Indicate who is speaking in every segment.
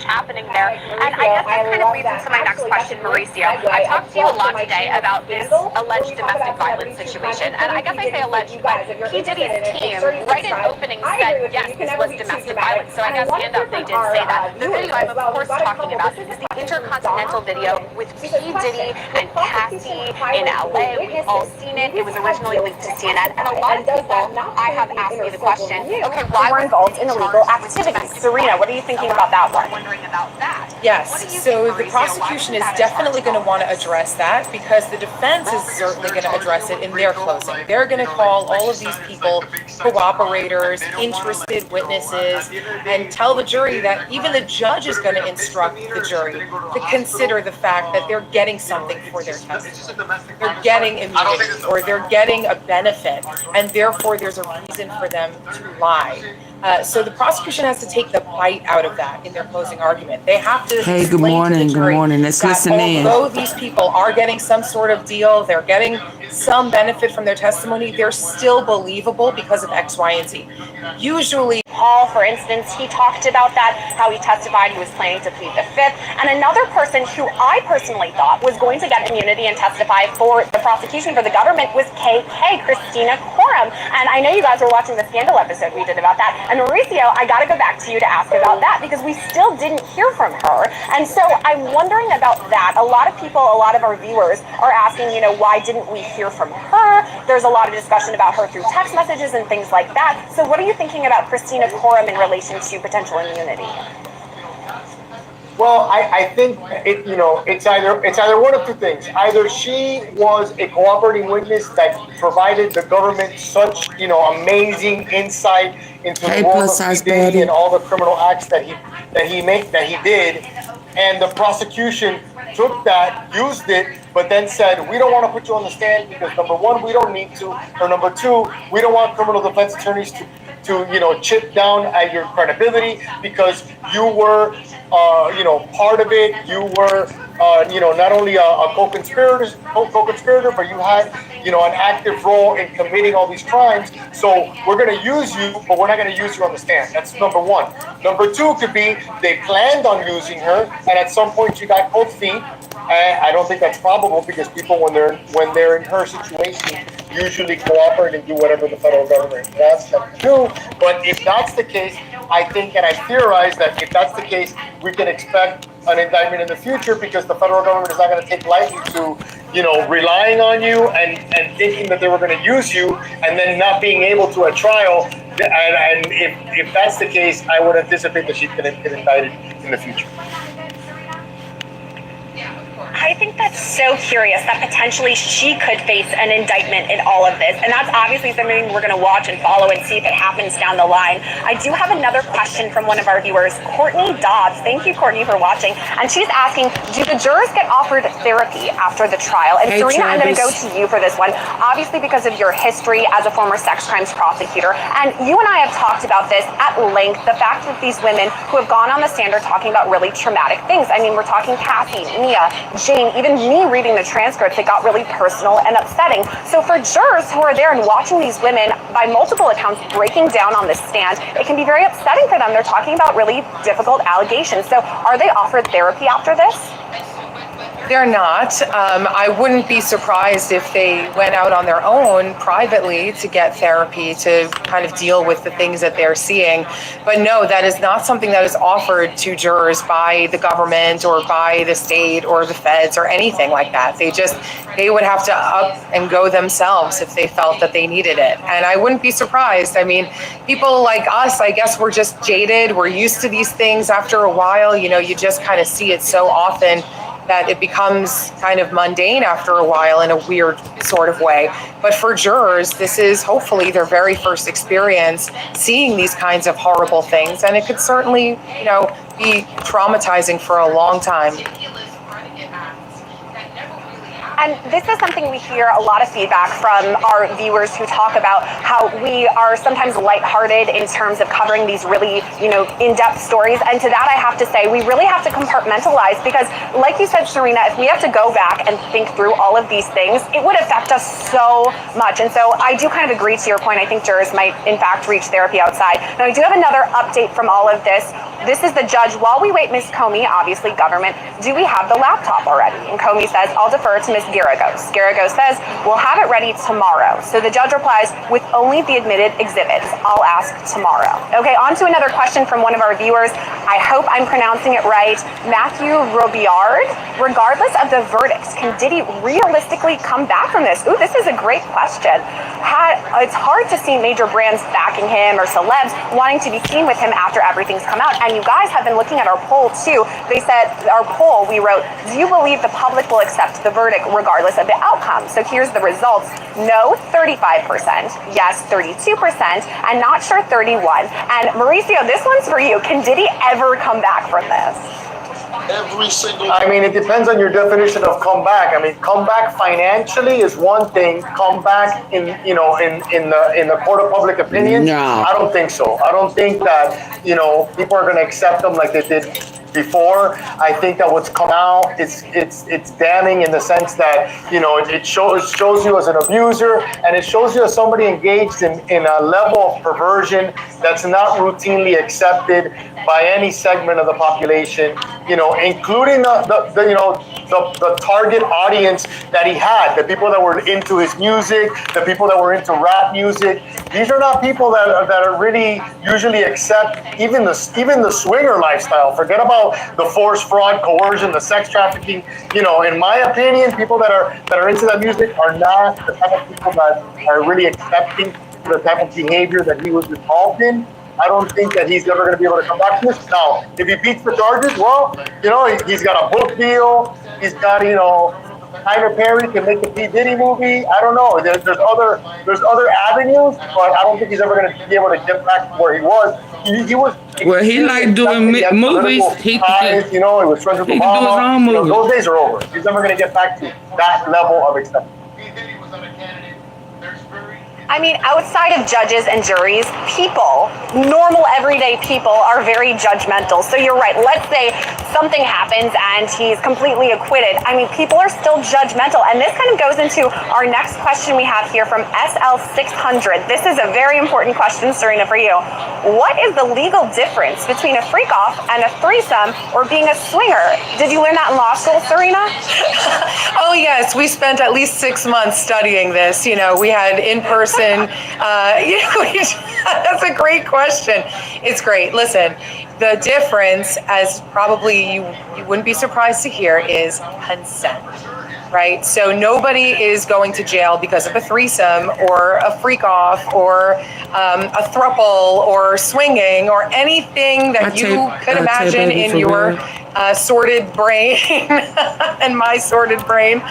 Speaker 1: happening there. And I guess that kind of leads into my next question, Mauricio. I talked to you a lot today about this alleged domestic violence situation, and I guess I say alleged, but P. Diddy's team, right in opening, said, yes, this was domestic violence. So I guess and up they did say that. The video I'm of course talking about is the intercontinental video with P. Diddy and Cassie in LA. We've all seen it. It was originally leaked to CNN, and a lot of people I have asked me the question, okay, why were involved in illegal activities? Serena, what are you thinking about that one? Wondering about that.
Speaker 2: Yes, so the prosecution is definitely going to want to address that because the defense is certainly going to address it in their closing. They're going to call all of these people cooperators, interested witnesses, and tell the jury that even the judge is going to instruct the jury to consider the fact that they're getting something for their testimony. They're getting immunity or they're getting a benefit, and therefore there's a reason for them to lie. So the prosecution has to take the bite out of that in their closing argument. They have to
Speaker 3: Hey, good morning, good morning. Let's listen in.
Speaker 2: Although these people are getting some sort of deal, they're getting some benefit from their testimony, they're still believable because of X, Y, and Z. Usually,
Speaker 1: Paul, for instance, he talked about that, how he testified he was planning to plead the Fifth. And another person who I personally thought was going to get immunity and testify for the prosecution for the government was KK, Christina Coram. And I know you guys were watching the Scandal episode we did about that. And Mauricio, I got to go back to you to ask about that because we still didn't hear from her. And so I'm wondering about that. A lot of people, a lot of our viewers are asking, you know, why didn't we hear from her? There's a lot of discussion about her through text messages and things like that. So what are you thinking about Christina Coram in relation to potential immunity?
Speaker 4: Well, I think it's either one of two things. Either she was a cooperating witness that provided the government such amazing insight into the world of Diddy and all the criminal acts that he did, and the prosecution took that, used it, but then said, we don't want to put you on the stand because number one, we don't need to, or number two, we don't want criminal defense attorneys to chip down at your credibility because you were part of it. You were not only a co-conspirator, but you had an active role in committing all these crimes. So we're going to use you, but we're not going to use you on the stand. That's number one. Number two could be they planned on using her, and at some point she got cold feet. I don't think that's probable because people, when they're in her situation, usually cooperate and do whatever the federal government wants them to do. But if that's the case, I think, and I theorize that if that's the case, we can expect an indictment in the future because the federal government is not going to take lightly to, relying on you and thinking that they were going to use you and then not being able to a trial. And if that's the case, I would anticipate that she can get indicted in the future.
Speaker 1: I think that's so curious that potentially she could face an indictment in all of this. And that's obviously something we're going to watch and follow and see if it happens down the line. I do have another question from one of our viewers, Courtney Dobbs. Thank you, Courtney, for watching. And she's asking, do the jurors get offered therapy after the trial? And Serena, I'm going to go to you for this one, obviously because of your history as a former sex crimes prosecutor. And you and I have talked about this at length, the fact that these women who have gone on the stand are talking about really traumatic things. I mean, we're talking Cassie, Mia, Jane, even me reading the transcripts, it got really personal and upsetting. So for jurors who are there and watching these women by multiple accounts breaking down on the stand, it can be very upsetting for them. They're talking about really difficult allegations. So are they offered therapy after this?
Speaker 2: They're not. I wouldn't be surprised if they went out on their own privately to get therapy to kind of deal with the things that they're seeing. But no, that is not something that is offered to jurors by the government or by the state or the feds or anything like that. They would have to up and go themselves if they felt that they needed it. And I wouldn't be surprised. I mean, people like us, I guess we're just jaded. We're used to these things after a while. You just kind of see it so often that it becomes kind of mundane after a while in a weird sort of way. But for jurors, this is hopefully their very first experience seeing these kinds of horrible things. And it could certainly, be traumatizing for a long time.
Speaker 1: And this is something we hear a lot of feedback from our viewers who talk about how we are sometimes lighthearted in terms of covering these really, in-depth stories. And to that, I have to say, we really have to compartmentalize because, like you said, Serena, if we have to go back and think through all of these things, it would affect us so much. And so I do kind of agree to your point. I think jurors might, in fact, reach therapy outside. Now, I do have another update from all of this. This is the judge. While we wait, Ms. Comey, obviously government, do we have the laptop already? And Comey says, I'll defer to Ms. Garagos. Garagos says, we'll have it ready tomorrow. So the judge replies, with only the admitted exhibits. I'll ask tomorrow. Okay, on to another question from one of our viewers. I hope I'm pronouncing it right. Matthew Robillard. Regardless of the verdicts, can Diddy realistically come back from this? Ooh, this is a great question. It's hard to see major brands backing him or celebs wanting to be seen with him after everything's come out. And you guys have been looking at our poll too. They said, our poll, we wrote, do you believe the public will accept the verdict regardless of the outcome? So here's the results. No, 35%. Yes, 32%. And not sure, 31%. And Mauricio, this one's for you. Can Diddy ever come back from this?
Speaker 5: Every single.
Speaker 4: I mean, it depends on your definition of comeback. I mean, comeback financially is one thing. Comeback in the court of public opinion,
Speaker 3: No.
Speaker 4: I don't think so. I don't think that people are going to accept them like they did before. I think that what's come out it's damning in the sense that it shows you as an abuser, and it shows you as somebody engaged in a level of perversion that's not routinely accepted by any segment of the population, including the target audience that he had, the people that were into his music, the people that were into rap music. These are not people that are really usually accept even the swinger lifestyle. Forget about the force, fraud, coercion, the sex trafficking. In my opinion, people that are into that music are not the type of people that are really accepting the type of behavior that he was involved in. I don't think that he's ever going to be able to come back to this. Now, if he beats the charges, well, he's got a book deal. He's got, Tyler Perry can make the P. Diddy movie. I don't know. There's other avenues, but I don't think he's ever going to be able to get back to where he was. He was.
Speaker 3: Well, he like doing movies. He
Speaker 4: ties, he was friends with
Speaker 3: he can do his own
Speaker 4: Obama.
Speaker 3: movies.
Speaker 4: Those days are over. He's never going to get back to that level of acceptance.
Speaker 1: I mean, outside of judges and juries, people, normal everyday people are very judgmental. So you're right. Let's say something happens and he's completely acquitted. I mean, people are still judgmental. And this kind of goes into our next question we have here from SL600. This is a very important question, Serena, for you. What is the legal difference between a freak-off and a threesome or being a swinger? Did you learn that in law school, Serena?
Speaker 2: Oh, yes. We spent at least 6 months studying this. We had in-person. That's a great question. It's great. Listen, the difference, as probably you wouldn't be surprised to hear, is consent. Right? So nobody is going to jail because of a threesome or a freak-off or a throuple or swinging or anything that you could imagine in your sordid brain and my sordid brain.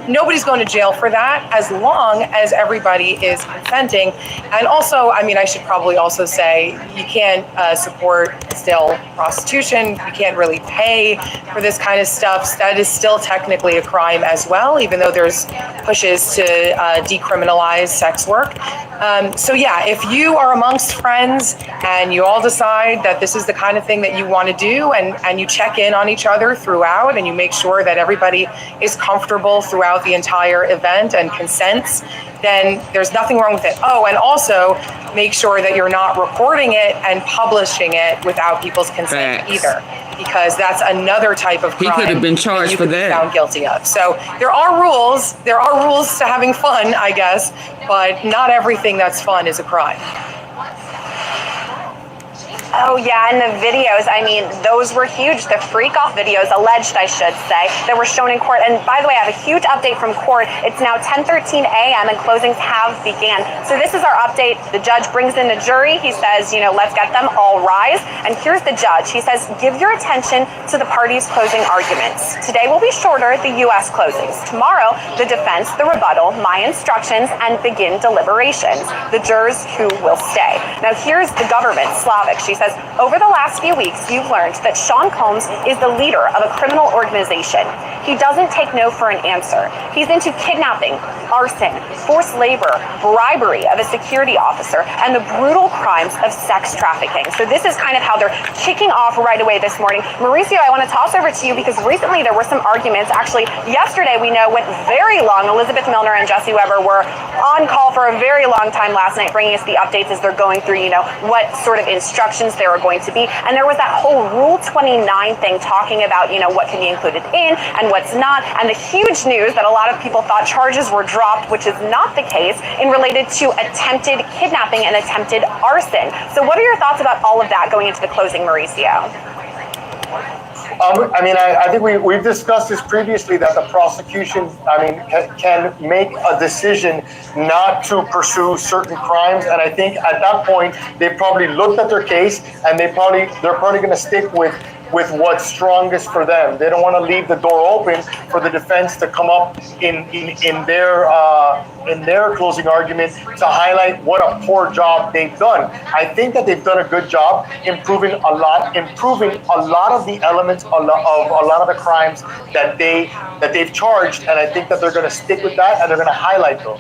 Speaker 2: Nobody's going to jail for that as long as everybody is consenting. And also, I mean, I should probably also say you can't support still prostitution. You can't really pay for this kind of stuff. That is still technically a crime as well, even though there's pushes to decriminalize sex work. So yeah, if you are amongst friends and you all decide that this is the kind of thing that you want to do, and you check in on each other throughout and you make sure that everybody is comfortable throughout the entire event and consents, then there's nothing wrong with it. Oh, and also make sure that you're not recording it and publishing it without people's consent either, because that's another type of crime.
Speaker 3: He could have been charged for that.
Speaker 2: Found guilty of. So there are rules. There are rules to having fun, I guess, but not everything that's fun is a crime.
Speaker 1: Oh yeah, and the videos, I mean, those were huge. The freak-off videos, alleged I should say, that were shown in court. And by the way, I have a huge update from court. It's now 10:13 a.m. and closings have began. So this is our update. The judge brings in the jury. He says, let's get them all rise. And here's the judge. He says, give your attention to the parties' closing arguments. Today will be shorter, the U.S. closings. Tomorrow, the defense, the rebuttal, my instructions, and begin deliberations. The jurors who will stay. Now here's the government, Slavic. She says, over the last few weeks, you've learned that Sean Combs is the leader of a criminal organization. He doesn't take no for an answer. He's into kidnapping, arson, forced labor, bribery of a security officer, and the brutal crimes of sex trafficking. So this is kind of how they're kicking off right away this morning. Mauricio, I want to toss over to you because recently there were some arguments. Actually, yesterday we know went very long. Elizabeth Milner and Jesse Weber were on call for a very long time last night, bringing us the updates as they're going through, what sort of instructions there were going to be. And there was that whole Rule 29 thing talking about, what can be included in and what's not. And the huge news that a lot of people thought charges were dropped, which is not the case, in related to attempted kidnapping and attempted arson. So what are your thoughts about all of that going into the closing, Mauricio?
Speaker 4: I think we've discussed this previously, that the prosecution, can make a decision not to pursue certain crimes. And I think at that point, they probably looked at their case and they're probably going to stick with what's strongest for them. They don't want to leave the door open for the defense to come up in their closing argument to highlight what a poor job they've done. I think that they've done a good job improving a lot of the elements of a lot of the crimes that they've charged, and I think that they're going to stick with that and they're going to highlight those.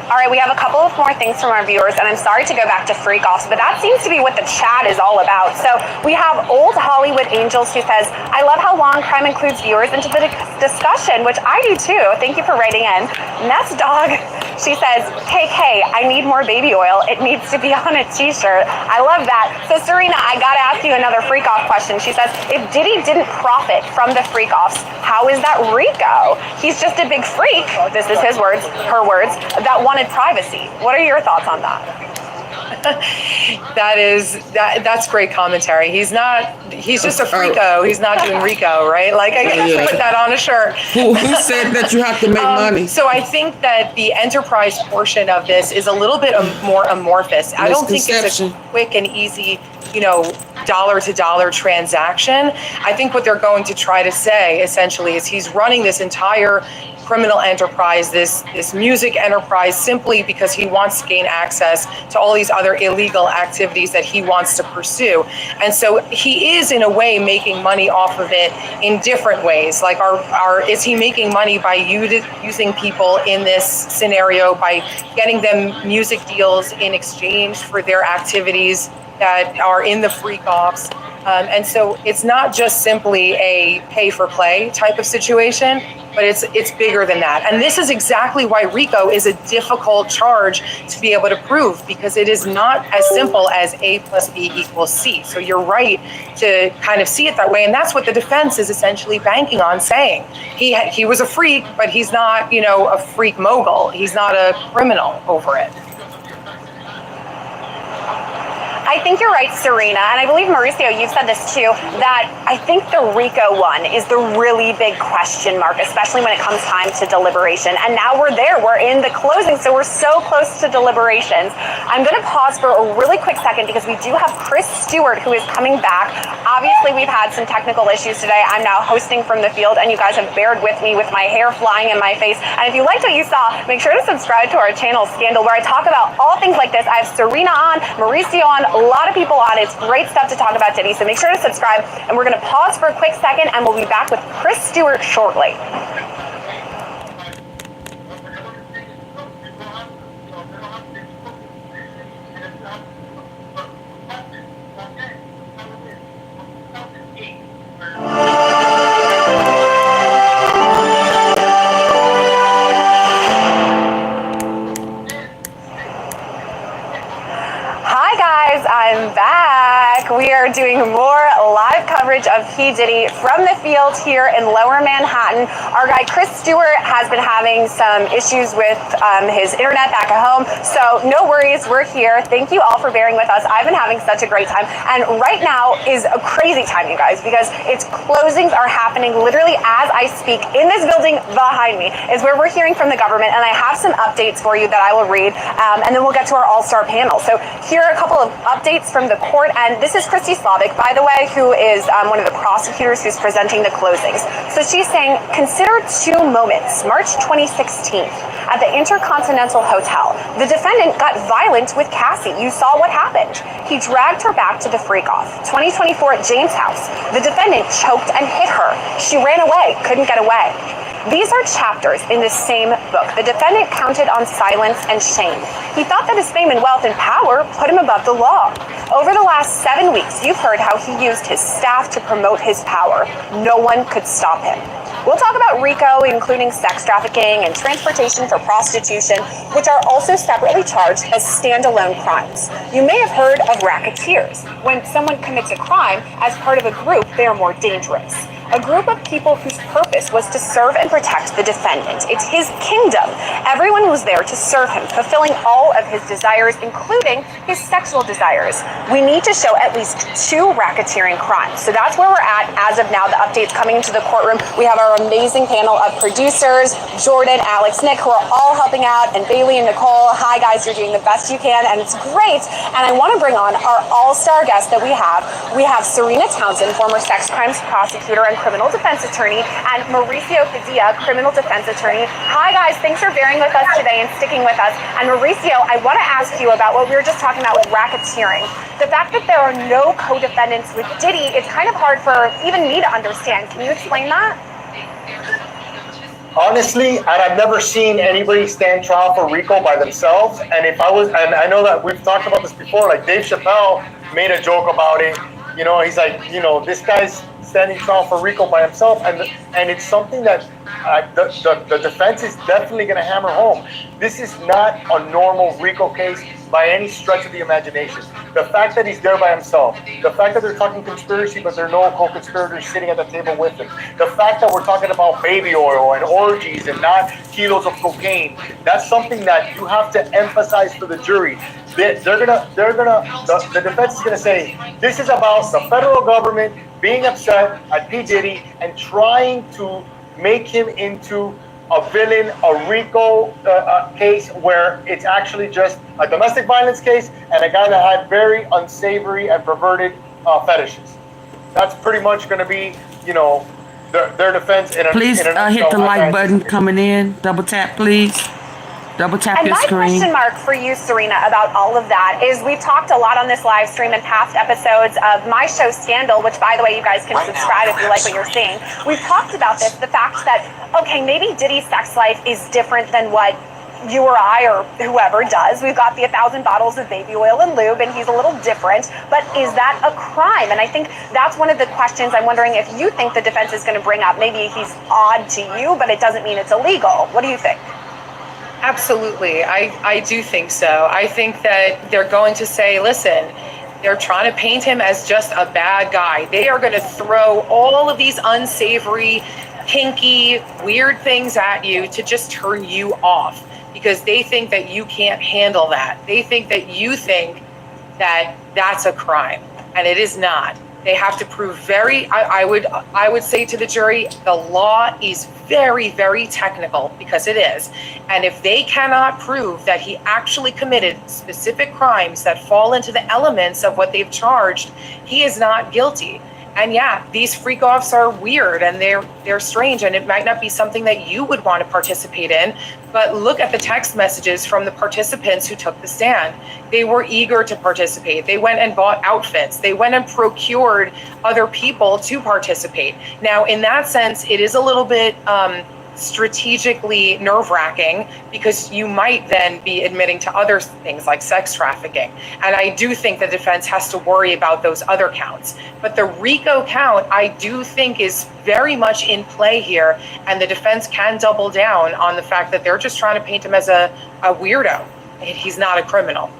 Speaker 1: All right, we have a couple of more things from our viewers, and I'm sorry to go back to freak-offs, but that seems to be what the chat is all about. So we have Old Hollywood Angels who says, I love how long crime includes viewers into the discussion, which I do too. Thank you for writing in. Nest Dog, she says, KK, I need more baby oil. It needs to be on a t-shirt. I love that. So Serena, I gotta ask you another freak-off question. She says, if Diddy didn't profit from the freak-offs, how is that RICO? He's just a big freak, this is his words, her words, that wanted privacy. What are your thoughts on that?
Speaker 2: That's great commentary. He's just a freako. He's not doing RICO, right? Like, I can put that on a shirt.
Speaker 3: Who said that you have to make money?
Speaker 2: So I think that the enterprise portion of this is a little bit more amorphous. I don't think it's a quick and easy, dollar-to-dollar transaction. I think what they're going to try to say, essentially, is he's running this entire criminal enterprise, this music enterprise, simply because he wants to gain access to all these other illegal activities that he wants to pursue. And so he is, in a way, making money off of it in different ways. Like, is he making money by using people in this scenario, by getting them music deals in exchange for their activities that are in the freak-offs? And so it's not just simply a pay-for-play type of situation, but it's bigger than that. And this is exactly why RICO is a difficult charge to be able to prove, because it is not as simple as A plus B equals C. So you're right to kind of see it that way. And that's what the defense is essentially banking on, saying he was a freak, but he's not, a freak mogul. He's not a criminal over it.
Speaker 1: I think you're right, Serena, and I believe, Mauricio, you've said this too, that I think the RICO one is the really big question mark, especially when it comes time to deliberation. And now we're there, we're in the closing, so we're so close to deliberations. I'm gonna pause for a really quick second because we do have Chris Stewart who is coming back. Obviously, we've had some technical issues today. I'm now hosting from the field, and you guys have bared with me with my hair flying in my face. And if you liked what you saw, make sure to subscribe to our channel, Scandal, where I talk about all things like this. I have Serena on, Mauricio on, a lot of people on. It's great stuff to talk about, Diddy, so make sure to subscribe. And we're going to pause for a quick second, and we'll be back with Chris Stewart shortly. I'm back. We are doing more live coverage of P. Diddy from the field here in Lower Manhattan. Our guy Chris Stewart has been having some issues with his internet back at home, so no worries, we're here. Thank you all for bearing with us. I've been having such a great time, and right now is a crazy time, you guys, because its closings are happening literally as I speak. In this building behind me is where we're hearing from the government, and I have some updates for you that I will read, and then we'll get to our all-star panel. So here are a couple of updates from the court, and this is Christy Slavic, by the way, who is one of the prosecutors who's presenting the closings. So she's saying, consider two moments. March 2016, at the Intercontinental Hotel, the defendant got violent with Cassie. You saw what happened. He dragged her back to the freak-off. 2024 at Jane's house, the defendant choked and hit her. She ran away, couldn't get away. These are chapters in the same book. The defendant counted on silence and shame. He thought that his fame and wealth and power put him above the law. Over the last 7 weeks, you've heard how he used his staff to promote his power. No one could stop him. We'll talk about RICO, including sex trafficking and transportation for prostitution, which are also separately charged as standalone crimes. You may have heard of racketeers. When someone commits a crime as part of a group, they are more dangerous. A group of people whose purpose was to serve and protect the defendant. It's his kingdom. Everyone was there to serve him, fulfilling all of his desires, including his sexual desires. We need to show at least 2 racketeering crimes. So that's where we're at as of now. The updates coming into the courtroom. We have our amazing panel of producers, Jordan, Alex, Nick, who are all helping out, and Bailey and Nicole. Hi guys, you're doing the best you can, and it's great. And I want to bring on our all-star guest that we have. We have Serena Townsend, former sex crimes prosecutor and criminal defense attorney, and Mauricio Padilla, criminal defense attorney. Hi guys, thanks for bearing with us today and sticking with us. And Mauricio, I want to ask you about what we were just talking about with racketeering. The fact that there are no co-defendants with Diddy, it's kind of hard for even me to understand. Can you explain that?
Speaker 4: Honestly, and I've never seen anybody stand trial for RICO by themselves. And if I was, and I know that we've talked about this before, like Dave Chappelle made a joke about it. You know, he's like, you know, this guy's standing trial for RICO by himself, and it's something that the defense is definitely going to hammer home. This is not a normal RICO case by any stretch of the imagination. The fact that he's there by himself, the fact that they're talking conspiracy, but there are no co-conspirators sitting at the table with him, the fact that we're talking about baby oil and orgies and not kilos of cocaine, that's something that you have to emphasize for the jury. The defense is gonna say, this is about the federal government being upset at P. Diddy and trying to make him into a villain, a RICO case where it's actually just a domestic violence case and a guy that had very unsavory and perverted fetishes. That's pretty much going to be, you know, their defense in a
Speaker 3: Please hit the like button coming in. Double tap, please. Double tap your screen.
Speaker 1: And my question mark for you, Serena, about all of that is we've talked a lot on this live stream in past episodes of my show Scandal, which, by the way, you guys can subscribe if you like what you're seeing. We've talked about this, the fact that, okay, maybe Diddy's sex life is different than what you or I or whoever does. We've got the 1,000 bottles of baby oil and lube, and he's a little different, but is that a crime? And I think that's one of the questions I'm wondering if you think the defense is going to bring up. Maybe he's odd to you, but it doesn't mean it's illegal. What do you think?
Speaker 2: Absolutely. I do think so. I think that they're going to say, listen, they're trying to paint him as just a bad guy. They are going to throw all of these unsavory, kinky, weird things at you to just turn you off because they think that you can't handle that. They think that you think that that's a crime, and it is not. They have to prove I would say to the jury, the law is very, very technical because it is. And if they cannot prove that he actually committed specific crimes that fall into the elements of what they've charged, he is not guilty. And yeah, these freak-offs are weird and they're strange, and it might not be something that you would want to participate in, but look at the text messages from the participants who took the stand. They were eager to participate. They went and bought outfits. They went and procured other people to participate. Now, in that sense, it is a little bit strategically nerve-wracking because you might then be admitting to other things like sex trafficking. And I do think the defense has to worry about those other counts. But the RICO count, I do think, is very much in play here. And the defense can double down on the fact that they're just trying to paint him as a weirdo. He's not a criminal.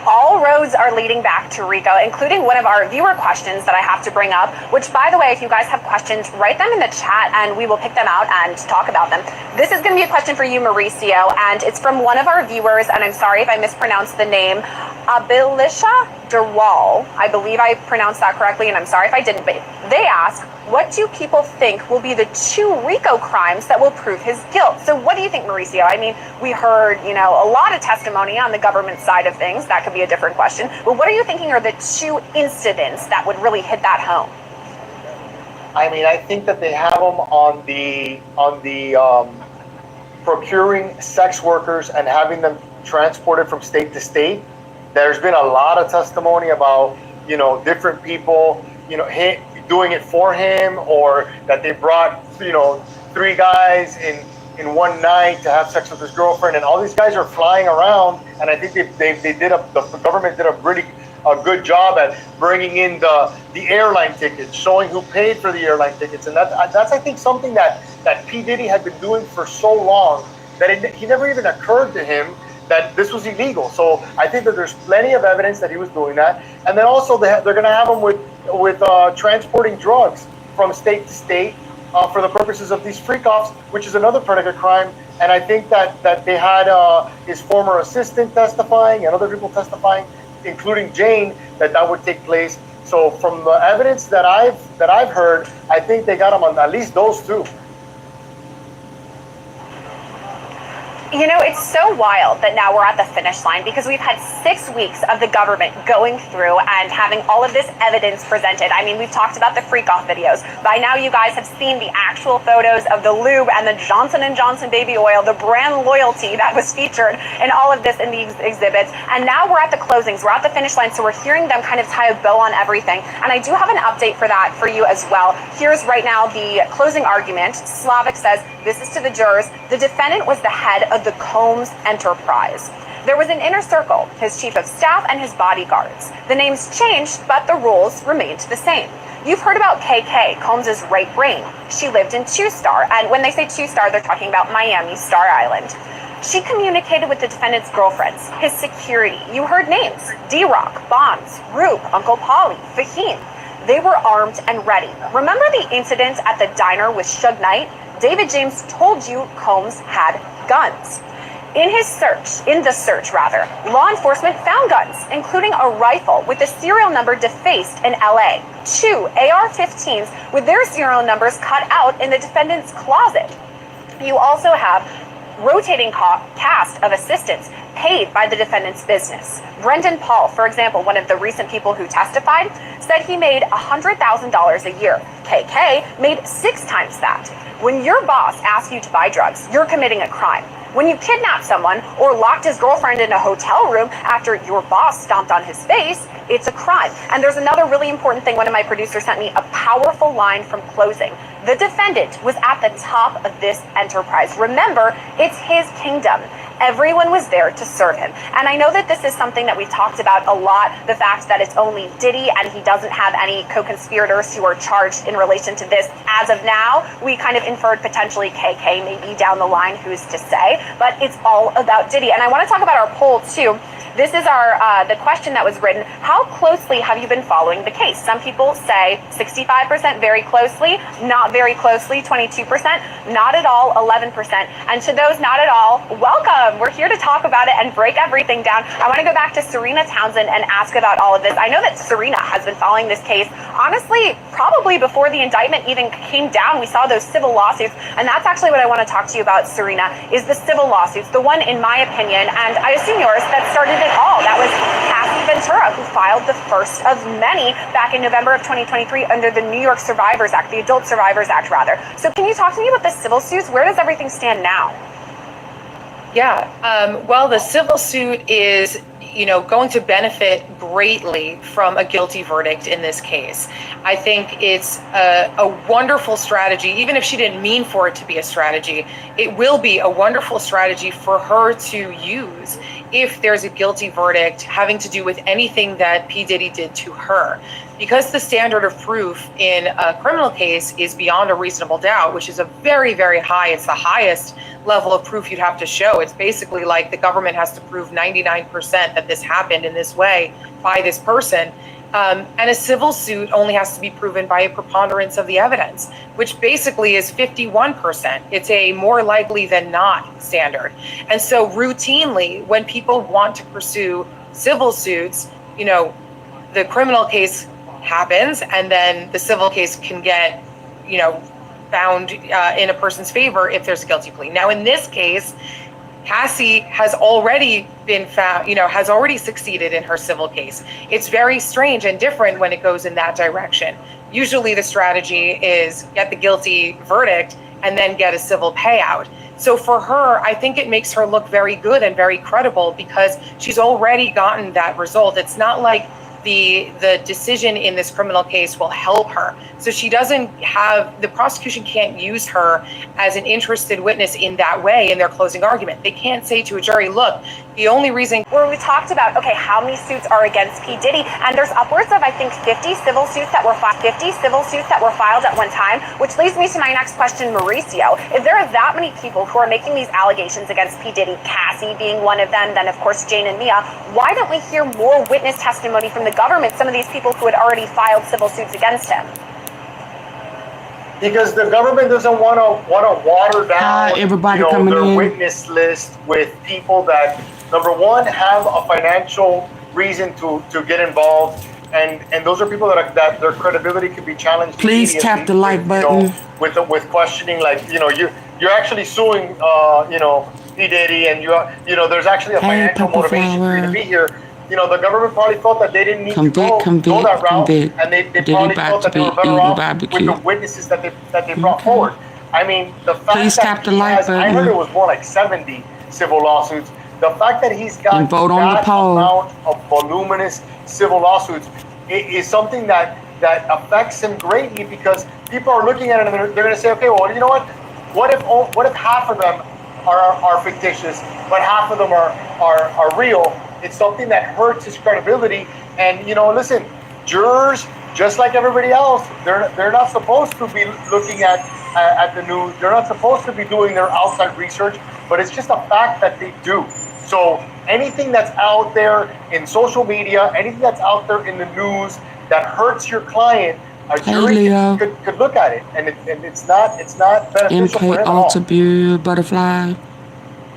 Speaker 1: All roads are leading back to RICO, including one of our viewer questions that I have to bring up, which, by the way, if you guys have questions, write them in the chat and we will pick them out and talk about them. This is going to be a question for you, Mauricio, and it's from one of our viewers, and I'm sorry if I mispronounced the name. Abilisha Durwal, I believe I pronounced that correctly, and I'm sorry if I didn't, but they ask, what do people think will be the 2 RICO crimes that will prove his guilt? So what do you think, Mauricio? I mean, we heard, a lot of testimony on the government side of things. That could be a different question. But what are you thinking are the 2 incidents that would really hit that home?
Speaker 4: I mean, I think that they have them on the procuring sex workers and having them transported from state to state. There's been a lot of testimony about, different people, doing it for him, or that they brought, 3 guys in one night to have sex with his girlfriend, and all these guys are flying around. And I think the government did a good job at bringing in the airline tickets, showing who paid for the airline tickets, and that's I think something that P. Diddy had been doing for so long that he never even occurred to him that this was illegal. So I think that there's plenty of evidence that he was doing that. And then also they're going to have him with transporting drugs from state to state for the purposes of these freak-offs, which is another predicate crime. And I think that they had his former assistant testifying and other people testifying, including Jane, that would take place. So from the evidence that I've heard, I think they got him on at least those 2.
Speaker 1: It's so wild that now we're at the finish line, because we've had 6 weeks of the government going through and having all of this evidence presented. I mean, we've talked about the freak-off videos. By now, you guys have seen the actual photos of the lube and the Johnson & Johnson baby oil, the brand loyalty that was featured in all of this in these exhibits. And now we're at the closings. We're at the finish line, so we're hearing them kind of tie a bow on everything. And I do have an update for that for you as well. Here's right now the closing argument. Slavic says, this is to the jurors. The defendant was the head of the Combs enterprise. There was an inner circle, his chief of staff and his bodyguards. The names changed, but the rules remained the same. You've heard about KK, Combs' right brain. She lived in 2-Star, and when they say 2-Star, they're talking about Miami, Star Island. She communicated with the defendant's girlfriends, his security. You heard names: D-Rock, Bonds, Rube, Uncle Polly, Fahim. They were armed and ready. Remember the incident at the diner with Suge Knight? David James told you Combs had guns. In the search, law enforcement found guns, including a rifle with the serial number defaced in LA, 2 AR-15s with their serial numbers cut out in the defendant's closet. You also have rotating cast of assistants paid by the defendant's business. Brendan Paul, for example, one of the recent people who testified, said he made $100,000 a year. KK made 6 times that. When your boss asks you to buy drugs, you're committing a crime. When you kidnap someone or locked his girlfriend in a hotel room after your boss stomped on his face, it's a crime. And there's another really important thing. One of my producers sent me a powerful line from closing. The defendant was at the top of this enterprise. Remember, it's his kingdom. Everyone was there to serve him. And I know that this is something that we've talked about a lot, the fact that it's only Diddy and he doesn't have any co-conspirators who are charged in relation to this. As of now, we kind of inferred potentially KK maybe down the line, who's to say, but it's all about Diddy. And I want to talk about our poll too. This is the question that was written. How closely have you been following the case? Some people say 65% very closely, not very closely, 22%, not at all, 11%. And to those not at all, welcome. We're here to talk about it and break everything down. I want to go back to Serena Townsend and ask about all of this. I know that Serena has been following this case, honestly, probably before the indictment even came down. We saw those civil lawsuits, and that's actually what I want to talk to you about, Serena, is the civil lawsuits, the one, in my opinion, and I assume yours, that started it all. That was Cassie Ventura, who filed the first of many back in November of 2023 under the New York Survivors Act, the Adult Survivors Act, rather. So can you talk to me about the civil suits? Where does everything stand now?
Speaker 2: Yeah, well, the civil suit is, going to benefit greatly from a guilty verdict in this case. I think it's a wonderful strategy, even if she didn't mean for it to be a strategy. It will be a wonderful strategy for her to use if there's a guilty verdict having to do with anything that P. Diddy did to her. Because the standard of proof in a criminal case is beyond a reasonable doubt, which is a very, very high, it's the highest level of proof you'd have to show. It's basically like the government has to prove 99% that this happened in this way by this person. And a civil suit only has to be proven by a preponderance of the evidence, which basically is 51%. It's a more likely than not standard. And so routinely, when people want to pursue civil suits, you know, the criminal case happens and then the civil case can get, you know, found in a person's favor if there's a guilty plea. Now, in this case, Cassie has already been found, you know, has already succeeded in her civil case. It's very strange and different when it goes in that direction. Usually the strategy is get the guilty verdict and then get a civil payout. So for her, I think it makes her look very good and very credible because she's already gotten that result. It's not like the decision in this criminal case will help her. So she doesn't have, the prosecution can't use her as an interested witness in that way in their closing argument. They can't say to a jury, look, the only reason.
Speaker 1: Where we talked about, okay, how many suits are against P. Diddy, and there's upwards of, I think, 50 civil suits that were filed at one time, which leads me to my next question, Mauricio. If there are that many people who are making these allegations against P. Diddy, Cassie being one of them, then of course Jane and Mia, why don't we hear more witness testimony from the government, some of these people who had already filed civil suits against him?
Speaker 4: Because the government doesn't want to water down
Speaker 3: everybody
Speaker 4: their
Speaker 3: coming in.
Speaker 4: witness list with people that, number one, have a financial reason to get involved, and those are people that their credibility could be challenged.
Speaker 3: Please tap the like button.
Speaker 4: With questioning, like, you're actually suing P. Diddy, and there's actually a financial motivation for you to be here. The government probably thought that they didn't need to go that route, and they probably thought that they were better off with the witnesses that they brought forward. I mean, the fact that he has, I heard it was more like 70 civil lawsuits. The fact that he's got
Speaker 3: And vote on the
Speaker 4: that
Speaker 3: poll.
Speaker 4: amount of voluminous civil lawsuits is something that affects him greatly, because people are looking at it and they're going to say, okay, well, you know what? What if half of them are fictitious, but half of them are real? It's something that hurts his credibility. And listen, jurors, just like everybody else, they're not supposed to be looking at the news. They're not supposed to be doing their outside research, but it's just a fact that they do. So anything that's out there in social media, anything that's out there in the news that hurts your client, a jury could look at it, and it's not beneficial for him at all.
Speaker 3: MP, Butterfly,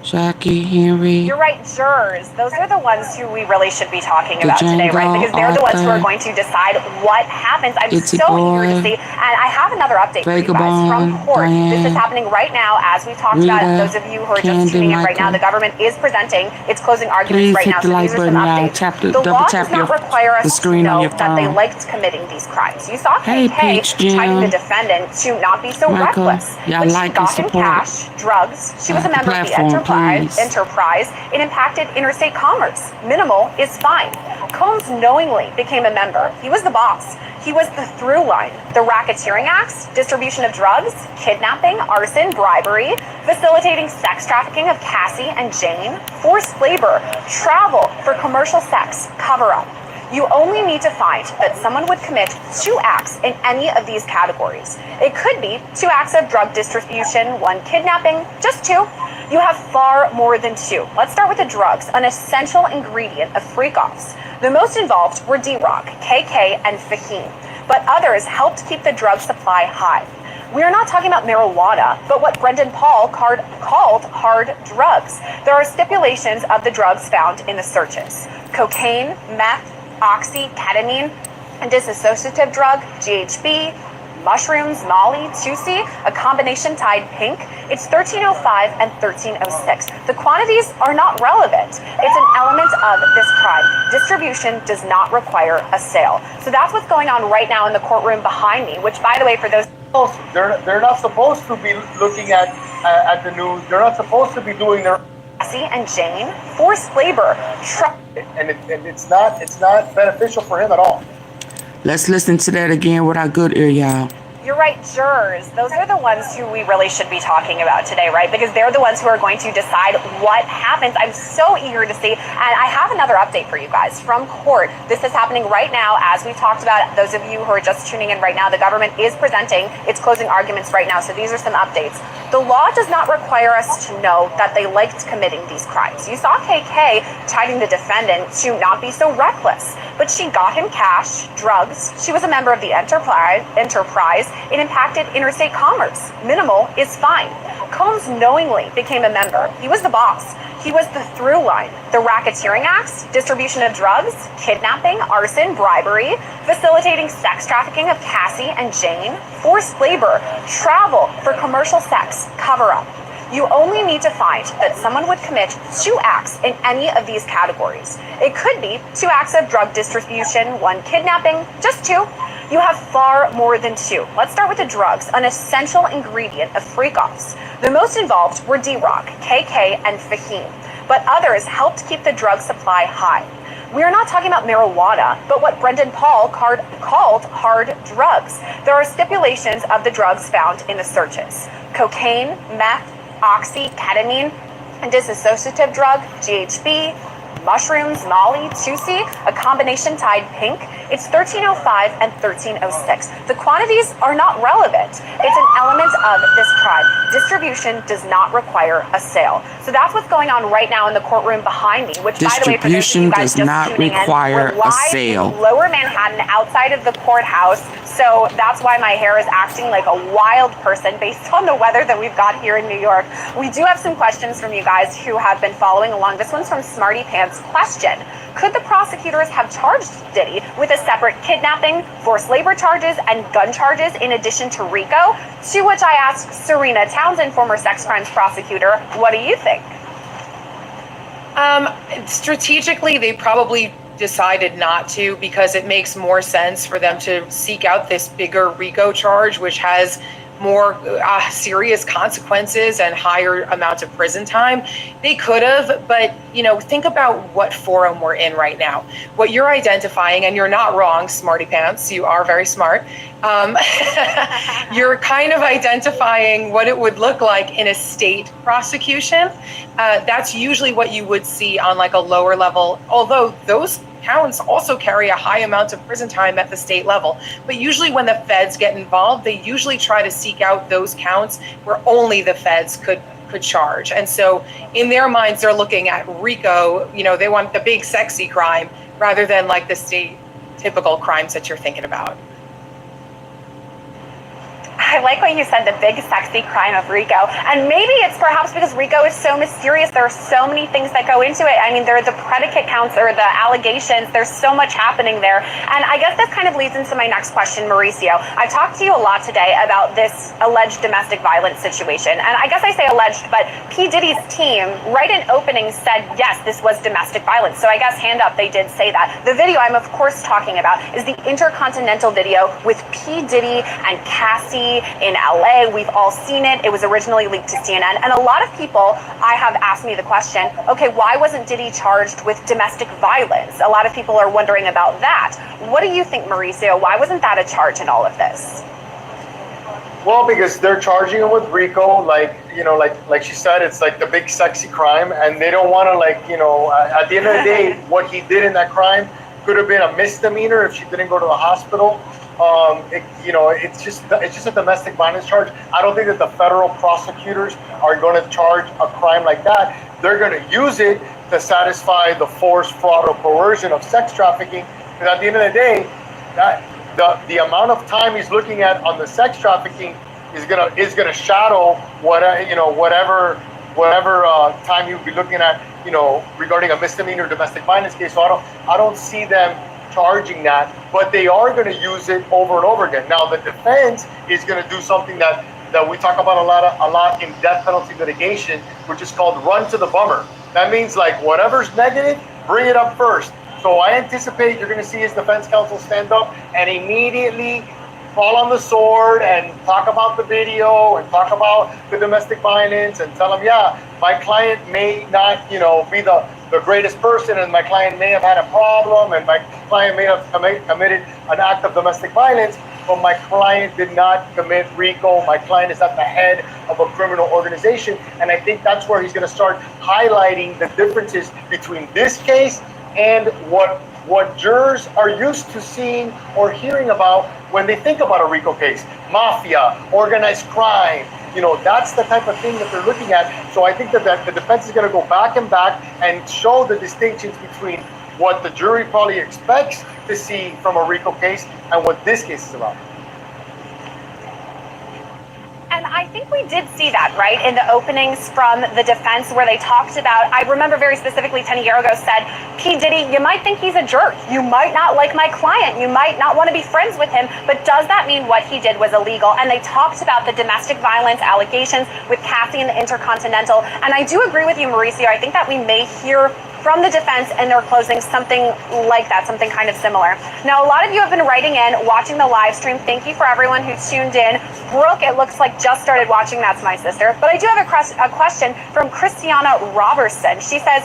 Speaker 3: Jackie, Henry.
Speaker 1: You're right, jurors. Those are the ones who we really should be talking about today, right? Because they're the ones who are going to decide what happens. I'm so eager to see. And I have another update for you guys from court. This is happening right now as we talked about. Those of you who are just tuning in right now, the government is presenting its closing arguments right now. So these are some updates. The law does not require us to know that they liked committing these crimes. You saw KK citing the defendant to not be so reckless. But she got him cash, drugs. She was a member of the enterprise. It impacted interstate commerce. Minimal is fine. Combs knowingly became a member. He was the boss. He was the through line. The racketeering acts, distribution of drugs, kidnapping, arson, bribery, facilitating sex trafficking of Cassie and Jane, forced labor, travel for commercial sex, cover up. You only need to find that someone would commit 2 acts in any of these categories. It could be 2 acts of drug distribution, 1 kidnapping, just 2. You have far more than 2. Let's start with the drugs, an essential ingredient of freak-offs. The most involved were D-Rock, KK, and Fahim, but others helped keep the drug supply high. We are not talking about marijuana, but what Brendan Paul called hard drugs. There are stipulations of the drugs found in the searches: cocaine, meth, oxy, ketamine, a dissociative drug, GHB, mushrooms, Molly, 2C, a combination tied pink. It's 1305 and 1306. The quantities are not relevant. It's an element of this crime. Distribution does not require a sale. So that's what's going on right now in the courtroom behind me, which, by the way, for those...
Speaker 4: They're not supposed to be looking at the news. They're not supposed to be doing their...
Speaker 1: Cassie and Jane, forced labor,
Speaker 4: and it's not beneficial for him at all.
Speaker 3: Let's listen to that again with our good ear, y'all.
Speaker 1: You're right, jurors. Those are the ones who we really should be talking about today, right? Because they're the ones who are going to decide what happens. I'm so eager to see. And I have another update for you guys from court. This is happening right now as we talked about. Those of you who are just tuning in right now, the government is presenting its closing arguments right now. So these are some updates. The law does not require us to know that they liked committing these crimes. You saw KK chiding the defendant to not be so reckless, but she got him cash, drugs. She was a member of the enterprise. It impacted interstate commerce. Minimal is fine. Combs knowingly became a member. He was the boss. He was the through line. The racketeering acts, distribution of drugs, kidnapping, arson, bribery, facilitating sex trafficking of Cassie and Jane, forced labor, travel for commercial sex, cover up. You only need to find that someone would commit 2 acts in any of these categories. It could be 2 acts of drug distribution, 1 kidnapping, just 2. You have far more than 2. Let's start with the drugs, an essential ingredient of freak-offs. The most involved were D-Rock, KK, and Fahim, but others helped keep the drug supply high. We are not talking about marijuana, but what Brendan Paul called hard drugs. There are stipulations of the drugs found in the searches. Cocaine, meth, oxy, ketamine, and dissociative drug, GHB, mushrooms, Molly, 2C, a combination tied pink. It's 1305 and 1306. The quantities are not relevant. It's an element of this crime. Distribution does not require a sale. So that's what's going on right now in the courtroom behind me, which, by the way, for those of you guys just tuning in, we're live in Lower Manhattan outside of the courthouse. So that's why my hair is acting like a wild person based on the weather that we've got here in New York. We do have some questions from you guys who have been following along. This one's from Smarty Pants. Question: could the prosecutors have charged Diddy with a separate kidnapping, forced labor charges, and gun charges in addition to RICO? To which I asked Serena Townsend, former sex crimes prosecutor, what do you think?
Speaker 2: Strategically, they probably decided not to, because it makes more sense for them to seek out this bigger RICO charge, which has more serious consequences and higher amounts of prison time. They could have, but think about what forum we're in right now. What you're identifying, and you're not wrong, Smarty Pants, you are very smart. You're kind of identifying what it would look like in a state prosecution. That's usually what you would see on like a lower level, although those counts also carry a high amount of prison time at the state level. But usually when the feds get involved, they usually try to seek out those counts where only the feds could charge. And so in their minds, they're looking at RICO, they want the big sexy crime rather than like the state typical crimes that you're thinking about.
Speaker 1: I like what you said, the big sexy crime of RICO. And maybe it's perhaps because RICO is so mysterious. There are so many things that go into it. I mean, there are the predicate counts or the allegations. There's so much happening there. And I guess this kind of leads into my next question, Mauricio. I talked to you a lot today about this alleged domestic violence situation. And I guess I say alleged, but P. Diddy's team, right in opening, said, yes, this was domestic violence. So I guess hand up, they did say that. The video I'm, of course, talking about is the Intercontinental video with P. Diddy and Cassie in LA. We've all seen it. It was originally leaked to CNN. And a lot of people I have asked me the question, okay, why wasn't Diddy charged with domestic violence? A lot of people are wondering about that. What do you think, Mauricio? Why wasn't that a charge in all of this?
Speaker 4: Well, because they're charging him with RICO, like she said, it's like the big sexy crime, and they don't want to at the end of the day, what he did in that crime could have been a misdemeanor if she didn't go to the hospital. It's just a domestic violence charge. I don't think that the federal prosecutors are going to charge a crime like that. They're going to use it to satisfy the force, fraud, or coercion of sex trafficking. Because at the end of the day, that the amount of time he's looking at on the sex trafficking is gonna shadow whatever time you'd be looking at regarding a misdemeanor domestic violence case. So I don't see them charging that, but they are going to use it over and over again. Now the defense is going to do something that we talk about a lot in death penalty litigation, which is called run to the bummer. That means like whatever's negative, bring it up first. So I anticipate you're going to see his defense counsel stand up and immediately fall on the sword and talk about the video and talk about the domestic violence and tell him, yeah, my client may not, be the greatest person, and my client may have had a problem, and my client may have committed an act of domestic violence, but my client did not commit RICO. My client is at the head of a criminal organization. And I think that's where he's going to start highlighting the differences between this case and what jurors are used to seeing or hearing about when they think about a RICO case. Mafia, organized crime, that's the type of thing that they're looking at. So I think that the defense is going to go back and show the distinctions between what the jury probably expects to see from a RICO case and what this case is about.
Speaker 1: And I think we did see that, right, in the openings from the defense where they talked about, I remember very specifically, Tenny Yargo said, P. Diddy, you might think he's a jerk. You might not like my client. You might not want to be friends with him. But does that mean what he did was illegal? And they talked about the domestic violence allegations with Cassie and the Intercontinental. And I do agree with you, Mauricio. I think that we may hear from the defense in their closing something like that, something kind of similar. Now, a lot of you have been writing in, watching the live stream. Thank you for everyone who tuned in. Brooke, it looks like just started watching. That's my sister. But I do have a question from Christiana Robertson. She says,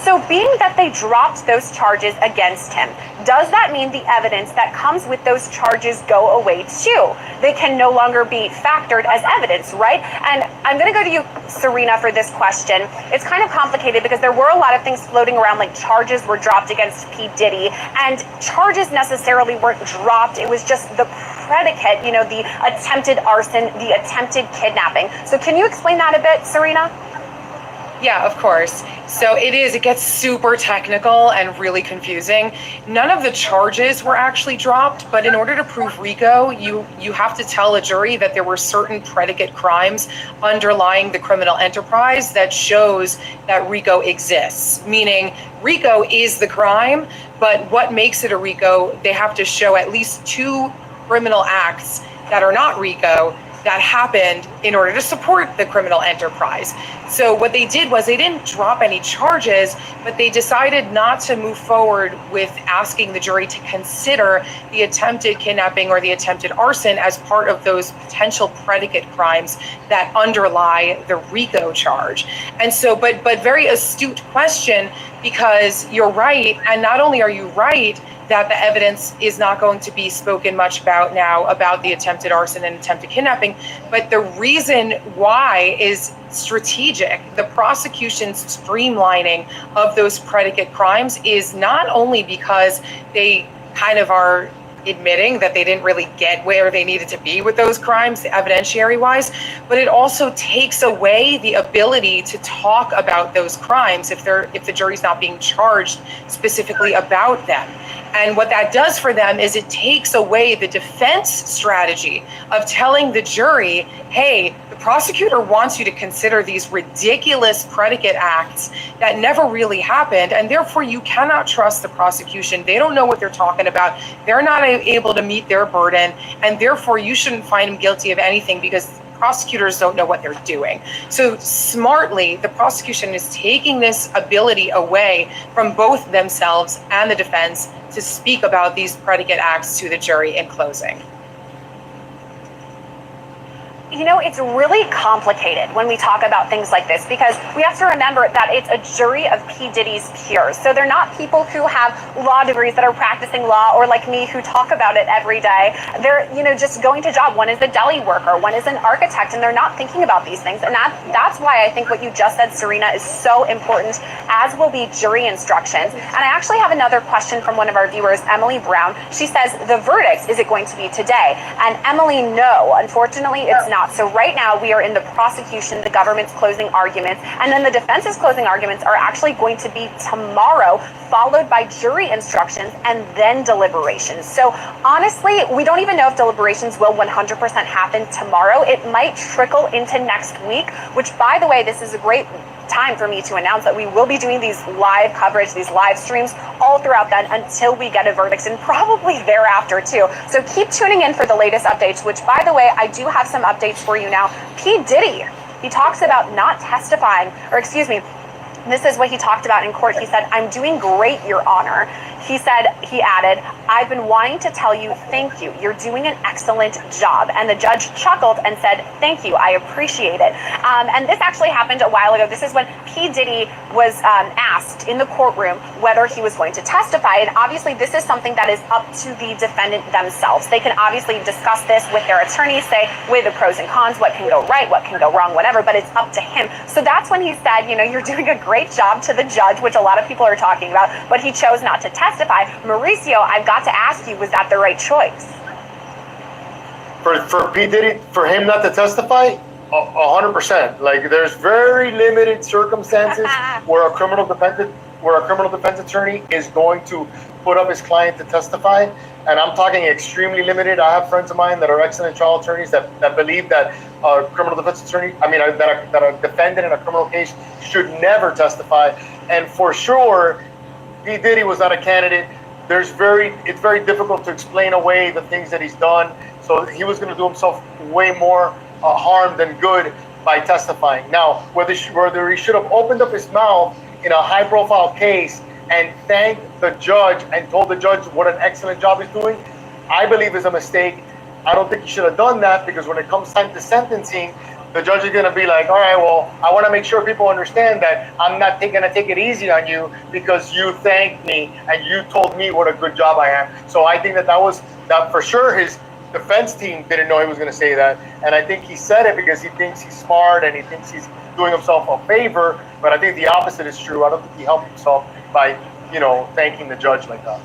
Speaker 1: so being that they dropped those charges against him, does that mean the evidence that comes with those charges go away too? They can no longer be factored as evidence, right? And I'm going to go to you, Serena, for this question. It's kind of complicated because there were a lot of things floating around, like charges were dropped against P. Diddy, and charges necessarily weren't dropped. It was just the predicate, you know, the attempted arson, the attempted kidnapping. So can you explain that a bit, Serena?
Speaker 2: Yeah, of course. So it gets super technical and really confusing. None of the charges were actually dropped, but in order to prove RICO, you have to tell a jury that there were certain predicate crimes underlying the criminal enterprise that shows that RICO exists. Meaning RICO is the crime, but what makes it a RICO, they have to show at least 2 criminal acts that are not RICO that happened in order to support the criminal enterprise. So what they did was they didn't drop any charges, but they decided not to move forward with asking the jury to consider the attempted kidnapping or the attempted arson as part of those potential predicate crimes that underlie the RICO charge. And so, but very astute question, because you're right, and not only are you right that the evidence is not going to be spoken much about now about the attempted arson and attempted kidnapping, but the reason why is strategic. The prosecution's streamlining of those predicate crimes is not only because they kind of are admitting that they didn't really get where they needed to be with those crimes, evidentiary wise, but it also takes away the ability to talk about those crimes if the jury's not being charged specifically about them. And what that does for them is it takes away the defense strategy of telling the jury, hey, the prosecutor wants you to consider these ridiculous predicate acts that never really happened, and therefore you cannot trust the prosecution. They don't know what they're talking about. They're not able to meet their burden, and therefore you shouldn't find them guilty of anything because prosecutors don't know what they're doing. So smartly, the prosecution is taking this ability away from both themselves and the defense to speak about these predicate acts to the jury in closing.
Speaker 1: You know, it's really complicated when we talk about things like this because we have to remember that it's a jury of P. Diddy's peers. So they're not people who have law degrees that are practicing law or like me who talk about it every day. They're, you know, just going to job. One is a deli worker, one is an architect, and they're not thinking about these things. And that's why I think what you just said, Serena, is so important, as will be jury instructions. And I actually have another question from one of our viewers, Emily Brown. She says, the verdict, is it going to be today? And Emily, no, unfortunately, it's not. So right now we are in the prosecution, the government's closing arguments, and then the defense's closing arguments are actually going to be tomorrow, followed by jury instructions and then deliberations. So honestly, we don't even know if deliberations will 100% happen tomorrow. It might trickle into next week, which, by the way, this is a great time for me to announce that we will be doing these live coverage, these live streams all throughout then until we get a verdict, and probably thereafter too. So keep tuning in for the latest updates, which, by the way, I do have some updates for you now. P. Diddy, he talks about not testifying, or excuse me, this is what he talked about in court. He said, I'm doing great, Your Honor. He said, he added, I've been wanting to tell you thank you. You're doing an excellent job. And the judge chuckled and said, thank you. I appreciate it. And this actually happened a while ago. This is when P. Diddy was asked in the courtroom whether he was going to testify. And obviously, this is something that is up to the defendant themselves. They can obviously discuss this with their attorneys, say, weigh the pros and cons, what can go right, what can go wrong, whatever, but it's up to him. So that's when he said, you know, you're doing a great job to the judge, which a lot of people are talking about, but he chose not to testify. Mauricio, I've got to ask you, was that the right choice?
Speaker 4: For P. Diddy, for him not to testify, 100%. Like, there's very limited circumstances where a criminal defendant where a criminal defense attorney is going to put up his client to testify. And I'm talking extremely limited. I have friends of mine that are excellent trial attorneys that believe that a criminal defense attorney, that a defendant in a criminal case should never testify. And for sure, P. Diddy was not a candidate. It's very difficult to explain away the things that he's done. So he was going to do himself way more harm than good by testifying. Now, whether he should have opened up his mouth in a high-profile case and thanked the judge and told the judge what an excellent job he's doing, I believe is a mistake. I don't think he should have done that, because when it comes time to sentencing, the judge is going to be like, all right, well, I want to make sure people understand that I'm not going to take it easy on you because you thanked me and you told me what a good job I am. So I think that for sure his defense team didn't know he was going to say that. And I think he said it because he thinks he's smart and he thinks he's doing himself a favor. But I think the opposite is true. I don't think he helped himself by, thanking the judge like that.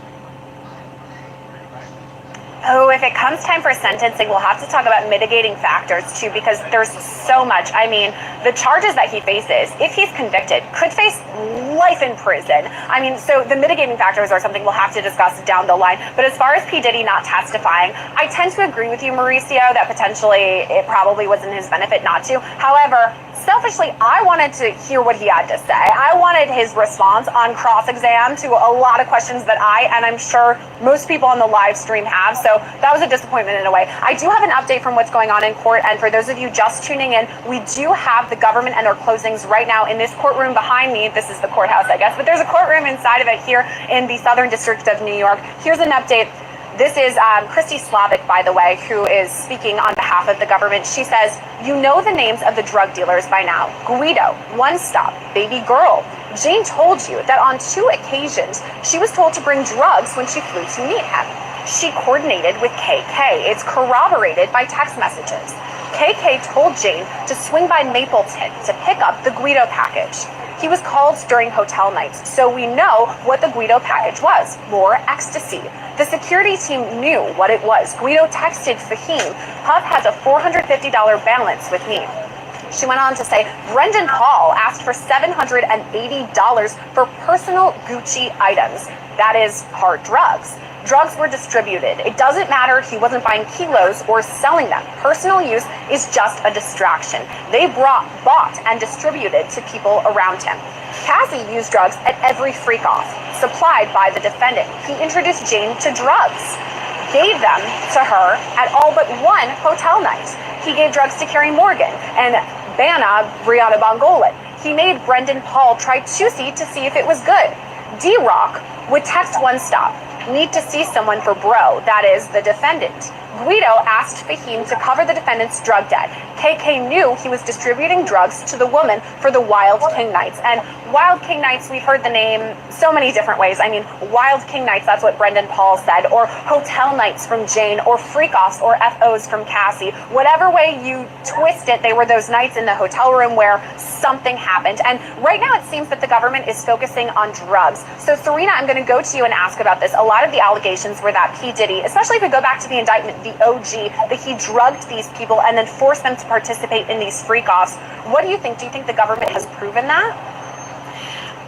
Speaker 1: Oh, if it comes time for sentencing, we'll have to talk about mitigating factors too, because there's so much. I mean, the charges that he faces, if he's convicted, could face life in prison. I mean, so the mitigating factors are something we'll have to discuss down the line. But as far as P. Diddy not testifying, I tend to agree with you, Mauricio, that potentially it probably was in his benefit not to. However, selfishly, I wanted to hear what he had to say. I wanted his response on cross-exam to a lot of questions that and I'm sure most people on the live stream have. So that was a disappointment in a way. I do have an update from what's going on in court. And for those of you just tuning in, we do have the government and their closings right now in this courtroom behind me. This is the courthouse, I guess, but there's a courtroom inside of it here in the Southern District of New York. Here's an update. This is Christy Slavic, by the way, who is speaking on behalf of the government. She says, you know the names of the drug dealers by now. Guido, One Stop, Baby Girl. Jane told you that on 2 occasions, she was told to bring drugs when she flew to meet him. She coordinated with KK. It's corroborated by text messages. KK told Jane to swing by Mapleton to pick up the Guido package. He was called during hotel nights, so we know what the Guido package was, more ecstasy. The security team knew what it was. Guido texted Fahim, Puff has a $450 balance with me. She went on to say, Brendan Paul asked for $780 for personal Gucci items. That is hard drugs. Drugs were distributed. It doesn't matter, he wasn't buying kilos or selling them. Personal use is just a distraction. They bought and distributed to people around him. Cassie used drugs at every freak-off, supplied by the defendant. He introduced Jane to drugs, gave them to her at all but one hotel night. He gave drugs to Carrie Morgan and Bana Brianna Bongolan. He made Brendan Paul try Tusi to see if it was good. D-Rock would text One Stop, need to see someone for bro, that is the defendant. Guido asked Fahim to cover the defendant's drug debt. KK knew he was distributing drugs to the woman for the Wild King Nights. And Wild King Nights, we've heard the name so many different ways. I mean, Wild King Nights, that's what Brendan Paul said, or Hotel Nights from Jane, or Freak-Offs or FOs from Cassie. Whatever way you twist it, they were those nights in the hotel room where something happened. And right now it seems that the government is focusing on drugs. So Serena, I'm going to go to you and ask about this. A lot of the allegations were that P. Diddy, especially if we go back to the indictment, the OG, that he drugged these people and then forced them to participate in these freak-offs. What do you think? Do you think the government has proven that?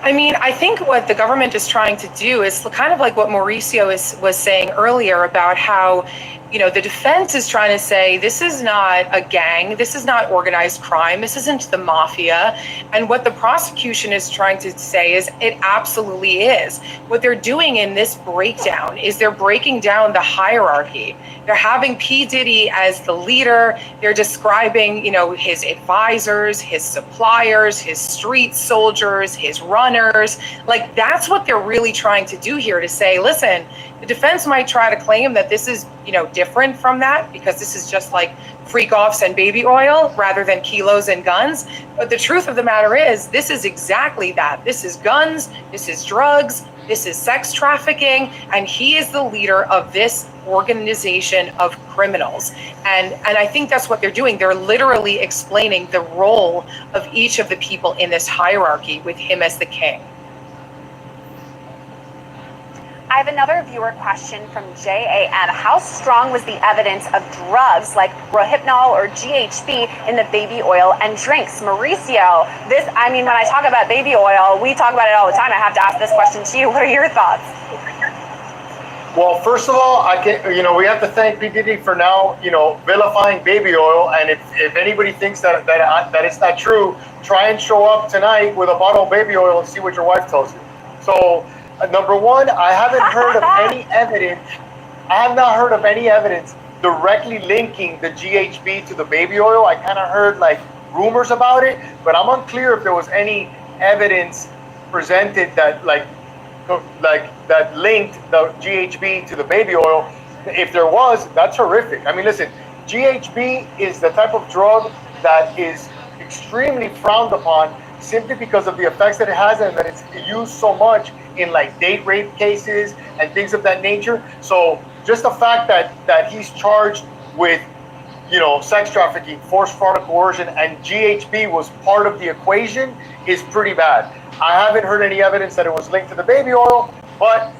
Speaker 2: I mean, I think what the government is trying to do is kind of like what Mauricio was saying earlier about how, the defense is trying to say, this is not a gang, this is not organized crime, this isn't the mafia. And what the prosecution is trying to say is it absolutely is. What they're doing in this breakdown is they're breaking down the hierarchy. They're having P. Diddy as the leader. They're describing, his advisors, his suppliers, his street soldiers, his runners. Like, that's what they're really trying to do here, to say, listen, the defense might try to claim that this is, different from that because this is just like freak-offs and baby oil rather than kilos and guns. But the truth of the matter is, this is exactly that. This is guns, this is drugs, this is sex trafficking, and he is the leader of this organization of criminals. And I think that's what they're doing. They're literally explaining the role of each of the people in this hierarchy with him as the king.
Speaker 1: I have another viewer question from JAM. How strong was the evidence of drugs like Rohypnol or GHB in the baby oil and drinks? Mauricio, this, I mean, when I talk about baby oil, we talk about it all the time. I have to ask this question to you. What are your thoughts?
Speaker 4: Well, first of all, we have to thank P. Diddy for now, vilifying baby oil. And if anybody thinks that it's not true, try and show up tonight with a bottle of baby oil and see what your wife tells you. So, number one, I haven't heard of any evidence. I have not heard of any evidence directly linking the GHB to the baby oil. I kind of heard like rumors about it, but I'm unclear if there was any evidence presented that that linked the GHB to the baby oil. If there was, that's horrific. I mean, listen, GHB is the type of drug that is extremely frowned upon simply because of the effects that it has and that it's used so much in like date rape cases and things of that nature. So just the fact that he's charged with, sex trafficking, forced fraud and coercion, and GHB was part of the equation is pretty bad. I haven't heard any evidence that it was linked to the baby oil, but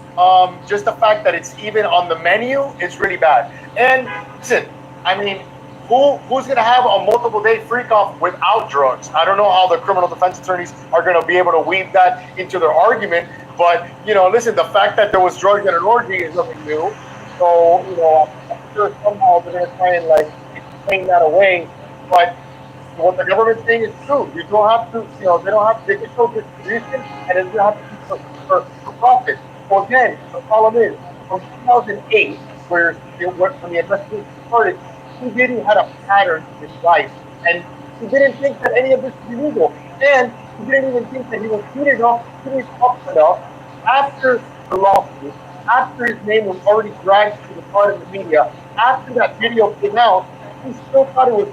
Speaker 4: just the fact that it's even on the menu is really bad. And listen, I mean, who's going to have a multiple day freak off without drugs? I don't know how the criminal defense attorneys are going to be able to weave that into their argument, but listen, the fact that there was drugs at an orgy is nothing new. So I'm sure somehow they're going to try and explain that away, but what the government's saying is true. You don't have to, they can show distribution and it doesn't have to be for profit. So again, the problem is, from 2008, when the investigation started, he didn't had a pattern in his life. And he didn't think that any of this was illegal. And he didn't even think that he was heated up enough after the lawsuit, after his name was already dragged to the part of the media, after that video came out, he still thought he was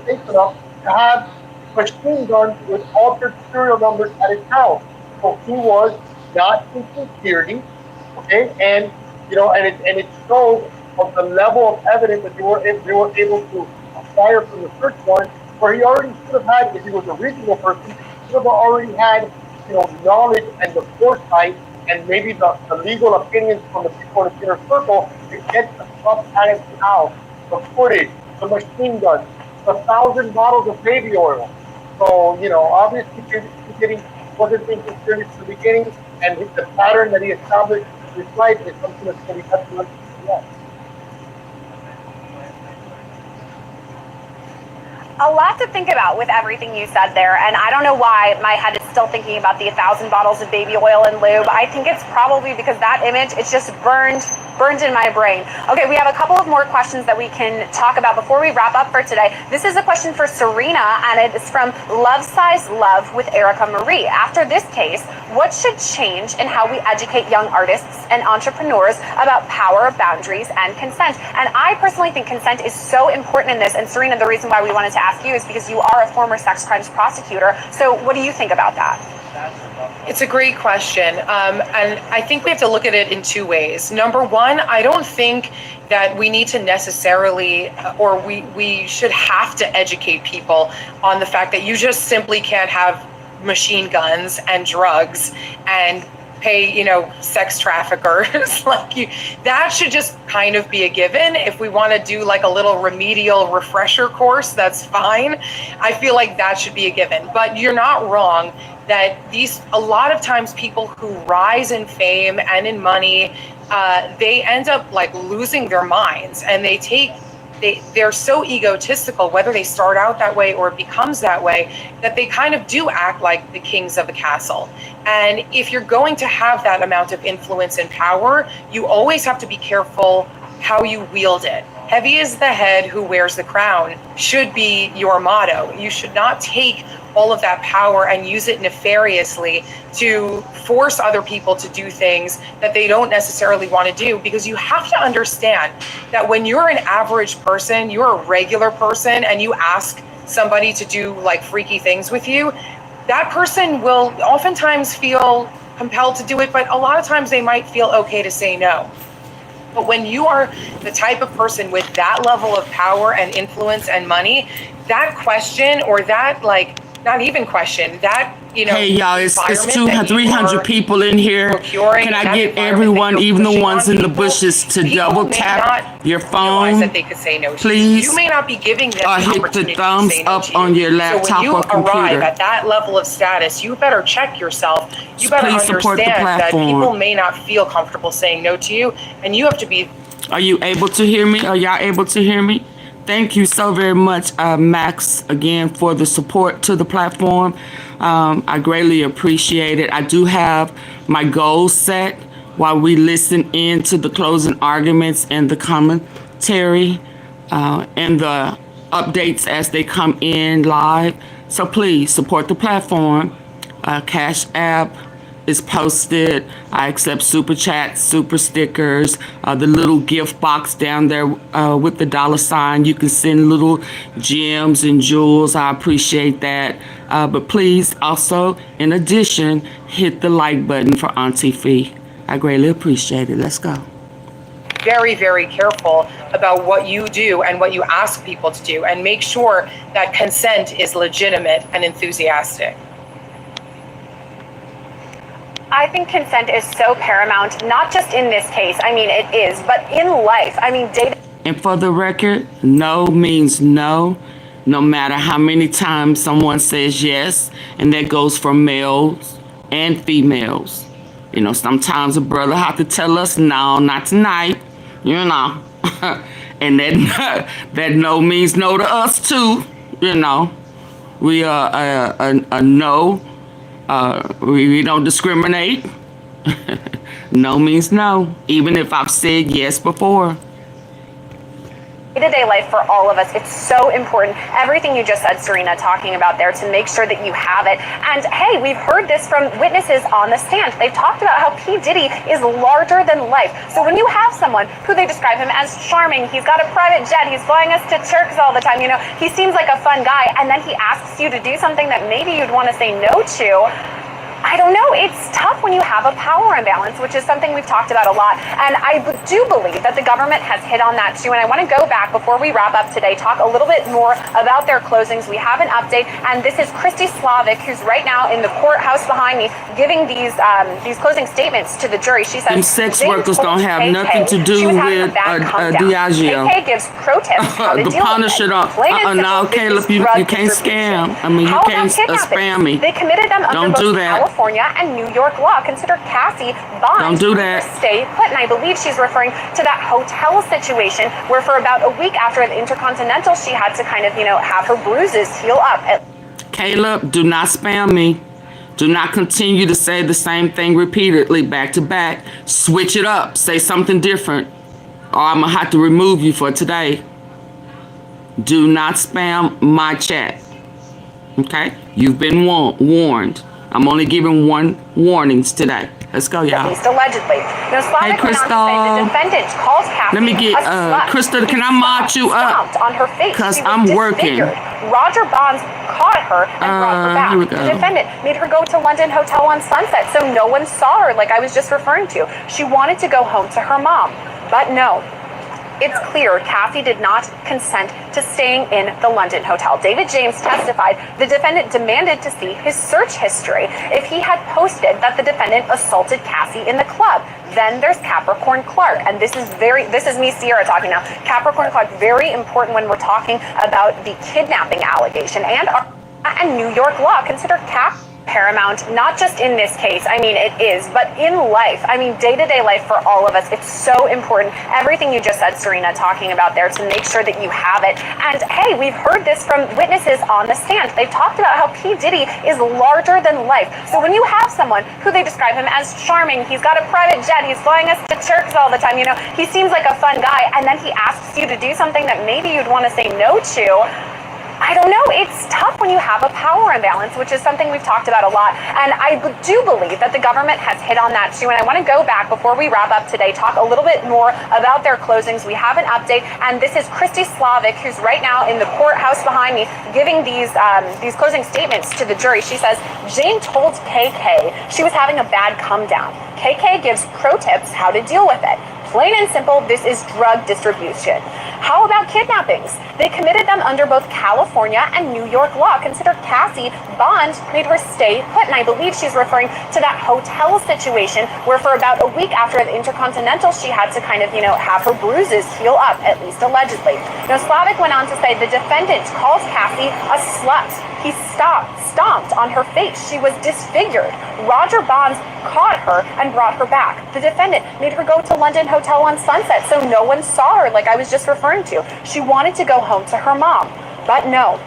Speaker 4: safe enough to have machine guns with altered serial numbers at his house. So he was not in security, okay? And it shows of the level of evidence that they were able to acquire from the search warrant, where he already should have had, if he was a reasonable person, he should have already had, knowledge and the foresight and maybe the legal opinions from the people in the inner circle to get the stuff out of his house, the footage, the machine guns, 1,000 bottles of baby oil. So, obviously Diddy wasn't thinking serious at the beginning, and the pattern that he established in his life is something that's going to be detrimental to the law.
Speaker 1: A lot to think about with everything you said there, and I don't know why my head is still thinking about the 1,000 bottles of baby oil and lube. I think it's probably because that image, it's just burned in my brain. Okay, we have a couple of more questions that we can talk about before we wrap up for today. This is a question for Serena, and it is from Love Size Love with Erica Marie. After this case, what should change in how we educate young artists and entrepreneurs about power, boundaries, and consent? And I personally think consent is so important in this. And Serena, the reason why we wanted to ask you is because you are a former sex crimes prosecutor. So what do you think about that?
Speaker 2: It's a great question. And I think we have to look at it in two ways. Number one, I don't think that we need to necessarily, or we should have to educate people on the fact that you just simply can't have machine guns and drugs and pay, sex traffickers. That should just kind of be a given. If we want to do a little remedial refresher course, that's fine. I feel like that should be a given. But you're not wrong that a lot of times people who rise in fame and in money, they end up losing their minds, and they're so egotistical, whether they start out that way or it becomes that way, that they kind of do act like the kings of the castle. And if you're going to have that amount of influence and power, you always have to be careful how you wield it. Heavy is the head who wears the crown should be your motto. You should not take all of that power and use it nefariously to force other people to do things that they don't necessarily want to do, because you have to understand that when you're an average person, you're a regular person, and you ask somebody to do freaky things with you, that person will oftentimes feel compelled to do it, but a lot of times they might feel okay to say no. But when you are the type of person with that level of power and influence and money, that question, or that not even question, that
Speaker 3: Hey y'all, it's
Speaker 2: environment
Speaker 3: 200,
Speaker 2: that you
Speaker 3: 300
Speaker 2: are
Speaker 3: people in here.
Speaker 2: procuring,
Speaker 3: Can
Speaker 2: and
Speaker 3: I
Speaker 2: that
Speaker 3: get
Speaker 2: environment
Speaker 3: everyone,
Speaker 2: that you're
Speaker 3: even the
Speaker 2: pushing
Speaker 3: ones
Speaker 2: on
Speaker 3: in the
Speaker 2: people,
Speaker 3: bushes, to
Speaker 2: people
Speaker 3: double
Speaker 2: may
Speaker 3: tap
Speaker 2: not
Speaker 3: your
Speaker 2: realize
Speaker 3: phone,
Speaker 2: that they could say no to you.
Speaker 3: please,
Speaker 2: You may not be giving them
Speaker 3: or
Speaker 2: the
Speaker 3: hit the
Speaker 2: opportunity to
Speaker 3: thumbs
Speaker 2: say no
Speaker 3: up
Speaker 2: to you.
Speaker 3: on your
Speaker 2: So when
Speaker 3: laptop
Speaker 2: you
Speaker 3: or
Speaker 2: arrive
Speaker 3: computer.
Speaker 2: at that level of status, you better check yourself. You better
Speaker 3: Please support the
Speaker 2: understand that people
Speaker 3: platform.
Speaker 2: may not feel comfortable saying no to you, and you have to be.
Speaker 3: Are you able to hear me? Are y'all able to hear me? Thank you so very much, Max, again, for the support to the platform. I greatly appreciate it. I do have my goals set while we listen in to the closing arguments and the commentary and the updates as they come in live. So please support the platform. Cash App is posted. I accept super chats, super stickers, the little gift box down there with the $sign. You can send little gems and jewels. I appreciate that. But please also, in addition, hit the like button for AunTeaFee. I greatly appreciate it. Let's go.
Speaker 2: Very, very careful about what you do and what you ask people to do, and make sure that consent is legitimate and enthusiastic.
Speaker 1: I think consent is so paramount, not just in this case. I mean, it is, but in life. I mean,
Speaker 3: And for the record, no means no, no matter how many times someone says yes, and that goes for males and females. You know, sometimes a brother have to tell us, no, not tonight, you know. And that no means no to us too, you know. We are a no. We don't discriminate. No means no, even if I've said yes before.
Speaker 1: Day-to-day life for all of us, it's so important. Everything you just said, Serena, talking about there, to make sure that you have it. And hey, we've heard this from witnesses on the stand. They've talked about how P. Diddy is larger than life. So when you have someone who they describe him as charming, he's got a private jet, he's flying us to Turks all the time, you know, he seems like a fun guy, and then he asks you to do something that maybe you'd want to say no to. I don't know, it's tough when you have a power imbalance, which is something we've talked about a lot. And I do believe that the government has hit on that too. And I want to go back before we wrap up today, talk a little bit more about their closings. We have an update, and this is Christy Slavic, who's right now in the courthouse behind me, giving these closing statements to the jury. She says,
Speaker 3: them sex workers don't have nothing to do with Diageo.
Speaker 1: KK gives pro tips how to
Speaker 3: the
Speaker 1: deal
Speaker 3: Punisher
Speaker 1: with
Speaker 3: don't.
Speaker 1: it.
Speaker 3: No, Caleb, you can't scam. I mean, you can't spam me.
Speaker 1: They committed them under
Speaker 3: Don't do
Speaker 1: both
Speaker 3: that.
Speaker 1: California and New York law. Consider Cassie bond.
Speaker 3: Don't do that.
Speaker 1: Stay put. And I believe she's referring to that hotel situation where for about a week after the Intercontinental, she had to kind of, you know, have her bruises heal up.
Speaker 3: Caleb, do not spam me. Do not continue to say the same thing repeatedly back to back. Switch it up. Say something different, or I'm going to have to remove you for today. Do not spam my chat. Okay? You've been warned. I'm only giving one warnings today. Let's go, y'all.
Speaker 1: At least allegedly. Now, Slavic went on to say the defendant calls Cassie
Speaker 3: let me get,
Speaker 1: a slut.
Speaker 3: Crystal, can I mod you up?
Speaker 1: On her face.
Speaker 3: Because
Speaker 1: She was
Speaker 3: I'm working.
Speaker 1: disfigured. Roger Bonds caught her and brought her back.
Speaker 3: Here we go.
Speaker 1: The defendant made her go to London Hotel on Sunset, so no one saw her, like I was just referring to. She wanted to go home to her mom, but no. It's clear Cassie did not consent to staying in the London hotel. David James testified the defendant demanded to see his search history if he had posted that the defendant assaulted Cassie in the club. Then there's Capricorn Clark, and this is me, Sierra, talking now. Capricorn Clark, very important when we're talking about the kidnapping allegation and New York law. Consider paramount, not just in this case. I mean, it is, but in life. I mean, day-to-day life for all of us. It's so important. Everything you just said, Serena, talking about there, to make sure that you have it. And hey, we've heard this from witnesses on the stand. They've talked about how P. Diddy is larger than life. So when you have someone who they describe him as charming, he's got a private jet, he's flying us to Turks all the time, you know, he seems like a fun guy, and then he asks you to do something that maybe you'd want to say no to. I don't know, it's tough when you have a power imbalance, which is something we've talked about a lot. And I do believe that the government has hit on that too. And I want to go back before we wrap up today, talk a little bit more about their closings. We have an update, and this is Christy Slavic, who's right now in the courthouse behind me, giving these closing statements to the jury. She says, Jane told KK she was having a bad come down. KK gives pro tips how to deal with it. Plain and simple, this is drug distribution. How about kidnappings? They committed them under both California and New York law. Consider Cassie, bond made her stay put, and I believe she's referring to that hotel situation where for about a week after the Intercontinental, she had to kind of, have her bruises heal up, at least allegedly. Now, Slavic went on to say the defendant calls Cassie a slut. He stomped on her face. She was disfigured. Roger Bonds caught her and brought her back. The defendant made her go to London Hotel on Sunset so no one saw her, like I was just referring to. She wanted to go home to her mom, but no.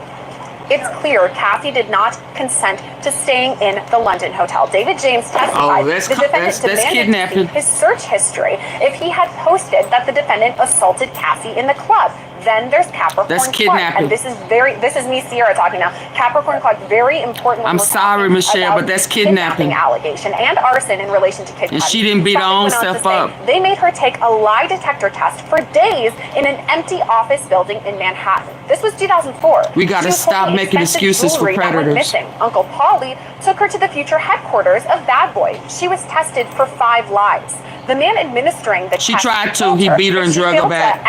Speaker 1: It's clear Cassie did not consent to staying in the London Hotel. David James testified the defendant demanded to see his search history if he had posted that the defendant assaulted Cassie in the club. Then there's Capricorn Clark, and this is me, Sierra, talking now. Capricorn Clark, very important.
Speaker 3: I'm sorry, Michelle, but that's kidnapping
Speaker 1: allegation and arson in relation to kidnapping.
Speaker 3: And she didn't beat her own self up.
Speaker 1: They made her take a lie detector test for days in an empty office building in Manhattan. This was 2004.
Speaker 3: We got to stop making excuses for predators.
Speaker 1: Uncle Paulie took her to the future headquarters of Bad Boy. She was tested for 5 lies. The man administering the test
Speaker 3: tried to. He beat her and drug her back.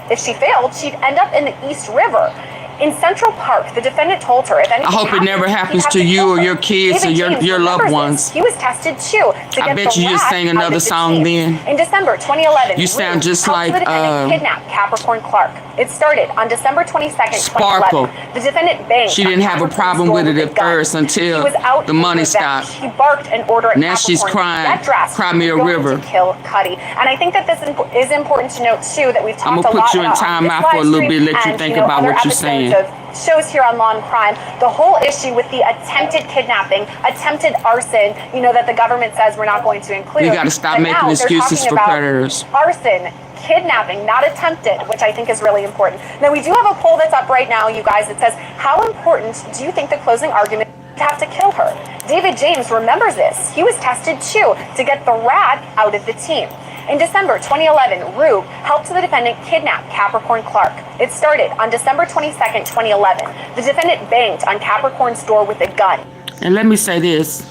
Speaker 1: If she failed, she'd end up in the East River. In Central Park, the defendant told her if anything
Speaker 3: I hope it never happens to you or your kids or your loved ones.
Speaker 1: He was tested too.
Speaker 3: I bet you just sang another song then.
Speaker 1: In December 2011,
Speaker 3: you sound just like
Speaker 1: kidnapped Capricorn Clark. It started on December 22nd,
Speaker 3: Sparkle.
Speaker 1: 2011. The defendant banged.
Speaker 3: She didn't have a problem with it at first until the money stopped.
Speaker 1: He barked an order at
Speaker 3: now she's crying. Cry me a river.
Speaker 1: To kill Cuddy. And I think that this is important to note too that we've talked a lot about.
Speaker 3: I'm gonna put you in timeout for a little bit, let you think about what you're saying.
Speaker 1: Of shows here on Law and Crime, the whole issue with the attempted kidnapping, attempted arson, that the government says we're not going to include.
Speaker 3: You got to stop making excuses for predators.
Speaker 1: Arson, kidnapping, not attempted, which I think is really important. Now, we do have a poll that's up right now, you guys, that says, how important do you think the closing argument would have to kill her? David James remembers this. He was tested too to get the rat out of the team. In December 2011, Rube helped the defendant kidnap Capricorn Clark. It started on December 22nd, 2011. The defendant banged on Capricorn's door with a gun.
Speaker 3: And let me say this.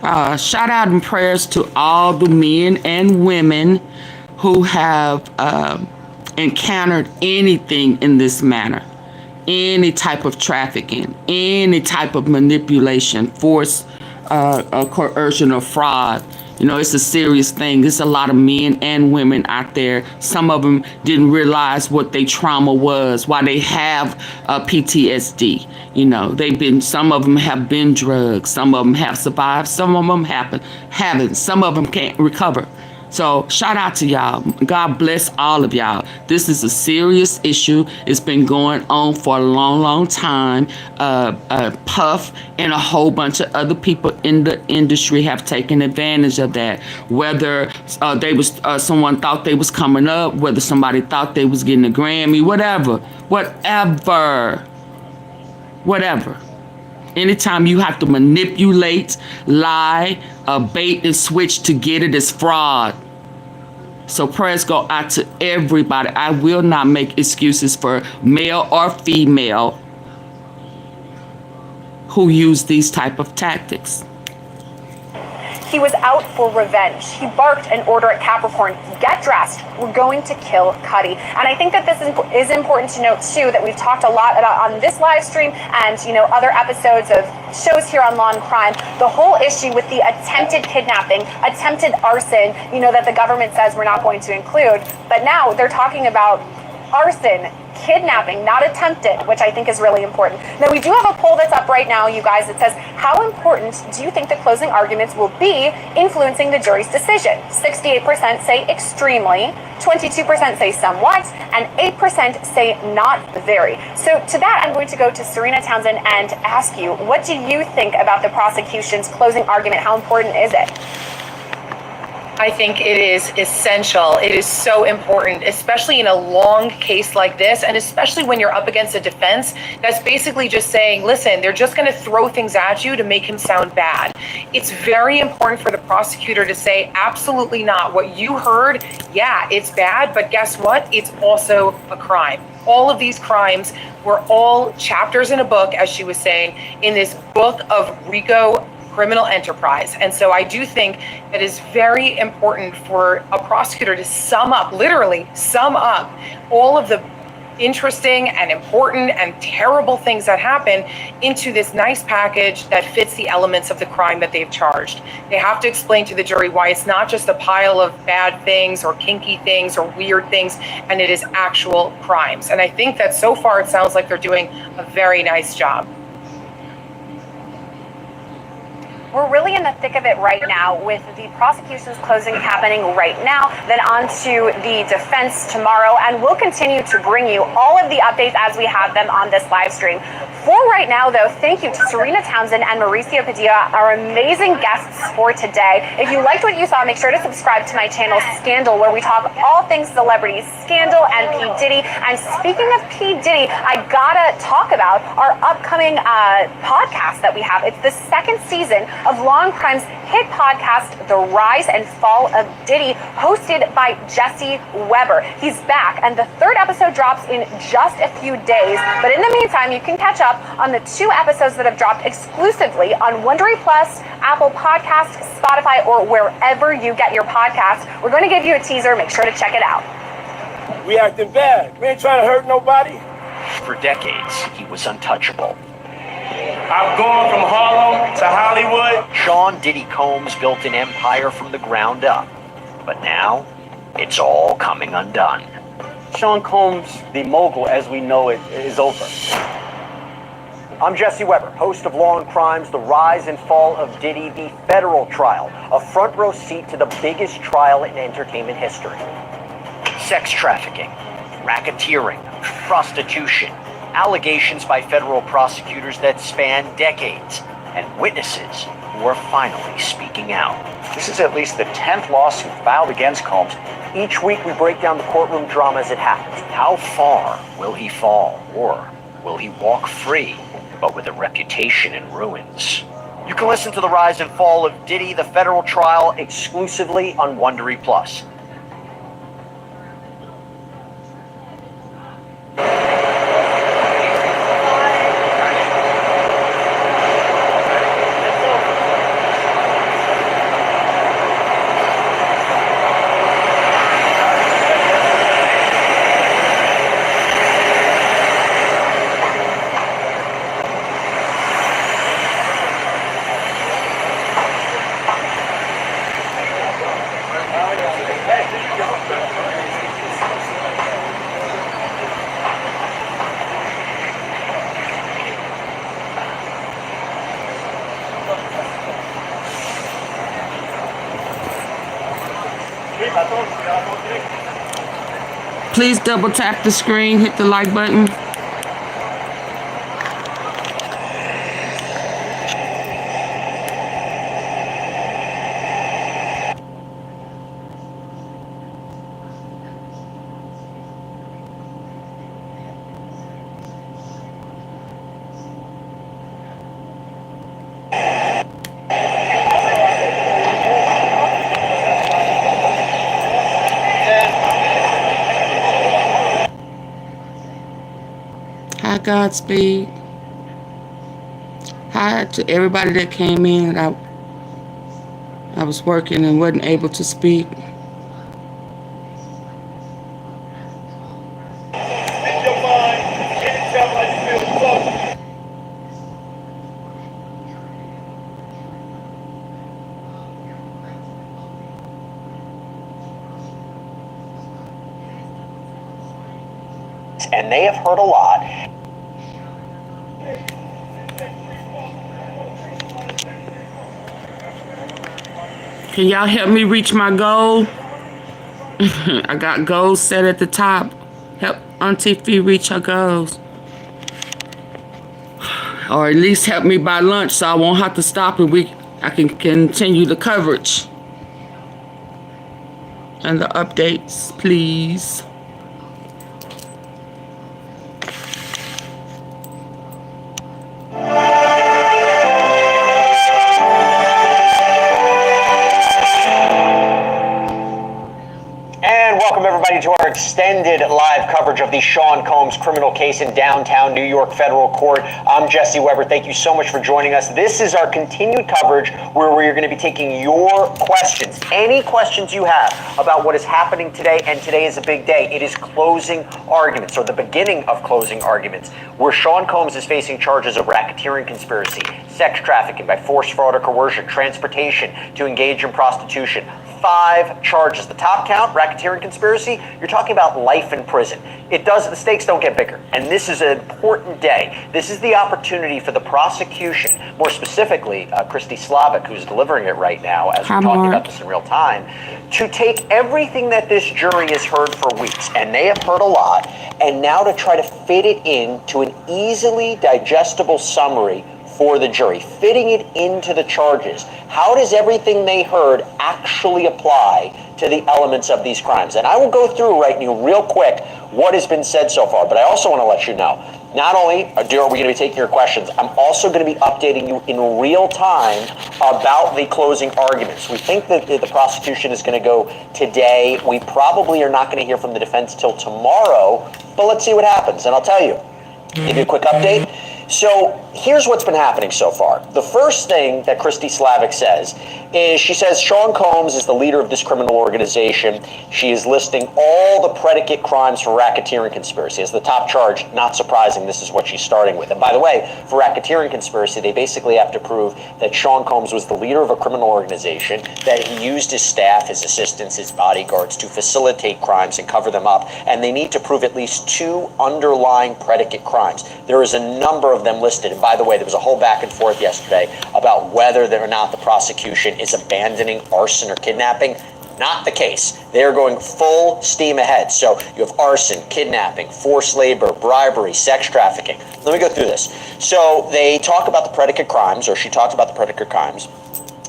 Speaker 3: Shout out and prayers to all the men and women who have encountered anything in this manner. Any type of trafficking, any type of manipulation, force, coercion, or fraud. It's a serious thing. There's a lot of men and women out there. Some of them didn't realize what their trauma was, why they have PTSD. Some of them have been drugged. Some of them have survived. Some of them haven't. Some of them can't recover. So shout out to y'all. God bless all of y'all. This is a serious issue. It's been going on for a long, long time. Puff and a whole bunch of other people in the industry have taken advantage of that. Whether someone thought they was coming up, whether somebody thought they was getting a Grammy, whatever. Anytime you have to manipulate, lie, bait and switch to get it is fraud. So prayers go out to everybody. I will not make excuses for male or female who use these type of tactics.
Speaker 1: He was out for revenge. He barked an order at Capricorn, get dressed, we're going to kill Cuddy. And I think that this is important to note too, that we've talked a lot about on this live stream and other episodes of shows here on Law and Crime, the whole issue with the attempted kidnapping, attempted arson, that the government says we're not going to include. But now they're talking about arson, kidnapping, not attempted, which I think is really important. Now, we do have a poll that's up right now, you guys, that says, how important do you think the closing arguments will be influencing the jury's decision? 68% say extremely, 22% say somewhat, and 8% say not very. So to that, I'm going to go to Serena Townsend and ask you, what do you think about the prosecution's closing argument? How important is it?
Speaker 2: I think it is essential. It is so important, especially in a long case like this, and especially when you're up against a defense that's basically just saying, listen, they're just going to throw things at you to make him sound bad. It's very important for the prosecutor to say, absolutely not. What you heard, yeah, it's bad, but guess what? It's also a crime. All of these crimes were all chapters in a book, as she was saying, in this book of RICO criminal enterprise. And so I do think that it's very important for a prosecutor to sum up, literally sum up all of the interesting and important and terrible things that happen into this nice package that fits the elements of the crime that they've charged. They have to explain to the jury why it's not just a pile of bad things or kinky things or weird things, and it is actual crimes. And I think that so far it sounds like they're doing a very nice job.
Speaker 1: We're really in the thick of it right now with the prosecution's closing happening right now, then on to the defense tomorrow, and we'll continue to bring you all of the updates as we have them on this live stream. For right now, though, thank you to Serena Townsend and Mauricio Padilla, our amazing guests for today. If you liked what you saw, make sure to subscribe to my channel, Scandal, where we talk all things celebrities, Scandal and P. Diddy. And speaking of P. Diddy, I gotta talk about our upcoming podcast that we have. It's the second season of Law and Crime's hit podcast, The Rise and Fall of Diddy, hosted by Jesse Weber. He's back, and the third episode drops in just a few days. But in the meantime, you can catch up on the 2 episodes that have dropped exclusively on Wondery Plus, Apple Podcasts, Spotify, or wherever you get your podcasts. We're going to give you a teaser. Make sure to check it out.
Speaker 6: We acting bad. We ain't trying to hurt nobody.
Speaker 7: For decades, he was untouchable.
Speaker 6: I've gone from Harlem to Hollywood.
Speaker 7: Sean Diddy Combs built an empire from the ground up. But now, it's all coming undone.
Speaker 8: Sean Combs, the mogul as we know it, is over. I'm Jesse Weber, host of Law and Crime's The Rise and Fall of Diddy, the federal trial, a front row seat to the biggest trial in entertainment history.
Speaker 7: Sex trafficking, racketeering, prostitution, allegations by federal prosecutors that span decades, and witnesses who are finally speaking out.
Speaker 8: This is at least the 10th lawsuit filed against Combs. Each week we break down the courtroom drama as it happens.
Speaker 7: How far will he fall, or will he walk free, but with a reputation in ruins? You can listen to The Rise and Fall of Diddy, the federal trial, exclusively on Wondery Plus.
Speaker 3: Please double tap the screen, hit the like button. Hi, Godspeed. Hi to everybody that came in. I was working and wasn't able to speak.
Speaker 7: And they have heard a lot.
Speaker 3: Can y'all help me reach my goal? I got goals set at the top. Help AunTeaFee reach her goals. Or at least help me buy lunch so I won't have to stop and I can continue the coverage. And the updates, please.
Speaker 8: To our extended live coverage of the Sean Combs criminal case in downtown New York Federal Court. I'm Jesse Weber. Thank you so much for joining us. This is our continued coverage where we're going to be taking your questions. Any questions you have about what is happening today, and today is a big day. It is closing arguments, or the beginning of closing arguments, where Sean Combs is facing charges of racketeering conspiracy, sex trafficking by force, fraud, or coercion, transportation to engage in prostitution. 5 charges. The top count, racketeering conspiracy, you're talking about life in prison. The stakes don't get bigger. And this is an important day. This is the opportunity for the prosecution, more specifically, Christy Slavic, who's delivering it right now, as we're talking about this in real time, to take everything that this jury has heard for weeks, and they have heard a lot, and now to try to fit it into an easily digestible summary for the jury, fitting it into the charges. How does everything they heard actually apply to the elements of these crimes? And I will go through right now real quick what has been said so far, but I also want to let you know, not only are we going to be taking your questions, I'm also going to be updating you in real time about the closing arguments. We think that the prosecution is going to go today. We probably are not going to hear from the defense till tomorrow, but let's see what happens. And I'll tell you, give you a quick update. So here's what's been happening so far. The first thing that Christy Slavic says is, she says Sean Combs is the leader of this criminal organization. She is listing all the predicate crimes for racketeering conspiracy as the top charge. Not surprising, this is what she's starting with. And by the way, for racketeering conspiracy, they basically have to prove that Sean Combs was the leader of a criminal organization, that he used his staff, his assistants, his bodyguards to facilitate crimes and cover them up, and they need to prove at least 2 underlying predicate crimes. There is a number of them listed. And by the way, there was a whole back and forth yesterday about whether or not the prosecution is abandoning arson or kidnapping. Not the case. They are going full steam ahead. So you have arson, kidnapping, forced labor, bribery, sex trafficking. Let me go through this. So they talk about the predicate crimes, or she talked about the predicate crimes.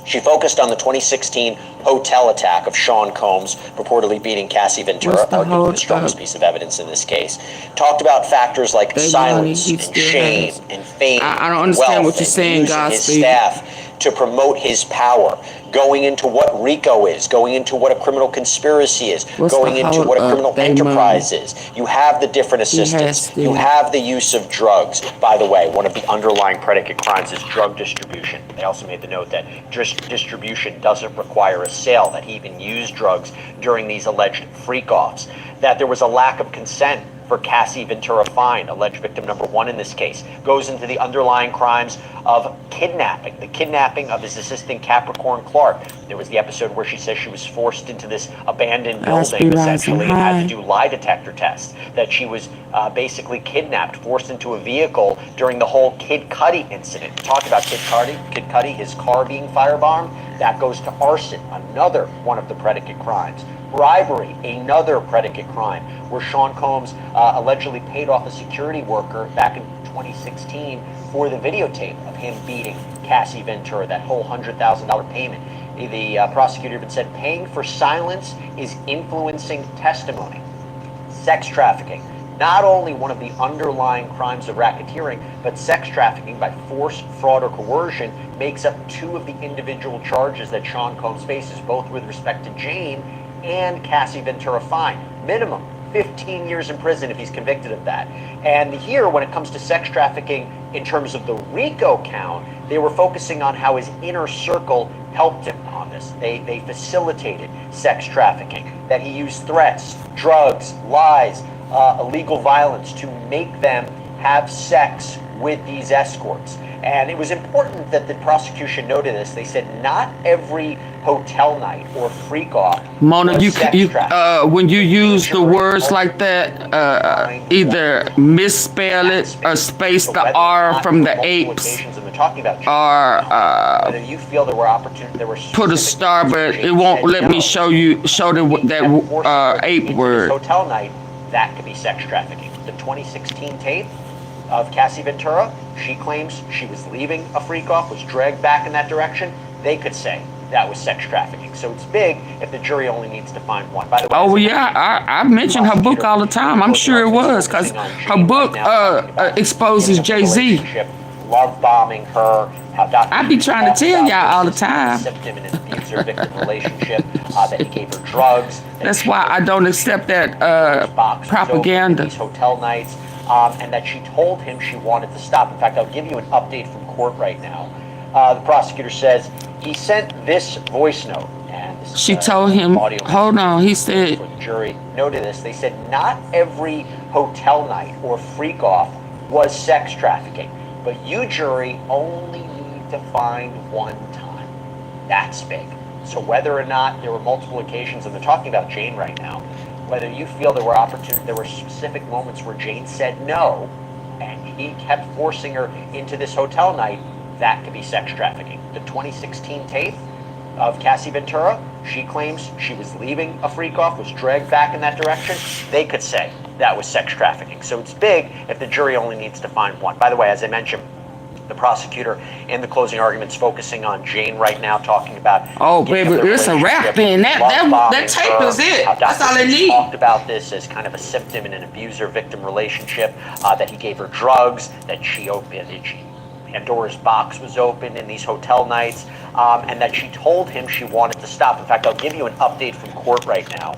Speaker 8: She focused on the 2016 hotel attack of Sean Combs purportedly beating Cassie Ventura, arguably the strongest piece of evidence in this case. Talked about factors like silence and shame and fame,
Speaker 3: I don't understand what you're saying,
Speaker 8: his staff to promote his power, going into what RICO is, going into what a criminal conspiracy is, going into what a criminal enterprise is. You have the different assistants. You have the use of drugs. By the way, one of the underlying predicate crimes is drug distribution. They also made the note that distribution doesn't require a sale, that he even used drugs during these alleged freak-offs, that there was a lack of consent for Cassie Ventura Fine, alleged victim number 1 in this case. Goes into the underlying crimes of kidnapping, the kidnapping of his assistant Capricorn Clark. There was the episode where she says she was forced into this abandoned building, essentially, and had to do lie detector tests, that she was basically kidnapped, forced into a vehicle during the whole Kid Cudi incident. Talk about Kid Cudi, his car being firebombed. That goes to arson, another one of the predicate crimes. Bribery, another predicate crime, where Sean Combs allegedly paid off a security worker back in 2016 for the videotape of him beating Cassie Ventura, that whole $100,000 payment. The prosecutor even said paying for silence is influencing testimony. Sex trafficking, not only one of the underlying crimes of racketeering, but sex trafficking by force, fraud, or coercion makes up 2 of the individual charges that Sean Combs faces, both with respect to Jane and Cassie Ventura Fine. Minimum 15 years in prison if he's convicted of that. And here, when it comes to sex trafficking, in terms of the RICO count, they were focusing on how his inner circle helped him on this. They facilitated sex trafficking, that he used threats, drugs, lies, illegal violence to make them have sex with these escorts. And it was important that the prosecution noted this. They said not every hotel night or freak off.
Speaker 3: Mona, when you use the words like that, either misspell it or space the R from the apes, or
Speaker 8: you feel there were opportunities,
Speaker 3: put a star, but it won't let me show that ape word.
Speaker 8: Hotel night, that could be sex trafficking. The 2016 tape of Cassie Ventura, she claims she was leaving a freak-off, was dragged back in that direction. They could say that was sex trafficking. So it's big if the jury only needs to find one. By the way,
Speaker 3: oh yeah, I mention her book all the time. I'm sure it was, because her book exposes Jay-Z.
Speaker 7: love bombing her. How Dr.
Speaker 3: I be trying to tell y'all all the time.
Speaker 7: Symptom in an abuser-victim relationship, that he gave her drugs.
Speaker 3: That's why I don't accept that propaganda.
Speaker 7: These hotel nights, and that she told him she wanted to stop. In fact, I'll give you an update from court right now. The prosecutor says he sent this voice note, and this is,
Speaker 3: she told him, hold on, he said,
Speaker 7: for the jury, noted this, they said not every hotel night or freak off was sex trafficking, but you, jury, only need to find one time. That's big. So whether or not there were multiple occasions, and they're talking about Jane right now, whether you feel there were specific moments where Jane said no, and he kept forcing her into this hotel night, that could be sex trafficking. The 2016 tape of Cassie Ventura, she claims she was leaving a freak off, was dragged back in that direction. They could say that was sex trafficking. So it's big if the jury only needs to find one. By the way, as I mentioned, the prosecutor in the closing arguments focusing on Jane right now, talking about,
Speaker 3: oh baby, it's a wrap then. That tape is it. That's all they need.
Speaker 7: Talked about this as kind of a symptom in an abuser-victim relationship, that he gave her drugs, that she opened, Pandora's box was open in these hotel nights, and that she told him she wanted to stop. In fact, I'll give you an update from court right now.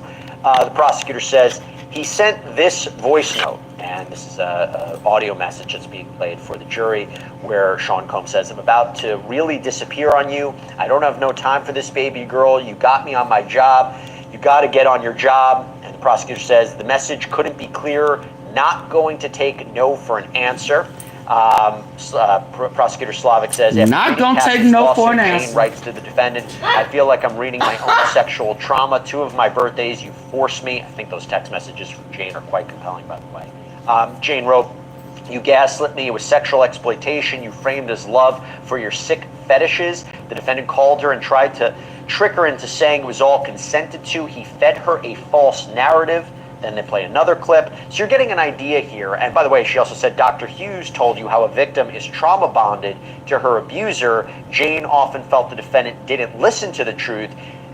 Speaker 7: The prosecutor says he sent this voice note, and this is a audio message that's being played for the jury, where Sean Combs says, I'm about to really disappear on you. I don't have no time for this, baby girl. You got me on my job. You got to get on your job. And the prosecutor says the message couldn't be clearer. Not going to take no for an answer. Prosecutor Slavic says,
Speaker 3: not gonna take no for an answer.
Speaker 7: Jane writes to the defendant, I feel like I'm reading my own sexual trauma. 2 of my birthdays, you forced me. I think those text messages from Jane are quite compelling, by the way. Jane wrote, you gaslit me. It was sexual exploitation. You framed as love for your sick fetishes. The defendant called her and tried to trick her into saying it was all consented to. He fed her a false narrative. Then they play another clip. So you're getting an idea here. And by the way, she also said Dr. Hughes told you how a victim is trauma bonded to her abuser. Jane often felt the defendant didn't listen to the truth.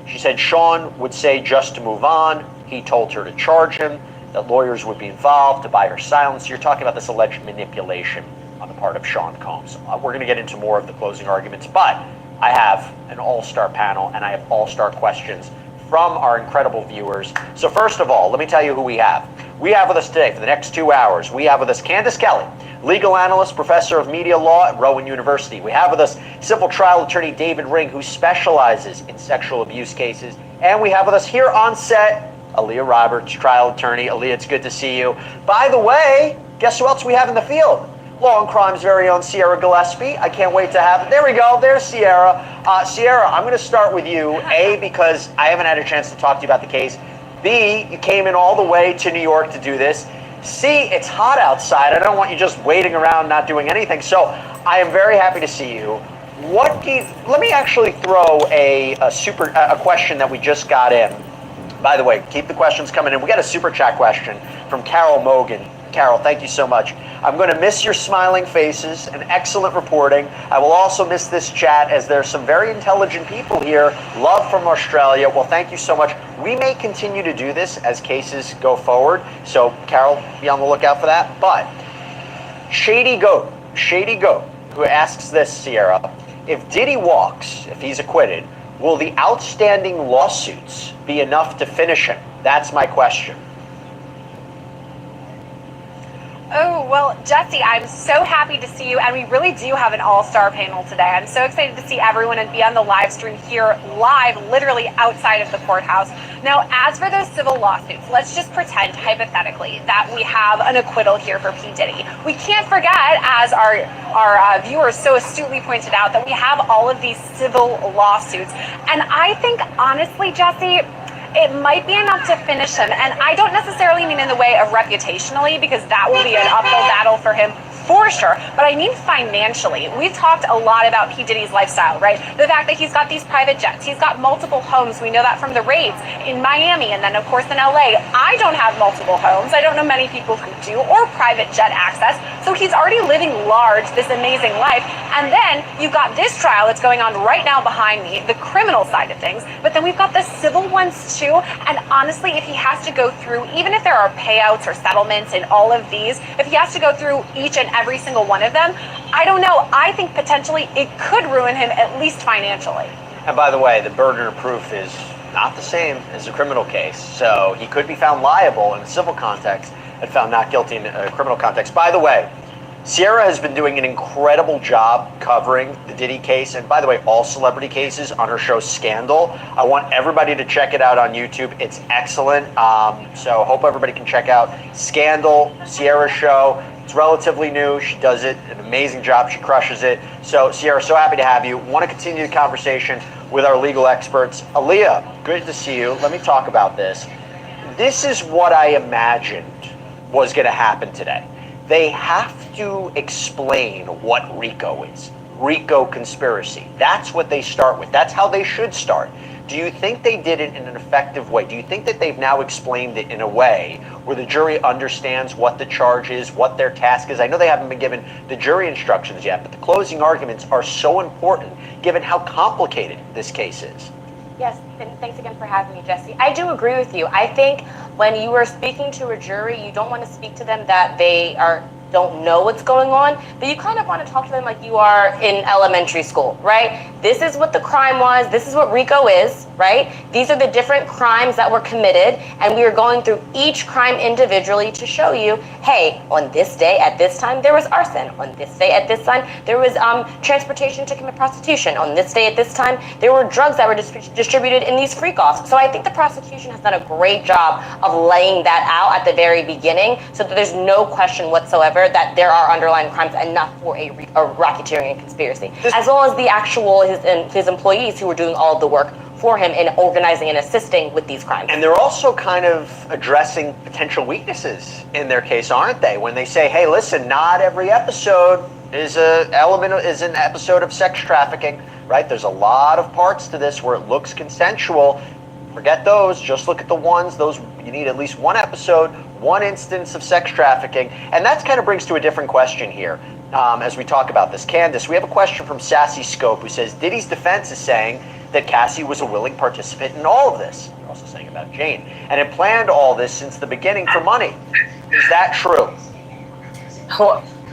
Speaker 7: She said Sean would say just to move on. He told her to charge him, that lawyers would be involved to buy her silence. You're talking about this alleged manipulation on the part of Sean Combs. We're going to get into more of the closing arguments, but I have an all-star panel and I have all-star questions from our incredible viewers. So first of all, let me tell you who we have. We have with us today for the next 2 hours, we have with us Candace Kelly, legal analyst, professor of media law at Rowan University. We have with us civil trial attorney David Ring, who specializes in sexual abuse cases. And we have with us here on set, Aaliyah Roberts, trial attorney. Aaliyah, it's good to see you. By the way, guess who else we have in the field? Law and Crime's very own Sierra Gillespie. I can't wait to have it. There we go. There's Sierra. Sierra, I'm going to start with you. A, because I haven't had a chance to talk to you about the case. B, you came in all the way to New York to do this. C, it's hot outside. I don't want you just waiting around not doing anything. So I am very happy to see you. Let me actually throw a question that we just got in. By the way, keep the questions coming in. We got a super chat question from Carol Mogan. Carol, thank you so much. I'm going to miss your smiling faces and excellent reporting. I will also miss this chat as there's some very intelligent people here. Love from Australia. Well, thank you so much. We may continue to do this as cases go forward. So, Carol, be on the lookout for that. But Shady Goat, who asks this, Sierra, if Diddy walks, if he's acquitted, will the outstanding lawsuits be enough to finish him? That's my question.
Speaker 1: Oh, well, Jesse, I'm so happy to see you, and we really do have an all-star panel today. I'm so excited to see everyone and be on the live stream here, live, literally outside of the courthouse. Now, as for those civil lawsuits, let's just pretend, hypothetically, that we have an acquittal here for P. Diddy. We can't forget, as our viewers so astutely pointed out, that we have all of these civil lawsuits. And I think, honestly, Jesse, it might be enough to finish him. And I don't necessarily mean in the way of reputationally, because that will be an uphill battle for him for sure, but I mean financially. We've talked a lot about P. Diddy's lifestyle, right? The fact that he's got these private jets, he's got multiple homes. We know that from the raids in Miami and then of course in LA. I don't have multiple homes. I don't know many people who do, or private jet access. So he's already living large, this amazing life. And then you've got this trial that's going on right now behind me, the criminal side of things, but then we've got the civil ones too. And honestly, if he has to go through, even if there are payouts or settlements in all of these, if he has to go through each and every single one of them, I don't know. I think potentially it could ruin him, at least financially.
Speaker 7: And by the way, the burden of proof is not the same as a criminal case. So he could be found liable in a civil context and found not guilty in a criminal context. By the way, Sierra has been doing an incredible job covering the Diddy case, and by the way, all celebrity cases on her show Scandal. I want everybody to check it out on YouTube. It's excellent. So hope everybody can check out Scandal, Sierra's show. It's relatively new. She does it an amazing job. She crushes it. So Sierra, so happy to have you. Want to continue the conversation with our legal experts. Aaliyah, good to see you. Let me talk about this. This is what I imagined was going to happen today. They have to explain what RICO is. RICO conspiracy. That's what they start with. That's how they should start. Do you think they did it in an effective way? Do you think that they've now explained it in a way where the jury understands what the charge is, what their task is? I know they haven't been given the jury instructions yet, but the closing arguments are so important given how complicated this case is.
Speaker 9: Yes, and thanks again for having me, Jesse. I do agree with you. I think when you are speaking to a jury, you don't want to speak to them that they don't know what's going on, but you kind of want to talk to them like you are in elementary school, right? This is what the crime was. This is what RICO is, right? These are the different crimes that were committed, and we are going through each crime individually to show you, hey, on this day at this time, there was arson. On this day at this time, there was transportation to commit prostitution. On this day at this time, there were drugs that were distributed in these freak-offs. So I think the prosecution has done a great job of laying that out at the very beginning so that there's no question whatsoever that there are underlying crimes enough for a racketeering conspiracy, as well as the actual his employees who were doing all of the work for him in organizing and assisting with these crimes.
Speaker 7: And they're also kind of addressing potential weaknesses in their case, aren't they? When they say, hey, listen, not every episode is an episode of sex trafficking, right? There's a lot of parts to this where it looks consensual. Forget those, just look at the ones, you need at least one episode, one instance of sex trafficking. And that kind of brings to a different question here as we talk about this. Candace, we have a question from Sassy Scope who says, Diddy's defense is saying that Cassie was a willing participant in all of this. They're also saying about Jane. And had planned all this since the beginning for money. Is that true?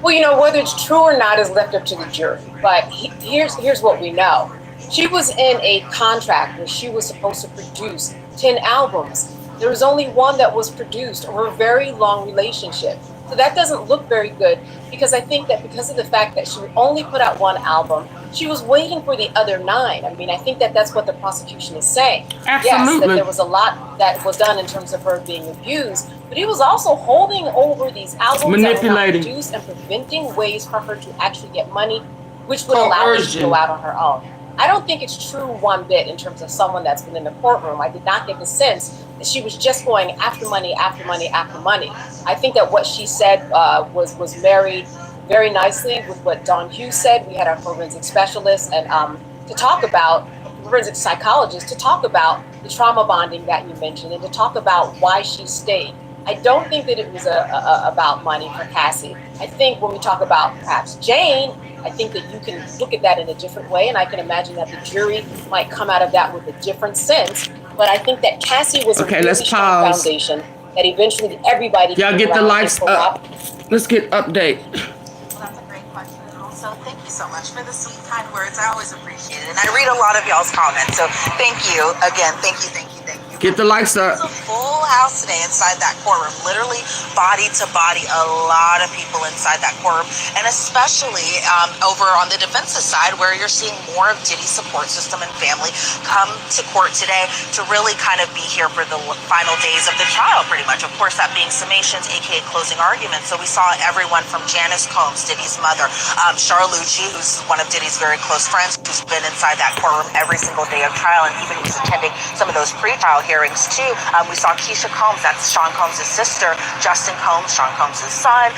Speaker 10: Well, you know, whether it's true or not is left up to the jury. But here's what we know. She was in a contract where she was supposed to produce 10 albums. There was only one that was produced over a very long relationship. So that doesn't look very good, because I think that because of the fact that she only put out one album, she was waiting for the other 9. I mean, I think that that's what the prosecution is saying.
Speaker 3: Absolutely.
Speaker 10: Yes, that there was a lot that was done in terms of her being abused, but he was also holding over these albums that were not produced and preventing ways for her to actually get money, which would allow her to go out on her own. I don't think it's true one bit in terms of someone that's been in the courtroom. I did not get the sense that she was just going after money, after money, after money. I think that what she said was married very nicely with what Don Hughes said. We had our forensic specialist and to talk about, forensic psychologist, to talk about the trauma bonding that you mentioned and to talk about why she stayed. I don't think that it was about money for Cassie. I think when we talk about perhaps Jane, I think that you can look at that in a different way, and I can imagine that the jury might come out of that with a different sense. But I think that Cassie was a really strong foundation that eventually everybody
Speaker 3: y'all get the likes up. Let's get update.
Speaker 11: Well, that's a great question. And also, thank you so much for the sweet, kind words. I always appreciate it. And I read a lot of y'all's comments. So thank you. Again, thank you, thank you, thank you.
Speaker 3: Get the likes up.
Speaker 11: It's a full house today inside that courtroom. Literally body to body, a lot of people inside that courtroom. And especially over on the defense's side, where you're seeing more of Diddy's support system and family come to court today to really kind of be here for the final days of the trial, pretty much. Of course, that being summations, aka closing arguments. So we saw everyone from Janice Combs, Diddy's mother, Charlucci, who's one of Diddy's very close friends, who's been inside that courtroom every single day of trial and even was attending some of those pre-trial hearings too. We saw Keisha Combs, that's Sean Combs' sister, Justin Combs, Sean Combs' son.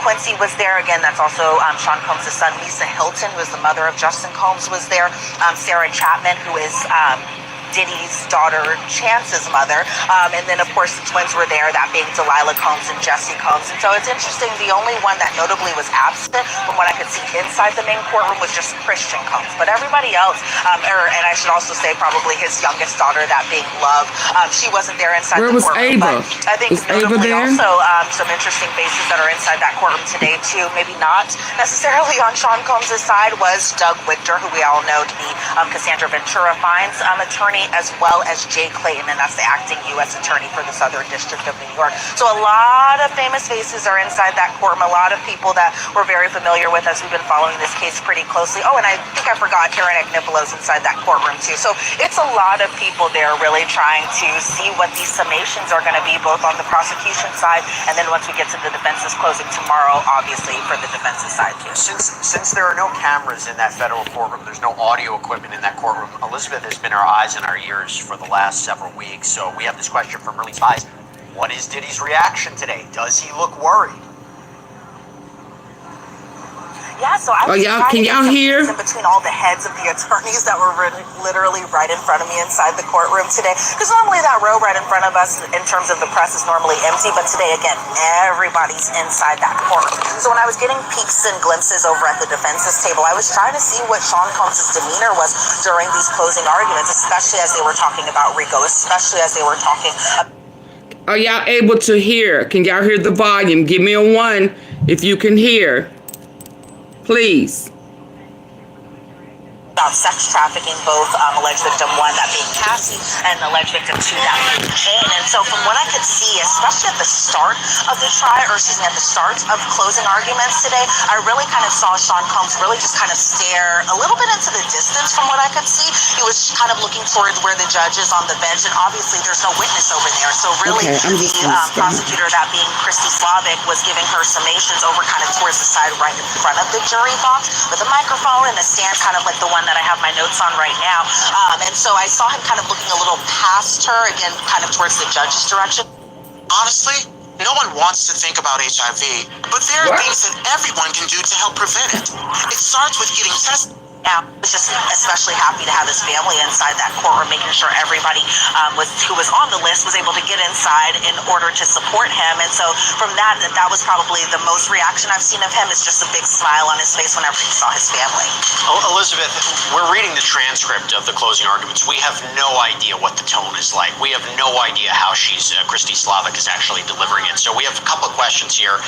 Speaker 11: Quincy was there again, that's also Sean Combs' son. Lisa Hilton, who is the mother of Justin Combs, was there. Sarah Chapman, who is Diddy's daughter Chance's mother, and then of course the twins were there, that being Delilah Combs and Jesse Combs. And so it's interesting, the only one that notably was absent from what I could see inside the main courtroom was just Christian Combs, but everybody else, and I should also say probably his youngest daughter, that being Love, she wasn't there inside
Speaker 3: Where
Speaker 11: the
Speaker 3: was
Speaker 11: courtroom.
Speaker 3: Ava?
Speaker 11: But I think
Speaker 3: Was Ava
Speaker 11: notably
Speaker 3: there?
Speaker 11: also some interesting faces that are inside that courtroom today too, maybe not necessarily on Sean Combs' side, was Doug Victor, who we all know to be Cassandra Ventura Fine's attorney, as well as Jay Clayton, and that's the acting U.S. attorney for the Southern District of New York. So a lot of famous faces are inside that courtroom, a lot of people that we're very familiar with as we've been following this case pretty closely. Oh, and I think I forgot Karen Agnopoulos inside that courtroom too. So it's a lot of people there really trying to see what these summations are going to be, both on the prosecution side and then once we get to the defense's closing tomorrow, obviously for the defense's side too.
Speaker 7: Since there are no cameras in that federal courtroom, there's no audio equipment in that courtroom, Elizabeth has been our eyes and our ears for the last several weeks. So we have this question from Merle's eyes. What is Diddy's reaction today? Does he look worried?
Speaker 11: Yeah, so I was
Speaker 3: can y'all hear?
Speaker 11: in between all the heads of the attorneys that were literally right in front of me inside the courtroom today. Because normally that row right in front of us in terms of the press is normally empty, but today, again, everybody's inside that courtroom. So when I was getting peeks and glimpses over at the defense's table, I was trying to see what Sean Combs' demeanor was during these closing arguments, especially as they were talking about RICO, especially as they were talking about...
Speaker 3: Are y'all able to hear? Can y'all hear the volume? Give me a 1 if you can hear. Please.
Speaker 11: About sex trafficking, both alleged victim 1, that being Cassie, and alleged victim 2, that being Jane. And so from what I could see, especially at the start of the trial, or excuse me, at the start of closing arguments today, I really kind of saw Sean Combs really just kind of stare a little bit into the distance from what I could see. He was kind of looking towards where the judge is on the bench, and obviously there's no witness over there. So really the prosecutor, that being Christy Slavic, was giving her summations over kind of towards the side right in front of the jury box with a microphone and a stand kind of like the one that I have my notes on right now. And so I saw him kind of looking a little past her, again, kind of towards the judge's direction.
Speaker 12: Honestly, no one wants to think about HIV, but there are things that everyone can do to help prevent it. It starts with getting tested.
Speaker 11: Yeah, I was just especially happy to have his family inside that courtroom, making sure everybody who was on the list was able to get inside in order to support him. And so from that was probably the most reaction I've seen of him, is just a big smile on his face whenever he saw his family.
Speaker 7: Elizabeth, we're reading the transcript of the closing arguments. We have no idea what the tone is like. We have no idea how Christy Slavic is actually delivering it. So we have a couple of questions here.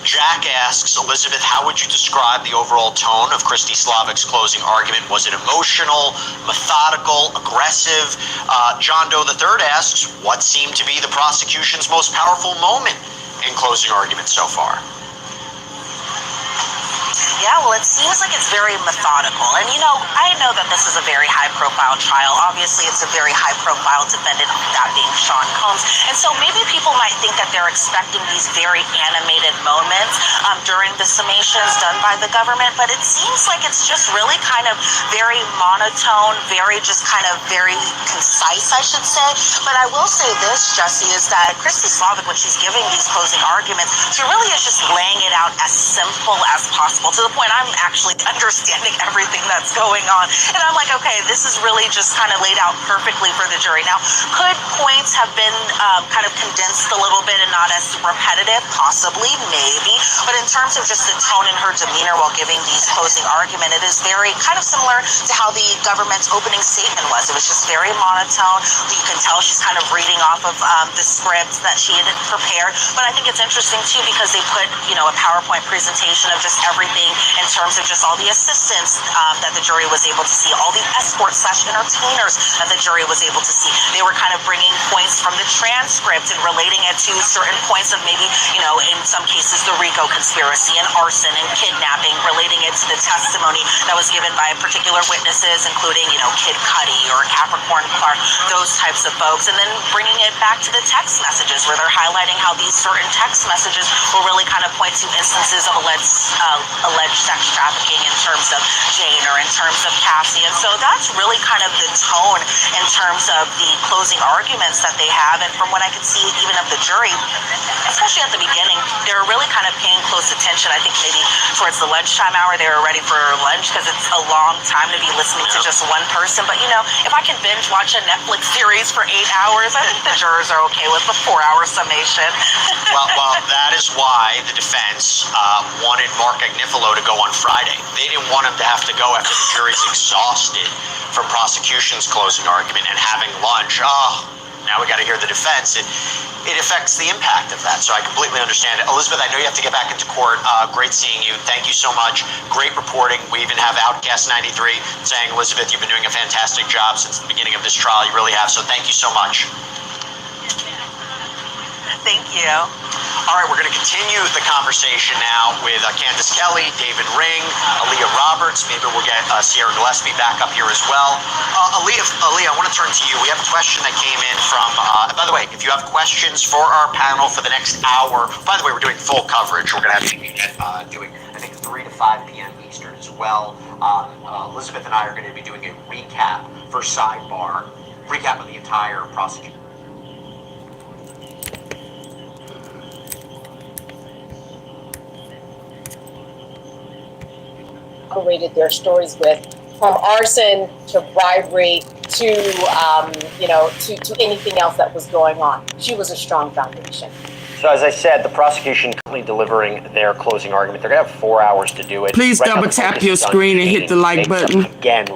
Speaker 7: Jack asks, Elizabeth, how would you describe the overall tone of Christy Slavic's closing argument? Was it emotional, methodical, aggressive? John Doe III asks, what seemed to be the prosecution's most powerful moment in closing arguments so far?
Speaker 11: Yeah, well, it seems like it's very methodical. And, you know, I know that this is a very high-profile trial. Obviously, it's a very high-profile defendant, that being Sean Combs. And so maybe people might think that they're expecting these very animated moments during the summations done by the government, but it seems like it's just really kind of very monotone, very concise, I should say. But I will say this, Jesse, is that Christy Slavic, when she's giving these closing arguments, she really is just laying it out as simple as possible, to the point I'm actually understanding everything that's going on. And I'm like, okay, this is really just kind of laid out perfectly for the jury. Now, could points have been kind of condensed a little bit and not as repetitive? Possibly, maybe. But in terms of just the tone in her demeanor while giving these closing argument, it is very kind of similar to how the government's opening statement was. It was just very monotone. You can tell she's kind of reading off of the script that she had prepared. But I think it's interesting too, because they put, you know, a PowerPoint presentation of just everything in terms of just all the assistants that the jury was able to see, all the escorts/entertainers that the jury was able to see. They were kind of bringing points from the transcript and relating it to certain points of maybe, you know, in some cases the RICO conspiracy and arson and kidnapping, relating it to the testimony that was given by particular witnesses, including, you know, Kid Cudi or Capricorn Clark, those types of folks, and then bringing it back to the text messages where they're highlighting how these certain text messages will really kind of point to instances of alleged sex trafficking in terms of Jane or in terms of Cassie. And so that's really kind of the tone in terms of the closing arguments that they have. And from what I could see even of the jury, especially at the beginning, they're really kind kind of paying close attention. I think maybe towards the lunchtime hour, they were ready for lunch because it's a long time to be listening to just one person. But, you know, if I can binge watch a Netflix series for 8 hours, I think the jurors are okay with the 4-hour summation.
Speaker 7: Well, that is why the defense wanted Mark Agnifilo to go on Friday. They didn't want him to have to go after the jury's exhausted from prosecution's closing argument and having lunch. Oh, now we got to hear the defense. It affects the impact of that, so I completely understand it. Elizabeth, I know you have to get back into court. Great seeing you. Thank you so much. Great reporting. We even have Outcast 93 saying, Elizabeth, you've been doing a fantastic job since the beginning of this trial. You really have, so thank you so much.
Speaker 11: Thank you.
Speaker 7: All right, we're going to continue the conversation now with Candace Kelly, David Ring, Aaliyah Roberts. Maybe we'll get Sierra Gillespie back up here as well. Aaliyah, I want to turn to you. We have a question that came in from, by the way, if you have questions for our panel for the next hour, by the way, we're doing full coverage. We're going to have doing, I think, 3 to 5 p.m. Eastern as well. Elizabeth and I are going to be doing a recap for Sidebar, recap of the entire prosecution.
Speaker 10: Operated their stories with, from arson to bribery to to anything else that was going on. She was a strong foundation.
Speaker 8: So as I said, the prosecution currently delivering their closing argument. They're going to have 4 hours to do it.
Speaker 3: Please double tap your screen and hit the like button.
Speaker 8: Again,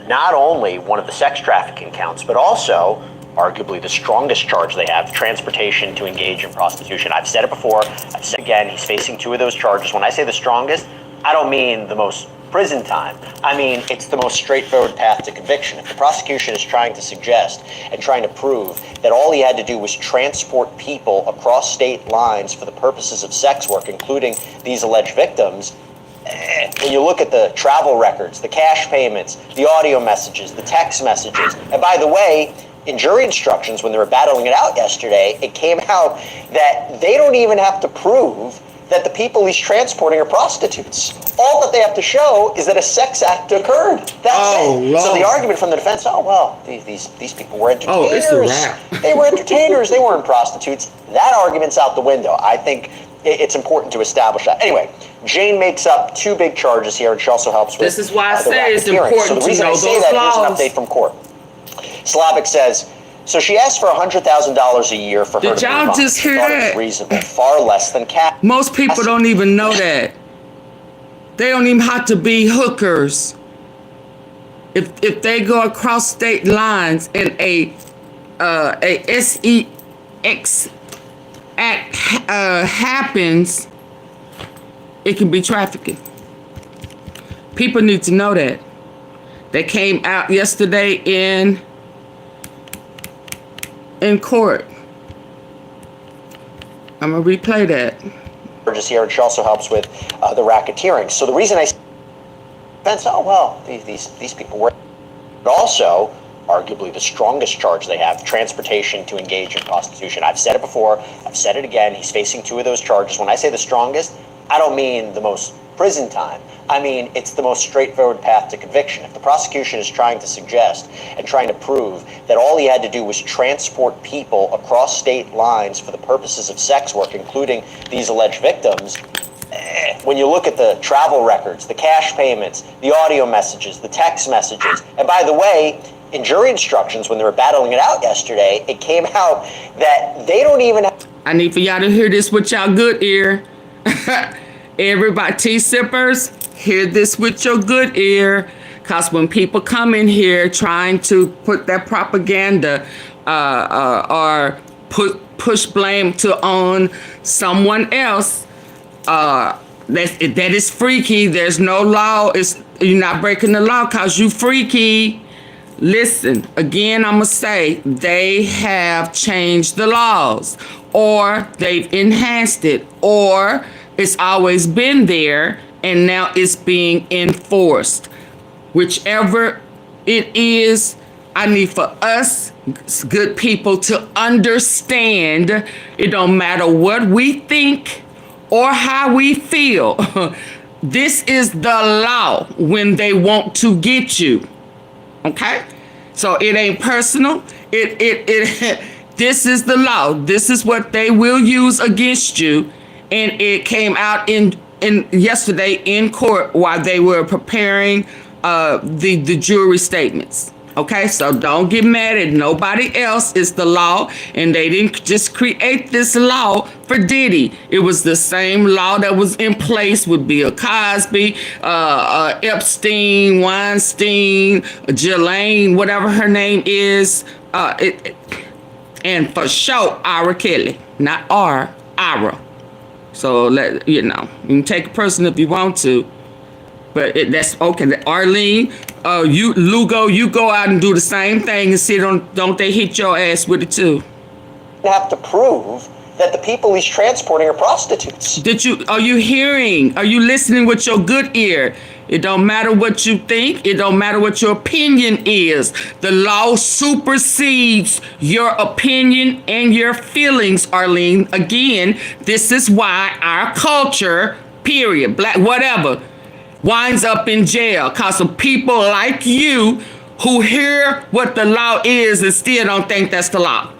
Speaker 8: not only one of the sex trafficking counts, but also arguably the strongest charge they have, transportation to engage in prostitution. I've said it before, I've said it again, he's facing 2 of those charges. When I say the strongest, I don't mean the most prison time. I mean, it's the most straightforward path to conviction. If the prosecution is trying to suggest and trying to prove that all he had to do was transport people across state lines for the purposes of sex work, including these alleged victims, when you look at the travel records, the cash payments, the audio messages, the text messages, and by the way, in jury instructions, when they were battling it out yesterday, it came out that they don't even have to prove that the people he's transporting are prostitutes. All that they have to show is that a sex act occurred. That's it.
Speaker 3: Lord.
Speaker 8: So the argument from the defense, these people were entertainers.
Speaker 3: Oh, it's a wrap.
Speaker 8: They were entertainers. They weren't prostitutes. That argument's out the window. I think it's important to establish that. Anyway, Jane makes up 2 big charges here, and she also helps with
Speaker 3: This is why I
Speaker 8: the
Speaker 3: say it's
Speaker 8: racketeering.
Speaker 3: important
Speaker 8: So the
Speaker 3: to
Speaker 8: reason
Speaker 3: know
Speaker 8: I say
Speaker 3: those
Speaker 8: that,
Speaker 3: laws.
Speaker 8: here's an update from court. Slavic says, so she asked for $100,000 a year for her
Speaker 3: Did
Speaker 8: to
Speaker 3: y'all
Speaker 8: move on.
Speaker 3: just hear
Speaker 8: Thought it was
Speaker 3: that?
Speaker 8: reasonable, far less than cash.
Speaker 3: Most people don't even know that. They don't even have to be hookers. If they go across state lines and a S3X act happens, it can be trafficking. People need to know that. They came out yesterday in court. I'm gonna replay that.
Speaker 8: Here, and she also helps with the racketeering. So the reason I say, these people were, but also arguably the strongest charge they have, transportation to engage in prostitution. I've said it before, I've said it again, he's facing 2 of those charges. When I say the strongest, I don't mean the most prison time. I mean, it's the most straightforward path to conviction. If the prosecution is trying to suggest and trying to prove that all he had to do was transport people across state lines for the purposes of sex work, including these alleged victims, when you look at the travel records, the cash payments, the audio messages, the text messages, and by the way, in jury instructions, when they were battling it out yesterday, it came out that they don't even have...
Speaker 3: I need for y'all to hear this with y'all good ear. Everybody, tea sippers, hear this with your good ear. Because when people come in here trying to put that propaganda or push blame on someone else, that is freaky. There's no law. You're not breaking the law because you freaky. Listen, again, I'm going to say they have changed the laws, or they've enhanced it, or it's always been there and now it's being enforced. Whichever it is, I need for us good people to understand it don't matter what we think or how we feel. This is the law when they want to get you. Okay? So it ain't personal. This is the law. This is what they will use against you. and it came out in yesterday in court while they were preparing the jury statements. Okay, so don't get mad at nobody else. It's the law, and they didn't just create this law for Diddy. It was the same law that was in place with Bill Cosby, Epstein, Weinstein, Ghislaine, whatever her name is, and for sure, Ira Kelly, not Ira. So you can take a person if you want to, but that's okay. Arlene, you Lugo, you go out and do the same thing and see don't they hit your ass with it too?
Speaker 8: You have to prove that the people he's transporting are prostitutes.
Speaker 3: Are you hearing? Are you listening with your good ear? It don't matter what you think. It don't matter what your opinion is. The law supersedes your opinion and your feelings, Arlene. Again, this is why our culture, period, black, whatever, winds up in jail because of people like you who hear what the law is and still don't think that's the law.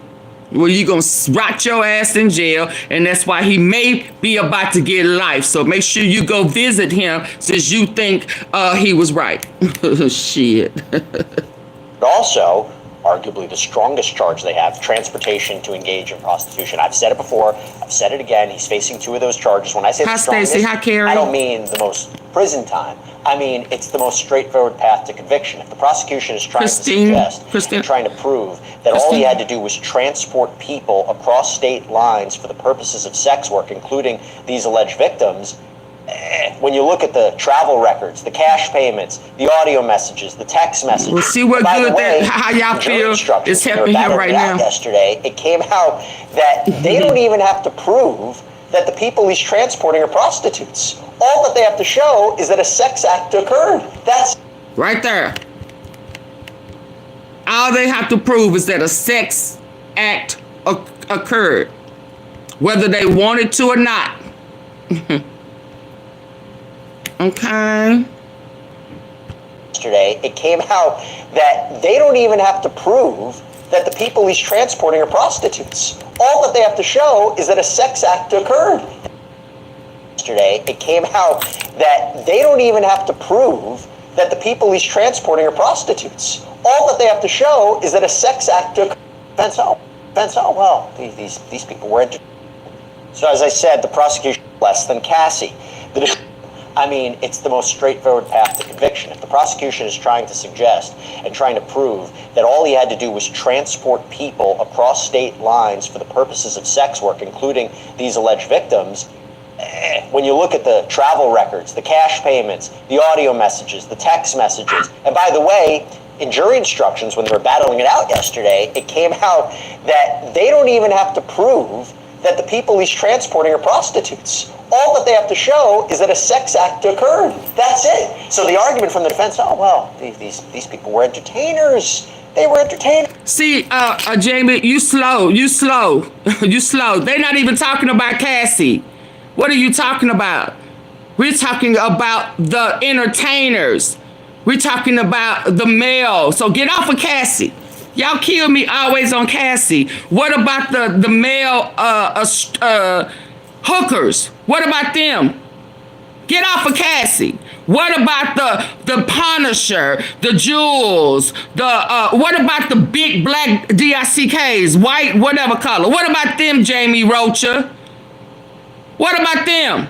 Speaker 3: Well, you're going to rot your ass in jail, and that's why he may be about to get life. So make sure you go visit him since you think he was right. Shit.
Speaker 8: Also, arguably the strongest charge they have, transportation to engage in prostitution. I've said it before. I've said it again. He's facing 2 of those charges. When I say the strongest, I don't mean the most prison time. I mean, it's the most straightforward path to conviction. If the prosecution is trying to suggest and trying to prove that all he had to do was transport people across state lines for the purposes of sex work, including these alleged victims, when you look at the travel records, the cash payments, the audio messages, the text messages.
Speaker 3: We'll see what good that, how y'all feel is happening here right now.
Speaker 8: Yesterday, it came out that they don't even have to prove that the people he's transporting are prostitutes. All that they have to show is that a sex act occurred. That's
Speaker 3: right there. All they have to prove is that a sex act occurred, whether they wanted to or not. Okay.
Speaker 8: Yesterday, it came out that they don't even have to prove that the people he's transporting are prostitutes. All that they have to show is that a sex act occurred. Yesterday, it came out that they don't even have to prove that the people he's transporting are prostitutes. All that they have to show is that a sex act occurred. Well, these people were entertained. So as I said, the prosecution less than Cassie. It's the most straightforward path to conviction. If the prosecution is trying to suggest and trying to prove that all he had to do was transport people across state lines for the purposes of sex work, including these alleged victims, when you look at the travel records, the cash payments, the audio messages, the text messages, and by the way, in jury instructions, when they were battling it out yesterday, it came out that they don't even have to prove that the people he's transporting are prostitutes. All that they have to show is that a sex act occurred. That's it. So the argument from the defense, these people were entertainers. They were entertainers.
Speaker 3: See, Jamie, you slow. You slow. They're not even talking about Cassie. What are you talking about? We're talking about the entertainers. We're talking about the male. So get off of Cassie. Y'all kill me always on Cassie. What about the male hookers? What about them? Get off of Cassie. What about the Punisher, the Jules, what about the big black DICKs, white, whatever color? What about them, Jamie Rocha? What about them?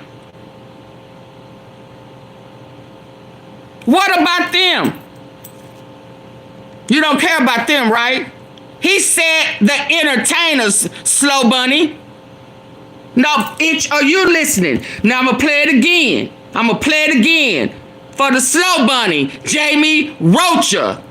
Speaker 3: What about them? You don't care about them, right? He said the entertainers, Slow Bunny. Now, are you listening? Now I'm going to play it again. For the Slow Bunny, Jamie Rocha.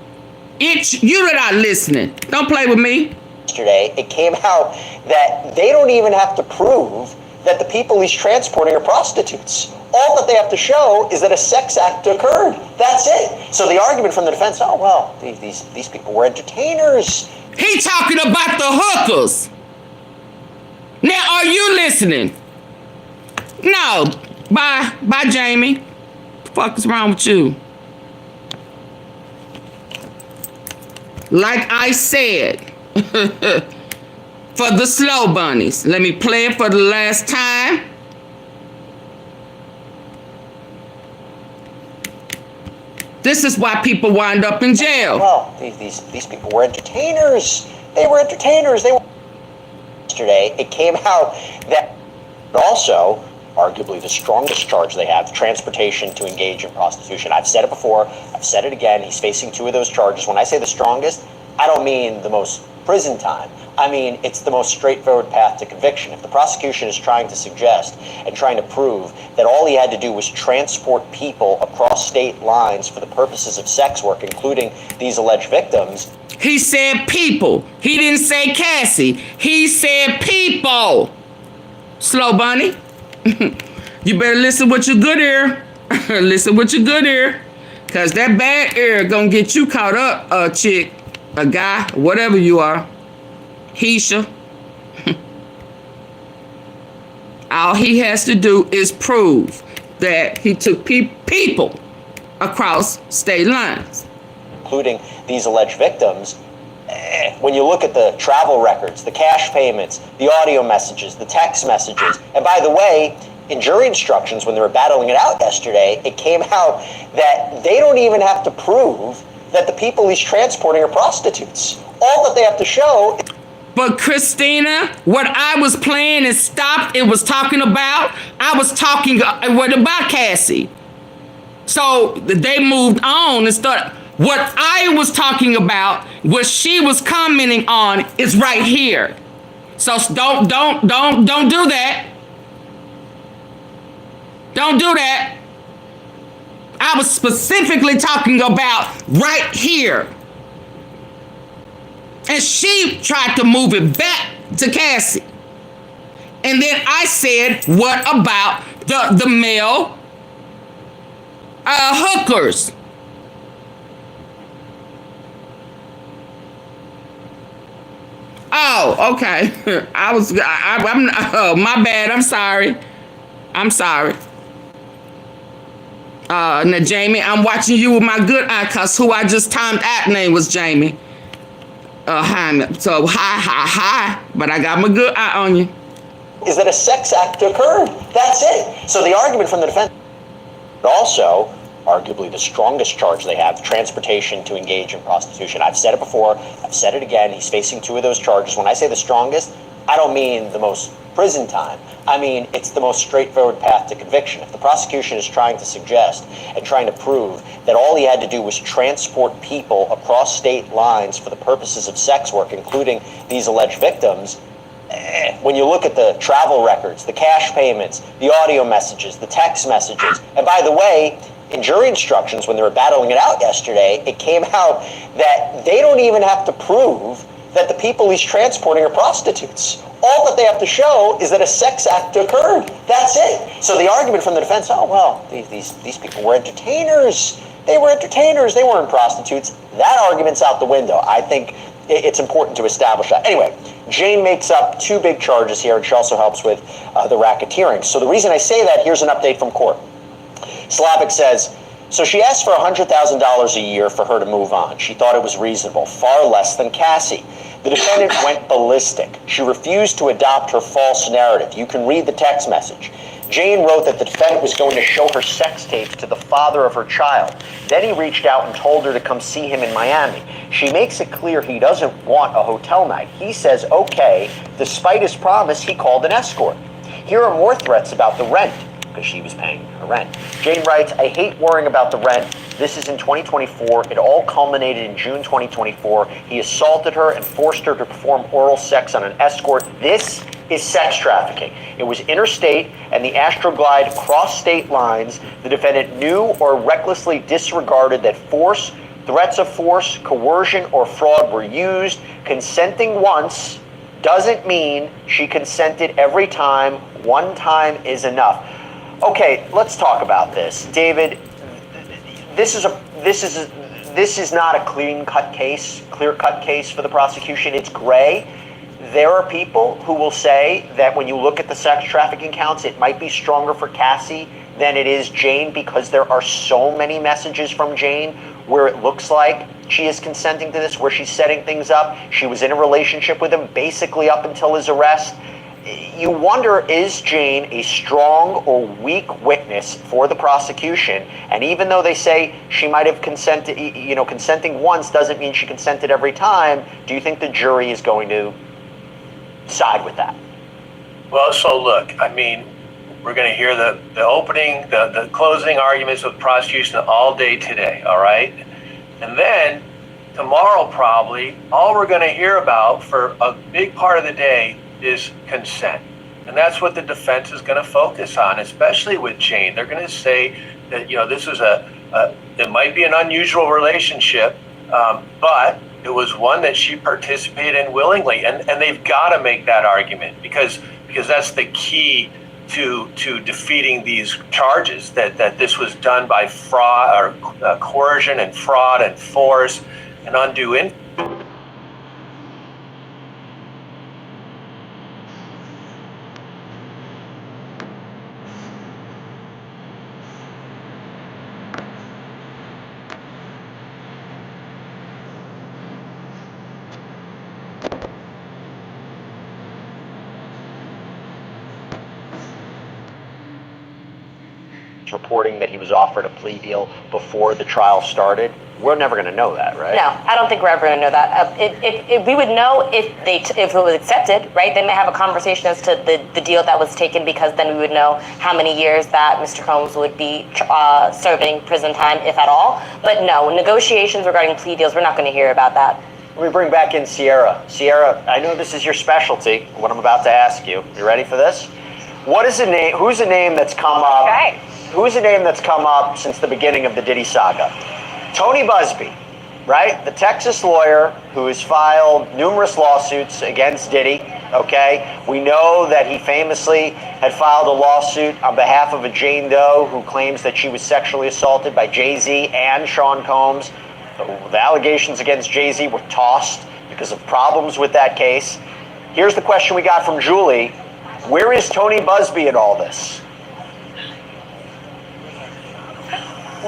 Speaker 3: You're not listening. Don't play with me.
Speaker 8: Yesterday, it came out that they don't even have to prove that the people he's transporting are prostitutes. All that they have to show is that a sex act occurred. That's it. So the argument from the defense, these people were entertainers.
Speaker 3: He talking about the hookers. Now, are you listening? No. Bye, Jamie. The fuck is wrong with you? Like I said, for the Slow Bunnies, let me play it for the last time. This is why people wind up in jail.
Speaker 7: Well, these people were entertainers. They were entertainers. They were. Yesterday, it came out that also, arguably the strongest charge they have, transportation to engage in prostitution. I've said it before. I've said it again. He's facing 2 of those charges. When I say the strongest, I don't mean the most prison time. I mean, it's the most straightforward path to conviction. If the prosecution is trying to suggest and trying to prove that all he had to do was transport people across state lines for the purposes of sex work, including these alleged victims.
Speaker 3: He said people. He didn't say Cassie. He said people. Slow bunny. You better listen with your good ear. Listen with your good ear. Because that bad ear gonna get you caught up, a chick, a guy, whatever you are. Heisha. All he has to do is prove that he took people across state lines.
Speaker 7: Including these alleged victims. When you look at the travel records, the cash payments, the audio messages, the text messages, and by the way, in jury instructions, when they were battling it out yesterday, it came out that they don't even have to prove that the people he's transporting are prostitutes. All that they have to show.
Speaker 3: But Christina, what I was playing and stopped, it was talking about, I was talking about Cassie. So they moved on and started. What I was talking about, what she was commenting on, is right here. So don't do that. Don't do that. I was specifically talking about right here. And she tried to move it back to Cassie. And then I said, what about the male hookers? Oh, okay. I'm my bad. I'm sorry. Now, Jamie, I'm watching you with my good eye, cause who I just timed out name was Jamie. Hi. So hi. But I got my good eye on you.
Speaker 7: Is that a sex act occurred? That's it. So the argument from the defense, also, arguably the strongest charge they have, transportation to engage in prostitution. I've said it before. I've said it again. He's facing 2 of those charges. When I say the strongest, I don't mean the most prison time. I mean, it's the most straightforward path to conviction. If the prosecution is trying to suggest and trying to prove that all he had to do was transport people across state lines for the purposes of sex work, including these alleged victims, when you look at the travel records, the cash payments, the audio messages, the text messages, and by the way, in jury instructions, when they were battling it out yesterday, it came out that they don't even have to prove that the people he's transporting are prostitutes. All that they have to show is that a sex act occurred. That's it. So the argument from the defense, oh, well, these people were entertainers. They were entertainers. They weren't prostitutes. That argument's out the window. I think it's important to establish that. Anyway, Jane makes up 2 big charges here, and she also helps with the racketeering. So the reason I say that, here's an update from court. Slavic says, so she asked for $100,000 a year for her to move on. She thought it was reasonable, far less than Cassie. The defendant went ballistic. She refused to adopt her false narrative. You can read the text message. Jane wrote that the defendant was going to show her sex tapes to the father of her child. Then he reached out and told her to come see him in Miami. She makes it clear he doesn't want a hotel night. He says, okay. Despite his promise, he called an escort. Here are more threats about the rent, because she was paying her rent. Jane writes, I hate worrying about the rent. This is in 2024. It all culminated in June 2024. He assaulted her and forced her to perform oral sex on an escort. This is sex trafficking. It was interstate, and the Astroglide crossed state lines. The defendant knew or recklessly disregarded that force, threats of force, coercion, or fraud were used. Consenting once doesn't mean she consented every time. One time is enough. Okay, let's talk about this. David, this is not a clear-cut case for the prosecution. It's gray. There are people who will say that when you look at the sex trafficking counts, it might be stronger for Cassie than it is Jane, because there are so many messages from Jane where it looks like she is consenting to this, where she's setting things up. She was in a relationship with him basically up until his arrest. you wonder, is Jane a strong or weak witness for the prosecution? And even though they say she might have consented, consenting once doesn't mean she consented every time. Do you think the jury is going to side with that?
Speaker 6: Well, so look, I mean, we're going to hear the opening, the closing arguments with the prosecution all day today, all right? And then tomorrow probably, all we're going to hear about for a big part of the day is consent. And that's what the defense is going to focus on, especially with Jane. They're going to say that, this was it might be an unusual relationship, but it was one that she participated in willingly. And they've got to make that argument because that's the key to defeating these charges, that this was done by fraud or coercion and fraud and force and undue influence.
Speaker 7: Reporting that he was offered a plea deal before the trial started. We're never going to know that, right?
Speaker 9: No, I don't think we're ever going to know that. If we would know if it was accepted, right? They may have a conversation as to the deal that was taken, because then we would know how many years that Mr. Combs would be serving prison time, if at all. But no, negotiations regarding plea deals, we're not going to hear about that.
Speaker 7: Let me bring back in Sierra. Sierra, I know this is your specialty, what I'm about to ask you. You ready for this? What is the name? Who's the name that's come up?
Speaker 1: Okay.
Speaker 7: Who's the name that's come up since the beginning of the Diddy saga? Tony Busby, right? The Texas lawyer who has filed numerous lawsuits against Diddy, okay? We know that he famously had filed a lawsuit on behalf of a Jane Doe who claims that she was sexually assaulted by Jay-Z and Sean Combs. The allegations against Jay-Z were tossed because of problems with that case. Here's the question we got from Julie. Where is Tony Busby in all this?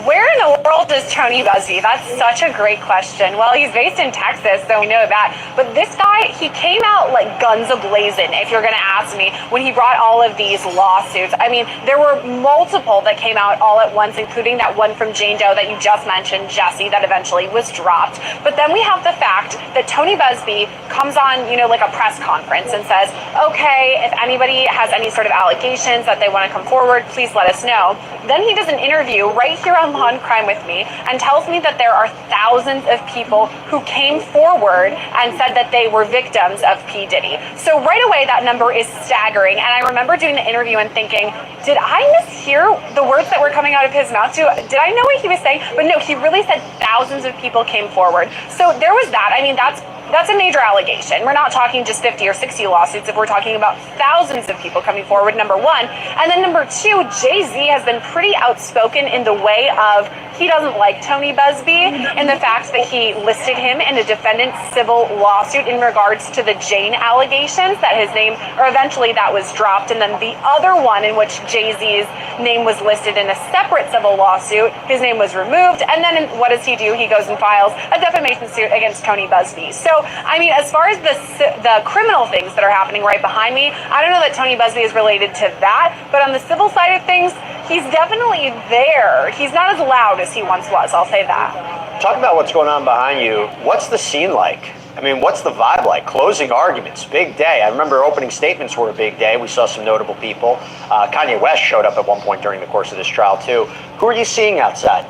Speaker 1: Where in the world is Tony Busby? That's such a great question. Well, he's based in Texas, so we know that. But this guy, he came out like guns a-blazing, if you're going to ask me, when he brought all of these lawsuits. I mean, there were multiple that came out all at once, including that one from Jane Doe that you just mentioned, Jesse, that eventually was dropped. But then we have the fact that Tony Busby comes on, like a press conference and says, okay, if anybody has any sort of allegations that they want to come forward, please let us know. Then he does an interview right here on Law and Crime with me and tells me that there are thousands of people who came forward and said that they were victims of P. Diddy. So right away, that number is staggering. And I remember doing the interview and thinking, did I mishear the words that were coming out of his mouth too? Did I know what he was saying? But no, he really said thousands of people came forward. So there was that. I mean, that's a major allegation. We're not talking just 50 or 60 lawsuits if we're talking about thousands of people coming forward, number one. And then number two, Jay-Z has been pretty outspoken in the way of he doesn't like Tony Busby and the fact that he listed him in a defendant civil lawsuit in regards to the Jane allegations, that his name, or eventually that was dropped. And then the other one in which Jay-Z's name was listed in a separate civil lawsuit, his name was removed. And then what does he do? He goes and files a defamation suit against Tony Busby. So, I mean, as far as the criminal things that are happening right behind me, I don't know that Tony Busby is related to that, but on the civil side of things, he's definitely there. He's not as loud as he once was, I'll say that.
Speaker 7: Talk about what's going on behind you. What's the scene like? I mean, what's the vibe like? Closing arguments, big day. I remember opening statements were a big day. We saw some notable people. Kanye West showed up at one point during the course of this trial, too. Who are you seeing outside?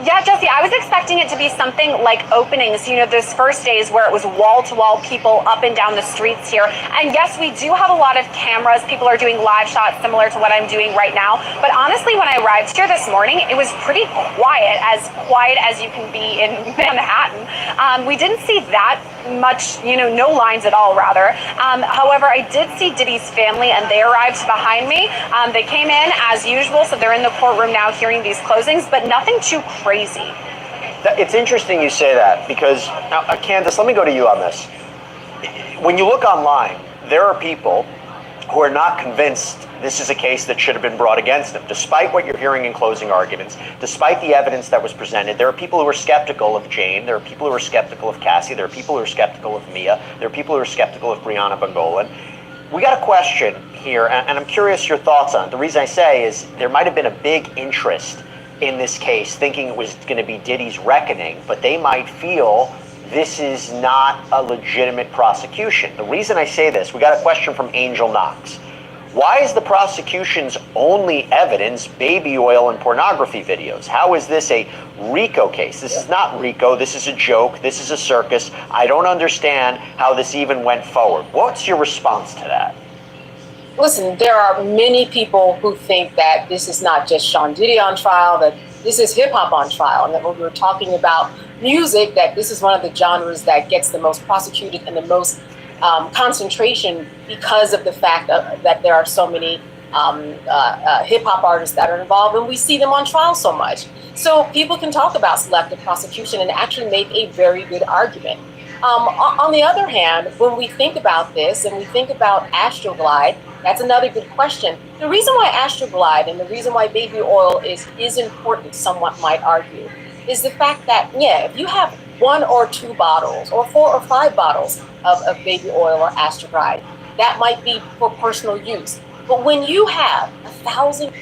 Speaker 1: Yeah, Jesse, I was expecting it to be something like openings, those first days where it was wall-to-wall people up and down the streets here. And yes, we do have a lot of cameras. People are doing live shots similar to what I'm doing right now. But honestly, when I arrived here this morning, it was pretty quiet as you can be in Manhattan. We didn't see that much, no lines at all, rather. However, I did see Diddy's family, and they arrived behind me. They came in as usual, so they're in the courtroom now hearing these closings, but nothing too crazy.
Speaker 7: It's interesting you say that because, Candace, let me go to you on this. When you look online, there are people who are not convinced this is a case that should have been brought against them. Despite what you're hearing in closing arguments, despite the evidence that was presented, there are people who are skeptical of Jane, there are people who are skeptical of Cassie, there are people who are skeptical of Mia, there are people who are skeptical of Brianna Bongolan. We got a question here, and I'm curious your thoughts on it. The reason I say is there might have been a big interest in this case, thinking it was going to be Diddy's reckoning, but they might feel this is not a legitimate prosecution. The reason I say this, we got a question from Angel Knox. Why is the prosecution's only evidence baby oil and pornography videos? How is this a RICO case? This is not RICO. This is a joke. This is a circus. I don't understand how this even went forward. What's your response to that?
Speaker 10: Listen, there are many people who think that this is not just Sean Diddy on trial, that this is hip-hop on trial, and that when we were talking about music, that this is one of the genres that gets the most prosecuted and the most concentration because of the fact that there are so many hip-hop artists that are involved, and we see them on trial so much. So people can talk about selective prosecution and actually make a very good argument. On the other hand, when we think about this and we think about Astroglide, that's another good question. The reason why Astroglide and the reason why baby oil is important, someone might argue, is the fact that, yeah, if you have 1 or 2 bottles or 4 or 5 bottles of baby oil or Astroglide, that might be for personal use. But when you have 1,000...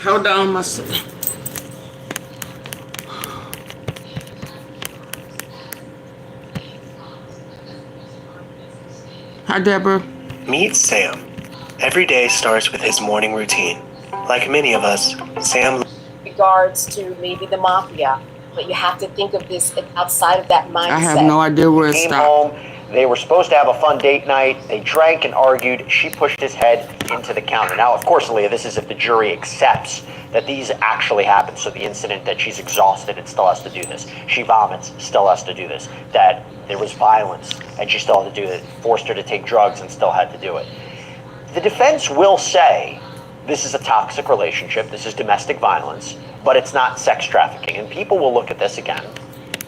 Speaker 3: Hold on, my son. Hi, Deborah.
Speaker 13: Meet Sam. Every day starts with his morning routine. Like many of us, Sam
Speaker 10: regards to maybe the mafia, but you have to think of this outside of that mindset.
Speaker 3: I have no idea where it
Speaker 7: Came
Speaker 3: stopped.
Speaker 7: home. They were supposed to have a fun date night. They drank and argued. She pushed his head into the counter. Now, of course, Leah, this is if the jury accepts that these actually happened. So the incident that she's exhausted and still has to do this. She vomits, still has to do this. That there was violence and she still had to do it. Forced her to take drugs and still had to do it. The defense will say this is a toxic relationship. This is domestic violence, but it's not sex trafficking. And people will look at this again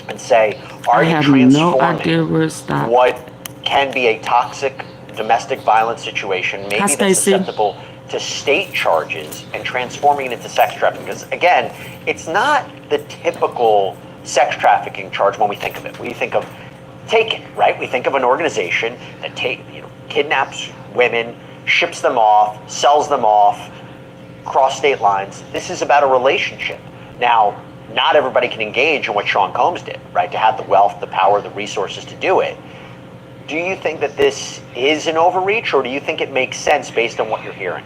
Speaker 7: and say, are you transforming what can be a toxic domestic violence situation, maybe that's susceptible to state charges, and transforming it into sex trafficking? Because again, it's not the typical sex trafficking charge when we think of it. We think of Taken, right? We think of an organization that kidnaps women, ships them off, sells them off, cross state lines. This is about a relationship. Now, not everybody can engage in what Sean Combs did, right? To have the wealth, the power, the resources to do it. Do you think that this is an overreach, or do you think it makes sense based on what you're hearing?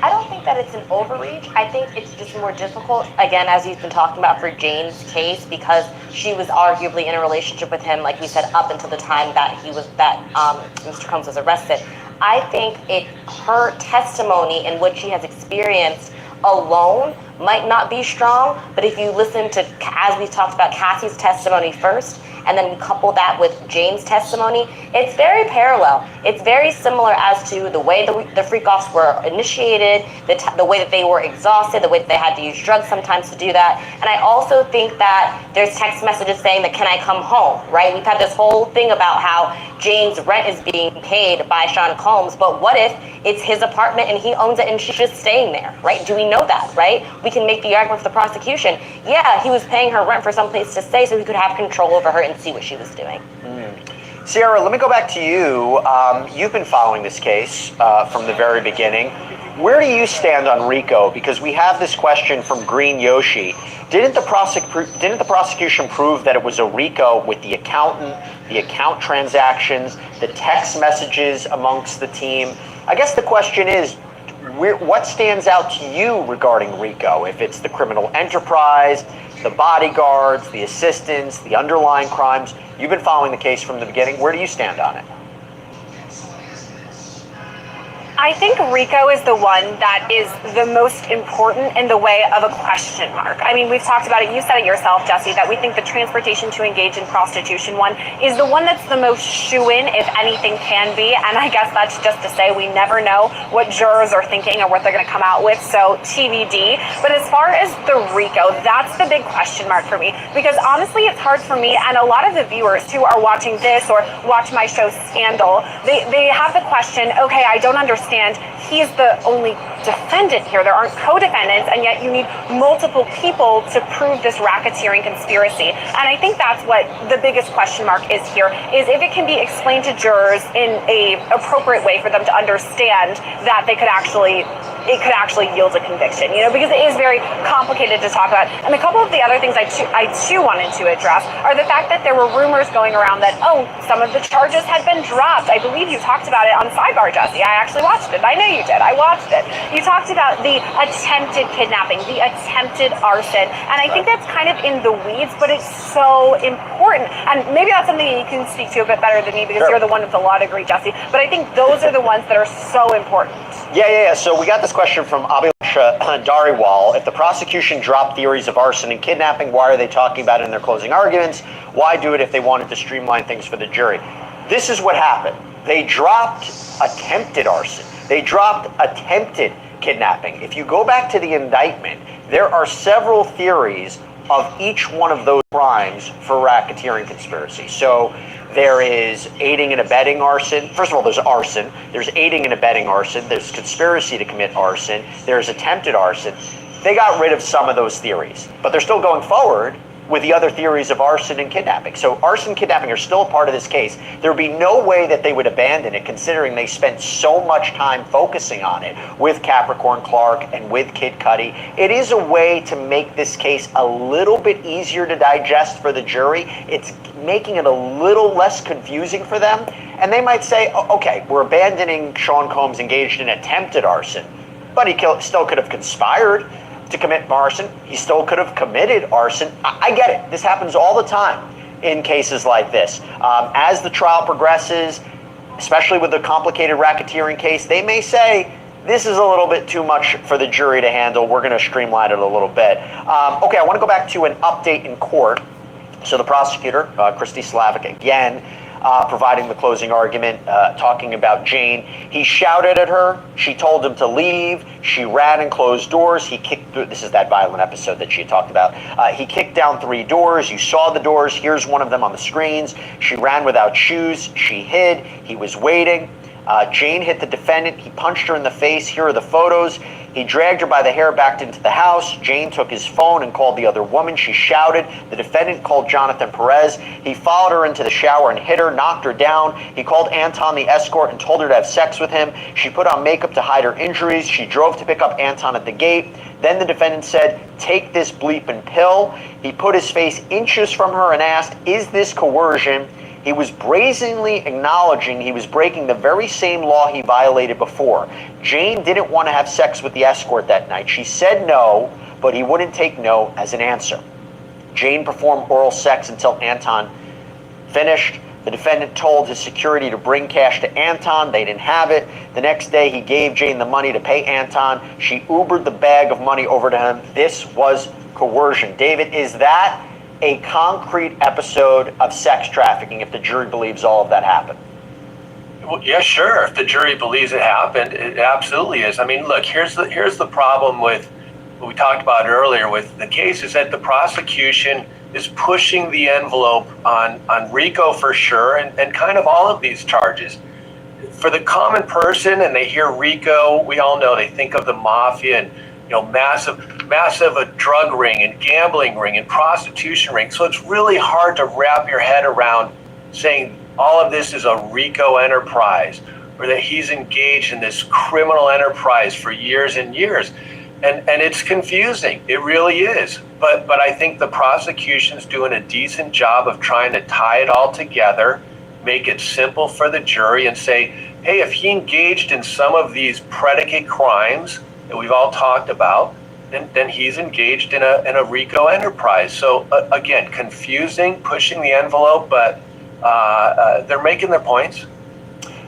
Speaker 9: I don't think that it's an overreach. I think it's just more difficult, again, as you've been talking about for Jane's case, because she was arguably in a relationship with him, like we said, up until the time that Mr. Combs was arrested. I think her testimony and what she has experienced alone might not be strong, but if you listen to, as we talked about, Cassie's testimony first, and then we couple that with Jane's testimony, it's very parallel. It's very similar as to the way the freak-offs were initiated, the way that they were exhausted, the way that they had to use drugs sometimes to do that. And I also think that there's text messages saying that, can I come home, right? We've had this whole thing about how Jane's rent is being paid by Sean Combs, but what if it's his apartment and he owns it and she's just staying there, right? Do we know that, right? We can make the argument for the prosecution. Yeah, he was paying her rent for some place to stay so he could have control over her and see what she was doing.
Speaker 7: Sierra, let me go back to you. You've been following this case from the very beginning. Where do you stand on RICO? Because we have this question from Green Yoshi. Didn't the prosecution prove that it was a RICO with the accountant, the account transactions, the text messages amongst the team? I guess the question is, what stands out to you regarding RICO? If it's the criminal enterprise, the bodyguards, the assistants, the underlying crimes. You've been following the case from the beginning. Where do you stand on it?
Speaker 1: I think RICO is the one that is the most important in the way of a question mark. I mean, we've talked about it. You said it yourself, Jesse, that we think the transportation to engage in prostitution one is the one that's the most shoo-in, if anything can be. And I guess that's just to say we never know what jurors are thinking or what they're going to come out with. So TBD. But as far as the RICO, that's the big question mark for me. Because honestly, it's hard for me and a lot of the viewers who are watching this or watch my show Scandal, they have the question, okay, I don't understand. He's the only defendant here. There aren't co-defendants, and yet you need multiple people to prove this racketeering conspiracy. And I think that's what the biggest question mark is here, is if it can be explained to jurors in a appropriate way for them to understand that it could actually yield a conviction, because it is very complicated to talk about. And a couple of the other things I too wanted to address are the fact that there were rumors going around that, some of the charges had been dropped. I believe you talked about it on Sidebar, Jesse. I actually watched it. I know you did. I watched it. You talked about the attempted kidnapping, the attempted arson, and I think that's kind of in the weeds, but it's so important. And maybe that's something you can speak to a bit better than me because you're the one with the law degree, Jesse. But I think those are the ones that are so important.
Speaker 7: Yeah. So we got this question from Abhilasha Dariwal. If the prosecution dropped theories of arson and kidnapping, why are they talking about it in their closing arguments? Why do it if they wanted to streamline things for the jury? This is what happened. They dropped attempted arson. They dropped attempted kidnapping. If you go back to the indictment, there are several theories of each one of those crimes for racketeering conspiracy. So there is aiding and abetting arson. First of all, there's arson. There's aiding and abetting arson. There's conspiracy to commit arson. There's attempted arson. They got rid of some of those theories, but they're still going forward
Speaker 8: with the other theories of arson and kidnapping. So arson and kidnapping are still a part of this case. There would be no way that they would abandon it, considering they spent so much time focusing on it with Capricorn Clark and with Kid Cudi. It is a way to make this case a little bit easier to digest for the jury. It's making it a little less confusing for them. And they might say, okay, we're abandoning Sean Combs engaged in attempted arson, but he still could have conspired to commit arson. He still could have committed arson. I get it. This happens all the time in cases like this. As the trial progresses, especially with a complicated racketeering case, they may say, this is a little bit too much for the jury to handle. We're going to streamline it a little bit. Okay, I want to go back to an update in court. So the prosecutor, Christy Slavic, again, providing the closing argument, talking about Jane. He shouted at her. She told him to leave. She ran and closed doors. He kicked through. This is that violent episode that she had talked about. He kicked down 3 doors. You saw the doors. Here's one of them on the screens. She ran without shoes. She hid. He was waiting. Jane hit the defendant. He punched her in the face. Here are the photos. He dragged her by the hair back into the house. Jane took his phone and called the other woman. She shouted. The defendant called Jonathan Perez. He followed her into the shower and hit her, knocked her down. He called Anton, the escort, and told her to have sex with him. She put on makeup to hide her injuries. She drove to pick up Anton at the gate. Then the defendant said, "Take this bleeping pill." He put his face inches from her and asked, "Is this coercion?" He was brazenly acknowledging he was breaking the very same law he violated before. Jane didn't want to have sex with the escort that night. She said no, but he wouldn't take no as an answer. Jane performed oral sex until Anton finished. The defendant told his security to bring cash to Anton. They didn't have it. The next day, he gave Jane the money to pay Anton. She Ubered the bag of money over to him. This was coercion. David, is that a concrete episode of sex trafficking if the jury believes all of that happened?
Speaker 6: Well, yeah, sure. If the jury believes it happened, it absolutely is. I mean, look, here's the problem with what we talked about earlier with the case is that the prosecution is pushing the envelope on RICO for sure, and kind of all of these charges. For the common person, and they hear RICO, we all know they think of the mafia and massive drug ring and gambling ring and prostitution ring. So it's really hard to wrap your head around saying all of this is a RICO enterprise, or that he's engaged in this criminal enterprise for years and years. And it's confusing. It really is. But I think the prosecution's doing a decent job of trying to tie it all together, make it simple for the jury, and say, hey, if he engaged in some of these predicate crimes that we've all talked about, then he's engaged in a RICO enterprise. So again, confusing, pushing the envelope, but they're making their points.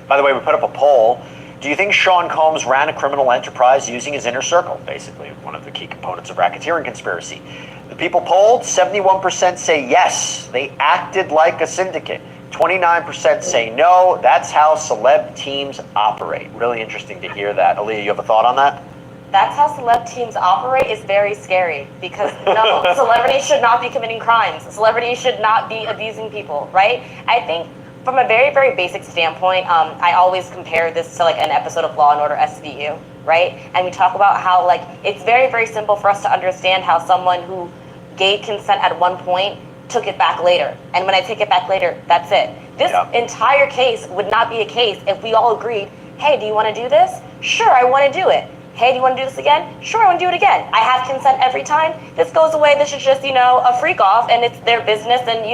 Speaker 8: By the way, we put up a poll. Do you think Sean Combs ran a criminal enterprise using his inner circle? Basically, one of the key components of racketeering conspiracy. The people polled, 71% say yes, they acted like a syndicate. 29% say no. That's how celeb teams operate. Really interesting to hear that. Aaliyah, you have a thought on that?
Speaker 9: That's how celeb teams operate is very scary, because no, celebrities should not be committing crimes. Celebrities should not be abusing people, right? I think from a very, very basic standpoint, I always compare this to like an episode of Law & Order SVU, right? And we talk about how like it's very, very simple for us to understand how someone who gave consent at one point took it back later. And when I take it back later, that's it. This entire case would not be a case if we all agreed, hey, do you want to do this? Sure, I want to do it. Hey, do you want to do this again? Sure, I want to do it again. I have consent every time. This goes away. This is just, a freak off, and it's their business, and,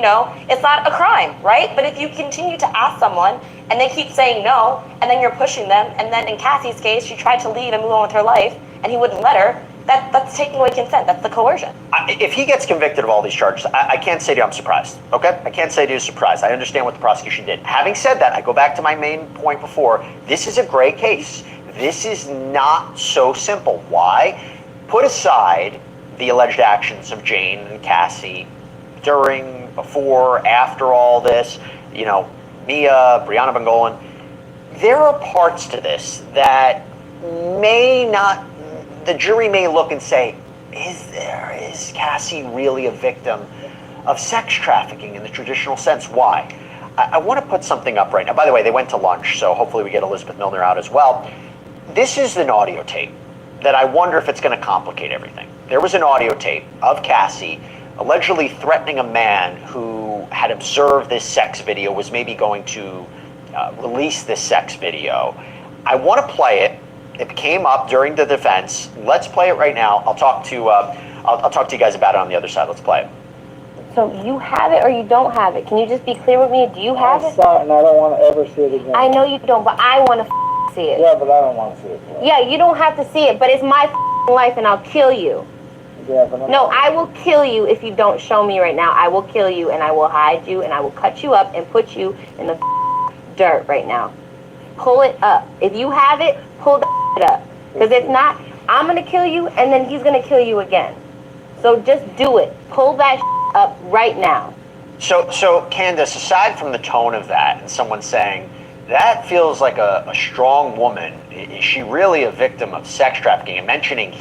Speaker 9: it's not a crime, right? But if you continue to ask someone, and they keep saying no, and then you're pushing them, and then in Cassie's case, she tried to leave and move on with her life, and he wouldn't let her, that's taking away consent. That's the coercion.
Speaker 8: If he gets convicted of all these charges, I can't say to you I'm surprised, okay? I can't say to you surprised. I understand what the prosecution did. Having said that, I go back to my main point before. This is a great case. This is not so simple. Why? Put aside the alleged actions of Jane and Cassie during, before, after all this, Mia, Brianna Bangolan. There are parts to this that the jury may look and say, is Cassie really a victim of sex trafficking in the traditional sense? Why? I want to put something up right now. By the way, they went to lunch, so hopefully we get Elizabeth Milner out as well. This is an audio tape that I wonder if it's going to complicate everything. There was an audio tape of Cassie
Speaker 7: allegedly threatening a man who had observed this sex video, was maybe going to release this sex video. I want to play it. It came up during the defense. Let's play it right now. I'll talk to you guys about it on the other side. Let's play it.
Speaker 14: So you have it or you don't have it? Can you just be clear with me? Do you have it?
Speaker 15: I saw it and I don't want to ever see it again.
Speaker 14: I know you don't, but I want to see it.
Speaker 15: Yeah, but I don't want to see it.
Speaker 14: Yeah, you don't have to see it, but it's my life and I'll kill you.
Speaker 15: Yeah, but
Speaker 14: no, I will kill you if you don't show me right now. I will kill you and I will hide you and I will cut you up and put you in the dirt right now. Pull it up. If you have it, pull the up. Because if not, I'm going to kill you and then he's going to kill you again. So just do it. Pull that up right now.
Speaker 7: So Candace, aside from the tone of that and someone saying, that feels like a strong woman, is she really a victim of sex trafficking? And mentioning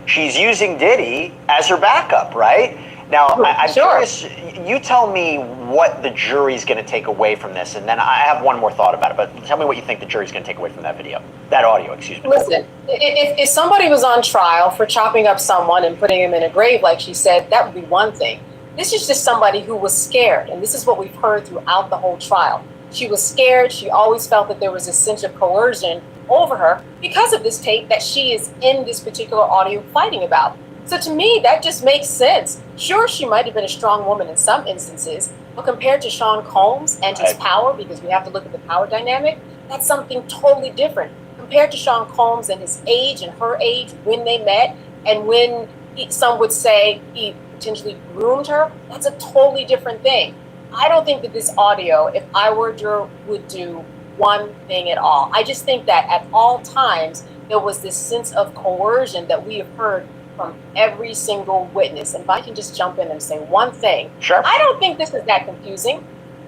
Speaker 7: she's using Diddy as her backup, right? Now, I'm curious, you tell me what the jury's going to take away from this, and then I have one more thought about it, but tell me what you think the jury's going to take away from that video, that audio, excuse me.
Speaker 10: Listen, if somebody was on trial for chopping up someone and putting him in a grave, like she said, that would be one thing. This is just somebody who was scared, and this is what we've heard throughout the whole trial. She was scared. She always felt that there was a sense of coercion over her because of this tape that she is in this particular audio fighting about. So to me, that just makes sense. Sure, she might have been a strong woman in some instances, but compared to Sean Combs and his power, because we have to look at the power dynamic, that's something totally different. Compared to Sean Combs and his age and her age when they met, and when some would say he potentially groomed her, that's a totally different thing. I don't think that this audio, if I were a juror, would do one thing at all. I just think that at all times, there was this sense of coercion that we have heard from every single witness. And if I can just jump in and say one thing, I don't think this is that confusing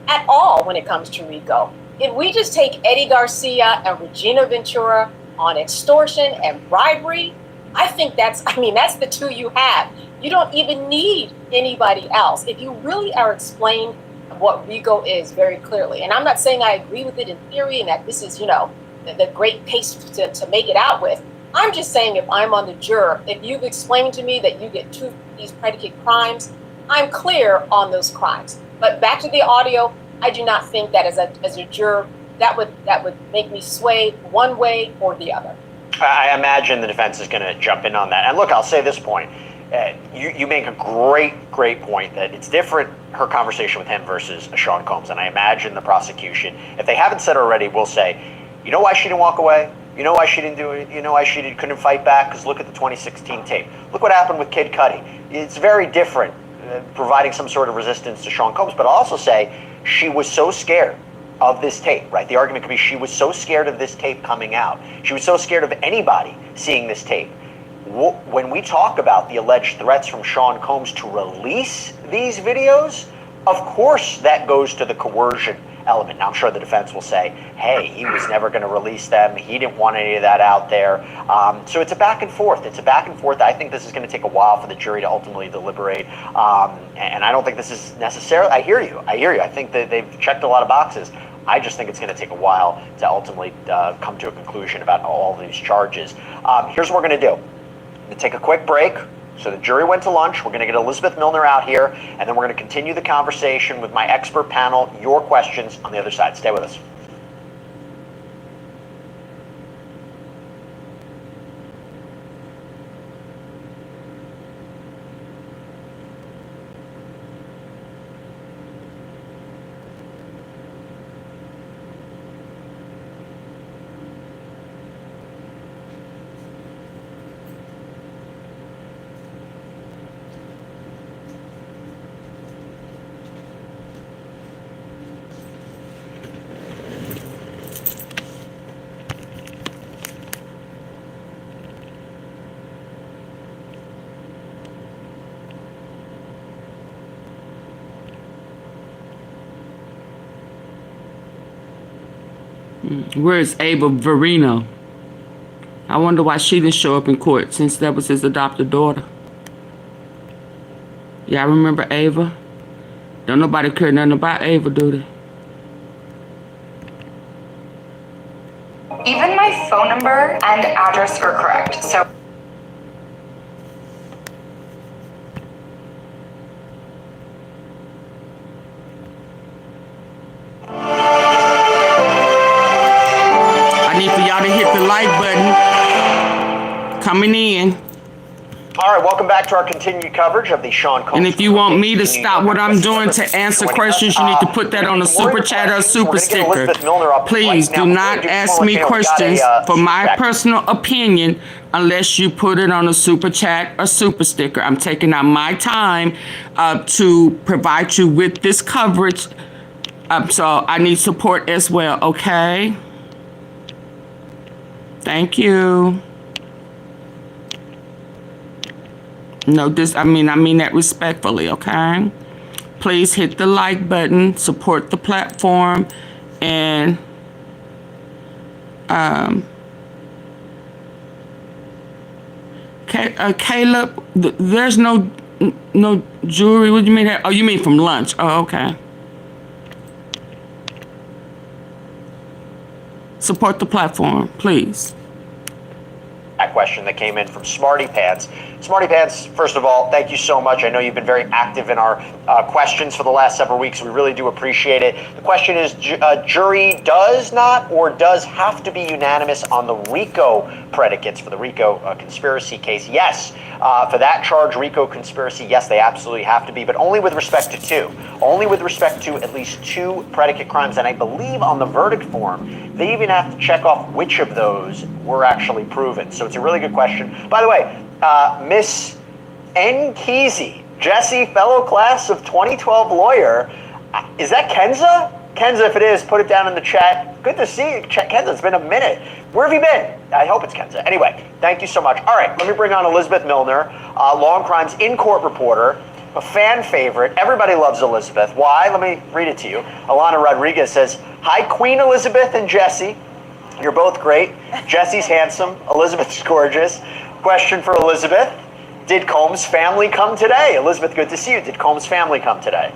Speaker 10: at all when it comes to RICO. If we just take Eddie Garcia and Regina Ventura on extortion and bribery, I think that's the two you have. You don't even need anybody else. If you really are explained what RICO is very clearly, and I'm not saying I agree with it in theory and that this is, the great pace to make it out with. I'm just saying if I'm on the juror, if you've explained to me that you get two of these predicate crimes, I'm clear on those crimes. But back to the audio, I do not think that as a juror, that would make me sway one way or the other.
Speaker 7: I imagine the defense is going to jump in on that. And look, I'll say this point. You make a great point that it's different, her conversation with him versus Sean Combs. And I imagine the prosecution, if they haven't said already, will say, you know why she didn't walk away? You know why she didn't do it? You know why she couldn't fight back? Because look at the 2016 tape. Look what happened with Kid Cudi. It's very different, providing some sort of resistance to Sean Combs. But I'll also say she was so scared of this tape, right? The argument could be she was so scared of this tape coming out. She was so scared of anybody seeing this tape. When we talk about the alleged threats from Sean Combs to release these videos, of course that goes to the coercion element. Now, I'm sure the defense will say, hey, he was never going to release them. He didn't want any of that out there. So it's a back and forth. I think this is going to take a while for the jury to ultimately deliberate. And I don't think this is necessarily, I hear you. I think that they've checked a lot of boxes. I just think it's going to take a while to ultimately come to a conclusion about all of these charges. Here's what we're going to do. We're going to take a quick break. So the jury went to lunch. We're going to get Elizabeth Milner out here, and then we're going to continue the conversation with my expert panel, your questions on the other side. Stay with us.
Speaker 3: Where's Ava Verino? I wonder why she didn't show up in court since that was his adopted daughter. Y'all remember Ava? Don't nobody care nothing about Ava, do they?
Speaker 16: Even my phone number and address are correct, so...
Speaker 3: coming in.
Speaker 7: All right, welcome back to our continued coverage of the Sean Combs.
Speaker 3: And if you want me to stop what I'm doing to answer questions, you need to put that on a super chat or a super sticker. Please do not ask me questions for my personal opinion unless you put it on a super chat or super sticker. I'm taking out my time to provide you with this coverage. So I need support as well, okay? Thank you. No, I mean that respectfully, okay? Please hit the like button, support the platform, and Caleb, there's no jewelry. What do you mean? Oh, you mean from lunch? Oh, okay. Support the platform, please.
Speaker 7: That question that came in from Smarty Pants. Smarty Pants, first of all, thank you so much. I know you've been very active in our questions for the last several weeks. We really do appreciate it. The question is, jury does not or does have to be unanimous on the RICO predicates for the RICO conspiracy case. Yes, for that charge, RICO conspiracy, yes, they absolutely have to be, but only with respect to two. Only with respect to at least two predicate crimes, and I believe on the verdict form, they even have to check off which of those were actually proven. So it's a really good question. By the way, Miss N. Kesey, Jesse, fellow class of 2012 lawyer, is that Kenza? Kenza, if it is, put it down in the chat. Good to see you, Kenza. It's been a minute. Where have you been? I hope it's Kenza. Anyway, thank you so much. All right, let me bring on Elizabeth Milner, Law and Crimes in-court reporter, a fan favorite. Everybody loves Elizabeth. Why? Let me read it to you. Alana Rodriguez says, "Hi, Queen Elizabeth and Jesse. You're both great. Jesse's handsome. Elizabeth's gorgeous. Question for Elizabeth. Did Combs' family come today?" Elizabeth, good to see you. Did Combs' family come today?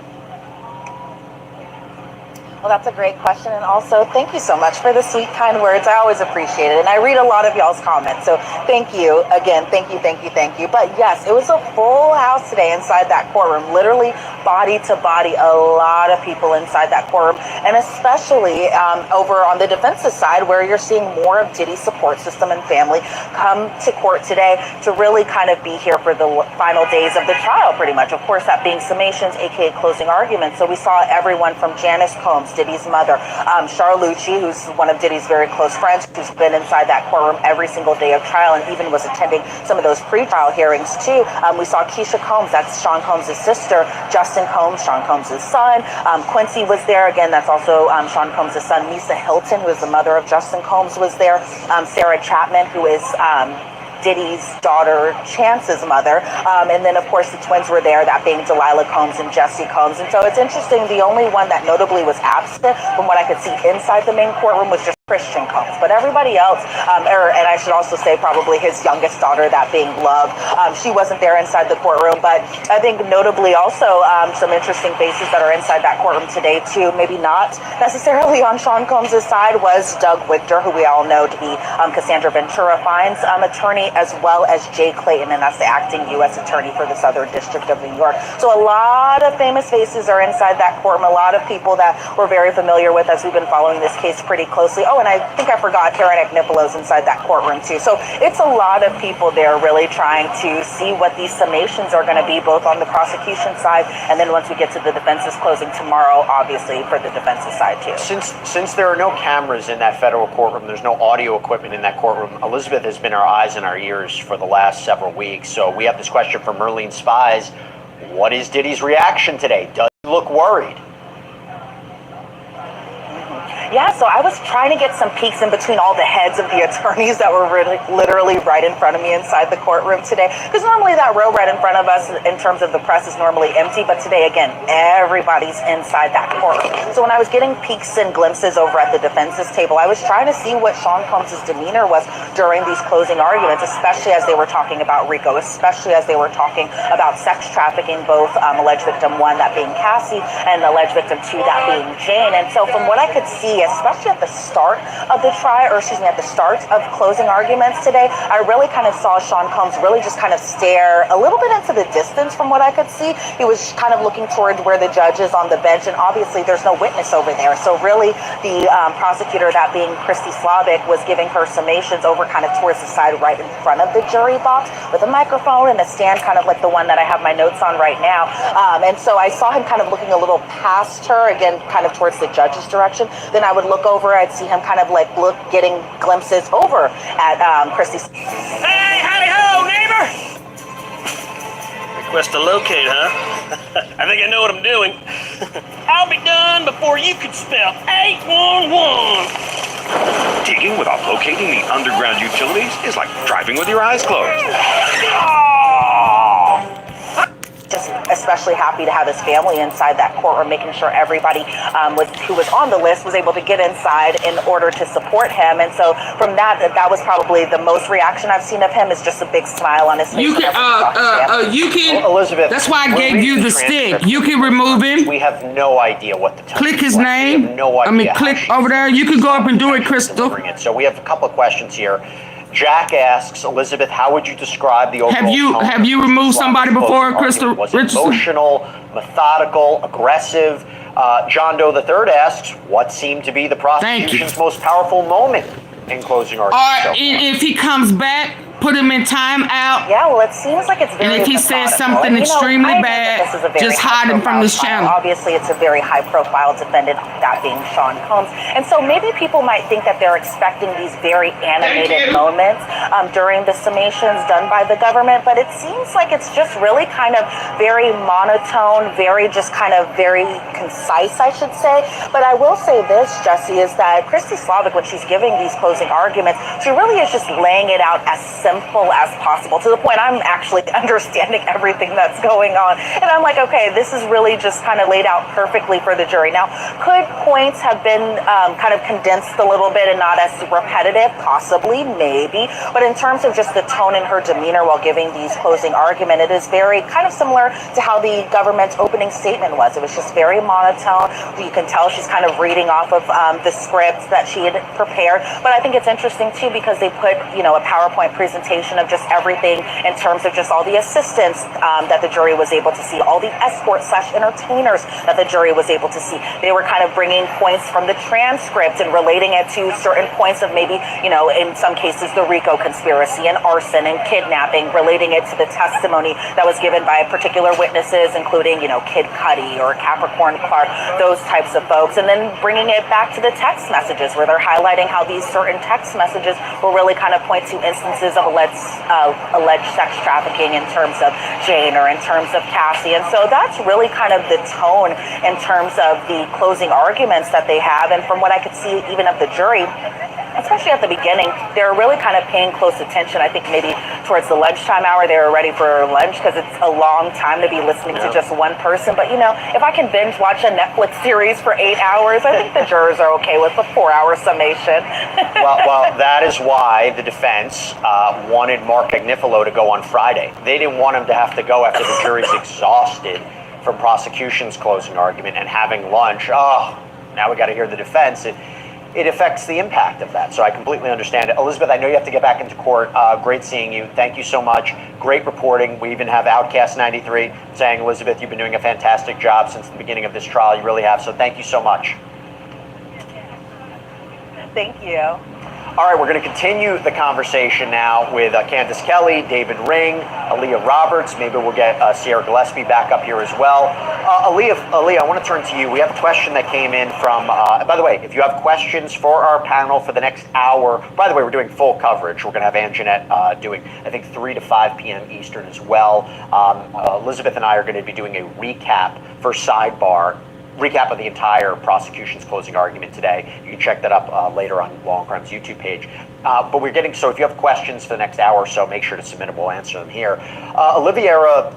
Speaker 17: Well, that's a great question. And also, thank you so much for the sweet, kind words. I always appreciate it. And I read a lot of y'all's comments. So thank you. Again, thank you, thank you, thank you. But yes, it was a full house today inside that courtroom. Literally body to body, a lot of people inside that courtroom. And especially over on the defense's side, where you're seeing more of Diddy's support system and family come to court today to really kind of be here for the final days of the trial, pretty much. Of course, that being summations, aka closing arguments. So we saw everyone from Janice Combs, Diddy's mother, Charlucci, who's one of Diddy's very close friends, who's been inside that courtroom every single day of trial and even was attending some of those pre-trial hearings too. We saw Keisha Combs, that's Sean Combs' sister, Justin Combs, Sean Combs' son. Quincy was there, again, that's also Sean Combs' son. Lisa Hilton, who is the mother of Justin Combs, was there. Sarah Chapman, who is Diddy's daughter, Chance's mother. And then, of course, the twins were there, that being Delilah Combs and Jesse Combs. And so it's interesting, the only one that notably was absent from what I could see inside the main courtroom was just Christian Combs. But everybody else, and I should also say probably his youngest daughter, that being Love, she wasn't there inside the courtroom. But I think notably also some interesting faces that are inside that courtroom today too, maybe not necessarily on Sean Combs' side, was Doug Victor, who we all know to be Cassandra Ventura Fine's attorney, as well as Jay Clayton, and that's the acting U.S. attorney for the Southern District of New York. So a lot of famous faces are inside that courtroom, a lot of people that we're very familiar with as we've been following this case pretty closely. Oh, and I think I forgot Karen Agnipoulos inside that courtroom too. So it's a lot of people there really trying to see what these summations are going to be, both on the prosecution side and then once we get to the defense's closing tomorrow, obviously for the defense's side too.
Speaker 7: Since there are no cameras in that federal courtroom, there's no audio equipment in that courtroom, Elizabeth has been our eyes and our ears for the last several weeks. So we have this question from Merlene Spies. What is Diddy's reaction today? Does he look worried?
Speaker 17: Yeah, so I was trying to get some peeks in between all the heads of the attorneys that were really, literally right in front of me inside the courtroom today. Because normally that row right in front of us in terms of the press is normally empty, but today, again, everybody's inside that courtroom. So when I was getting peeks and glimpses over at the defense's table, I was trying to see what Sean Combs' demeanor was during these closing arguments, especially as they were talking about RICO, especially as they were talking about sex trafficking, both alleged victim 1, that being Cassie, and alleged victim 2, that being Jane. And so from what I could see see, especially at the start of the trial, or excuse me, at the start of closing arguments today, I really kind of saw Sean Combs really just kind of stare a little bit into the distance from what I could see. He was kind of looking towards where the judge is on the bench, and obviously there's no witness over there. So really the prosecutor, that being Christy Slavic, was giving her summations over kind of towards the side right in front of the jury box with a microphone and a stand kind of like the one that I have my notes on right now. And so I saw him kind of looking a little past her, again, kind of towards the judge's direction. Then I would look over, I'd see him kind of like getting glimpses over at Christy.
Speaker 18: Hey, howdy ho, neighbor! Request to locate, huh? I think I know what I'm doing. I'll be done before you could spell 811.
Speaker 19: Digging without locating the underground utilities is like driving with your eyes closed.
Speaker 17: Just especially happy to have his family inside that courtroom, making sure everybody who was on the list was able to get inside in order to support him. And so from that was probably the most reaction I've seen of him, is just a big smile on his face.
Speaker 3: You can,
Speaker 7: Elizabeth,
Speaker 3: that's why I gave you the stick. You can remove him.
Speaker 7: We have no idea what the
Speaker 3: click his name.
Speaker 7: No idea.
Speaker 3: I mean, click over there. You can go up and do it, Crystal.
Speaker 7: So we have a couple of questions here. Jack asks, Elizabeth, how would you describe the overall
Speaker 3: Have you removed somebody before, Crystal?
Speaker 7: Was it emotional, methodical, aggressive? John Doe III asks, what seemed to be the prosecution's most powerful moment in closing argument?
Speaker 3: If he comes back, put him in timeout.
Speaker 17: Yeah, well, it seems like it's very
Speaker 3: And if he says
Speaker 17: methodical.
Speaker 3: something
Speaker 17: And,
Speaker 3: extremely
Speaker 17: bad,
Speaker 3: just hide him from this channel.
Speaker 17: Obviously, it's a very high-profile defendant, that being Sean Combs. And so maybe people might think that they're expecting these very animated moments during the summations done by the government, but it seems like it's just really kind of very monotone, very concise, I should say. But I will say this, Jesse, is that Christy Slavic, when she's giving these closing arguments, she really is just laying it out as simple as possible, to the point I'm actually understanding everything that's going on. And I'm like, okay, this is really just kind of laid out perfectly for the jury. Now, could points have been kind of condensed a little bit and not as repetitive? Possibly, maybe. But in terms of just the tone in her demeanor while giving these closing argument, it is very kind of similar to how the government's opening statement was. It was just very monotone. You can tell she's kind of reading off of the scripts that she had prepared. But I think it's interesting too, because they put, a PowerPoint presentation of just everything in terms of just all the assistants that the jury was able to see, all the escort/entertainers that the jury was able to see. They were kind of bringing points from the transcript and relating it to certain points of maybe, in some cases, the RICO conspiracy and arson and kidnapping, relating it to the testimony that was given by particular witnesses, including, Kid Cudi or Capricorn Clark, those types of folks, and then bringing it back to the text messages, where they're highlighting how these certain text messages will really kind of point to instances of alleged sex trafficking in terms of Jane or in terms of Cassie. And so that's really kind of the tone in terms of the closing arguments that they have. And from what I could see even of the jury, especially at the beginning, they were really kind of paying close attention. I think maybe towards the lunchtime hour, they were ready for lunch, because it's a long time to be listening to just one person. But, if I can binge watch a Netflix series for 8 hours, I think the jurors are okay with a 4-hour summation.
Speaker 7: well, that is why the defense wanted Mark Agnifilo to go on Friday. They didn't want him to have to go after the jury's exhausted from prosecution's closing argument and having lunch. Oh, now we got to hear the defense. It affects the impact of that. So I completely understand it. Elizabeth, I know you have to get back into court. Great seeing you. Thank you so much. Great reporting. We even have Outcast93 saying, Elizabeth, you've been doing a fantastic job since the beginning of this trial. You really have. So thank you so much.
Speaker 17: Thank you.
Speaker 7: All right, we're going to continue the conversation now with Candace Kelly, David Ring, Aaliyah Roberts. Maybe we'll get Sierra Gillespie back up here as well. Aaliyah, I want to turn to you. We have a question that came in from, by the way, if you have questions for our panel for the next hour, by the way, we're doing full coverage. We're going to have Anjanette doing, I think, 3 to 5 p.m. Eastern as well. Elizabeth and I are going to be doing a recap for Sidebar, recap of the entire prosecution's closing argument today. You can check that up later on Law and Crime's YouTube page. But we're getting, so if you have questions for the next hour or so, make sure to submit them. We'll answer them here. Olivera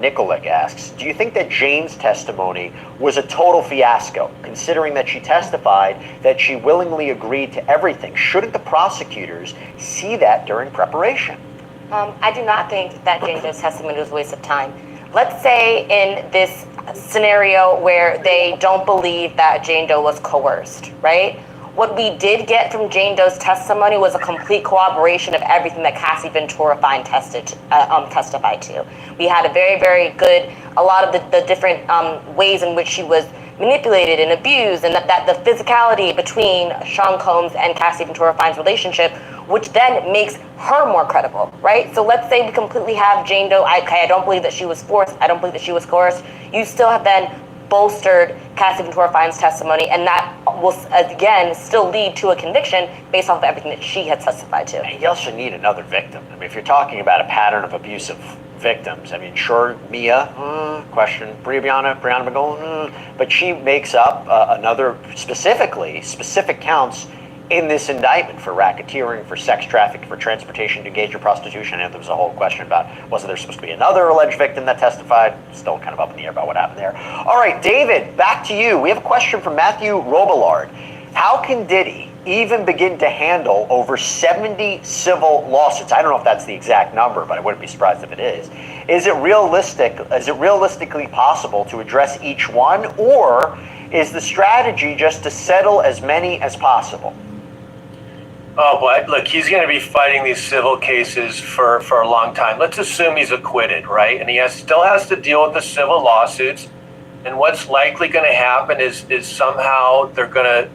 Speaker 7: Nikolic asks, do you think that Jane's testimony was a total fiasco, considering that she testified that she willingly agreed to everything? Shouldn't the prosecutors see that during preparation?
Speaker 9: I do not think that Jane Doe's testimony was a waste of time. let's say in this scenario where they don't believe that Jane Doe was coerced, right? What we did get from Jane Doe's testimony was a complete corroboration of everything that Cassie Ventura Fine testified to. We had a very, very good, a lot of the different ways in which she was manipulated and abused, and that the physicality between Sean Combs and Cassie Ventura Fine's relationship, which then makes her more credible, right? So let's say we completely have Jane Doe, I don't believe that she was forced, I don't believe that she was coerced. You still have then bolstered Cassie Ventura Fine's testimony, and that will, again, still lead to a conviction based off of everything that she had testified to.
Speaker 7: And you also need another victim. I mean, if you're talking about a pattern of abusive victims, I mean, sure, Mia, question, Brianna McGowan, but she makes up another specific counts in this indictment for racketeering, for sex trafficking, for transportation to engage in prostitution. And there was a whole question about, wasn't there supposed to be another alleged victim that testified? Still kind of up in the air about what happened there. All right, David, back to you. We have a question from Matthew Robillard. How can Diddy even begin to handle over 70 civil lawsuits? I don't know if that's the exact number, but I wouldn't be surprised if it is. Is it realistically possible to address each one, or is the strategy just to settle as many as possible?
Speaker 6: Oh boy, look, he's going to be fighting these civil cases for a long time. Let's assume he's acquitted, right? And he still has to deal with the civil lawsuits. And what's likely going to happen is somehow they're going to,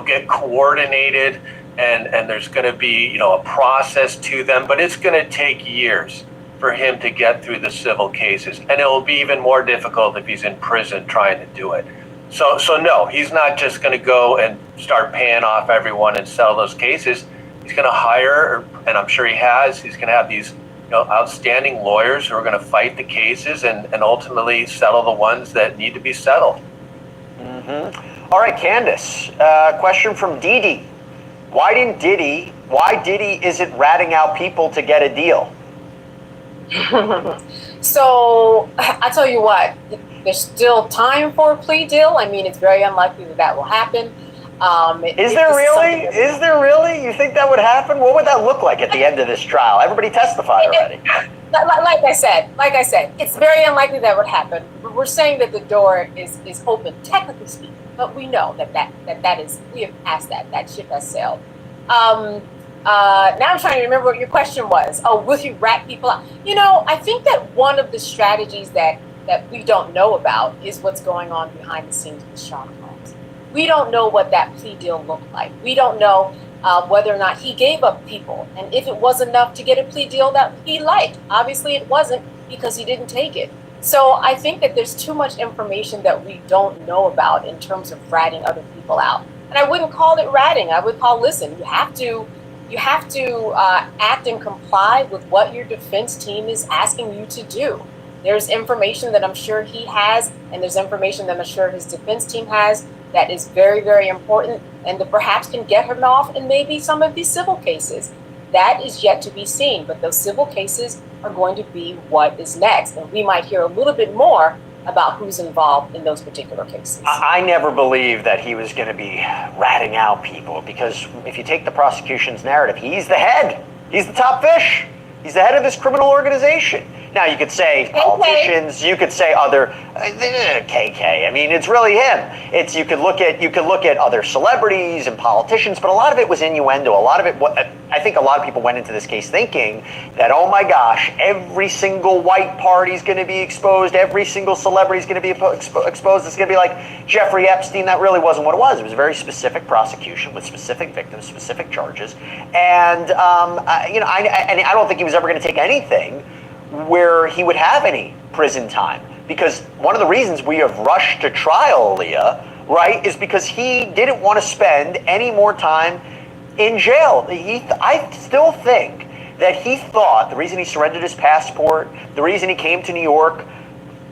Speaker 6: get coordinated, and there's going to be, a process to them. But it's going to take years for him to get through the civil cases, and it will be even more difficult if he's in prison trying to do it. So no, he's not just going to go and start paying off everyone and settle those cases. He's going to hire, and I'm sure he has, he's going to have these outstanding lawyers who are going to fight the cases and ultimately settle the ones that need to be settled.
Speaker 7: All right, Candace, question from Didi. Why Diddy isn't ratting out people to get a deal?
Speaker 10: So I tell you what, there's still time for a plea deal. I mean, it's very unlikely that will happen.
Speaker 7: Is there really? You think that would happen? What would that look like at the end of this trial? Everybody testified already.
Speaker 10: Like I said, it's very unlikely that would happen. We're saying that the door is open, technically speaking, but we know that is, we have passed that. That ship has sailed. Now I'm trying to remember what your question was. Oh, will he rat people out? I think that one of the strategies that we don't know about is what's going on behind the scenes with Sean Combs. We don't know what that plea deal looked like. We don't know whether or not he gave up people, and if it was enough to get a plea deal that he liked. Obviously it wasn't, because he didn't take it. So I think that there's too much information that we don't know about in terms of ratting other people out. And I wouldn't call it ratting. I would call, listen, you have to act and comply with what your defense team is asking you to do. There's information that I'm sure he has, and there's information that I'm sure his defense team has that is very, very important, and that perhaps can get him off in maybe some of these civil cases. That is yet to be seen, but those civil cases are going to be what is next, and we might hear a little bit more about who's involved in those particular cases.
Speaker 7: I never believed that he was going to be ratting out people, because if you take the prosecution's narrative, he's the head. He's the top fish. He's the head of this criminal organization. Now, you could say politicians, you could say other KK. I mean, it's really him. You could look at other celebrities and politicians, but a lot of it was innuendo. A lot of it, I think, a lot of people went into this case thinking that, oh my gosh, every single white party is going to be exposed. Every single celebrity is going to be exposed. It's going to be like Jeffrey Epstein. That really wasn't what it was. It was a very specific prosecution with specific victims, specific charges, and I don't think he was ever going to take anything where he would have any prison time, because one of the reasons we have rushed to trial, Aaliyah, right, is because he didn't want to spend any more time in jail. I still think that he thought the reason he surrendered his passport, the reason he came to New York,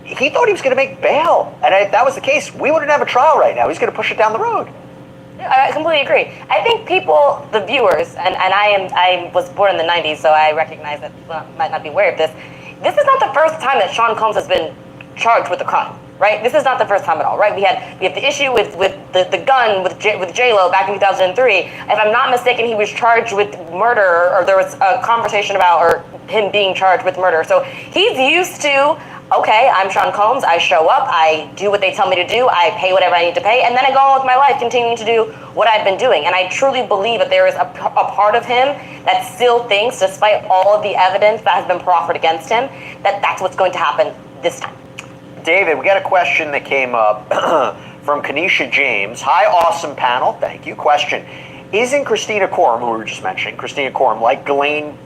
Speaker 7: he thought he was going to make bail, and if that was the case, we wouldn't have a trial right now. He's going to push it down the road.
Speaker 9: I completely agree. I think people, the viewers, and I was born in the 90s, so I recognize that people might not be aware of this. This is not the first time that Sean Combs has been charged with a crime, right? This is not the first time at all, right? We have the issue with the gun with J-Lo back in 2003. If I'm not mistaken, he was charged with murder, or there was a conversation about him being charged with murder. So he's used to okay, I'm Sean Combs, I show up, I do what they tell me to do, I pay whatever I need to pay, and then I go on with my life continuing to do what I've been doing. And I truly believe that there is a part of him that still thinks, despite all of the evidence that has been proffered against him, that that's what's going to happen this time.
Speaker 7: David, we got a question that came up from Kanisha James. Hi, awesome panel. Thank you. Question. Isn't Christina Coram, who we were just mentioning, Christina Coram, like Ghislaine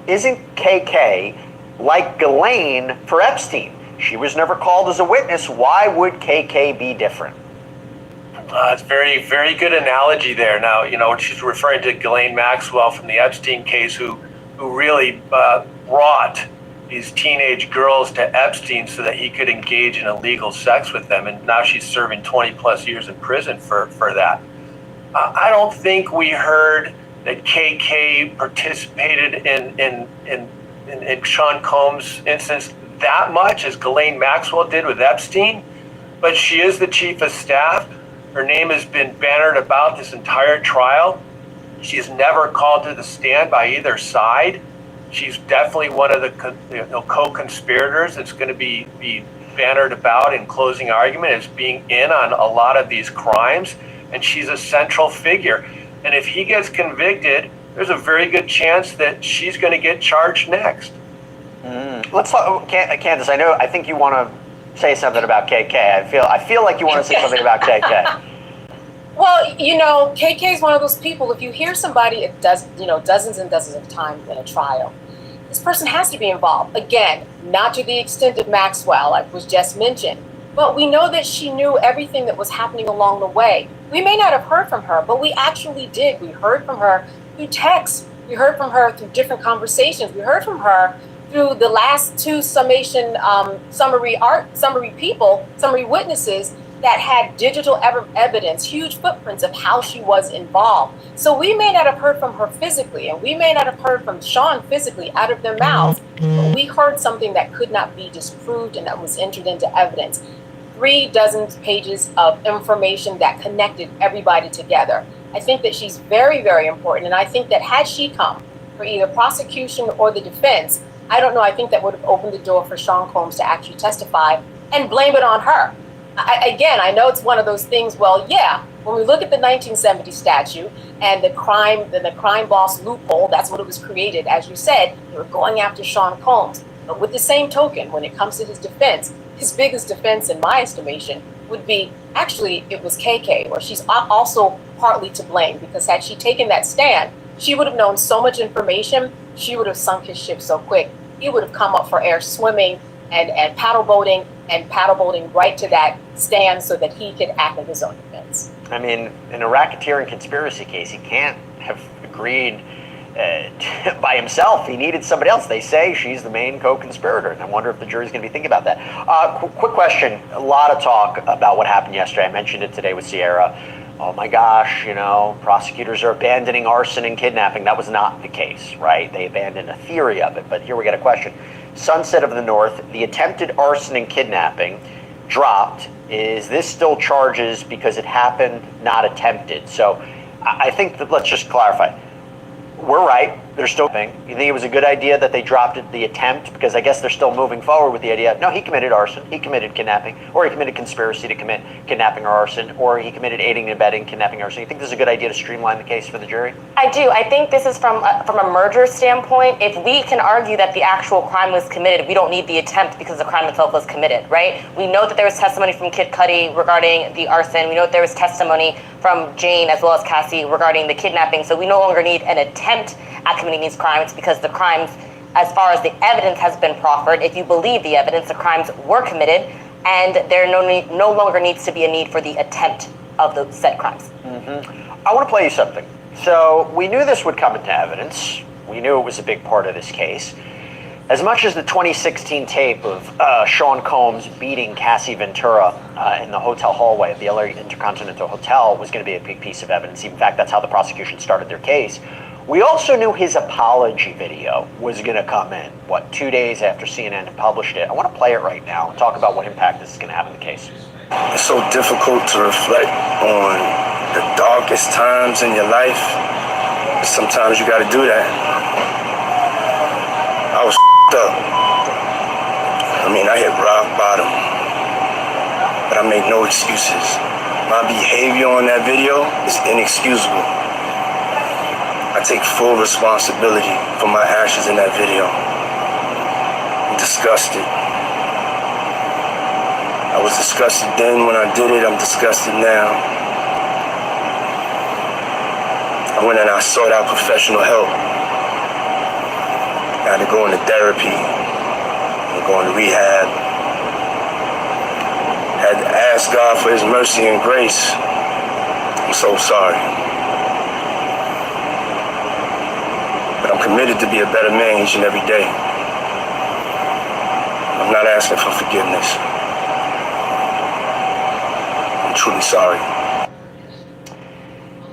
Speaker 7: isn't KK like Ghislaine for Epstein? She was never called as a witness. Why would KK be different?
Speaker 6: It's very, very good analogy there. Now, you know, she's referring to Ghislaine Maxwell from the Epstein case, who really brought these teenage girls to Epstein so that he could engage in illegal sex with them, and now she's serving 20 plus years in prison for that. I don't think we heard that KK participated in Sean Combs' instance that much as Ghislaine Maxwell did with Epstein, but she is the chief of staff. Her name has been bannered about this entire trial. She's never called to the stand by either side. She's definitely one of the co-conspirators that's going to be bannered about in closing argument as being in on a lot of these crimes, and she's a central figure. And if he gets convicted, there's a very good chance that she's going to get charged next.
Speaker 7: Let's talk, Candace. I think you want to say something about KK. I feel like you want to say something about KK.
Speaker 10: Well, you know, KK is one of those people. If you hear somebody dozens and dozens of times in a trial, this person has to be involved. Again, not to the extent of Maxwell, like was just mentioned, but we know that she knew everything that was happening along the way. We may not have heard from her, but we actually did. We heard from her through text. We heard from her through different conversations. We heard from her through the last two summary witnesses that had digital evidence, huge footprints of how she was involved. So we may not have heard from her physically, and we may not have heard from Sean physically out of their mouths, but we heard something that could not be disproved and that was entered into evidence. 36 pages of information that connected everybody together. I think that she's very, very important, and I think that had she come for either prosecution or the defense, I don't know, I think that would have opened the door for Sean Combs to actually testify and blame it on her. I know it's one of those things, well, yeah, when we look at the 1970 statute and the crime boss loophole, that's what it was created. As you said, they were going after Sean Combs. But with the same token, when it comes to his defense, his biggest defense, in my estimation, would be, actually, it was KK, where she's also partly to blame, because had she taken that stand, she would have known so much information, she would have sunk his ship so quick. He would have come up for air swimming and paddle boating right to that stand so that he could act in his own defense.
Speaker 7: I mean, in a racketeering conspiracy case, he can't have agreed by himself. He needed somebody else. They say she's the main co-conspirator, and I wonder if the jury's going to be thinking about that. Quick question. A lot of talk about what happened yesterday. I mentioned it today with Sierra. Oh my gosh, prosecutors are abandoning arson and kidnapping. That was not the case, right? They abandoned a theory of it, but here we get a question. Sunset of the North, the attempted arson and kidnapping dropped. Is this still charges because it happened, not attempted? So I think that, let's just clarify. We're right. They're still thing. You think it was a good idea that they dropped the attempt? Because I guess they're still moving forward with the idea. No, he committed arson. He committed kidnapping. Or he committed conspiracy to commit kidnapping or arson. Or he committed aiding and abetting kidnapping or arson. You think this is a good idea to streamline the case for the jury?
Speaker 9: I do. I think this is from a merger standpoint. If we can argue that the actual crime was committed, we don't need the attempt because the crime itself was committed, right? We know that there was testimony from Kid Cudi regarding the arson. We know that there was testimony from Jane as well as Cassie regarding the kidnapping. So we no longer need an attempt at committing these crimes because the crimes, as far as the evidence has been proffered, if you believe the evidence, the crimes were committed, and there no longer needs to be a need for the attempt of the said crimes.
Speaker 7: I want to play you something. So we knew this would come into evidence. We knew it was a big part of this case. As much as the 2016 tape of Sean Combs beating Cassie Ventura in the hotel hallway of the LA Intercontinental Hotel was going to be a big piece of evidence. In fact, that's how the prosecution started their case. We also knew his apology video was going to come in, 2 days after CNN had published it. I want to play it right now and talk about what impact this is going to have in the case.
Speaker 20: It's so difficult to reflect on the darkest times in your life. Sometimes you got to do that. I was up. I hit rock make no excuses. My behavior on that video is inexcusable. I take full responsibility for my actions in that video. I'm disgusted. I was disgusted then when I did it. I'm disgusted now. I went and I sought out professional help. I had to go into therapy, and go into rehab. Had to ask God for his mercy and grace. I'm so sorry. But I'm committed to be a better man each and every day. I'm not asking for forgiveness. I'm truly sorry.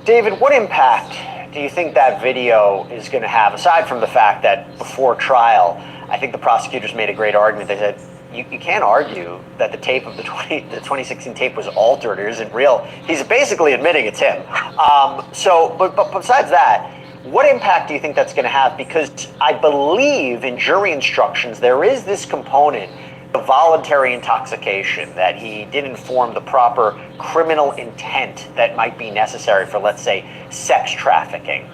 Speaker 7: David, what impact do you think that video is going to have, aside from the fact that before trial, I think the prosecutors made a great argument. They said, you can't argue that the tape of the 2016 tape was altered or isn't real. He's basically admitting it's him. But besides that, what impact do you think that's going to have? Because I believe in jury instructions, there is this component of voluntary intoxication, that he didn't form the proper criminal intent that might be necessary for, let's say, sex trafficking.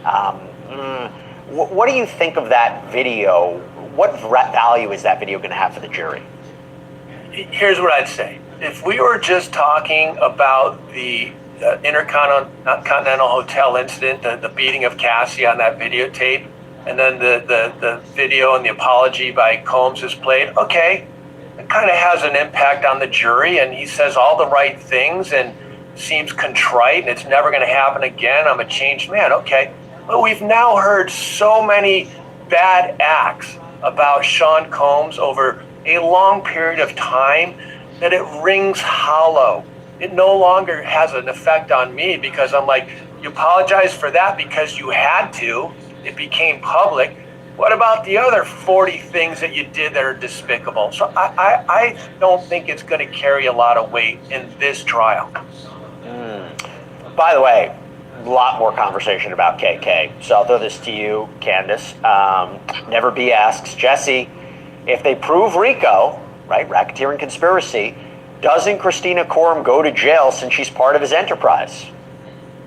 Speaker 7: What do you think of that video? What value is that video going to have for the jury?
Speaker 6: Here's what I'd say. If we were just talking about the Intercontinental Hotel incident, the beating of Cassie on that videotape, and then the video and the apology by Combs is played, okay, it kind of has an impact on the jury, and he says all the right things and seems contrite, and it's never going to happen again. I'm a changed man. Okay. But we've now heard so many bad acts about Sean Combs over a long period of time that it rings hollow. It no longer has an effect on me, because I'm like, you apologize for that because you had to. It became public. What about the other 40 things that you did that are despicable? So I don't think it's going to carry a lot of weight in this trial.
Speaker 7: By the way, a lot more conversation about KK. So I'll throw this to you, Candace. Never B asks, Jesse, if they prove RICO, right, racketeering conspiracy, doesn't Christina Coram go to jail since she's part of his enterprise?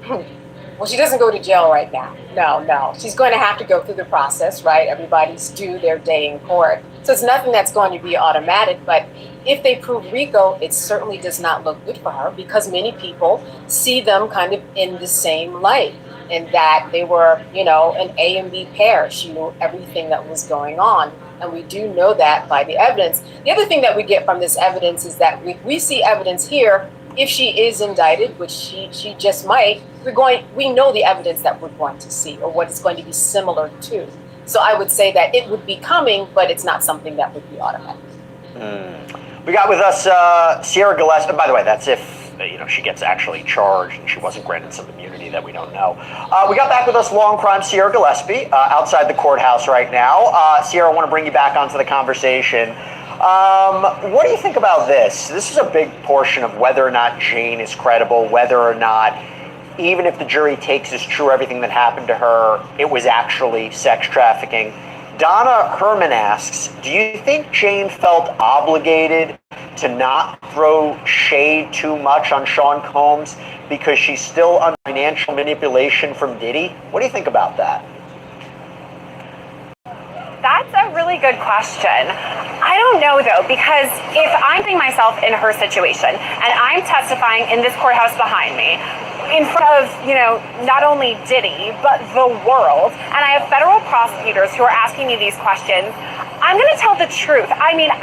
Speaker 10: Well, she doesn't go to jail right now. No. She's going to have to go through the process, right? Everybody's due their day in court. So it's nothing that's going to be automatic. But if they prove RICO, it certainly does not look good for her, because many people see them kind of in the same light, in that they were, an A and B pair. She knew everything that was going on. And we do know that by the evidence. The other thing that we get from this evidence is that we see evidence here. If she is indicted, which she just might, we know the evidence that we're going to see, or what it's going to be similar to. So I would say that it would be coming, but it's not something that would be automatic.
Speaker 7: We got with us Sierra Gillespie. By the way, that's if she gets actually charged and she wasn't granted some immunity that we don't know. We got back with us long crime Sierra Gillespie outside the courthouse right now. Sierra, I want to bring you back onto the conversation. What do you think about this? This is a big portion of whether or not Jane is credible, whether or not, even if the jury takes as true everything that happened to her, it was actually sex trafficking. Donna Herman asks, do you think Jane felt obligated to not throw shade too much on Sean Combs because she's still under financial manipulation from Diddy? What do you think about that?
Speaker 1: That's a really good question. I don't know, though, because if I'm putting myself in her situation and I'm testifying in this courthouse behind me, in front of, not only Diddy, but the world, and I have federal prosecutors who are asking me these questions, I'm going to tell the truth. I mean,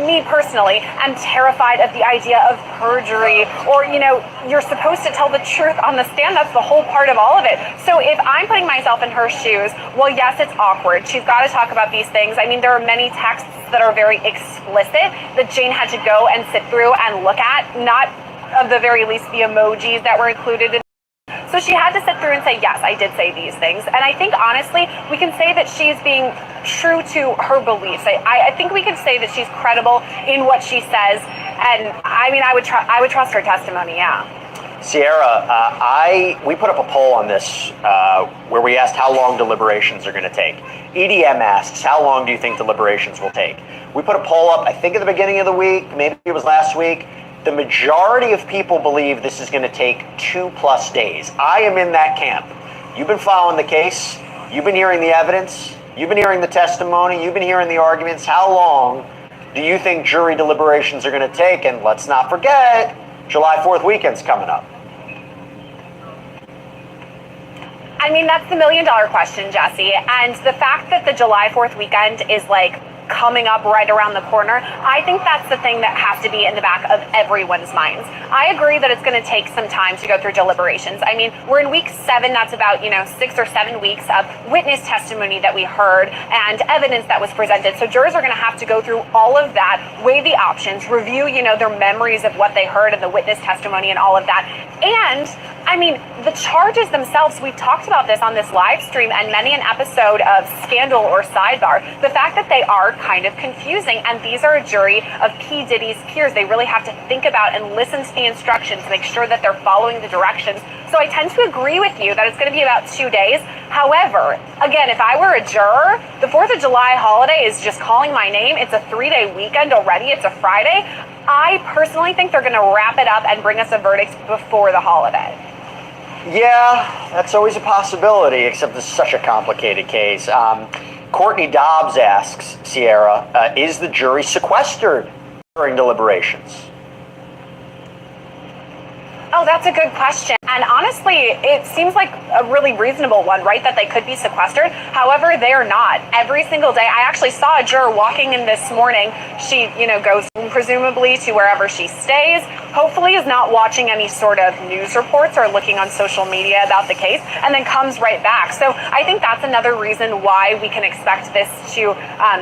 Speaker 1: me personally, am terrified of the idea of perjury, or, you're supposed to tell the truth on the stand. That's the whole part of all of it. So if I'm putting myself in her shoes, well, yes, it's awkward. She's got to talk about these things. I mean, there are many texts that are very explicit that Jane had to go and sit through and look at, not at the very least the emojis that were included in. So she had to sit through and say, yes, I did say these things. And I think, honestly, we can say that she's being true to her beliefs. I think we can say that she's credible in what she says. And I mean, I would trust her testimony, yeah.
Speaker 7: Sierra, we put up a poll on this where we asked how long deliberations are going to take. EDM asks, how long do you think deliberations will take? We put a poll up, I think at the beginning of the week, maybe it was last week. The majority of people believe this is going to take 2+ days. I am in that camp. You've been following the case. You've been hearing the evidence. You've been hearing the testimony. You've been hearing the arguments. How long do you think jury deliberations are going to take? And let's not forget, July 4th weekend's coming up.
Speaker 1: I mean, that's the $1 million question, Jesse. And the fact that the July 4th weekend is like coming up right around the corner, I think that's the thing that has to be in the back of everyone's minds. I agree that it's going to take some time to go through deliberations. I mean, we're in week 7. That's about, 6 or 7 weeks of witness testimony that we heard and evidence that was presented. So jurors are going to have to go through all of that, weigh the options, review, their memories of what they heard and the witness testimony and all of that. And I mean, the charges themselves, we've talked about this on this live stream and many an episode of Scandal or Sidebar, the fact that they are kind of confusing, and these are a jury of P. Diddy's peers. They really have to think about and listen to the instructions, make sure that they're following the directions. So I tend to agree with you that it's going to be about 2 days. However, again, if I were a juror, the 4th of July holiday is just calling my name. It's a 3-day weekend already. It's a Friday. I personally think they're going to wrap it up and bring us a verdict before the holiday.
Speaker 7: Yeah, that's always a possibility, except this is such a complicated case. Courtney Dobbs asks, Sierra, is the jury sequestered during deliberations?
Speaker 1: Oh, that's a good question. And honestly, it seems like a really reasonable one, right? That they could be sequestered. However, they are not. Every single day. I actually saw a juror walking in this morning. She, goes presumably to wherever she stays. Hopefully is not watching any sort of news reports or looking on social media about the case, and then comes right back. So I think that's another reason why we can expect this to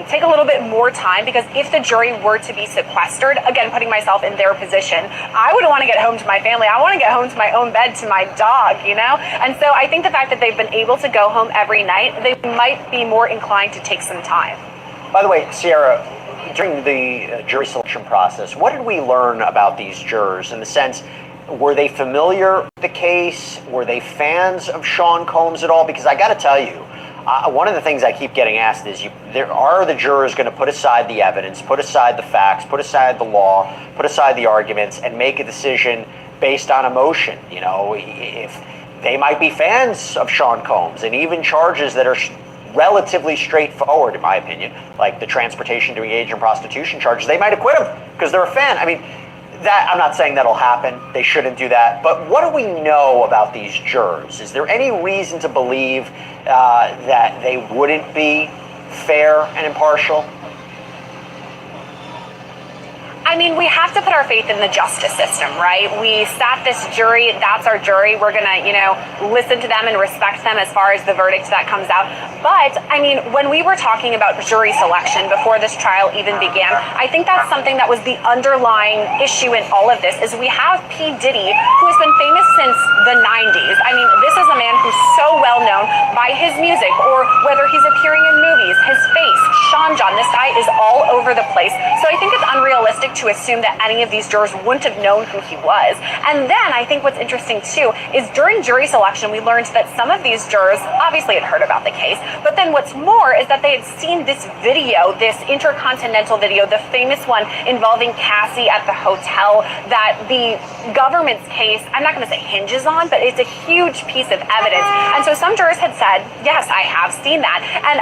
Speaker 1: take a little bit more time, because if the jury were to be sequestered, again, putting myself in their position, I would want to get home to my family. I want to get home to my own bed, to my dog, And so I think the fact that they've been able to go home every night, they might be more inclined to take some time.
Speaker 7: By the way, Sierra, during the jury selection process, what did we learn about these jurors in the sense, were they familiar with the case? Were they fans of Sean Combs at all? Because I got to tell you, one of the things I keep getting asked is, are the jurors going to put aside the evidence, put aside the facts, put aside the law, put aside the arguments, and make a decision based on emotion? If they might be fans of Sean Combs, and even charges that are relatively straightforward, in my opinion, like the transportation to engage in prostitution charges, they might acquit him because they're a fan. I mean, that, I'm not saying that'll happen. They shouldn't do that. But what do we know about these jurors? Is there any reason to believe that they wouldn't be fair and impartial?
Speaker 1: I mean, we have to put our faith in the justice system, right? We sat this jury, that's our jury. We're going to, listen to them and respect them as far as the verdict that comes out. But, I mean, when we were talking about jury selection before this trial even began, I think that's something that was the underlying issue in all of this, is we have P. Diddy, who has been famous since the 90s. I mean, this is a man who's so well known by his music, or whether he's appearing in movies, his face, Sean John, this guy is all over the place. So I think it's unrealistic to assume that any of these jurors wouldn't have known who he was. And then I think what's interesting too is during jury selection, we learned that some of these jurors obviously had heard about the case, but then what's more is that they had seen this video, this intercontinental video, the famous one involving Cassie at the hotel that the government's case, I'm not going to say hinges on, but it's a huge piece of evidence. And so some jurors had said, yes, I have seen that. And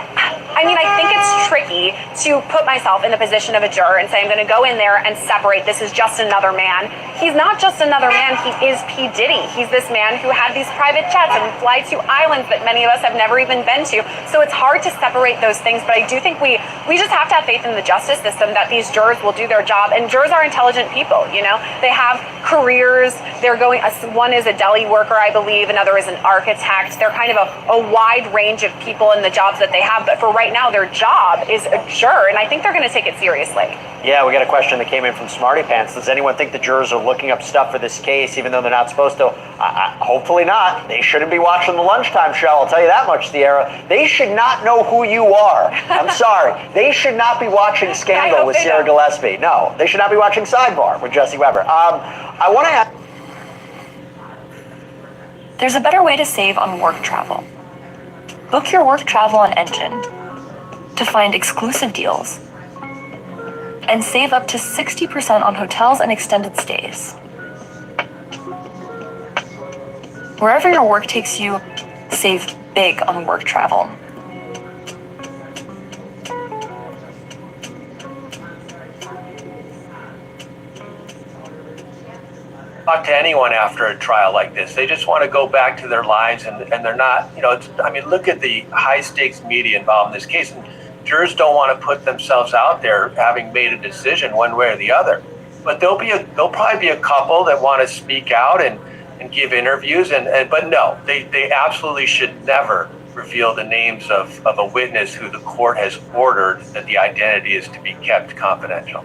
Speaker 1: I mean, I think it's tricky to put myself in the position of a juror and say, I'm going to go in there and separate, this is just another man. He's not just another man, he is P. Diddy. He's this man who had these private jets and fly to islands that many of us have never even been to. So it's hard to separate those things, but I do think we just have to have faith in the justice system that these jurors will do their job. And jurors are intelligent people, they have careers. They're going, one is a deli worker, I believe, another is an architect. They're kind of a wide range of people in the jobs that they have, but for right now, their job is a juror, and I think they're going to take it seriously.
Speaker 7: Yeah, we got a question that came in from Smarty Pants. Does anyone think the jurors are looking up stuff for this case, even though they're not supposed to? Hopefully not. They shouldn't be watching the lunchtime show, I'll tell you that much, Sierra. They should not know who you are. I'm sorry. They should not be watching Scandal with Sierra Gillespie. No, they should not be watching Sidebar with Jesse Weber. I want to ask...
Speaker 16: There's a better way to save on work travel. Book your work travel on Engine to find exclusive deals and save up to 60% on hotels and extended stays. Wherever your work takes you, save big on work travel.
Speaker 6: Talk to anyone after a trial like this. They just want to go back to their lives, and they're not, look at the high stakes media involved in this case. And jurors don't want to put themselves out there having made a decision one way or the other. But there'll probably be a couple that want to speak out and give interviews, but no, they absolutely should never reveal the names of a witness who the court has ordered that the identity is to be kept confidential.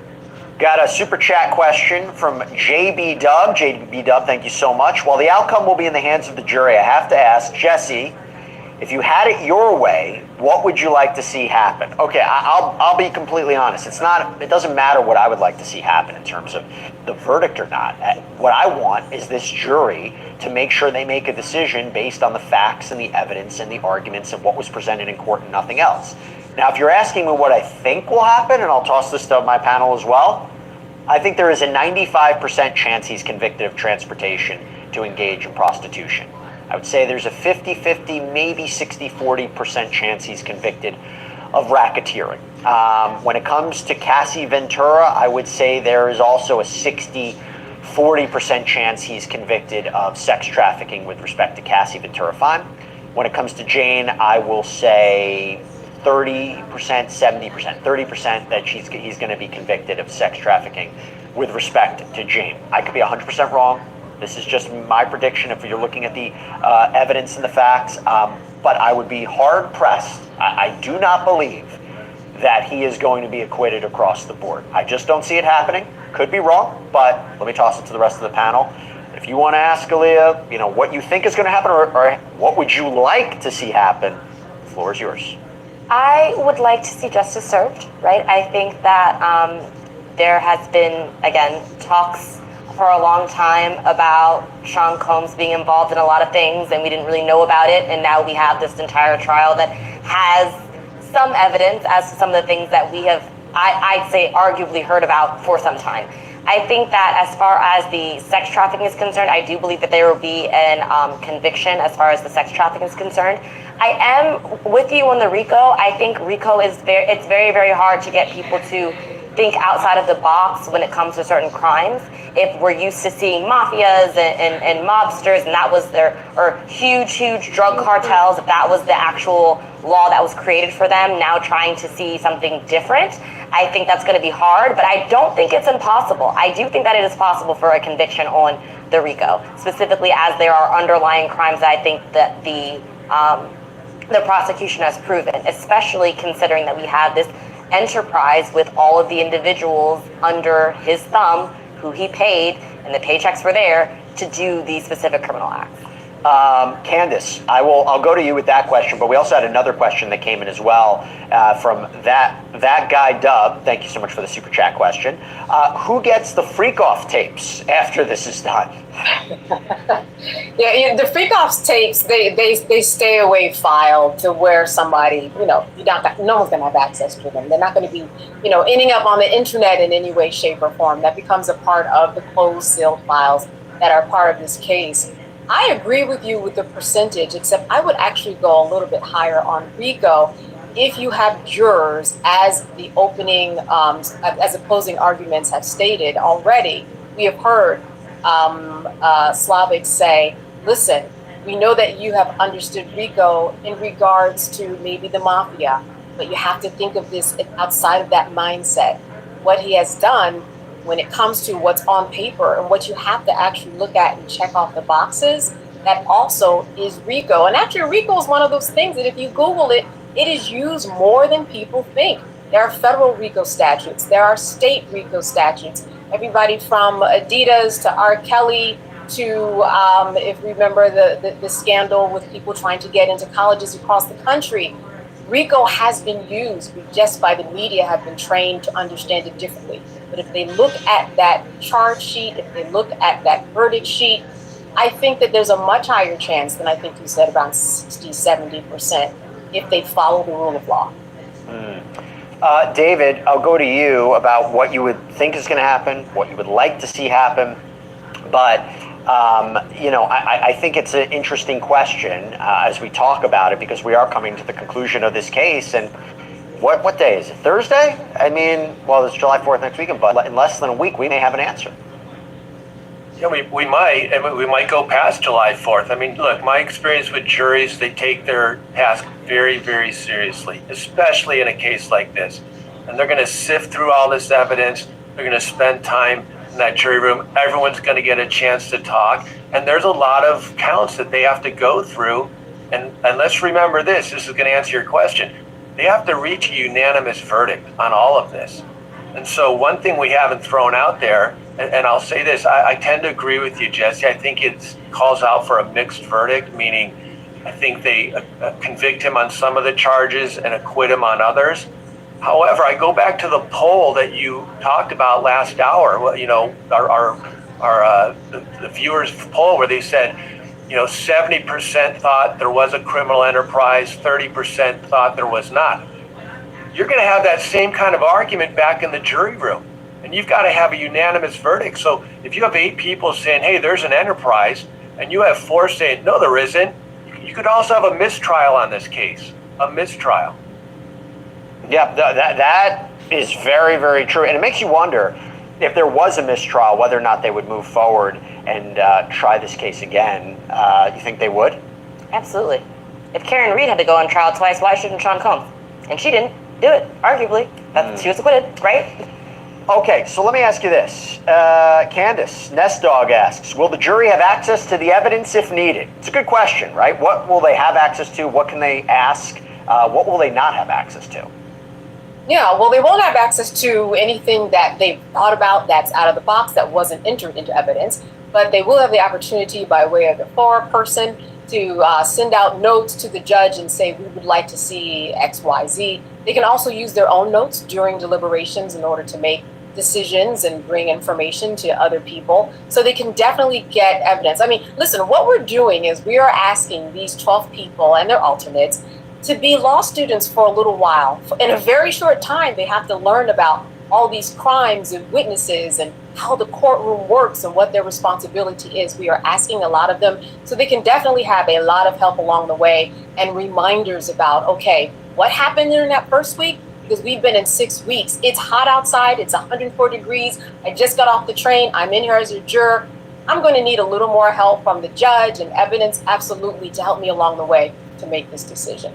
Speaker 7: Got a super chat question from JB Dub. JB Dub, thank you so much. While the outcome will be in the hands of the jury, I have to ask, Jesse, if you had it your way, what would you like to see happen? Okay, I'll be completely honest. It doesn't matter what I would like to see happen in terms of the verdict or not. What I want is this jury to make sure they make a decision based on the facts and the evidence and the arguments and what was presented in court and nothing else. Now, if you're asking me what I think will happen, and I'll toss this to my panel as well, I think there is a 95% chance he's convicted of transportation to engage in prostitution. I would say there's a 50-50, maybe 60-40% chance he's convicted of racketeering. When it comes to Cassie Ventura, I would say there is also a 60-40% chance he's convicted of sex trafficking with respect to Cassie Ventura Fine. When it comes to Jane, I will say 30%, 70%, 30% that he's going to be convicted of sex trafficking with respect to Jane. I could be 100% wrong. This is just my prediction if you're looking at the evidence and the facts, but I would be hard pressed. I do not believe that he is going to be acquitted across the board. I just don't see it happening. Could be wrong, but let me toss it to the rest of the panel. If you want to ask Aaliyah, what you think is going to happen or what would you like to see happen, the floor is yours.
Speaker 9: I would like to see justice served, right? I think that there has been, again, talks for a long time about Sean Combs being involved in a lot of things, and we didn't really know about it, and now we have this entire trial that has some evidence as to some of the things that we have, I'd say, arguably heard about for some time. I think that as far as the sex trafficking is concerned, I do believe that there will be an conviction as far as the sex trafficking is concerned. I am with you on the RICO. I think RICO is it's very, very hard to get people to think outside of the box when it comes to certain crimes. If we're used to seeing mafias and mobsters, and that was or huge drug cartels, if that was the actual law that was created for them, now trying to see something different, I think that's going to be hard, but I don't think it's impossible. I do think that it is possible for a conviction on the RICO, specifically as there are underlying crimes that I think that the prosecution has proven, especially considering that we have this enterprise with all of the individuals under his thumb who he paid, and the paychecks were there to do these specific criminal acts.
Speaker 7: Candace, I'll go to you with that question, but we also had another question that came in as well from that guy Dub. Thank you so much for the super chat question. Who gets the freak-off tapes after this is done?
Speaker 10: Yeah, the freak-off tapes, they stay away filed to where somebody, no one's going to have access to them. They're not going to be, ending up on the internet in any way, shape, or form. That becomes a part of the closed, sealed files that are part of this case. I agree with you with the percentage, except I would actually go a little bit higher on RICO if you have jurors, as the opening, as the closing arguments have stated already. We have heard Slavic say, listen, we know that you have understood RICO in regards to maybe the mafia, but you have to think of this outside of that mindset. What he has done when it comes to what's on paper and what you have to actually look at and check off the boxes, that also is RICO. And actually, RICO is one of those things that if you Google it, it is used more than people think. There are federal RICO statutes. There are state RICO statutes. Everybody from Adidas to R. Kelly to, if you remember the scandal with people trying to get into colleges across the country, RICO has been used. We just by the media have been trained to understand it differently. But if they look at that charge sheet, if they look at that verdict sheet, I think that there's a much higher chance than I think you said, around 60, 70%, if they follow the rule of law.
Speaker 7: David, I'll go to you about what you would think is going to happen, what you would like to see happen. But, I think it's an interesting question as we talk about it, because we are coming to the conclusion of this case. And what day is it? Thursday? I mean, well, it's July 4th next weekend, but in less than a week, we may have an answer.
Speaker 6: Yeah, we might, and we might go past July 4th. I mean, look, my experience with juries, they take their task very, very seriously, especially in a case like this. And they're going to sift through all this evidence. They're going to spend time in that jury room. Everyone's going to get a chance to talk. And there's a lot of counts that they have to go through. And let's remember this is going to answer your question. They have to reach a unanimous verdict on all of this. And so one thing we haven't thrown out there, and I'll say this, I tend to agree with you, Jesse. I think it calls out for a mixed verdict, meaning I think they convict him on some of the charges and acquit him on others. However, I go back to the poll that you talked about last hour, the viewers' poll where they said, 70% thought there was a criminal enterprise, 30% thought there was not. You're going to have that same kind of argument back in the jury room. And you've got to have a unanimous verdict. So if you have 8 people saying, hey, there's an enterprise, and you have 4 saying, no, there isn't, you could also have a mistrial on this case. A mistrial.
Speaker 7: Yeah, that is very, very true. And it makes you wonder if there was a mistrial, whether or not they would move forward and try this case again. You think they would?
Speaker 9: Absolutely. If Karen Reed had to go on trial twice, why shouldn't Sean Combs? And she didn't do it, arguably. She was acquitted, right?
Speaker 7: Okay, so let me ask you this. Candace, Nest Dog asks, will the jury have access to the evidence if needed? It's a good question, right? What will they have access to? What can they ask? What will they not have access to?
Speaker 10: Yeah, well, they won't have access to anything that they've thought about that's out of the box that wasn't entered into evidence, but they will have the opportunity by way of the foreperson to send out notes to the judge and say, we would like to see X, Y, Z. They can also use their own notes during deliberations in order to make decisions and bring information to other people. So they can definitely get evidence. I mean, listen, what we're doing is we are asking these 12 people and their alternates to be law students for a little while. In a very short time, they have to learn about all these crimes and witnesses and how the courtroom works and what their responsibility is. We are asking a lot of them, so they can definitely have a lot of help along the way and reminders about, okay, what happened in that first week? Because we've been in 6 weeks. It's hot outside, it's 104 degrees. I just got off the train, I'm in here as a juror. I'm going to need a little more help from the judge and evidence, absolutely, to help me along the way to make this decision.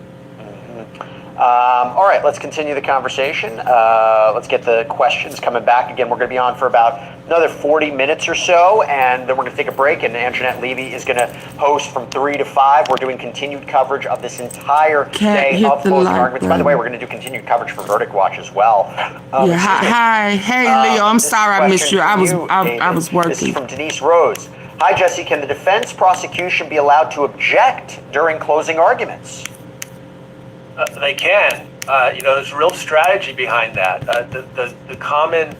Speaker 7: All right, let's continue the conversation. Let's get the questions coming back. Again, we're going to be on for about another 40 minutes or so, and then we're going to take a break, and Anjanette Levy is going to host from 3 to 5. We're doing continued coverage of this entire day of closing arguments. By the way, we're going to do continued coverage for Verdict Watch as well.
Speaker 3: Hey, Leo, I'm sorry I missed you. I was working.
Speaker 7: This is from Denise Rose. Hi, Jesse. Can the defense prosecution be allowed to object during closing arguments?
Speaker 6: They can. There's real strategy behind that. The common,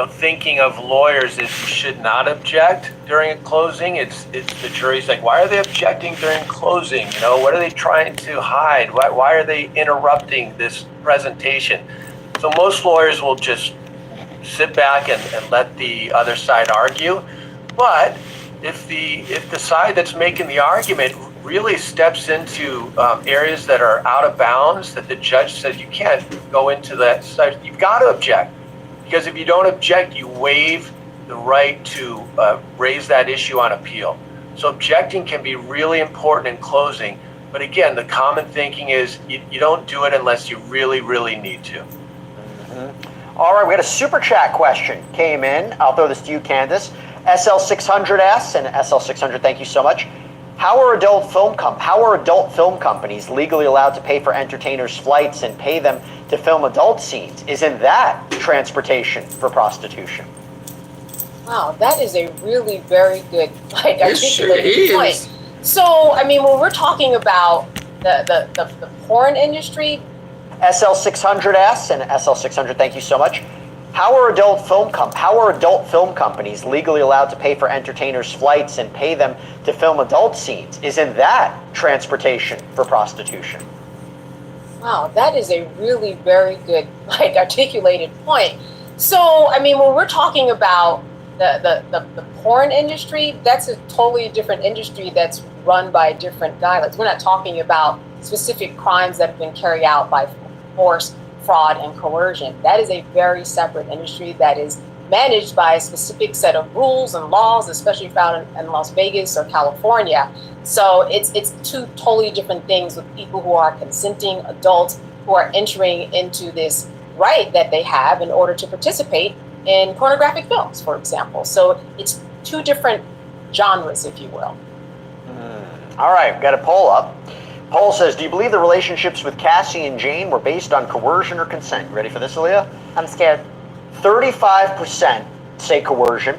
Speaker 6: thinking of lawyers is you should not object during a closing. It's the jury's like, why are they objecting during closing? What are they trying to hide? Why are they interrupting this presentation? So most lawyers will just sit back and let the other side argue. But if the side that's making the argument really steps into areas that are out of bounds, that the judge says you can't go into that side, you've got to object. Because if you don't object, you waive the right to raise that issue on appeal. So objecting can be really important in closing. But again, the common thinking is you don't do it unless you really, really need to.
Speaker 7: All right, we had a super chat question came in. I'll throw this to you, Candace. SL600 asks, and SL600, thank you so much. How are adult film companies legally allowed to pay for entertainers' flights and pay them to film adult scenes? Isn't that transportation for prostitution?
Speaker 10: Wow, that is a really very good, articulated point. So, I mean, when we're talking about the porn industry,
Speaker 7: SL600 asks, and SL600, thank you so much. How are adult film companies legally allowed to pay for entertainers' flights and pay them to film adult scenes? Isn't that transportation for prostitution?
Speaker 10: Wow, that is a really very good, like, articulated point. So, I mean, when we're talking about the porn industry, that's a totally different industry that's run by different guidelines. We're not talking about specific crimes that have been carried out by force, fraud, and coercion. That is a very separate industry that is managed by a specific set of rules and laws, especially found in Las Vegas or California. So it's two totally different things with people who are consenting adults who are entering into this right that they have in order to participate in pornographic films, for example. So it's two different genres, if you will.
Speaker 7: All right, we've got a poll up. Poll says, do you believe the relationships with Cassie and Jane were based on coercion or consent? You ready for this, Aaliyah?
Speaker 14: I'm scared.
Speaker 7: 35% say coercion,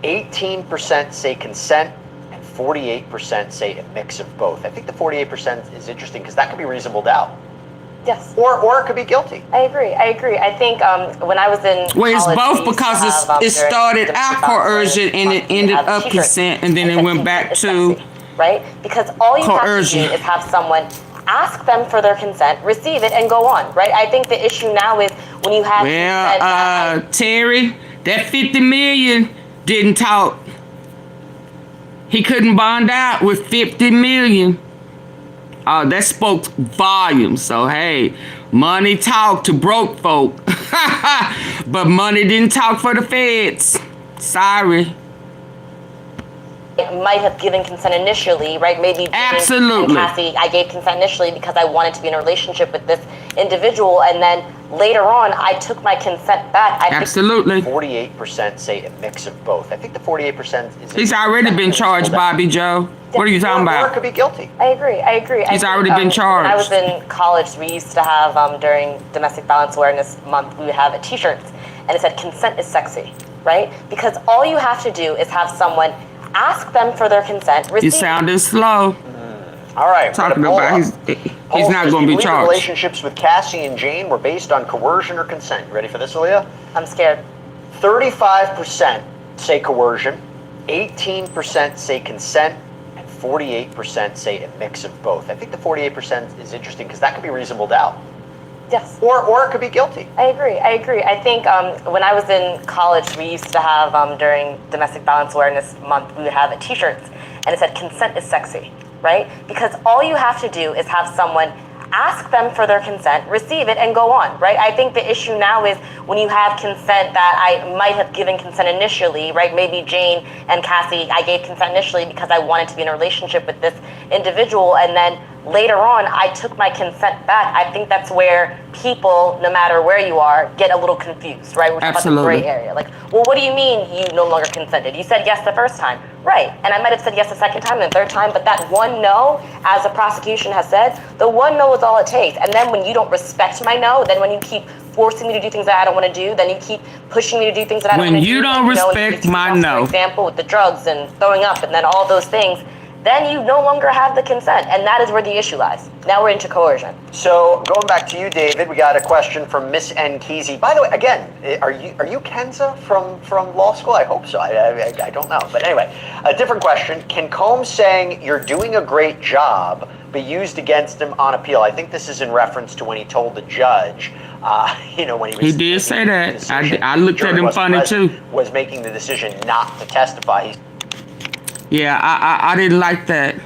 Speaker 7: 18% say consent, and 48% say a mix of both. I think the 48% is interesting because that could be reasonable doubt.
Speaker 14: Yes.
Speaker 7: Or it could be guilty.
Speaker 14: I agree. I think when I was in
Speaker 3: well, it's
Speaker 14: college,
Speaker 3: both because it started out coercion and it ended up consent, and then it went back to
Speaker 14: right? Because all you
Speaker 3: coercion.
Speaker 14: have to do is have someone ask them for their consent, receive it, and go on, right? I think the issue now is when you have
Speaker 3: Terry, that 50 million didn't talk. He couldn't bond out with 50 million. That spoke volumes. So hey, money talked to broke folk, but money didn't talk for the feds. Sorry.
Speaker 14: It might have given consent initially, right? Maybe
Speaker 3: absolutely.
Speaker 14: Cassie, I gave consent initially because I wanted to be in a relationship with this individual, and then later on, I took my consent back.
Speaker 3: Absolutely.
Speaker 7: 48% say a mix of both. I think the 48% is.
Speaker 3: He's already been charged, Bobby Joe. What are you talking about?
Speaker 7: Or it could be guilty.
Speaker 14: I agree.
Speaker 3: He's already been charged.
Speaker 14: When I was in college, we used to have during Domestic Violence Awareness Month, we would have T-shirts, and it said "Consent is sexy," right? Because all you have to do is have someone ask them for their consent.
Speaker 3: You sounded slow.
Speaker 7: All right.
Speaker 3: Talking about he's not going to be charged.
Speaker 7: Relationships with Cassie and Jane were based on coercion or consent. You ready for this, Aaliyah?
Speaker 14: I'm scared.
Speaker 7: 35% say coercion, 18% say consent, and 48% say a mix of both. I think the 48% is interesting because that could be reasonable doubt.
Speaker 14: Yes.
Speaker 7: Or it could be guilty.
Speaker 14: I agree. I think when I was in college, we used to have during Domestic Violence Awareness Month, we would have T-shirts, and it said "Consent is sexy," right? Because all you have to do is have someone ask them for their consent, receive it, and go on, right? I think the issue now is when you have consent that I might have given consent initially, right? Maybe Jane and Cassie, I gave consent initially because I wanted to be in a relationship with this individual, and then later on, I took my consent back. I think that's where people, no matter where you are, get a little confused, right? We're talking about the gray area. Like, well, what do you mean you no longer consented? You said yes the first time. Right. And I might have said yes the second time and the third time, but that one no, as the prosecution has said, the one no is all it takes. And then when you don't respect my no, then when you keep forcing me to do things that I don't want to do, then you keep pushing me to do things that I don't want to do.
Speaker 3: When you don't respect my no.
Speaker 14: For example, with the drugs and throwing up and then all those things, then you no longer have the consent, and that is where the issue lies. Now we're into coercion.
Speaker 7: So going back to you, David, we got a question from Miss N. Kesey. By the way, again, are you Kenza from law school? I hope so. I don't know, but anyway, a different question. Can Combs saying you're doing a great job be used against him on appeal? I think this is in reference to when he told the judge, when he was. He
Speaker 3: did say that. I looked at him funny too.
Speaker 7: Was making the decision not to testify.
Speaker 3: Yeah, I didn't like that.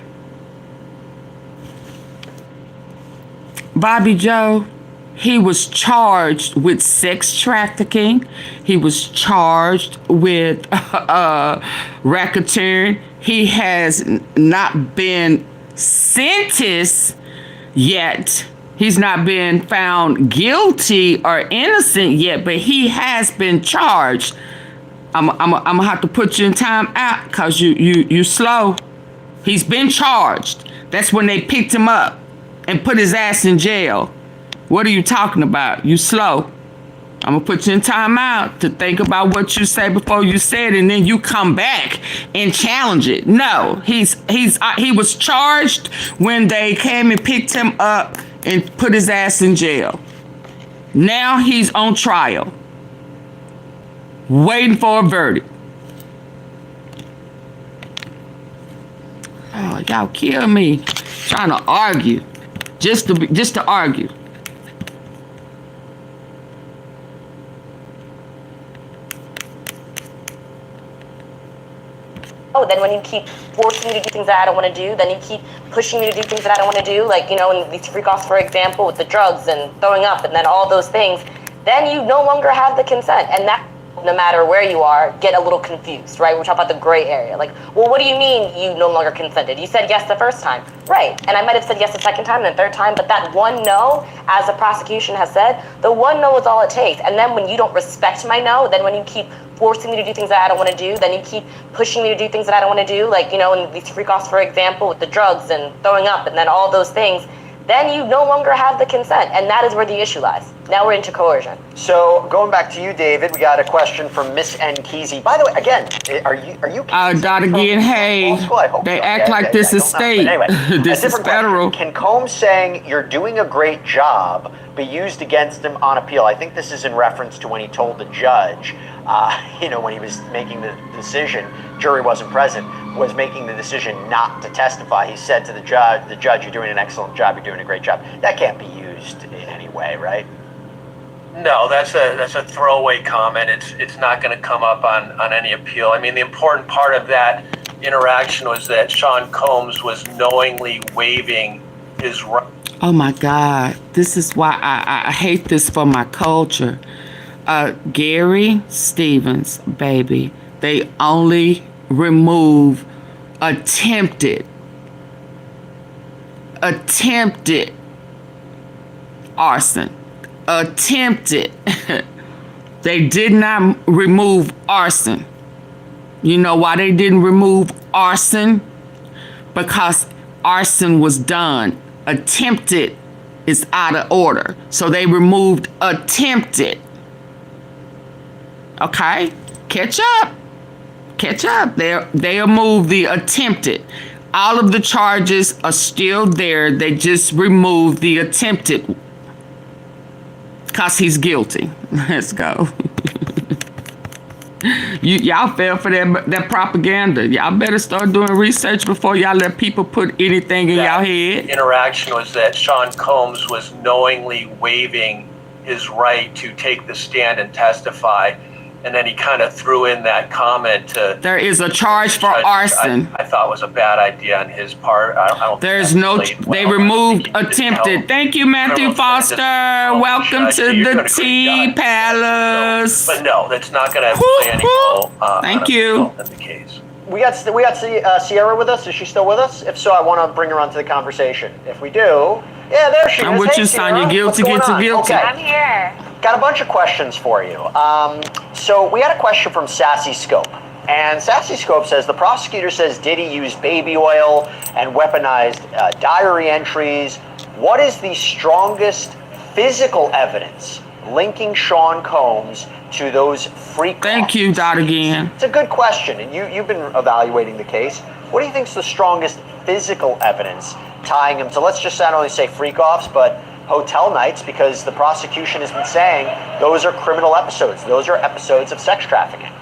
Speaker 3: Bobby Joe, he was charged with sex trafficking. He was charged with racketeering. He has not been sentenced yet. He's not been found guilty or innocent yet, but he has been charged. I'm gonna have to put you in time out because you slow. He's been charged. That's when they picked him up and put his ass in jail. What are you talking about? You slow. I'm gonna put you in time out to think about what you say before you say it, and then you come back and challenge it. No, he was charged when they came and picked him up and put his ass in jail. Now he's on trial, waiting for a verdict. Oh, y'all kill me trying to argue, just to argue.
Speaker 9: then when you keep forcing me to do things that I don't want to do, then you keep pushing me to do things that I don't want to do, like, you know, in these freak-offs, for example, with the drugs and throwing up and then all those things, then you no longer have the consent. And that, no matter where you are, get a little confused, right? We're talking about the gray area. Like, well, what do you mean you no longer consented? You said yes the first time. Right. And I might have said yes the second time and the third time, but that one no, as the prosecution has said, the one no is all it takes. And then when you don't respect my no, then when you keep forcing me to do things that I don't want to do, then you keep pushing me to do things that I don't want to do, like, you know, in these freak-offs, for example, with the drugs and throwing up and then all those things, then you no longer have the consent. And that is where the issue lies. Now we're into coercion.
Speaker 7: So going back to you, David, we got a question from Miss Nkezi. By the way, again, are you?
Speaker 3: Dot again. Hey, they act like this is state.
Speaker 7: Anyway,
Speaker 3: this is federal.
Speaker 7: Can Combs saying you're doing a great job be used against him on appeal? I think this is in reference to when he told the judge, you know, when he was making the decision, jury wasn't present, was making the decision not to testify. He said to the judge, you're doing an excellent job, you're doing a great job. That can't be used in any way, right?
Speaker 6: No, that's a throwaway comment. It's not going to come up on any appeal. I mean, the important part of that interaction was that Sean Combs was knowingly waiving his right.
Speaker 3: Oh my God, this is why I hate this for my culture. Gary Stevens, baby, they only remove attempted arson. Attempted. They did not remove arson. You know why they didn't remove arson? Because arson was done. Attempted is out of order. So they removed attempted. Okay? Catch up. Catch up. They removed the attempted. All of the charges are still there. They just removed the attempted. Because he's guilty. Let's go. Y'all fell for that propaganda. Y'all better start doing research before y'all let people put anything in y'all head.
Speaker 6: Interaction was that Sean Combs was knowingly waiving his right to take the stand and testify. And then he kind of threw in that comment to...
Speaker 3: There is a charge for arson.
Speaker 6: I thought was a bad idea on his part. I don't
Speaker 3: There's no... They removed attempted. Thank you, Matthew Foster. Welcome to the Tea Palace.
Speaker 6: But no, that's not going to play any role
Speaker 3: Thank you.
Speaker 6: in the case.
Speaker 7: We got Sierra with us. Is she still with us? If so, I want to bring her onto the conversation. If we do... Yeah, there she is.
Speaker 3: I'm with you, Sonya. Guilty, guilty.
Speaker 7: Okay.
Speaker 9: I'm here.
Speaker 7: Got a bunch of questions for you. So we had a question from Sassy Scope. And Sassy Scope says, the prosecutor says Diddy used baby oil and weaponized diary entries. What is the strongest physical evidence linking Sean Combs to those freak
Speaker 3: Thank you, Dot again.
Speaker 7: It's a good question, and you've been evaluating the case. What do you think is the strongest physical evidence tying him to, let's just not only say freak-offs, but hotel nights, because the prosecution has been saying those are criminal episodes. Those are episodes of sex trafficking.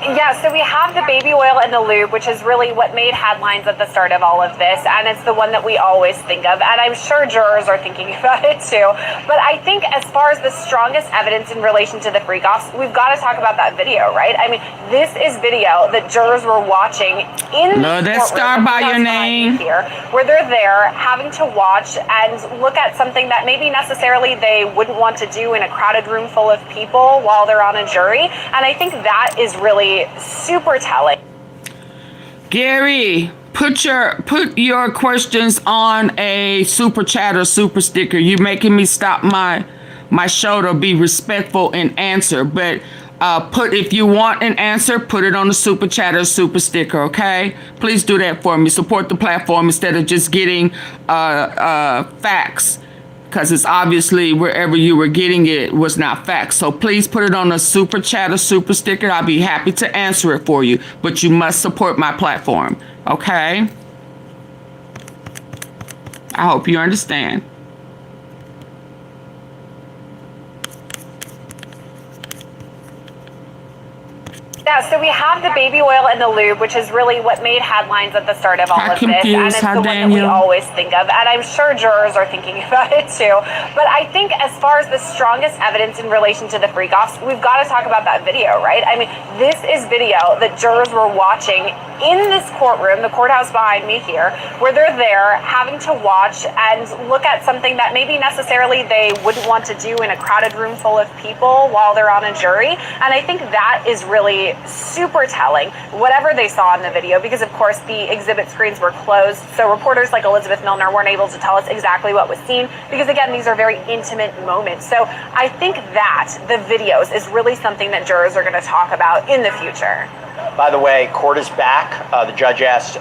Speaker 1: Yeah, so we have the baby oil and the lube, which is really what made headlines at the start of all of this, and it's the one that we always think of, and I'm sure jurors are thinking about it too. But I think as far as the strongest evidence in relation to the freak-offs, we've got to talk about that video, right? I mean, this is video that jurors were watching in
Speaker 3: no, that start by your name
Speaker 1: here, where they're there having to watch and look at something that maybe necessarily they wouldn't want to do in a crowded room full of people while they're on a jury, and I think that is really super telling.
Speaker 3: Gary, put your questions on a super chat or super sticker. You're making me stop my show to be respectful and answer. But if you want an answer, put it on the super chat or super sticker, okay? Please do that for me. Support the platform instead of just getting facts. Because it's obviously wherever you were getting it was not facts. So please put it on a super chat or super sticker. I'll be happy to answer it for you. But you must support my platform. Okay? I hope you understand.
Speaker 1: Yeah, so we have the baby oil and the lube, which is really what made headlines at the start of all of this, and it's the one that we always think of, and I'm sure jurors are thinking about it too. But I think as far as the strongest evidence in relation to the freak-offs, we've got to talk about that video, right? I mean, this is video that jurors were watching in this courtroom, the courthouse behind me here, where they're there having to watch and look at something that maybe necessarily they wouldn't want to do in a crowded room full of people while they're on a jury. And I think that is really super telling, whatever they saw in the video, because of course the exhibit screens were closed, so reporters like Elizabeth Milner weren't able to tell us exactly what was seen, because again, these are very intimate moments. So I think that the videos is really something that jurors are going to talk about in the future.
Speaker 7: By the way, court is back. The judge asked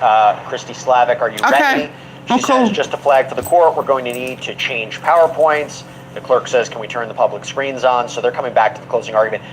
Speaker 7: Christy Slavic, are you ready? She says, just a flag for the court, we're going to need to change PowerPoints. The clerk says, can we turn the public screens on? So they're coming back to the closing argument.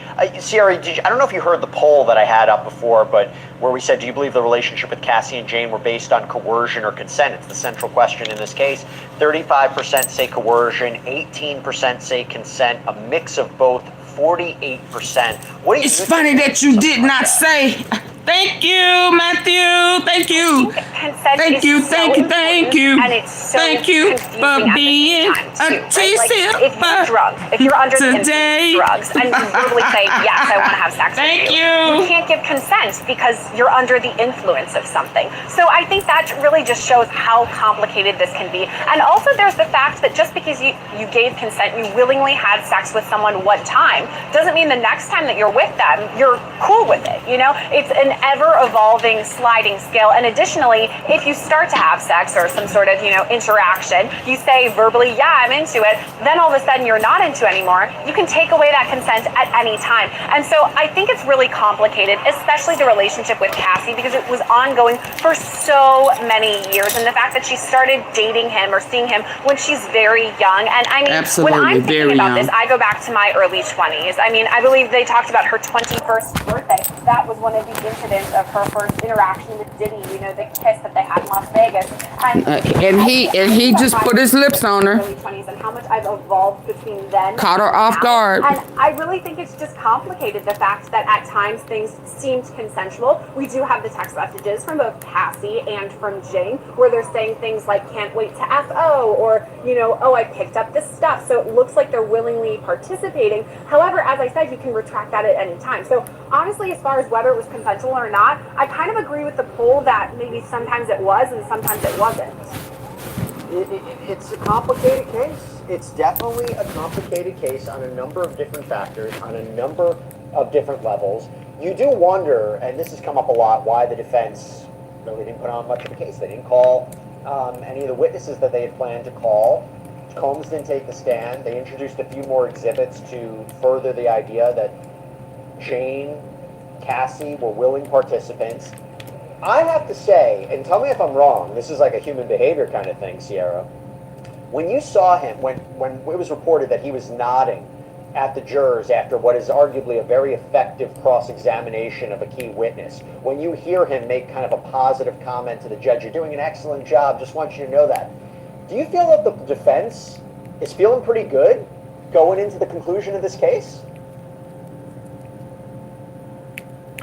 Speaker 7: Sierra, I don't know if you heard the poll that I had up before, but where we said, do you believe the relationship with Cassie and Jane were based on coercion or consent? It's the central question in this case. 35% say coercion, 18% say consent, a mix of both, 48%. What do you
Speaker 3: It's funny that you did not say. Thank you, Matthew. Thank you. Thank you.
Speaker 1: And it's so
Speaker 3: for being a teacher.
Speaker 1: If you're under the influence of drugs and you verbally say, yes, I want to have sex with you, you can't give consent because you're under the influence of something. So I think that really just shows how complicated this can be. And also there's the fact that just because you gave consent, you willingly had sex with someone one time, doesn't mean the next time that you're with them, you're cool with it. You know, it's an ever-evolving sliding scale. And additionally, if you start to have sex or some sort of, interaction, you say verbally, yeah, I'm into it, then all of a sudden you're not into it anymore, you can take away that consent at any time. And so I think it's really complicated, especially the relationship with Cassie, because it was ongoing for so many years. And the fact that she started dating him or seeing him when she's very young. And I mean, when I'm thinking about this, I go back to my early 20s. I mean, I believe they talked about her 21st birthday. That was one of the incidents of her first interaction with Diddy, the kiss that they had in Las Vegas.
Speaker 3: And he just put his lips on her.
Speaker 1: Early 20s, and how much I've evolved between then.
Speaker 3: Caught her off guard.
Speaker 1: And I really think it's just complicated, the fact that at times things seemed consensual. We do have the text messages from both Cassie and from Jane where they're saying things like, can't wait to FO, or, oh, I picked up this stuff. So it looks like they're willingly participating. However, as I said, you can retract that at any time. So honestly, as far as whether it was consensual or not, I kind of agree with the poll that maybe sometimes it was and sometimes it wasn't.
Speaker 7: It's a complicated case. It's definitely a complicated case on a number of different factors, on a number of different levels. You do wonder, and this has come up a lot, why the defense really didn't put on much of a case. They didn't call any of the witnesses that they had planned to call. Combs didn't take the stand. They introduced a few more exhibits to further the idea that Jane, Cassie were willing participants. I have to say, and tell me if I'm wrong, this is like a human behavior kind of thing, Sierra. When you saw him, when it was reported that he was nodding at the jurors after what is arguably a very effective cross-examination of a key witness, when you hear him make kind of a positive comment to the judge, you're doing an excellent job, just want you to know that. Do you feel that the defense is feeling pretty good going into the conclusion of this case?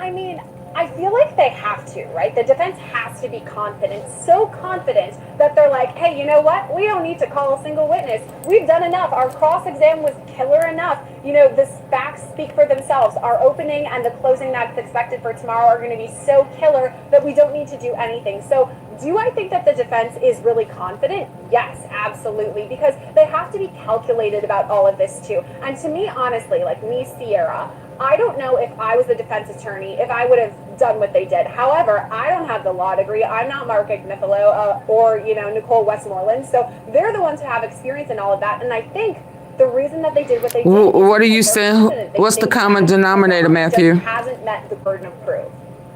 Speaker 1: I mean, I feel like they have to, right? The defense has to be confident, so confident that they're like, hey, you know what? We don't need to call a single witness. We've done enough. Our cross-exam was killer enough. The facts speak for themselves. Our opening and the closing that's expected for tomorrow are going to be so killer that we don't need to do anything. So do I think that the defense is really confident? Yes, absolutely, because they have to be calculated about all of this too. And to me, honestly, like me, Sierra, I don't know if I was the defense attorney, if I would have done what they did. However, I don't have the law degree. I'm not Mark Agnifilo or, Nicole Westmoreland. So they're the ones who have experience in all of that. And I think the reason that they did what they did.
Speaker 3: What are you saying? What's the common denominator, Matthew?
Speaker 1: Hasn't met the burden of proof.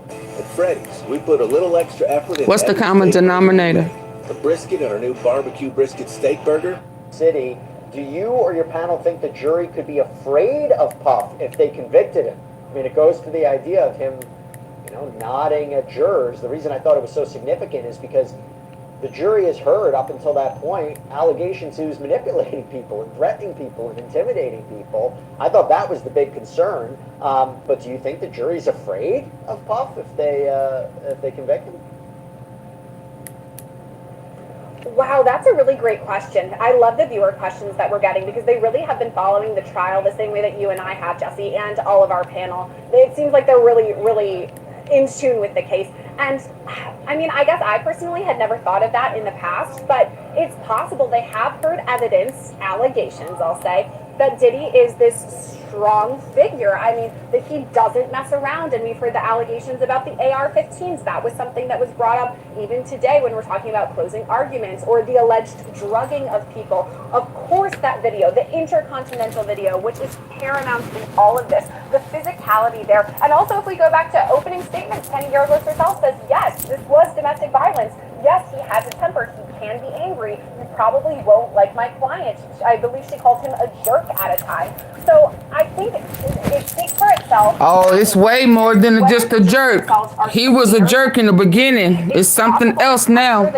Speaker 21: At Freddy's, we put a little extra effort in.
Speaker 3: What's the common denominator?
Speaker 21: The brisket and our new barbecue brisket steak burger.
Speaker 7: City. Do you or your panel think the jury could be afraid of Puff if they convicted him? I mean, it goes to the idea of him, nodding at jurors. The reason I thought it was so significant is because
Speaker 8: the jury has heard up until that point allegations he was manipulating people and threatening people and intimidating people. I thought that was the big concern. But do you think the jury's afraid of Puff if they convict him?
Speaker 1: Wow, that's a really great question. I love the viewer questions that we're getting because they really have been following the trial the same way that you and I have, Jesse, and all of our panel. It seems like they're really, really in tune with the case. And I mean, I guess I personally had never thought of that in the past, but it's possible they have heard evidence, allegations, I'll say, that Diddy is this strong figure. I mean, that he doesn't mess around, and we've heard the allegations about the AR-15s. That was something that was brought up even today when we're talking about closing arguments, or the alleged drugging of people. Of course, that video, the Intercontinental video, which is paramount in all of this, the physicality there. And also, if we go back to opening statements, Kenny Yorgos herself says, yes, this was domestic violence. Yes, he has a temper. He can be angry. You probably won't like my client. I believe she called him a jerk at a time. So I think it speaks for itself.
Speaker 3: Oh, it's way more than just a jerk. He was a jerk in the beginning. It's something else now.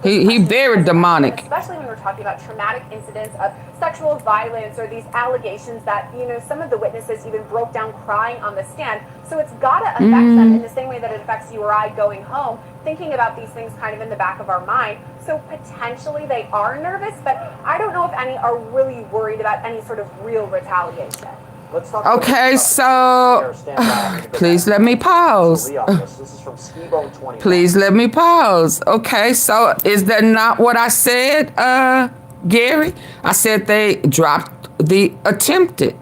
Speaker 3: He very demonic.
Speaker 1: Especially when we're talking about traumatic incidents of sexual violence or these allegations that, you know, some of the witnesses even broke down crying on the stand. So it's got to affect them in the same way that it affects you or I going home, thinking about these things kind of in the back of our mind. So potentially they are nervous, but I don't know if any are really worried about any sort of real retaliation.
Speaker 8: Let's talk
Speaker 3: Okay, so please let me pause.
Speaker 8: This is from Skibo 20.
Speaker 3: Please let me pause. Okay, so is that not what I said, Gary? I said they dropped the attempted.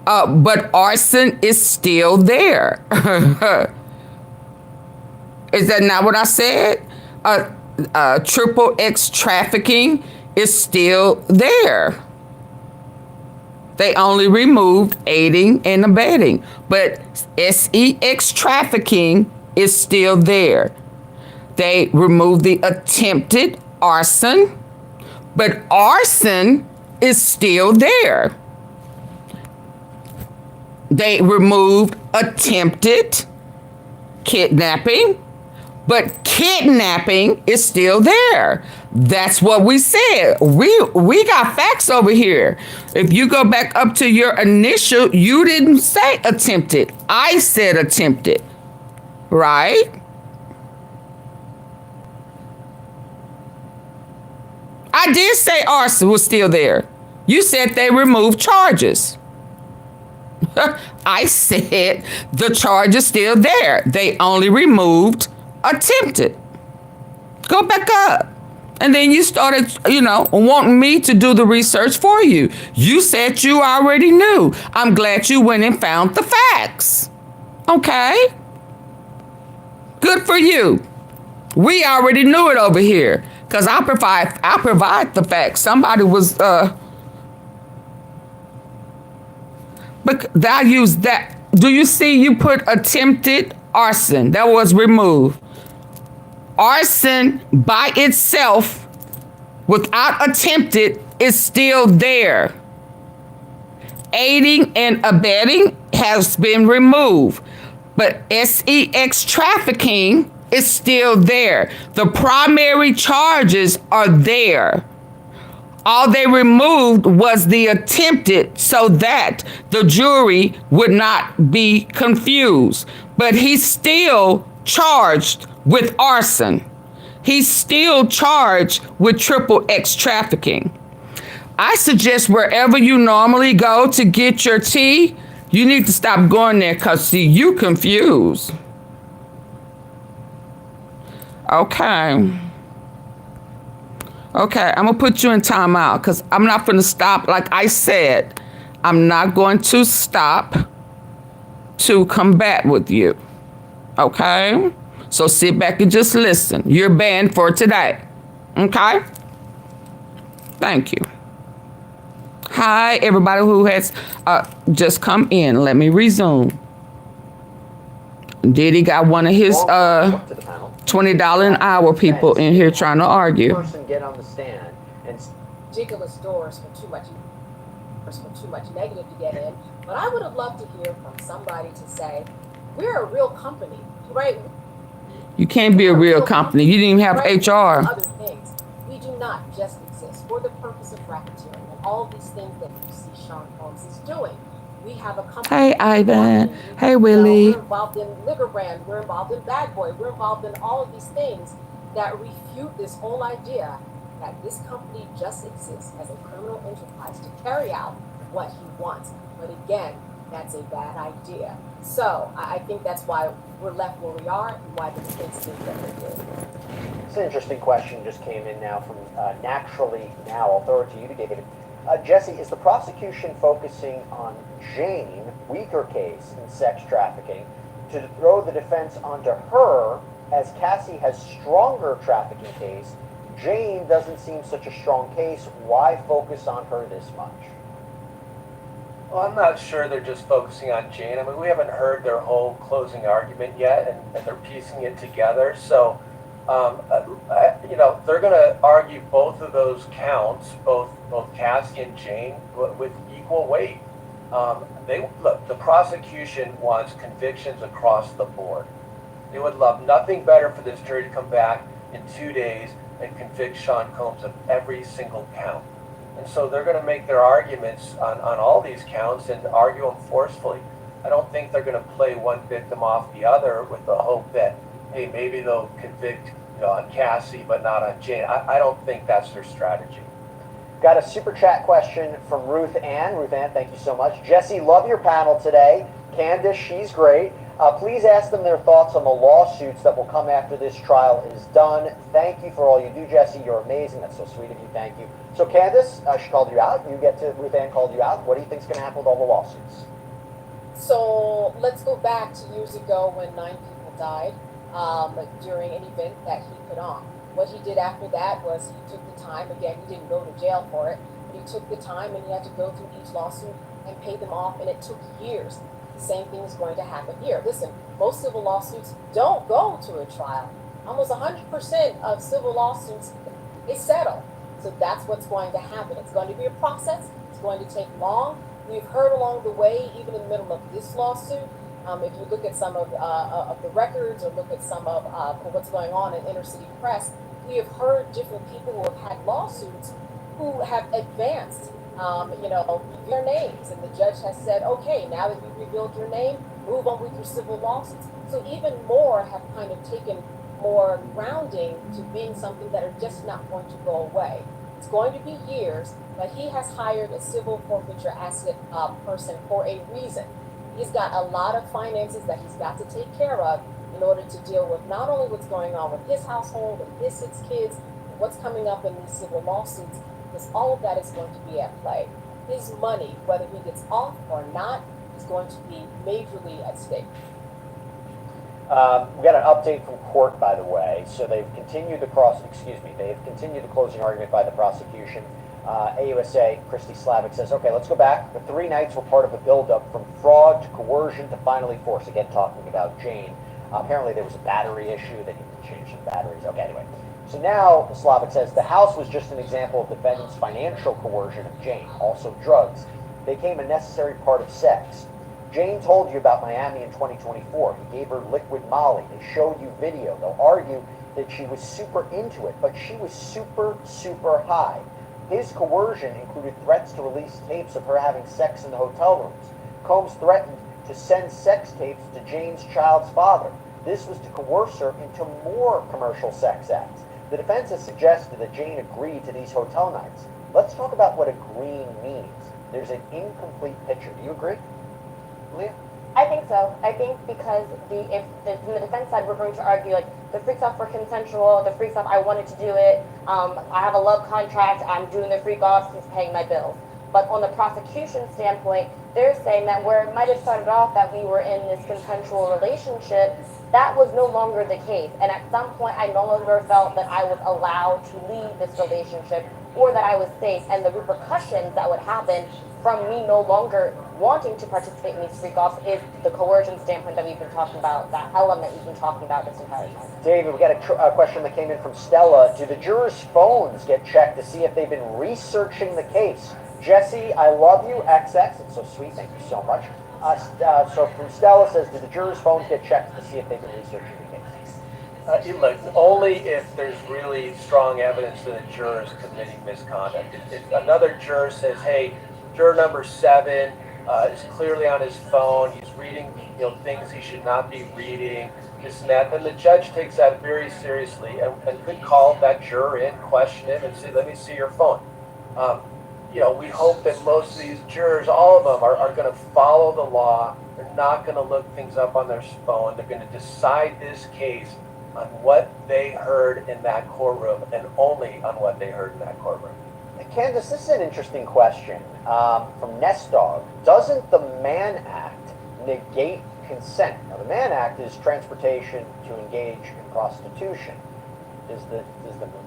Speaker 3: But arson is still there. Is that not what I said? XXX trafficking is still there. They only removed aiding and abetting, but SEX trafficking is still there. They removed the attempted arson, but arson is still there. They removed attempted kidnapping, but kidnapping is still there. That's what we said. We got facts over here. If you go back up to your initial, you didn't say attempted. I said attempted, right? I did say arson was still there. You said they removed charges. I said the charge is still there. They only removed attempted. Go back up. And then you started, wanting me to do the research for you. You said you already knew. I'm glad you went and found the facts. Okay? Good for you. We already knew it over here. Because I provide the facts. Somebody was but I use that. Do you see you put attempted arson? That was removed. Arson by itself, without attempted, is still there. Aiding and abetting has been removed. But SEX trafficking is still there. The primary charges are there. All they removed was the attempted so that the jury would not be confused. But he's still charged with arson. He's still charged with XXX trafficking. I suggest wherever you normally go to get your tea, you need to stop going there because, see, you confused. Okay. Okay, I'm going to put you in timeout because I'm not going to stop. Like I said, I'm not going to stop to combat with you. Okay? So sit back and just listen. You're banned for today. Okay? Thank you. Hi, everybody who has just come in. Let me resume. Diddy got one of his $20 an hour people in here trying to argue.
Speaker 8: Person get on the stand and
Speaker 10: ridiculous doors for too much negative to get in. But I would have loved to hear from somebody to say, we're a real company, right?
Speaker 3: You can't be a real company. You didn't even have HR.
Speaker 10: Other things. We do not just exist for the purpose of racketeering and all of these things that you see Sean Combs is doing. We have a company.
Speaker 3: Hey, Ivan. Hey, Willie.
Speaker 10: We're involved in Liquor Brand. We're involved in Bad Boy. We're involved in all of these things that refute this whole idea that this company just exists as a criminal enterprise to carry out what he wants. But again, that's a bad idea. So I think that's why we're left where we are and why the defense did what they did.
Speaker 8: It's an interesting question just came in now from Naturally Now. I'll throw it to you, David. Jesse, is the prosecution focusing on Jane, weaker case in sex trafficking, to throw the defense onto her as Cassie has stronger trafficking case? Jane doesn't seem such a strong case. Why focus on her this much?
Speaker 6: Well, I'm not sure they're just focusing on Jane. I mean, we haven't heard their whole closing argument yet, and they're piecing it together. So, you know, they're going to argue both of those counts, both Cassie and Jane, with equal weight. Look, the prosecution wants convictions across the board. They would love nothing better for this jury to come back in 2 days and convict Sean Combs of every single count. And so they're going to make their arguments on all these counts and argue them forcefully. I don't think they're going to play one victim off the other with the hope that, hey, maybe they'll convict on Cassie but not on Jane. I don't think that's their strategy.
Speaker 8: Got a super chat question from Ruth Ann. Ruth Ann, thank you so much. Jesse, love your panel today. Candace, she's great. Please ask them their thoughts on the lawsuits that will come after this trial is done. Thank you for all you do, Jesse. You're amazing. That's so sweet of you. Thank you. So, Candace, she called you out. Ruth Ann called you out. What do you think is going to happen with all the lawsuits?
Speaker 10: So let's go back to years ago when 9 people died during an event that he put on. What he did after that was he took the time. Again, he didn't go to jail for it, but he took the time and he had to go through each lawsuit and pay them off, and it took years. The same thing is going to happen here. Listen, most civil lawsuits don't go to a trial. Almost 100% of civil lawsuits, they settle. So that's what's going to happen. It's going to be a process. It's going to take long. We've heard along the way, even in the middle of this lawsuit, if you look at some of the records or look at some of what's going on in inner city press, we have heard different people who have had lawsuits who have advanced their names, and the judge has said, okay, now that you've revealed your name, move on with your civil lawsuits. So even more have kind of taken more grounding to being something that are just not going to go away. It's going to be years, but he has hired a civil forfeiture asset person for a reason. He's got a lot of finances that he's got to take care of in order to deal with not only what's going on with his household and his 6 kids, but what's coming up in these civil lawsuits, because all of that is going to be at play. His money, whether he gets off or not, is going to be majorly at stake.
Speaker 8: We got an update from court, by the way. So they've continued the closing argument by the prosecution. AUSA Christy Slavic says, okay, let's go back. The 3 nights were part of a buildup from fraud to coercion to finally force. Again, talking about Jane. Apparently there was a battery issue. They need to change some batteries. Okay, anyway. So now Slavic says the house was just an example of defendant's financial coercion of Jane. Also drugs. They became a necessary part of sex. Jane told you about Miami in 2024. He gave her liquid Molly. They showed you video. They'll argue that she was super into it, but she was super, super high. His coercion included threats to release tapes of her having sex in the hotel rooms. Combs threatened to send sex tapes to Jane's child's father. This was to coerce her into more commercial sex acts. The defense has suggested that Jane agreed to these hotel nights. Let's talk about what agreeing means. There's an incomplete picture. Do you agree, Leah?
Speaker 9: I think so. I think because from the defense side, we're going to argue like the freaks off were consensual, the freaks off I wanted to do it, I have a love contract, I'm doing the freak off, he's paying my bills. But on the prosecution standpoint, they're saying that where it might have started off that we were in this consensual relationship, that was no longer the case. And at some point, I no longer felt that I was allowed to leave this relationship or that I was safe. And the repercussions that would happen from me no longer wanting to participate in these freak-offs is the coercion standpoint that we've been talking about, that element we've been talking about this entire time.
Speaker 8: David, we got a question that came in from Stella. Do the jurors' phones get checked to see if they've been researching the case? Jesse, I love you, XX. It's so sweet. Thank you so much. So from Stella says, do the jurors' phones get checked to see if they've been researching the case?
Speaker 6: Look, only if there's really strong evidence that a juror is committing misconduct. If another juror says, hey, juror number 7 is clearly on his phone, he's reading things he should not be reading, this and that, then the judge takes that very seriously and could call that juror in, question him, and say, let me see your phone. We hope that most of these jurors, all of them, are going to follow the law. They're not going to look things up on their phone. They're going to decide this case on what they heard in that courtroom and only on what they heard in that courtroom.
Speaker 8: Candace, this is an interesting question from Nestdog. Doesn't the Mann Act negate consent? Now, the Mann Act is transportation to engage in prostitution.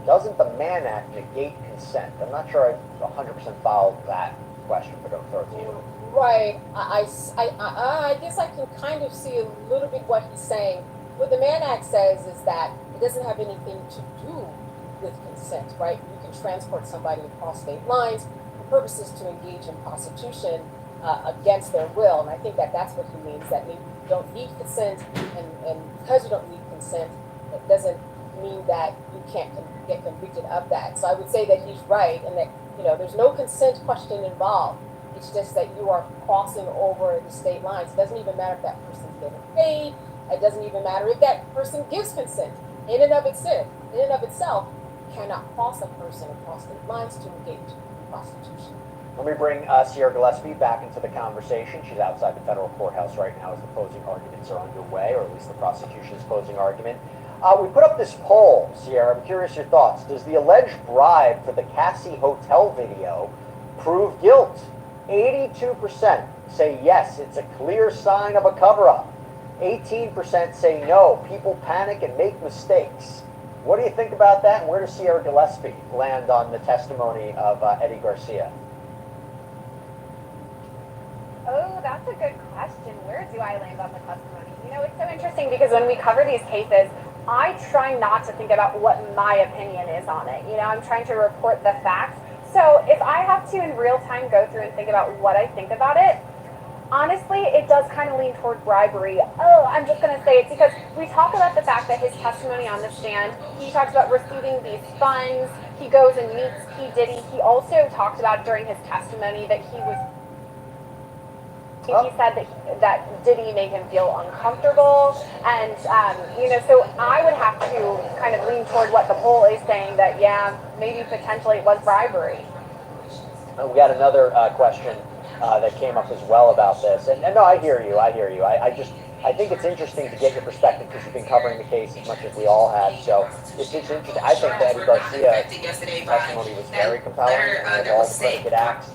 Speaker 8: Doesn't the Mann Act negate consent? I'm not sure I 100% followed that question, but I'll throw it to you.
Speaker 10: Right. I guess I can kind of see a little bit what he's saying. What the Mann Act says is that it doesn't have anything to do with consent, right? You can transport somebody across state lines for purposes to engage in prostitution against their will. And I think that that's what he means, that maybe you don't need consent, and because you don't need consent, it doesn't mean that you can't get convicted of that. So I would say that he's right, and that there's no consent question involved. It's just that you are crossing over the state lines. It doesn't even matter if that person's getting paid. It doesn't even matter if that person gives consent. In and of itself, cannot cross a person across state lines to engage in prostitution.
Speaker 8: Let me bring Sierra Gillespie back into the conversation. She's outside the federal courthouse right now as the closing arguments are underway, or at least the prosecution's closing argument. We put up this poll, Sierra. I'm curious your thoughts. Does the alleged bribe for the Cassie Hotel video prove guilt? 82% say yes, it's a clear sign of a cover-up. 18% say no, people panic and make mistakes. What do you think about that, and where does Sierra Gillespie land on the testimony of Eddie Garcia?
Speaker 1: Oh, that's a good question. Where do I land on the testimony? It's so interesting because when we cover these cases, I try not to think about what my opinion is on it. I'm trying to report the facts. So if I have to in real time go through and think about what I think about it, honestly, it does kind of lean toward bribery. I'm just going to say it's because we talk about the fact that his testimony on the stand, he talks about receiving these funds, he goes and meets P. Diddy. He also talked about during his testimony that he said that Diddy made him feel uncomfortable, and so I would have to kind of lean toward what the poll is saying, that maybe potentially it was bribery.
Speaker 8: We got another question that came up as well about this, and no, I hear you. I think it's interesting to get your perspective because you've been covering the case as much as we all have. So it's interesting. I think that Eddie Garcia's testimony was very compelling with all the predicate acts.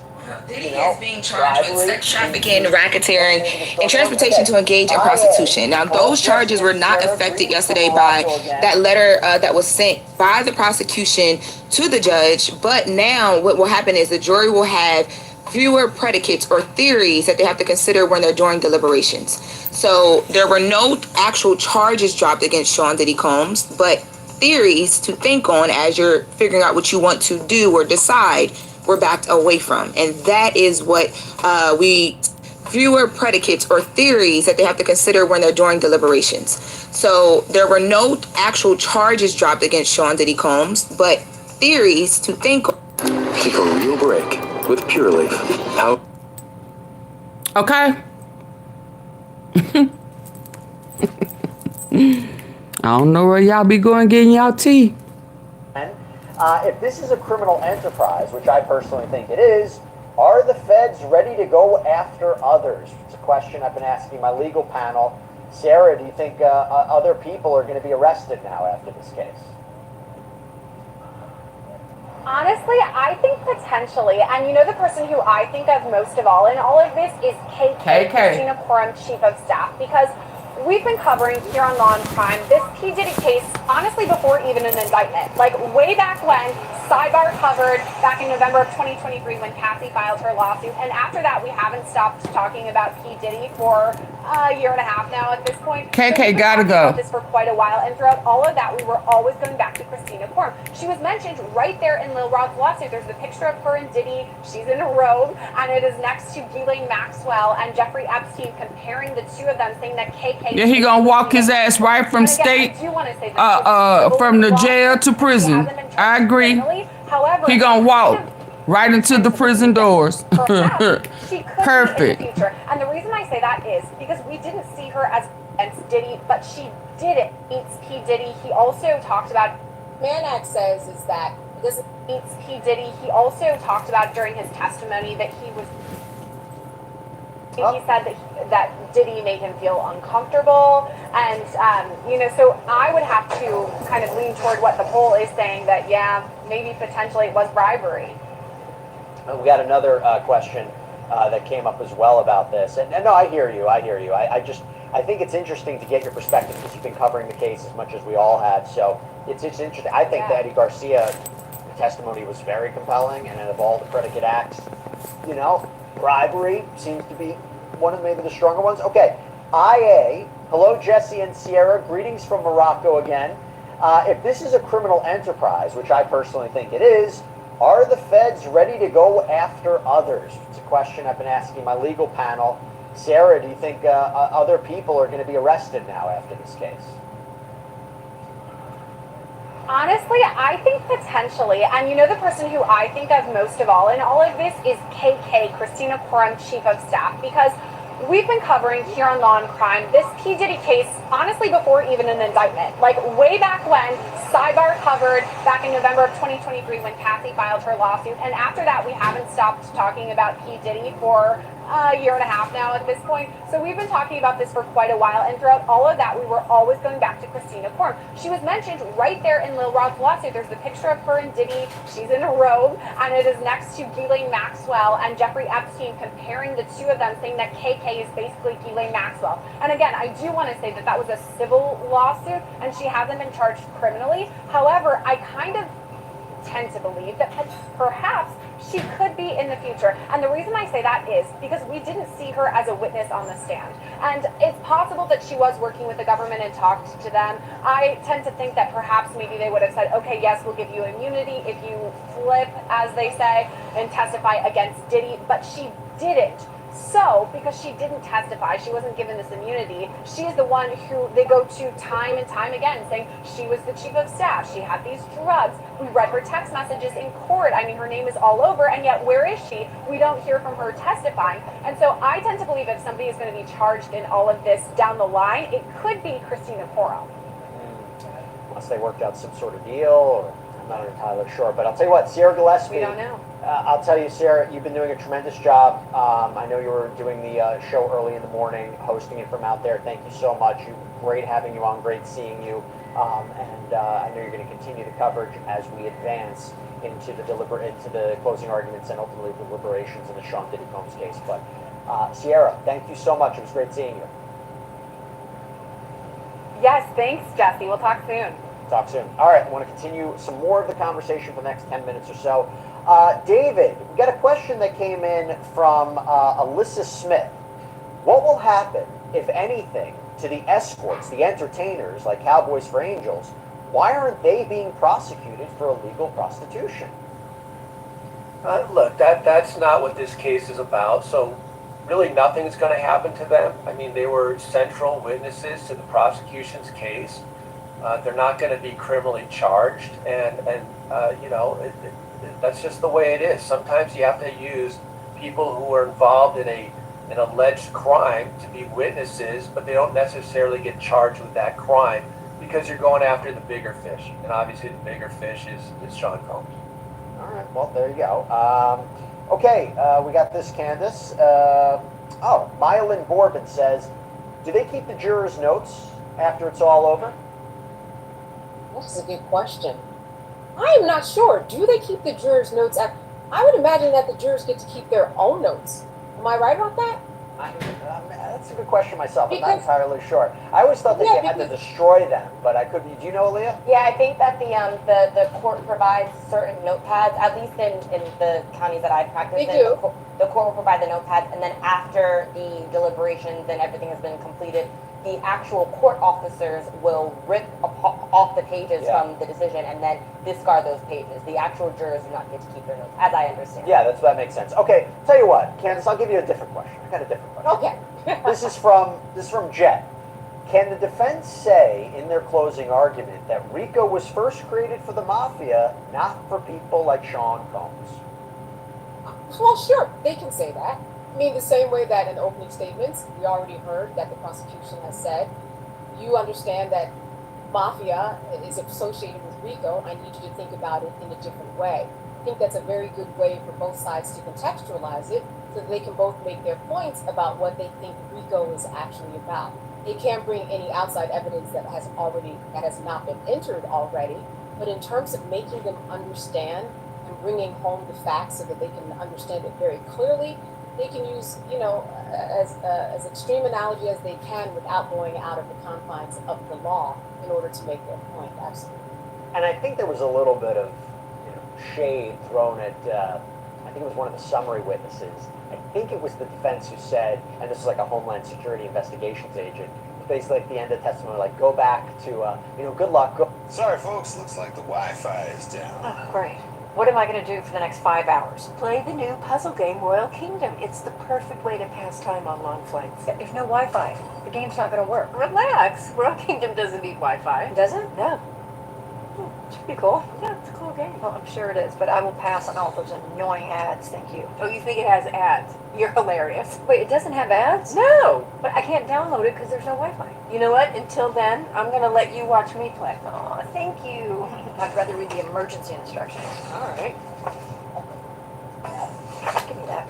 Speaker 5: Diddy is being charged with sex trafficking, racketeering, and transportation to engage in prostitution. Now, those charges were not affected yesterday by that letter that was sent by the prosecution to the judge. But now what will happen is the jury will have fewer predicates or theories that they have to consider when they're doing deliberations. So there were no actual charges dropped against Sean Diddy Combs, but theories to think on as you're figuring out what you want to do or decide were backed away from. And that is what fewer predicates or theories that they have to consider when they're doing deliberations. So there were no actual charges dropped against Sean Diddy Combs, but theories to think on.
Speaker 22: Take a real break with Pure Leaf.
Speaker 3: Okay. I don't know where y'all be going getting y'all tea.
Speaker 8: If this is a criminal enterprise, which I personally think it is, are the feds ready to go after others? It's a question I've been asking my legal panel. Sarah, do you think other people are going to be arrested now after this case?
Speaker 1: Honestly, I think potentially. And the person who I think of most of all in all of this is KK. Christina Quorum, Chief of Staff, because we've been covering here on Law and Crime this P. Diddy case, honestly, before even an indictment. Like, way back when, Sidebar covered back in November of 2023 when Cassie filed her lawsuit. And after that, we haven't stopped talking about P. Diddy for a year and a half now at this point.
Speaker 3: KK
Speaker 1: So
Speaker 3: gotta
Speaker 1: we've been talking
Speaker 3: go.
Speaker 1: about this for quite a while, and throughout all of that, we were always going back to Christina Quorum. She was mentioned right there in Lil Rod's lawsuit. There's the picture of her and Diddy. She's in a robe, and it is next to Ghislaine Maxwell and Jeffrey Epstein, comparing the two of them, saying that KK.
Speaker 3: Yeah, he gonna walk his ass right from state, from the jail to prison. I agree.
Speaker 1: However,
Speaker 3: He gonna walk right into the prison doors.
Speaker 1: she could
Speaker 3: Perfect.
Speaker 1: be in the future. And the reason I say that is because we didn't see her as against Diddy, but she did it. Eats P. Diddy. He also talked about.
Speaker 10: Maniac says is that this
Speaker 1: Eats P. Diddy. He also talked about during his testimony that he was. He said that Diddy made him feel uncomfortable, and so I would have to kind of lean toward what the poll is saying, that yeah, maybe potentially it was bribery.
Speaker 8: We got another question that came up as well about this, and no, I hear you. I think it's interesting to get your perspective because you've been covering the case as much as we all have. So it's interesting. I think that Eddie Garcia testimony was very compelling, and of all the predicate acts, bribery seems to be one of maybe the stronger ones. Okay, IA, hello Jesse and Sierra, greetings from Morocco again. If this is a criminal enterprise, which I personally think it is, are the feds ready to go after others? It's a question I've been asking my legal panel. Sarah, do you think other people are going to be arrested now after this case?
Speaker 1: Honestly, I think potentially, and the person who I think of most of all in all of this is KK, Christina Quorum, Chief of Staff, because we've been covering here on Law and Crime this P. Diddy case, honestly, before even an indictment. Like, way back when, Sidebar covered back in November of 2023 when Cassie filed her lawsuit, and after that, we haven't stopped talking about P. Diddy for a year and a half now at this point. So we've been talking about this for quite a while, and throughout all of that, we were always going back to Christina Quorum. She was mentioned right there in Lil Rod's lawsuit. There's the picture of her and Diddy. She's in a robe, and it is next to Ghislaine Maxwell and Jeffrey Epstein, comparing the two of them, saying that KK is basically Ghislaine Maxwell. And again, I do want to say that that was a civil lawsuit, and she hasn't been charged criminally. However, I kind of tend to believe that perhaps she could be in the future. And the reason I say that is because we didn't see her as a witness on the stand. And it's possible that she was working with the government and talked to them. I tend to think that perhaps maybe they would have said, okay, yes, we'll give you immunity if you flip, as they say, and testify against Diddy. But she didn't. So, because she didn't testify, she wasn't given this immunity, she is the one who they go to time and time again, saying she was the chief of staff, she had these drugs, we read her text messages in court, I mean, her name is all over, and yet where is she? We don't hear from her testifying. And so I tend to believe if somebody is going to be charged in all of this down the line, it could be Christina Quorum.
Speaker 8: Unless they worked out some sort of deal, or I'm not entirely sure. But I'll tell you what, Sierra Gillespie.
Speaker 1: We don't know.
Speaker 8: I'll tell you, Sarah, you've been doing a tremendous job. I know you were doing the show early in the morning, hosting it from out there. Thank you so much. Great having you on, great seeing you. And I know you're going to continue the coverage as we advance into the closing arguments and ultimately the deliberations in the Sean Diddy Combs case. But Sierra, thank you so much. It was great seeing you.
Speaker 1: Yes, thanks, Jesse. We'll talk soon.
Speaker 8: Talk soon. All right, I want to continue some more of the conversation for the next 10 minutes or so. David, we got a question that came in from Alyssa Smith. What will happen, if anything, to the escorts, the entertainers, like Cowboys for Angels? Why aren't they being prosecuted for illegal prostitution?
Speaker 6: Look, that's not what this case is about. So really nothing's going to happen to them. I mean, they were central witnesses to the prosecution's case. They're not going to be criminally charged, and that's just the way it is. Sometimes you have to use people who are involved in an alleged crime to be witnesses, but they don't necessarily get charged with that crime because you're going after the bigger fish, and obviously the bigger fish is Sean Combs.
Speaker 8: All right, well, there you go. Okay, we got this, Candace. Myelin Bourbon says, do they keep the jurors' notes after it's all over?
Speaker 10: That's a good question. I am not sure. Do they keep the jurors' notes? I would imagine that the jurors get to keep their own notes. Am I right about that?
Speaker 8: That's a good question myself. I'm not entirely sure. I always thought that they had to destroy them, but I could be. Do you know, Leah?
Speaker 9: Yeah, I think that the court provides certain notepads, at least in the counties that I've practiced in. The court will provide the notepads, and then after the deliberations and everything has been completed, the actual court officers will rip off the pages from the decision and then discard those pages. The actual jurors do not get to keep their notes, as I understand.
Speaker 8: Yeah, that makes sense. Okay, tell you what, Candace, I'll give you a different question. I got a different question.
Speaker 9: Okay.
Speaker 8: This is from Jet. Can the defense say in their closing argument that RICO was first created for the mafia, not for people like Sean Combs?
Speaker 10: Well, sure, they can say that. I mean, the same way that in opening statements, we already heard that the prosecution has said, you understand that mafia is associated with RICO. I need you to think about it in a different way. I think that's a very good way for both sides to contextualize it so that they can both make their points about what they think RICO is actually about. They can't bring any outside evidence that has not been entered already, but in terms of making them understand and bringing home the facts so that they can understand it very clearly, they can use, as extreme analogy as they can without going out of the confines of the law in order to make their point. Absolutely.
Speaker 8: And I think there was a little bit of shade thrown at, I think it was one of the summary witnesses. I think it was the defense who said, and this is like a Homeland Security investigations agent, basically at the end of testimony, like, go back to, good luck.
Speaker 2: Sorry, folks, looks like the Wi-Fi is down.
Speaker 4: Oh, great. What am I going to do for the next 5 hours? Play the new puzzle game, Royal Kingdom. It's the perfect way to pass time on long flights. There's no Wi-Fi. The game's not going to work. Relax. Royal Kingdom doesn't need Wi-Fi. Does it? No. Should be cool. Yeah, it's a cool game. Well, I'm sure it is, but I will pass on all those annoying ads, thank you.
Speaker 10: Oh, you think it has ads? You're hilarious.
Speaker 4: Wait, it doesn't have ads?
Speaker 10: No!
Speaker 4: But I can't download it because there's no Wi-Fi.
Speaker 10: You know what? Until then, I'm going to let you watch me play.
Speaker 4: Aw, thank you. I'd rather read the emergency instructions.
Speaker 10: All right.
Speaker 4: Give me that.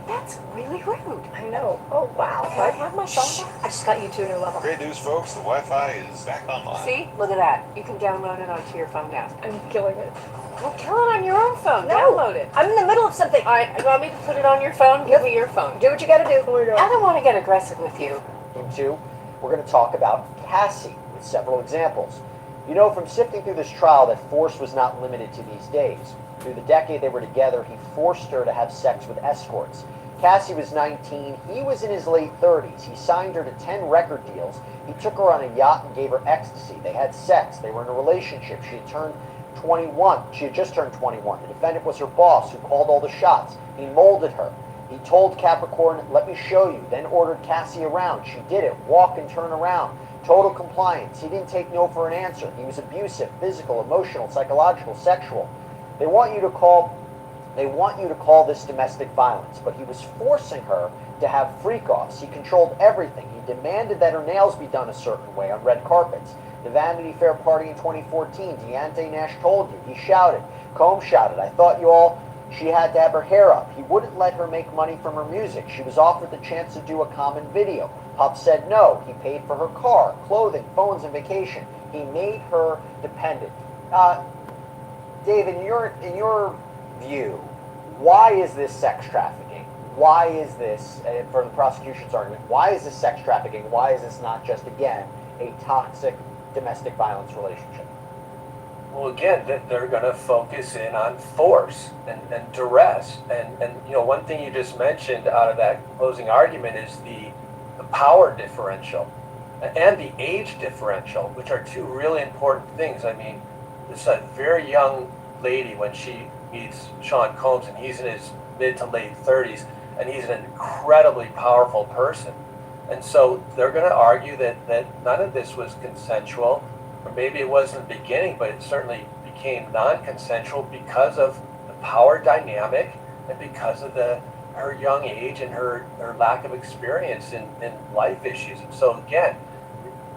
Speaker 4: That's really rude.
Speaker 10: I know.
Speaker 4: Oh, wow. Do I have my phone back? I just got you to a new level.
Speaker 2: Great news, folks. The Wi-Fi is back online.
Speaker 10: See? Look at that. You can download it onto your phone now.
Speaker 4: I'm killing it.
Speaker 10: Well, kill it on your own phone.
Speaker 4: No.
Speaker 10: Download it.
Speaker 4: I'm in the middle of something.
Speaker 10: All right. You want me to put it on your phone? Give me your phone.
Speaker 4: Do what you gotta do.
Speaker 10: I don't want to get aggressive with you.
Speaker 8: Into, we're going to talk about Cassie with several examples. From sifting through this trial that force was not limited to these days. Through the decade they were together, he forced her to have sex with escorts. Cassie was 19, he was in his late 30s. He signed her to 10 record deals. He took her on a yacht and gave her ecstasy. They had sex. They were in a relationship. She had turned 21. She had just turned 21. The defendant was her boss who called all the shots. He molded her. He told Capricorn, let me show you, then ordered Cassie around. She did it. Walk and turn around. Total compliance. He didn't take no for an answer. He was abusive, physical, emotional, psychological, sexual. They want you to call this domestic violence, but he was forcing her to have freak-offs. He controlled everything. He demanded that her nails be done a certain way on red carpets. The Vanity Fair party in 2014, Deontay Nash told you. He shouted. Combs shouted, I thought she had to have her hair up. He wouldn't let her make money from her music. She was offered the chance to do a common video. Pup said no. He paid for her car, clothing, phones, and vacation. He made her dependent. Dave, in your view, why is this sex trafficking? Why is this, for the prosecution's argument, why is this sex trafficking? Why is this not just, again, a toxic domestic violence relationship?
Speaker 6: Well, again, they're going to focus in on force and duress. And one thing you just mentioned out of that closing argument is the power differential and the age differential, which are two really important things. I mean, this is a very young lady when she meets Sean Combs, and he's in his mid to late 30s, and he's an incredibly powerful person. And so they're going to argue that none of this was consensual, or maybe it was in the beginning, but it certainly became non-consensual because of the power dynamic and because of her young age and her lack of experience in life issues. And so again,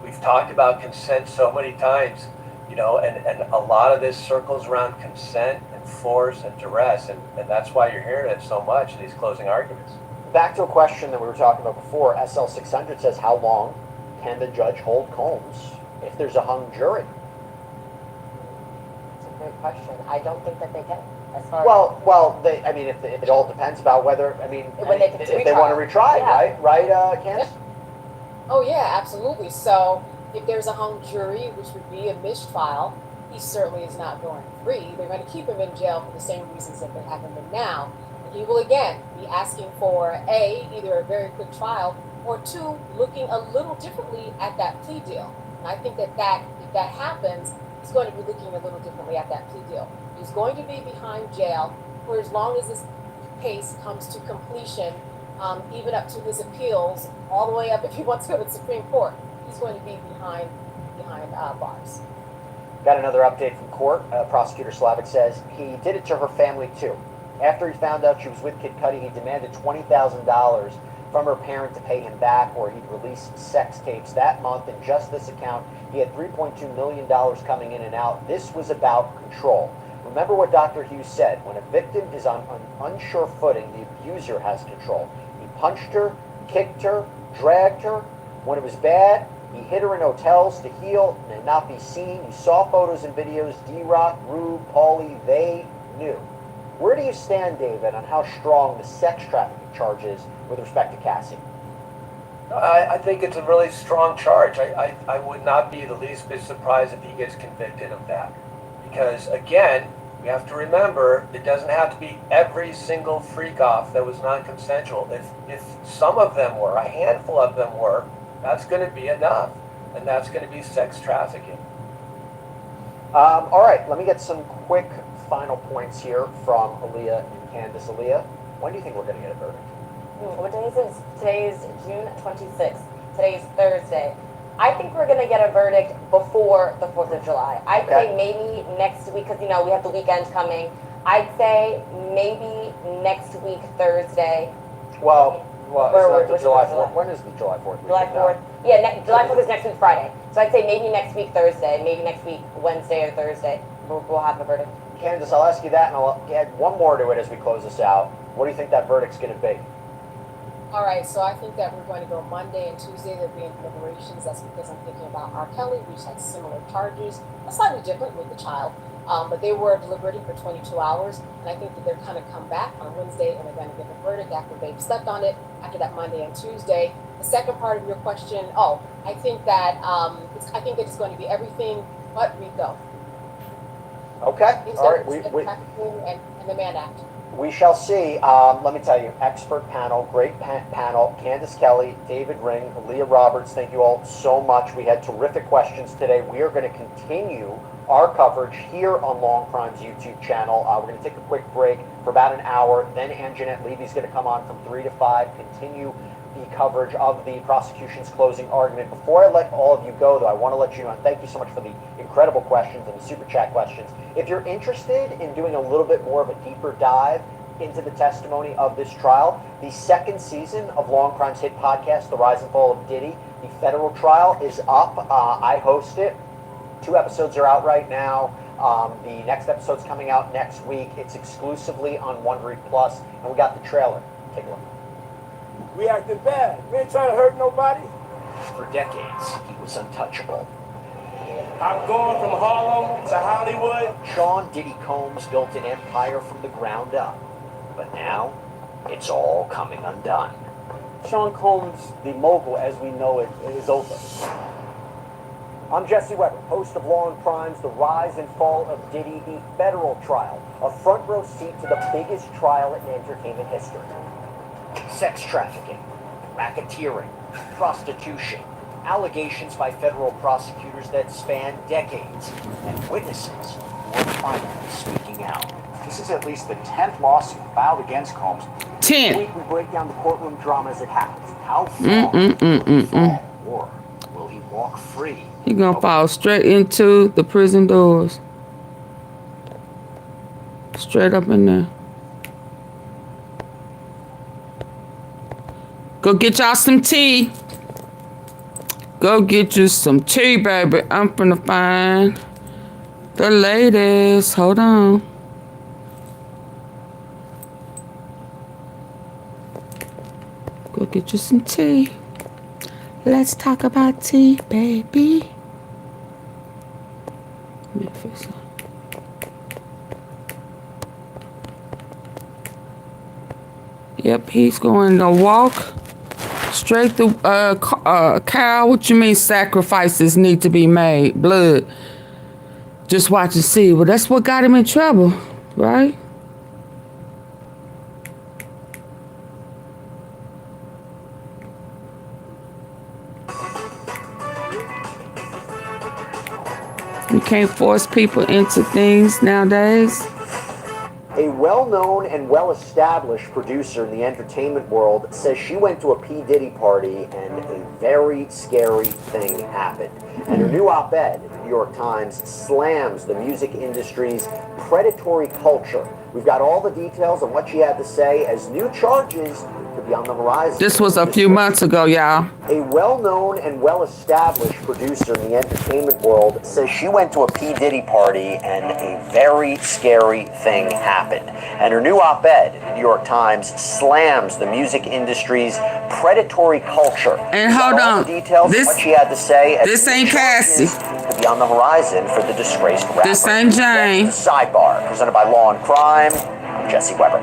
Speaker 6: we've talked about consent so many times, and a lot of this circles around consent and force and duress, and that's why you're hearing it so much in these closing arguments.
Speaker 8: Back to a question that we were talking about before, SL600 says, how long can the judge hold Combs if there's a hung jury?
Speaker 9: It's a great question. I don't think that they can. as far
Speaker 8: I mean, if it all depends about whether,
Speaker 9: When they can
Speaker 8: if they want to retry,
Speaker 9: Yeah.
Speaker 8: right, Candace?
Speaker 10: Oh yeah, absolutely. So if there's a hung jury, which would be a mistrial, he certainly is not going free. They're going to keep him in jail for the same reasons that they have him in now. And he will again be asking for either a very quick trial, or two, looking a little differently at that plea deal. And I think that if that happens, he's going to be looking a little differently at that plea deal. He's going to be behind jail for as long as this case comes to completion, even up to his appeals, all the way up if he wants to go to the Supreme Court. He's going to be behind bars.
Speaker 8: Got another update from court. Prosecutor Slavic says he did it to her family too. After he found out she was with Kid Cudi, he demanded $20,000 from her parent to pay him back, or he'd release sex tapes. That month, in just this account, he had $3.2 million coming in and out. This was about control. Remember what Dr. Hughes said: when a victim is on an unsure footing, the abuser has control. He punched her, kicked her, dragged her. When it was bad, he hid her in hotels to heal and not be seen. You saw photos and videos. D-Rock, Rube, Paulie, they knew. Where do you stand, David, on how strong the sex trafficking charge is with respect to Cassie?
Speaker 6: I think it's a really strong charge. I would not be the least bit surprised if he gets convicted of that. Because, again, we have to remember, it doesn't have to be every single freak-off that was non-consensual. If some of them were, a handful of them were, that's going to be enough. And that's going to be sex trafficking.
Speaker 8: All right, let me get some quick final points here from Aaliyah and Candace. Aaliyah, when do you think we're going to get a verdict?
Speaker 9: What day is it? Today is June 26th. Today is Thursday. I think we're going to get a verdict before the 4th of July. I'd say maybe next week, because, we have the weekend coming. I'd say maybe next week, Thursday.
Speaker 8: Well, it's not the July 4th. When is the July 4th?
Speaker 9: July 4th. Yeah, July 4th is next week, Friday. So I'd say maybe next week, Thursday. Maybe next week, Wednesday or Thursday, we'll have a verdict.
Speaker 8: Candace, I'll ask you that, and I'll add one more to it as we close this out. What do you think that verdict's going to be?
Speaker 10: All right, so I think that we're going to go Monday and Tuesday. There'll be deliberations. That's because I'm thinking about R. Kelly, which had similar charges, slightly different with the child, but they were deliberating for 22 hours, and I think that they're going to come back on Wednesday and they're going to give a verdict after they've slept on it, after that Monday and Tuesday. The second part of your question, I think that it's going to be everything but RICO.
Speaker 8: Okay, all right.
Speaker 10: And the Mann Act.
Speaker 8: We shall see. Let me tell you, expert panel, great panel. Candace Kelly, David Ring, Leah Roberts, thank you all so much. We had terrific questions today. We are going to continue our coverage here on Long Crime's YouTube channel. We're going to take a quick break for about an hour. Then Anjanette Levy's going to come on from 3 to 5, continue the coverage of the prosecution's closing argument. Before I let all of you go, though, I want to let you know, and thank you so much for the incredible questions and the super chat questions. If you're interested in doing a little bit more of a deeper dive into the testimony of this trial, the second season of Long Crime's hit podcast, The Rise and Fall of Diddy, the federal trial, is up. I host it. 2 episodes are out right now. The next episode's coming out next week. It's exclusively on Wondery Plus, and we got the trailer. Take a look.
Speaker 15: We acted bad. We ain't trying to hurt nobody.
Speaker 8: For decades, he was untouchable.
Speaker 15: I'm going from Harlem to Hollywood.
Speaker 8: Sean Diddy Combs built an empire from the ground up, but now it's all coming undone. Sean Combs, the mogul as we know it, is over. I'm Jesse Weber, host of Law and Crimes, The Rise and Fall of Diddy, the federal trial, a front row seat to the biggest trial in entertainment history. Sex trafficking, racketeering, prostitution, allegations by federal prosecutors that span decades, and witnesses who are finally speaking out.
Speaker 11: This is at least the 10th lawsuit filed against Combs.
Speaker 3: 10.
Speaker 8: This week we break down the courtroom drama as it happens. How far will he fall, or will he walk free?
Speaker 3: He gonna fall straight into the prison doors. Straight up in there. Go get y'all some tea. Go get you some tea, baby. I'm finna find the ladies. Hold on. Go get you some tea. Let's talk about tea, baby. Memphis. Yep, he's going to walk straight through. Cow, what you mean sacrifices need to be made? Blood. Just watch and see. Well, that's what got him in trouble, right? You can't force people into things nowadays.
Speaker 8: A well-known and well-established producer in the entertainment world says she went to a P. Diddy party and a very scary thing happened. And her new op-ed in the New York Times slams the music industry's predatory culture. We've got all the details on what she had to say as new charges could be on the horizon.
Speaker 3: This was a few months ago, y'all.
Speaker 8: A well-known and well-established producer in the entertainment world says she went to a P. Diddy party and a very scary thing happened. And her new op-ed in the New York Times slams the music industry's predatory culture.
Speaker 3: And hold on,
Speaker 8: what she had to say.
Speaker 3: This ain't Cassie.
Speaker 8: Could be on the horizon for the disgraced rapper.
Speaker 3: This ain't Jane.
Speaker 8: Sidebar, presented by Law and Crime. I'm Jesse Weber.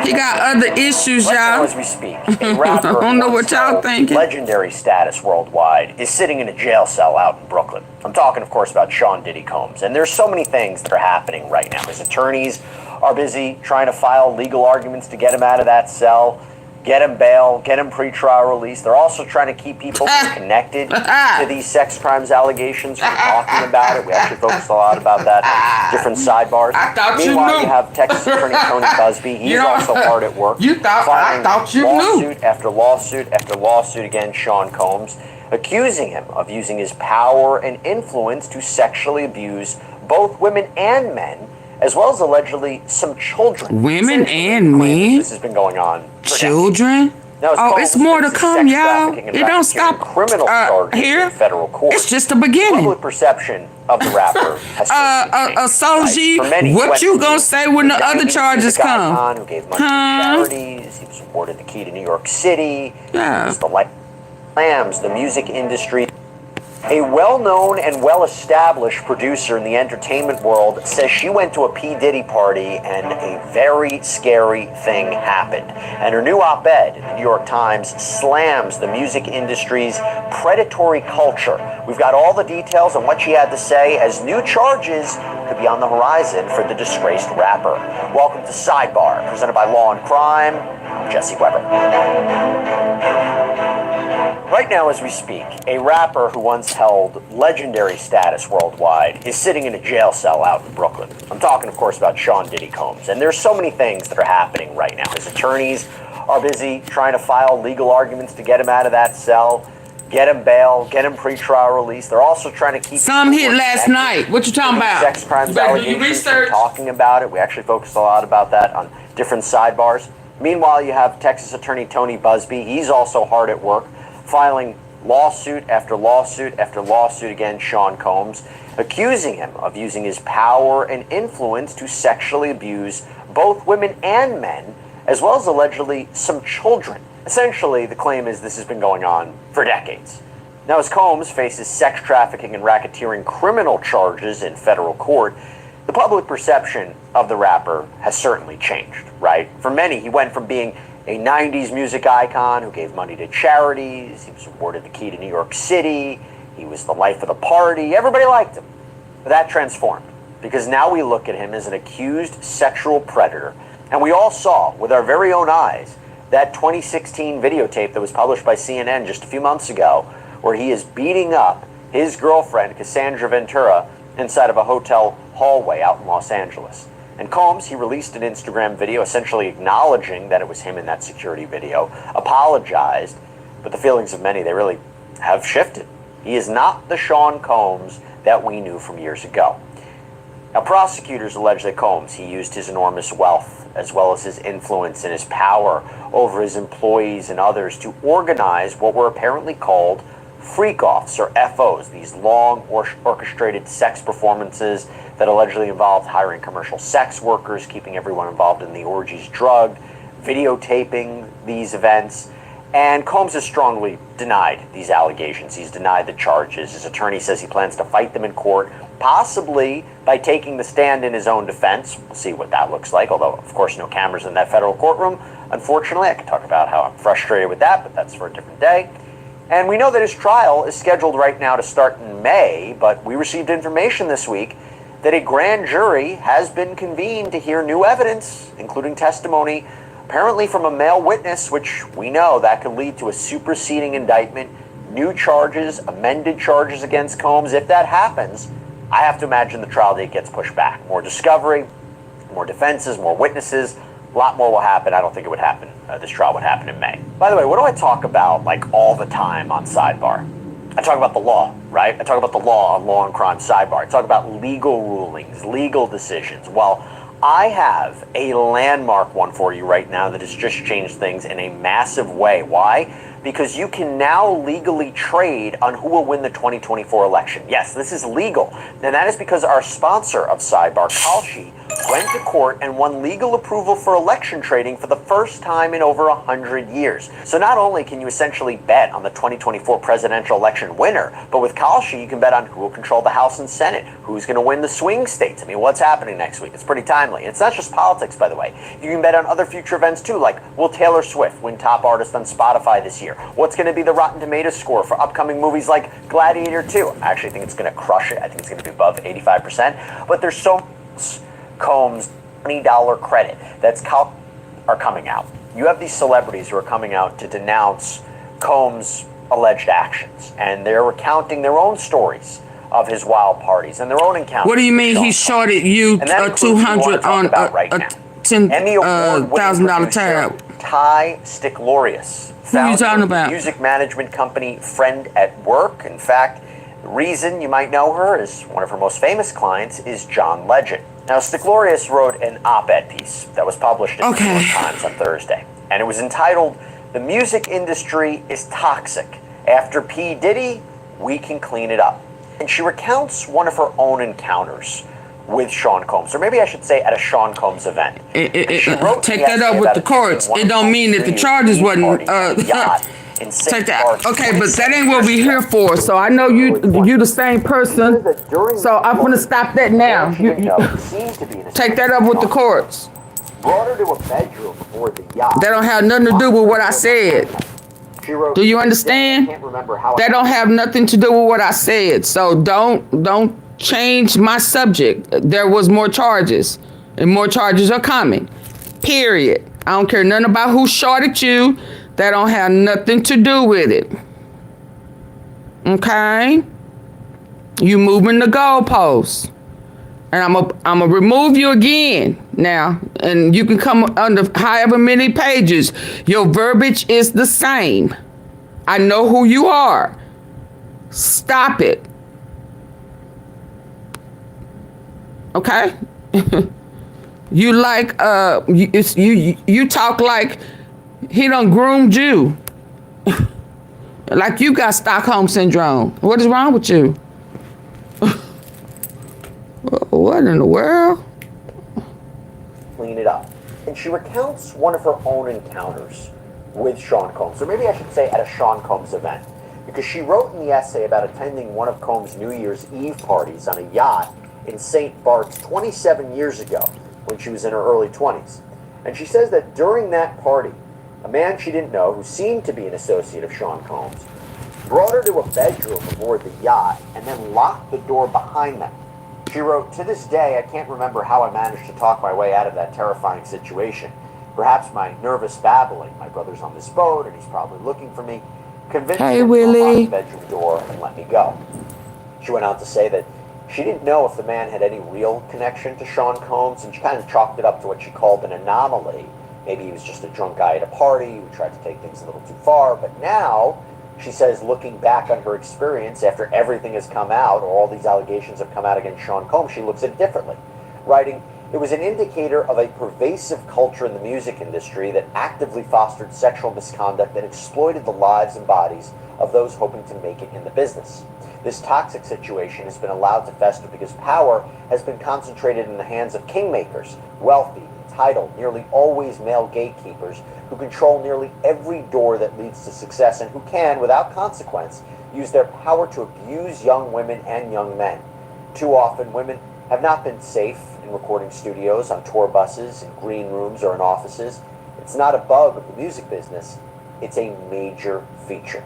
Speaker 3: He got other issues, y'all.
Speaker 8: Right now, as we speak, a rapper
Speaker 3: I don't know what y'all thinking.
Speaker 8: Legendary status worldwide is sitting in a jail cell out in Brooklyn. I'm talking, of course, about Sean Diddy Combs. And there's so many things that are happening right now. His attorneys are busy trying to file legal arguments to get him out of that cell, get him bail, get him pretrial release. They're also trying to keep people connected to these sex crimes allegations. We're talking about it. We actually focused a lot about that. Different sidebars. Meanwhile, you have Texas Attorney Tony Busby. He's also hard at work.
Speaker 3: I thought you knew.
Speaker 8: Lawsuit after lawsuit after lawsuit against Sean Combs, accusing him of using his power and influence to sexually abuse both women and men, as well as allegedly some children.
Speaker 3: Women and men?
Speaker 8: This has been going on for
Speaker 3: children?
Speaker 8: Now,
Speaker 3: oh, it's more to come, y'all. It don't stop here.
Speaker 8: Federal court.
Speaker 3: It's just the beginning.
Speaker 8: Public perception of the rapper has
Speaker 3: Soulji, what you gonna say when the other charges come?
Speaker 8: Who gave money to charities. He was awarded the key to New York City.
Speaker 3: Yeah.
Speaker 8: He was the light lambs, the music industry. A well-known and well-established producer in the entertainment world says she went to a P. Diddy party and a very scary thing happened. And her new op-ed in the New York Times slams the music industry's predatory culture. We've got all the details on what she had to say as new charges could be on the horizon for the disgraced rapper. Welcome to Sidebar, presented by Law and Crime. I'm Jesse Weber. Right now, as we speak, a rapper who once held legendary status worldwide is sitting in a jail cell out in Brooklyn. I'm talking, of course, about Sean Diddy Combs. And there's so many things that are happening right now. His attorneys are busy trying to file legal arguments to get him out of that cell, get him bail, get him pretrial release. They're also trying to keep
Speaker 3: some hit last night. What you talking about?
Speaker 8: Sex crimes allegations. We're talking about it. We actually focused a lot about that on different sidebars. Meanwhile, you have Texas Attorney Tony Busby. He's also hard at work, filing lawsuit after lawsuit after lawsuit against Sean Combs, accusing him of using his power and influence to sexually abuse both women and men, as well as allegedly some children. Essentially, the claim is this has been going on for decades. Now, as Combs faces sex trafficking and racketeering criminal charges in federal court, the public perception of the rapper has certainly changed, right? For many, he went from being a 90s music icon who gave money to charities. He was awarded the key to New York City. He was the life of the party. Everybody liked him. But that transformed, because now we look at him as an accused sexual predator. And we all saw with our very own eyes that 2016 videotape that was published by CNN just a few months ago, where he is beating up his girlfriend, Cassandra Ventura, inside of a hotel hallway out in Los Angeles. And Combs, he released an Instagram video essentially acknowledging that it was him in that security video, apologized, but the feelings of many, they really have shifted. He is not the Sean Combs that we knew from years ago. Now, prosecutors allege that Combs, he used his enormous wealth, as well as his influence and his power over his employees and others to organize what were apparently called freak-offs, or FOs, these long orchestrated sex performances that allegedly involved hiring commercial sex workers, keeping everyone involved in the orgies drugged, videotaping these events. And Combs has strongly denied these allegations. He's denied the charges. His attorney says he plans to fight them in court possibly by taking the stand in his own defense. We'll see what that looks like, although, of course, no cameras in that federal courtroom. Unfortunately, I can talk about how I'm frustrated with that, but that's for a different day. And we know that his trial is scheduled right now to start in May, but we received information this week that a grand jury has been convened to hear new evidence, including testimony apparently from a male witness, which we know that could lead to a superseding indictment, new charges, amended charges against Combs. If that happens, I have to imagine the trial date gets pushed back. More discovery, more defenses, more witnesses, a lot more will happen. I don't think it would happen. This trial would happen in May. By the way, what do I talk about like all the time on Sidebar? I talk about the law, right? I talk about the law on Law and Crime Sidebar. I talk about legal rulings, legal decisions. Well, I have a landmark one for you right now that has just changed things in a massive way. Why? Because you can now legally trade on who will win the 2024 election. Yes, this is legal. And that is because our sponsor of Sidebar, Kalshi, went to court and won legal approval for election trading for the first time in over 100 years. So not only can you essentially bet on the 2024 presidential election winner, but with Kalshi, you can bet on who will control the House and Senate, who's going to win the swing states. I mean, what's happening next week? It's pretty timely. It's not just politics, by the way. You can bet on other future events too, like will Taylor Swift win top artist on Spotify this year? What's going to be the Rotten Tomatoes score for upcoming movies like Gladiator 2? I actually think it's going to crush it. I think it's going to be above 85%. But there's so much Combs $20 credit that's are coming out. You have these celebrities who are coming out to denounce Combs' alleged actions, and they're recounting their own stories of his wild parties and their own encounters.
Speaker 3: What do you mean he shorted you $200 on a $10,000 tab?
Speaker 8: Ty Sticklorius,
Speaker 3: Who are you talking
Speaker 8: of the
Speaker 3: about?
Speaker 8: music management company Friend at Work. In fact, the reason you might know her is one of her most famous clients is John Legend. Now, Sticklorius wrote an op-ed piece that was published in the New York Times on Thursday, and it was entitled, "The Music Industry is Toxic. After P. Diddy, we can clean it up." And she recounts one of her own encounters with Sean Combs, or maybe I should say at a Sean Combs event.
Speaker 3: Take that up with the courts. It don't mean that the charges wasn't take that. Okay, but that ain't what we here for. So I know you the same person. So I'm gonna stop that now. Take that up with the courts.
Speaker 8: Brought her to a bedroom before the yacht.
Speaker 3: That don't have nothing to do with what I said. Do you understand? That don't have nothing to do with what I said. So don't change my subject. There was more charges, and more charges are coming. Period. I don't care nothing about who shorted you. That don't have nothing to do with it. Okay? You moving the goalposts. And I'm gonna remove you again now. And you can come under however many pages. Your verbiage is the same. I know who you are. Stop it. Okay? You like you talk like he done groomed you. Like you got Stockholm syndrome. What is wrong with you? What in the world?
Speaker 8: Clean it up. And she recounts one of her own encounters with Sean Combs, or maybe I should say at a Sean Combs event, because she wrote in the essay about attending one of Combs' New Year's Eve parties on a yacht in St. Bart's 27 years ago when she was in her early 20s. And she says that during that party, a man she didn't know, who seemed to be an associate of Sean Combs, brought her to a bedroom aboard the yacht and then locked the door behind them. She wrote, "To this day, I can't remember how I managed to talk my way out of that terrifying situation. Perhaps my nervous babbling, my brother's on this boat and he's probably looking for me, convinced him to unlock the bedroom door and let me go." She went on to say that she didn't know if the man had any real connection to Sean Combs, and she kind of chalked it up to what she called an anomaly. Maybe he was just a drunk guy at a party who tried to take things a little too far. But now, she says, looking back on her experience after everything has come out, or all these allegations have come out against Sean Combs, she looks at it differently. Writing, "It was an indicator of a pervasive culture in the music industry that actively fostered sexual misconduct and exploited the lives and bodies of those hoping to make it in the business. This toxic situation has been allowed to fester because power has been concentrated in the hands of kingmakers, wealthy, entitled, nearly always male gatekeepers who control nearly every door that leads to success and who can, without consequence, use their power to abuse young women and young men. Too often, women have not been safe in recording studios, on tour buses, in green rooms, or in offices. It's not a bug of the music business. It's a major feature.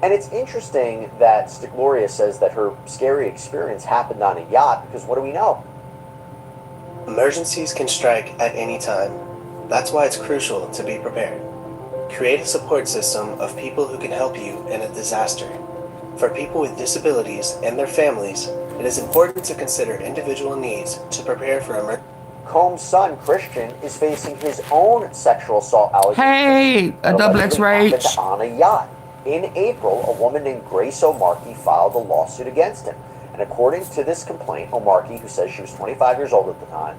Speaker 8: And it's interesting that Stigloria says that her scary experience happened on a yacht, because what do we know?
Speaker 12: Emergencies can strike at any time. That's why it's crucial to be prepared. Create a support system of people who can help you in a disaster. For people with disabilities and their families, it is important to consider individual needs to prepare for emergencies.
Speaker 8: Combs' son, Christian, is facing his own sexual assault allegations.
Speaker 3: Hey, a double X rage.
Speaker 8: On a yacht. In April, a woman named Grace O'Markey filed a lawsuit against him. And according to this complaint, O'Markey, who says she was 25 years old at the time,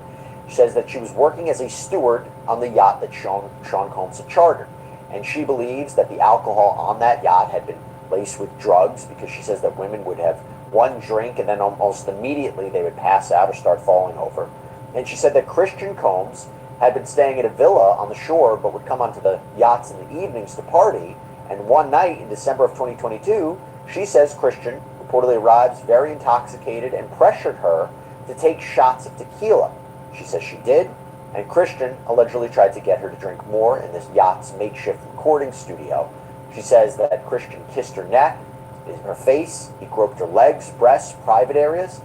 Speaker 8: says that she was working as a steward on the yacht that Sean Combs had chartered. And she believes that the alcohol on that yacht had been laced with drugs, because she says that women would have one drink and then almost immediately they would pass out or start falling over. And she said that Christian Combs had been staying at a villa on the shore but would come onto the yachts in the evenings to party. And one night in December of 2022, she says Christian reportedly arrives very intoxicated and pressured her to take shots of tequila. She says she did, and Christian allegedly tried to get her to drink more in this yacht's makeshift recording studio. She says that Christian kissed her neck, her face, he groped her legs, breasts, private areas.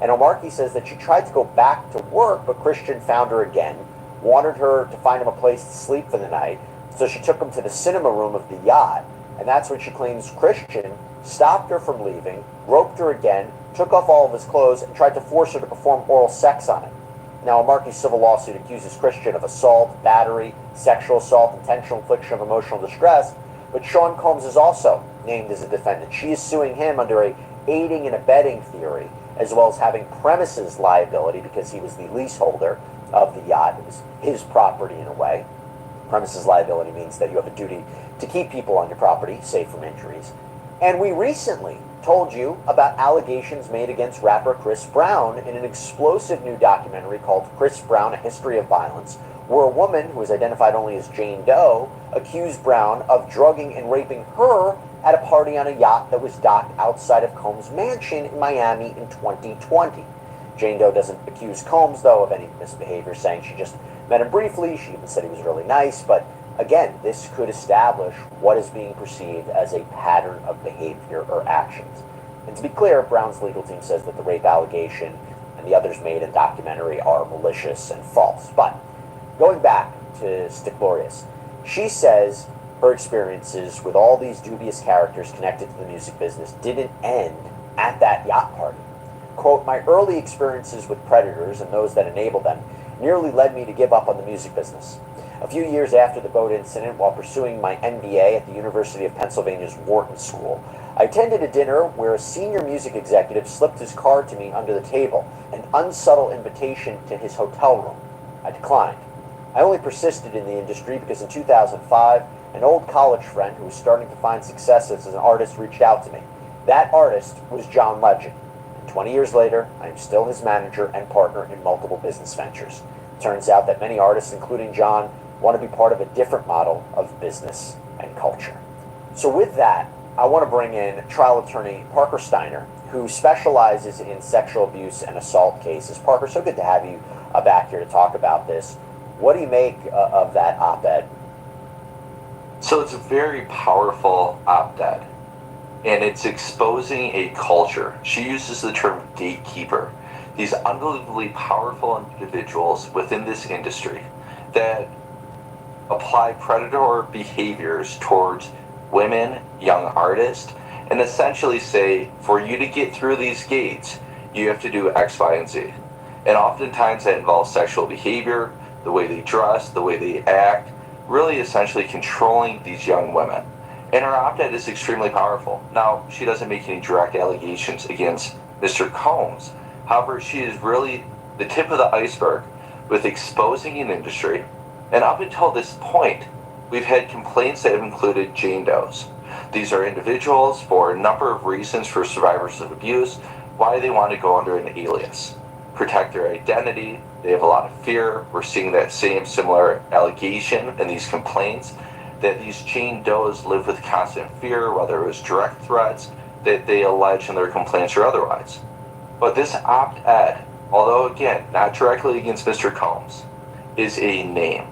Speaker 8: And O'Markey says that she tried to go back to work, but Christian found her again, wanted her to find him a place to sleep for the night, so she took him to the cinema room of the yacht, and that's when she claims Christian stopped her from leaving, roped her again, took off all of his clothes, and tried to force her to perform oral sex on him. Now, O'Markey's civil lawsuit accuses Christian of assault, battery, sexual assault, intentional infliction of emotional distress, but Sean Combs is also named as a defendant. She is suing him under a aiding and abetting theory, as well as having premises liability because he was the leaseholder of the yacht. It was his property in a way. Premises liability means that you have a duty to keep people on your property safe from injuries. And we recently told you about allegations made against rapper Chris Brown in an explosive new documentary called Chris Brown, A History of Violence, where a woman who was identified only as Jane Doe accused Brown of drugging and raping her at a party on a yacht that was docked outside of Combs' mansion in Miami in 2020. Jane Doe doesn't accuse Combs, though, of any misbehavior, saying she just met him briefly. She even said he was really nice, but again, this could establish what is being perceived as a pattern of behavior or actions. And to be clear, Brown's legal team says that the rape allegation and the others made in the documentary are malicious and false. But going back to Stigloria, she says her experiences with all these dubious characters connected to the music business didn't end at that yacht party. Quote, "My early experiences with predators and those that enabled them nearly led me to give up on the music business. A few years after the boat incident, while pursuing my MBA at the University of Pennsylvania's Wharton School, I attended a dinner where a senior music executive slipped his card to me under the table, an unsubtle invitation to his hotel room. I declined. I only persisted in the industry because in 2005, an old college friend who was starting to find success as an artist reached out to me. That artist was John Legend. 20 years later, I am still his manager and partner in multiple business ventures. It turns out that many artists, including John, want to be part of a different model of business and culture." So with that, I want to bring in trial attorney Parker Steiner, who specializes in sexual abuse and assault cases. Parker, so good to have you back here to talk about this. What do you make of that op-ed?
Speaker 13: So it's a very powerful op-ed, and it's exposing a culture. She uses the term gatekeeper. These unbelievably powerful individuals within this industry that apply predator behaviors towards women, young artists, and essentially say, for you to get through these gates, you have to do X, Y, and Z. And oftentimes that involves sexual behavior, the way they dress, the way they act, really essentially controlling these young women. And her op-ed is extremely powerful. Now, she doesn't make any direct allegations against Mr. Combs. However, she is really the tip of the iceberg with exposing an industry. And up until this point, we've had complaints that have included Jane Does. These are individuals for a number of reasons for survivors of abuse, why they want to go under an alias. Protect their identity, they have a lot of fear. We're seeing that same similar allegation in these complaints, that these Jane Does live with constant fear, whether it was direct threats that they allege in their complaints or otherwise. But this op-ed, although again, not directly against Mr. Combs, is a name.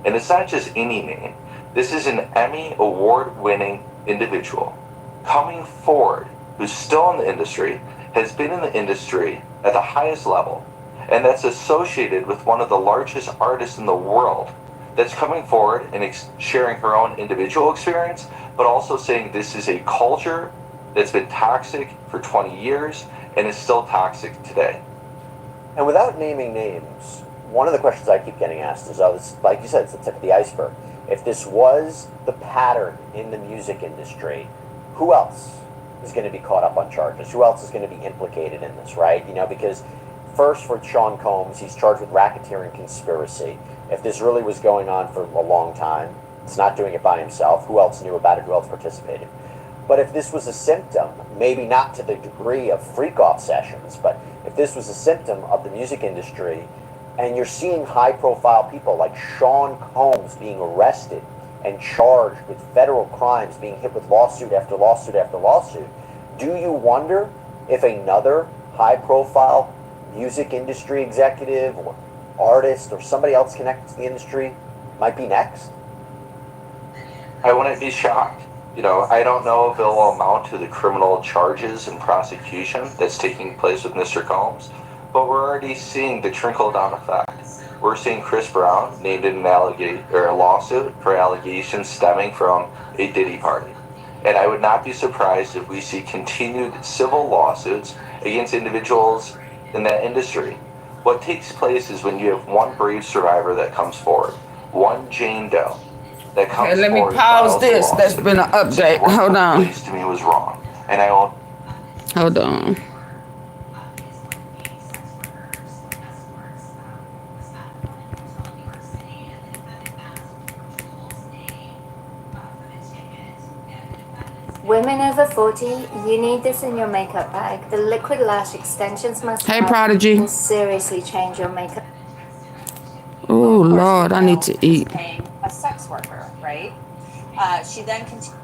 Speaker 13: And it's not just any name. This is an Emmy award-winning individual coming forward who's still in the industry, has been in the industry at the highest level, and that's associated with one of the largest artists in the world, that's coming forward and sharing her own individual experience, but also saying this is a culture that's been toxic for 20 years and is still toxic today.
Speaker 8: And without naming names, one of the questions I keep getting asked is, like you said, it's the tip of the iceberg. If this was the pattern in the music industry, who else is going to be caught up on charges? Who else is going to be implicated in this, right? You know, because first for Sean Combs, he's charged with racketeering conspiracy. If this really was going on for a long time, it's not doing it by himself. Who else knew about it? Who else participated? But if this was a symptom, maybe not to the degree of freak-off sessions, but if this was a symptom of the music industry, and you're seeing high-profile people like Sean Combs being arrested and charged with federal crimes, being hit with lawsuit after lawsuit after lawsuit, do you wonder if another high-profile music industry executive or artist or somebody else connected to the industry might be next?
Speaker 13: I wouldn't be shocked. You know, I don't know if it'll amount to the criminal charges and prosecution that's taking place with Mr. Combs, but we're already seeing the trickle-down effect. We're seeing Chris Brown named in a lawsuit for allegations stemming from a Diddy party. And I would not be surprised if we see continued civil lawsuits against individuals in that industry. What takes place is when you have one brave survivor that comes forward, one Jane Doe that comes
Speaker 3: Okay, let me
Speaker 13: forward.
Speaker 3: pause this. That's been an update. Hold on.
Speaker 13: What to me was wrong, and I will.
Speaker 3: Hold on.
Speaker 18: Women over 40, you need this in your makeup bag. The liquid lash extensions mascara
Speaker 3: Prodigy.
Speaker 18: will seriously change your makeup.
Speaker 3: Oh, Lord, I need to eat.
Speaker 19: A sex worker, right? She then continued.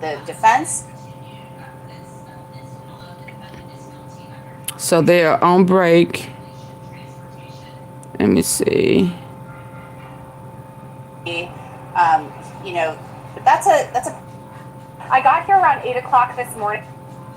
Speaker 19: The defense.
Speaker 3: So they're on break. Let me see.
Speaker 19: You know, but that's a.
Speaker 1: I got here around 8 o'clock this morning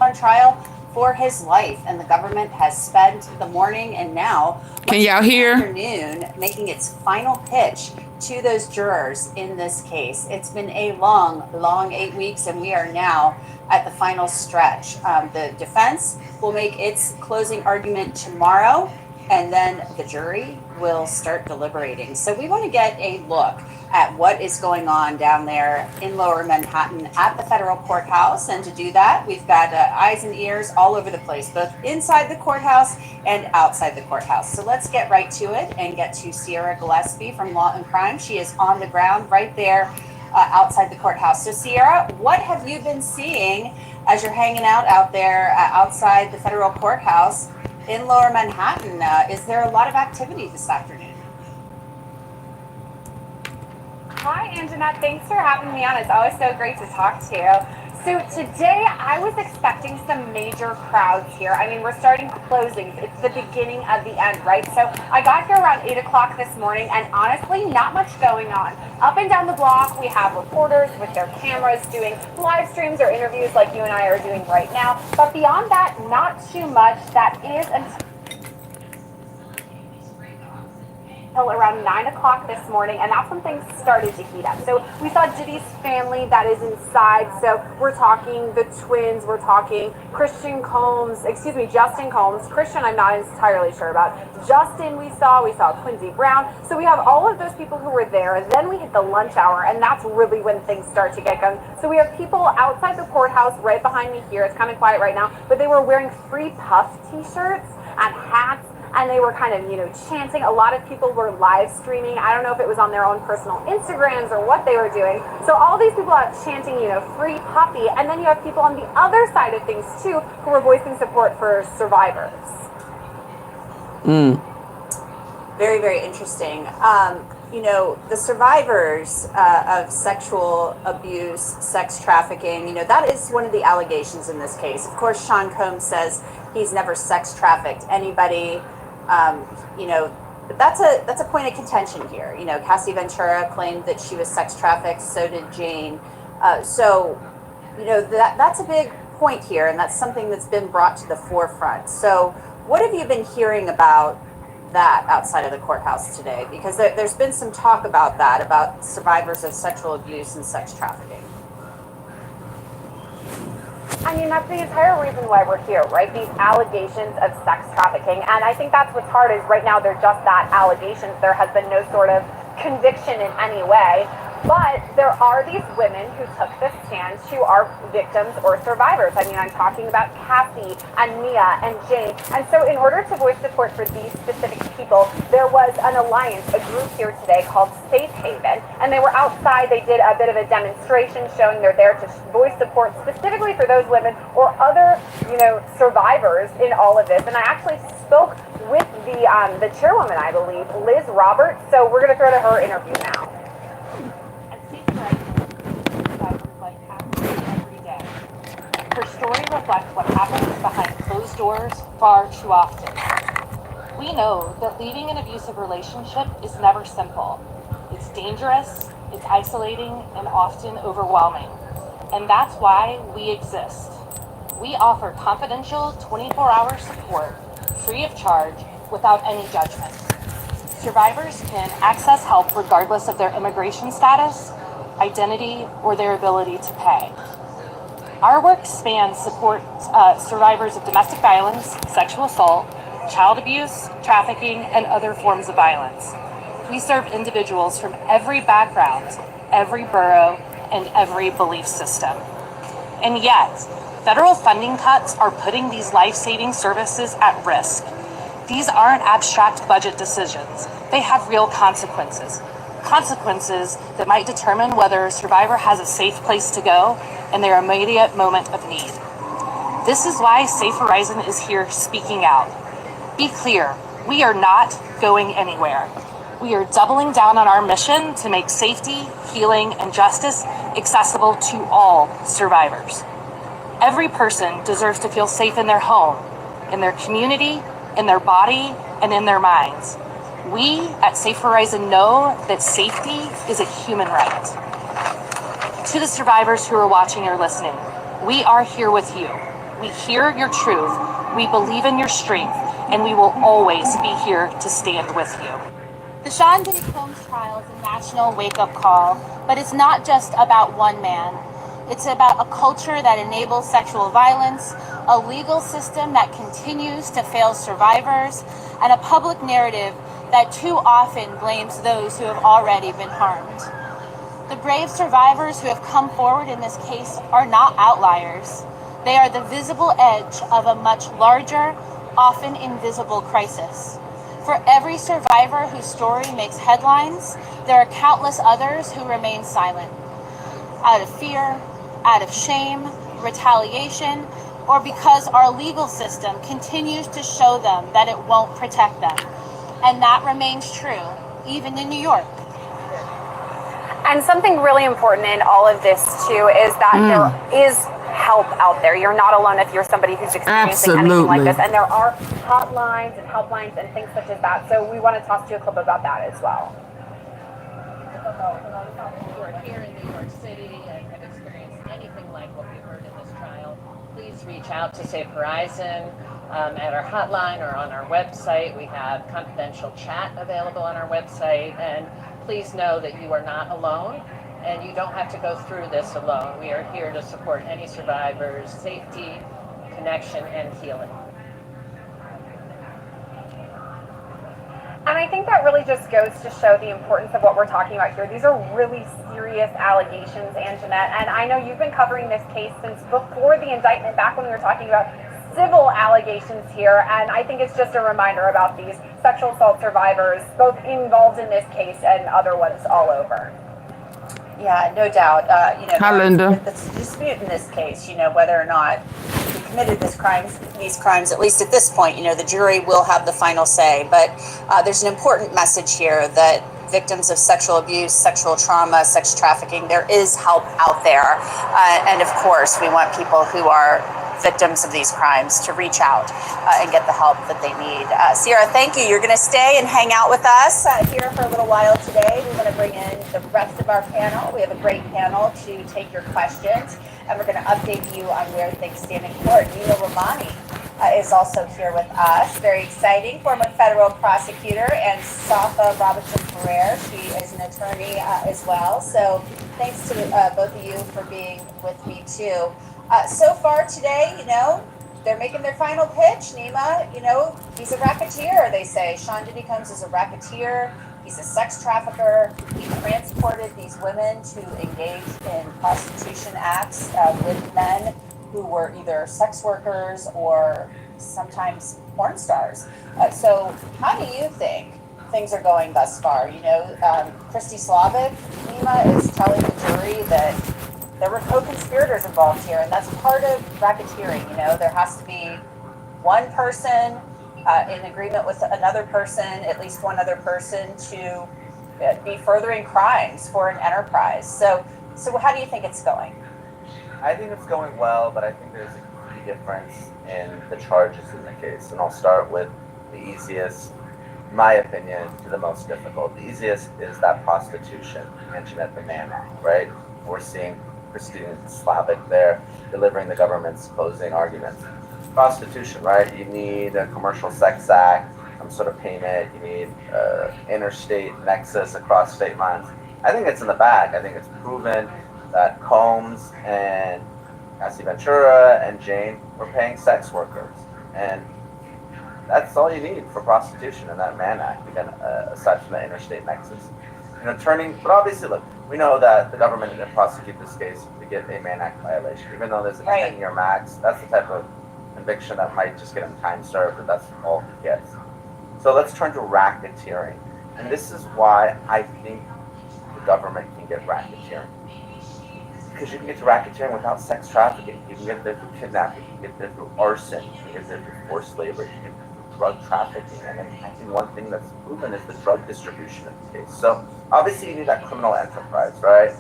Speaker 19: on trial for his life, and the government has spent the morning and now
Speaker 3: Can y'all hear?
Speaker 19: Afternoon making its final pitch to those jurors in this case. It's been a long 8 weeks, and we are now at the final stretch. The defense will make its closing argument tomorrow, and then the jury will start deliberating. So we want to get a look at what is going on down there in Lower Manhattan at the federal courthouse. And to do that, we've got eyes and ears all over the place, both inside the courthouse and outside the courthouse. So let's get right to it and get to Sierra Gillespie from Law and Crime. She is on the ground right there outside the courthouse. So Sierra, what have you been seeing as you're hanging out there outside the federal courthouse in Lower Manhattan? Is there a lot of activity this afternoon?
Speaker 1: Hi, Anjanette. Thanks for having me on. It's always so great to talk to you. So today I was expecting some major crowds here. I mean, we're starting closings. It's the beginning of the end, right? So I got here around 8 o'clock this morning, and honestly, not much going on. Up and down the block, we have reporters with their cameras doing live streams or interviews like you and I are doing right now. But beyond that, not too much. That is until around 9 o'clock this morning, and that's when things started to heat up. So we saw Diddy's family that is inside. So we're talking the twins, we're talking Justin Combs. Christian, I'm not entirely sure about. Justin, we saw Quincy Brown. So we have all of those people who were there. And then we hit the lunch hour, and that's really when things start to get going. So we have people outside the courthouse right behind me here. It's kind of quiet right now, but they were wearing free puff t-shirts and hats, and they were kind of, chanting. A lot of people were live streaming. I don't know if it was on their own personal Instagrams or what they were doing. So all these people are chanting, free puppy. And then you have people on the other side of things too who were voicing support for survivors.
Speaker 19: Very, very interesting. you know, the survivors of sexual abuse, sex trafficking, you know, that is one of the allegations in this case. Of course, Sean Combs says he's never sex trafficked anybody, you know, but that's a point of contention here. You know, Cassie Ventura claimed that she was sex trafficked, so did Jane. So, you know, that's a big point here, and that's something that's been brought to the forefront. So what have you been hearing about that outside of the courthouse today? Because there's been some talk about that, about survivors of sexual abuse and sex trafficking.
Speaker 1: I mean, that's the entire reason why we're here, right? These allegations of sex trafficking. And I think that's what's hard is right now they're just that, allegations. There has been no sort of conviction in any way. But there are these women who took the stand who are victims or survivors. I mean, I'm talking about Cassie and Mia and Jane. And so in order to voice support for these specific people, there was an alliance, a group here today called Safe Haven. And they were outside. They did a bit of a demonstration showing they're there to voice support specifically for those women or other, you know, survivors in all of this. And I actually spoke with the chairwoman, I believe, Liz Roberts. So we're going to throw to her interview now.
Speaker 17: Her story reflects what happens behind closed doors far too often. We know that leaving an abusive relationship is never simple. It's dangerous, it's isolating, and often overwhelming. And that's why we exist. We offer confidential 24-hour support, free of charge, without any judgment. Survivors can access help regardless of their immigration status, identity, or their ability to pay. Our work spans support survivors of domestic violence, sexual assault, child abuse, trafficking, and other forms of violence. We serve individuals from every background, every borough, and every belief system. And yet, federal funding cuts are putting these life-saving services at risk. These aren't abstract budget decisions. They have real consequences. Consequences that might determine whether a survivor has a safe place to go in their immediate moment of need. This is why Safe Horizon is here speaking out. Be clear, we are not going anywhere. We are doubling down on our mission to make safety, healing, and justice accessible to all survivors. Every person deserves to feel safe in their home, in their community, in their body, and in their minds. We at Safe Horizon know that safety is a human right. To the survivors who are watching or listening, we are here with you. We hear your truth, we believe in your strength, and we will always be here to stand with you.
Speaker 20: The Sean Diddy Combs trial is a national wake-up call, but it's not just about one man. It's about a culture that enables sexual violence, a legal system that continues to fail survivors, and a public narrative that too often blames those who have already been harmed. The brave survivors who have come forward in this case are not outliers. They are the visible edge of a much larger, often invisible crisis. For every survivor whose story makes headlines, there are countless others who remain silent. Out of fear, out of shame, retaliation, or because our legal system continues to show them that it won't protect them. And that remains true, even in New York.
Speaker 1: And something really important in all of this, too, is that there is help out there. You're not alone if you're somebody who's experiencing anything like this. And there are hotlines and helplines and things such as that. So we want to toss you a clip about that as well.
Speaker 23: Who are here in New York City and have experienced anything like what we heard in this trial, please reach out to Safe Horizon at our hotline or on our website. We have confidential chat available on our website. And please know that you are not alone and you don't have to go through this alone. We are here to support any survivor's safety, connection, and healing.
Speaker 1: And I think that really just goes to show the importance of what we're talking about here. These are really serious allegations, Anjanette, and I know you've been covering this case since before the indictment, back when we were talking about civil allegations here, and I think it's just a reminder about these sexual assault survivors, both involved in this case and other ones all over.
Speaker 19: Yeah, no doubt.
Speaker 3: Hi, Linda.
Speaker 19: The dispute in this case, whether or not he committed these crimes, at least at this point, the jury will have the final say. But there's an important message here that victims of sexual abuse, sexual trauma, sex trafficking. There is help out there. And of course, we want people who are victims of these crimes to reach out and get the help that they need. Sierra, thank you. You're going to stay and hang out with us here for a little while today. We want to bring in the rest of our panel. We have a great panel to take your questions, and we're going to update you on where things stand in court. Nina Romani is also here with us. Very exciting. Former federal prosecutor, and Safa Robinson-Ferrer. She is an attorney as well. So thanks to both of you for being with me too. So far today, you know, they're making their final pitch. Nima, you know, he's a racketeer, they say. Sean Diddy Combs is a racketeer. He's a sex trafficker. He transported these women to engage in prostitution acts with men who were either sex workers or sometimes porn stars. So how do you think things are going thus far? You know, Christy Slavic, Nima, is telling the jury that there were co-conspirators involved here, and that's part of racketeering. You know, there has to be one person in agreement with another person, at least one other person, to be furthering crimes for an enterprise. So how do you think it's going?
Speaker 14: I think it's going well, but I think there's a key difference in the charges in the case. And I'll start with the easiest, in my opinion, to the most difficult. The easiest is that prostitution mentioned at the Manor, right? We're seeing Christine Slavic there delivering the government's closing arguments. Prostitution, right? You need a commercial sex act, some sort of payment, you need interstate nexus across state lines. I think it's in the bag. I think it's proven that Combs and Cassie Ventura and Jane were paying sex workers. And that's all you need for prostitution in that Mann Act, again, aside from the interstate nexus. You know, but obviously, look, we know that the government didn't prosecute this case to get a Mann Act violation. Even though there's a 10-year max, that's the type of conviction that might just get him time served, but that's all he gets. So let's turn to racketeering. And this is why I think the government can get racketeering. Because you can get to racketeering without sex trafficking. You can get there through kidnapping, you can get there through arson, you can get there through forced labor, you can get there through drug trafficking. And then I think one thing that's proven is the drug distribution of the case. So obviously you need that criminal enterprise, right?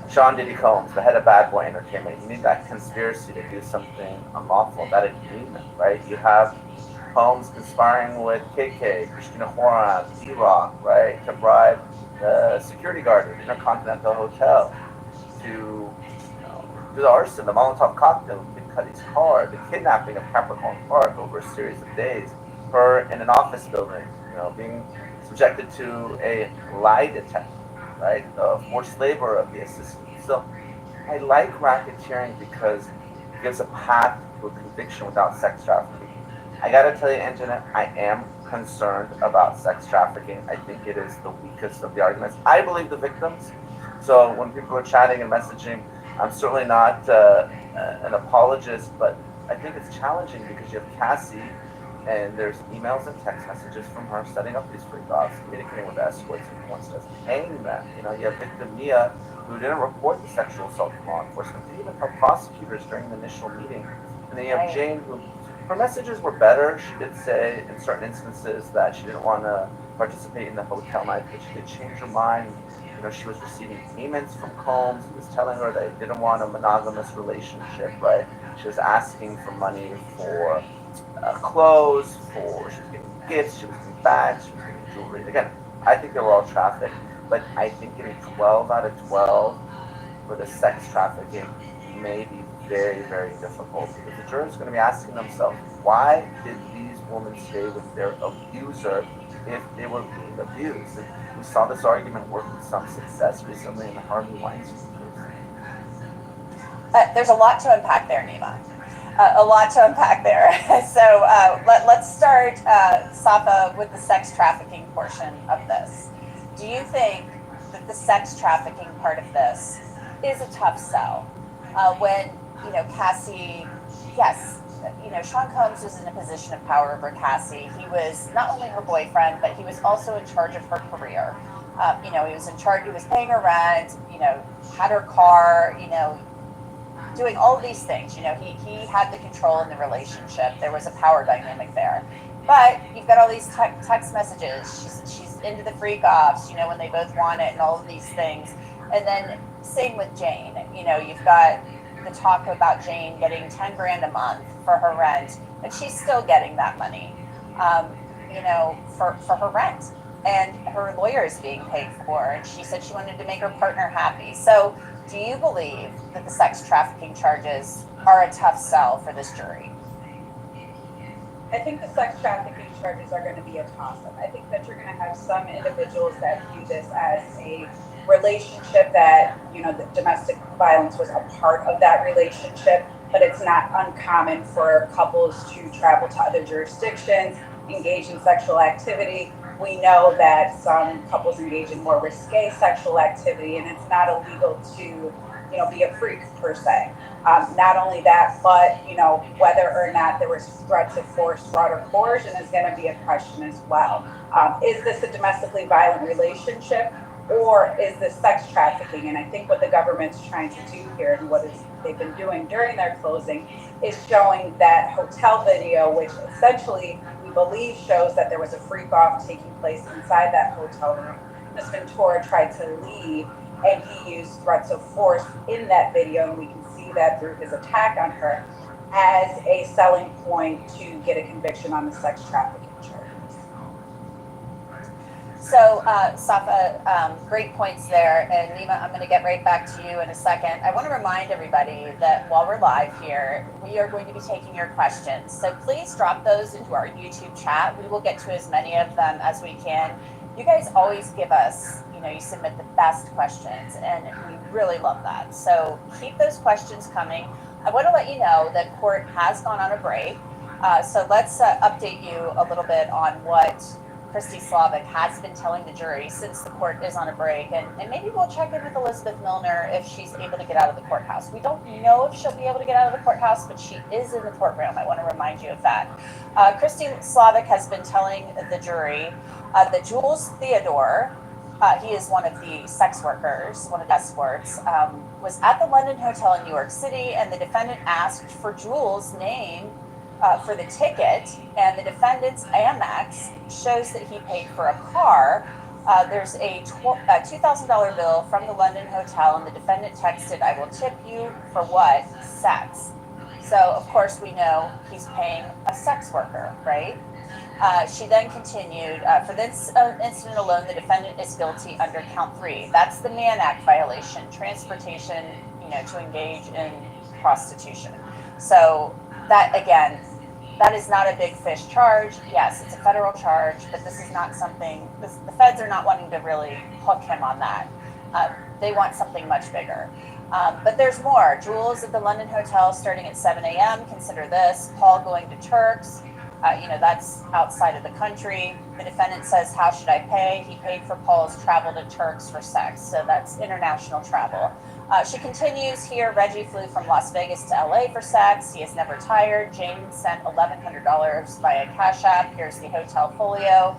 Speaker 14: Sean Diddy Combs, the head of Bad Boy Entertainment, you need that conspiracy to do something unlawful, that agreement, right? You have Combs conspiring with KK, Christina Horan, D-Rock, right? To bribe the security guard at the Intercontinental Hotel, to do the arson, the Molotov cocktail in Big Cuddy's car, the kidnapping of Capricorn Park over a series of days, her in an office building, you know, being subjected to a lie detector, right? Forced labor of the assistant. So I like racketeering because it gives a path to a conviction without sex trafficking. I gotta tell you, Internet, I am concerned about sex trafficking. I think it is the weakest of the arguments. I believe the victims. So when people are chatting and messaging, I'm certainly not an apologist, but I think it's challenging because you have Cassie, and there's emails and text messages from her setting up these freak offs, communicating with escorts and porn stars, paying them. You know, you have victim Mia, who didn't report the sexual assault to law enforcement, didn't even tell prosecutors during the initial meeting. And then you have Jane, who her messages were better. She did say in certain instances that she didn't want to participate in the hotel night, but she did change her mind. You know, she was receiving payments from Combs. He was telling her that he didn't want a monogamous relationship, right? She was asking for money for clothes, she was getting gifts, she was getting bags, she was getting jewelry. Again, I think they were all trafficked, but I think getting 12 out of 12 for the sex trafficking may be very, very difficult, because the jury's going to be asking themselves, why did these women stay with their abuser if they were being abused? And we saw this argument work with some success recently in the Harvey Weinstein case.
Speaker 19: There's a lot to unpack there, Nima. A lot to unpack there. So let's start, Safa, with the sex trafficking portion of this. Do you think that the sex trafficking part of this is a tough sell? When, you know, Cassie, yes, you know, Sean Combs was in a position of power over Cassie. He was not only her boyfriend, but he was also in charge of her career. You know, he was in charge, he was paying her rent, you know, had her car, you know, doing all of these things. You know, he had the control in the relationship. There was a power dynamic there. But you've got all these text messages. She's into the freak offs, you know, when they both want it and all of these things. And then same with Jane. You know, you've got the talk about Jane getting 10 grand a month for her rent, but she's still getting that money, you know, for her rent. And her lawyer is being paid for, and she said she wanted to make her partner happy. So do you believe that the sex trafficking charges are a tough sell for this jury?
Speaker 7: I think the sex trafficking charges are going to be a toss-up. I think that you're going to have some individuals that view this as a relationship that, you know, the domestic violence was a part of that relationship, but it's not uncommon for couples to travel to other jurisdictions, engage in sexual activity. We know that some couples engage in more risque sexual activity, and it's not illegal to, you know, be a freak per se. Not only that, but, you know, whether or not there was threats of force, fraud, or coercion is going to be a question as well. Is this a domestically violent relationship, or is this sex trafficking? And I think what the government's trying to do here, and what they've been doing during their closing, is showing that hotel video, which essentially we believe shows that there was a freak off taking place inside that hotel room. Ms. Ventura tried to leave, and he used threats of force in that video, and we can see that through his attack on her as a selling point to get a conviction on the sex trafficking charges.
Speaker 19: So, Safa, great points there. And Nima, I'm going to get right back to you in a second. I want to remind everybody that while we're live here, we are going to be taking your questions. So please drop those into our YouTube chat. We will get to as many of them as we can. You guys always give us, you know, you submit the best questions, and we really love that. So keep those questions coming. I want to let you know that court has gone on a break. So let's update you a little bit on what Christy Slavic has been telling the jury since the court is on a break, and maybe we'll check in with Elizabeth Milner if she's able to get out of the courthouse. We don't know if she'll be able to get out of the courthouse, but she is in the courtroom. I want to remind you of that. Christy Slavic has been telling the jury that Jules Theodore, he is one of the sex workers, one of the escorts, was at the London Hotel in New York City, and the defendant asked for Jules' name for the ticket, and the defendant's Amex shows that he paid for a car. There's a $2,000 bill from the London Hotel, and the defendant texted, "I will tip you for what? Sex." So, of course, we know he's paying a sex worker, right? She then continued, for this incident alone, the defendant is guilty under count 3. That's the Mann Act violation, transportation, you know, to engage in prostitution. So that, again, that is not a big fish charge. Yes, it's a federal charge, but this is not something, the feds are not wanting to really hook him on that. They want something much bigger. But there's more. Jules at the London Hotel starting at 7 a.m. Consider this. Paul going to Turks. You know, that's outside of the country. The defendant says, "How should I pay?" He paid for Paul's travel to Turks for sex. So that's international travel. She continues here. Reggie flew from Las Vegas to LA for sex. He is never tired. Jane sent $1,100 via Cash App. Here's the hotel folio.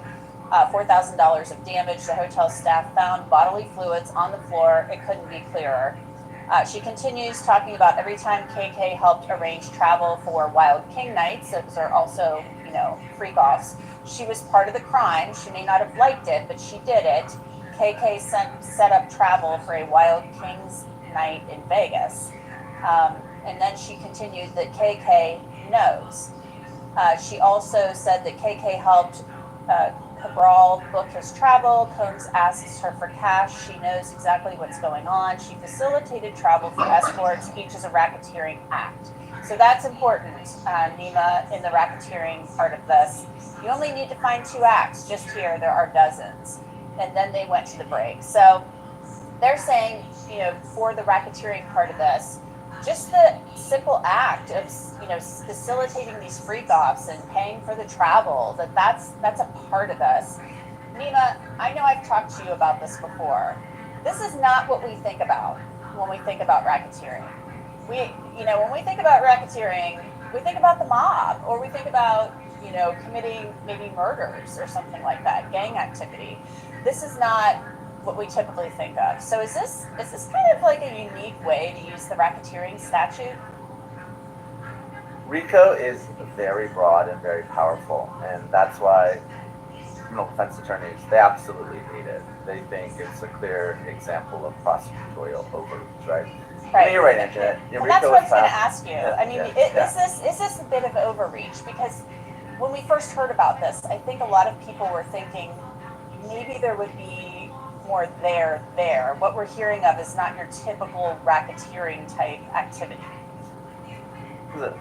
Speaker 19: $4,000 of damage. The hotel staff found bodily fluids on the floor. It couldn't be clearer. She continues talking about every time KK helped arrange travel for Wild King nights. Those are also, you know, freak-offs. She was part of the crime. She may not have liked it, but she did it. KK set up travel for a Wild King's night in Vegas. And then she continued that KK knows. She also said that KK helped Cabral book his travel. Combs asks her for cash. She knows exactly what's going on. She facilitated travel for escorts. Each is a racketeering act. So that's important, Nima, in the racketeering part of this. You only need to find 2 acts. Just here, there are dozens. And then they went to the break. So they're saying, you know, for the racketeering part of this, just the simple act of, you know, facilitating these freak-offs and paying for the travel, that's a part of this. Nima, I know I've talked to you about this before. This is not what we think about when we think about racketeering. When we think about racketeering, we think about the mob, or we think about, you know, committing maybe murders or something like that, gang activity. This is not what we typically think of. So is this kind of like a unique way to use the racketeering statute?
Speaker 14: RICO is very broad and very powerful, and that's why criminal defense attorneys, they absolutely hate it. They think it's a clear example of prosecutorial overreach, right?
Speaker 19: Right.
Speaker 14: You're right, Angela.
Speaker 19: And that's what I was going to ask you. I mean, is this a bit of overreach? Because when we first heard about this, I think a lot of people were thinking maybe there would be more there. What we're hearing of is not your typical racketeering type activity.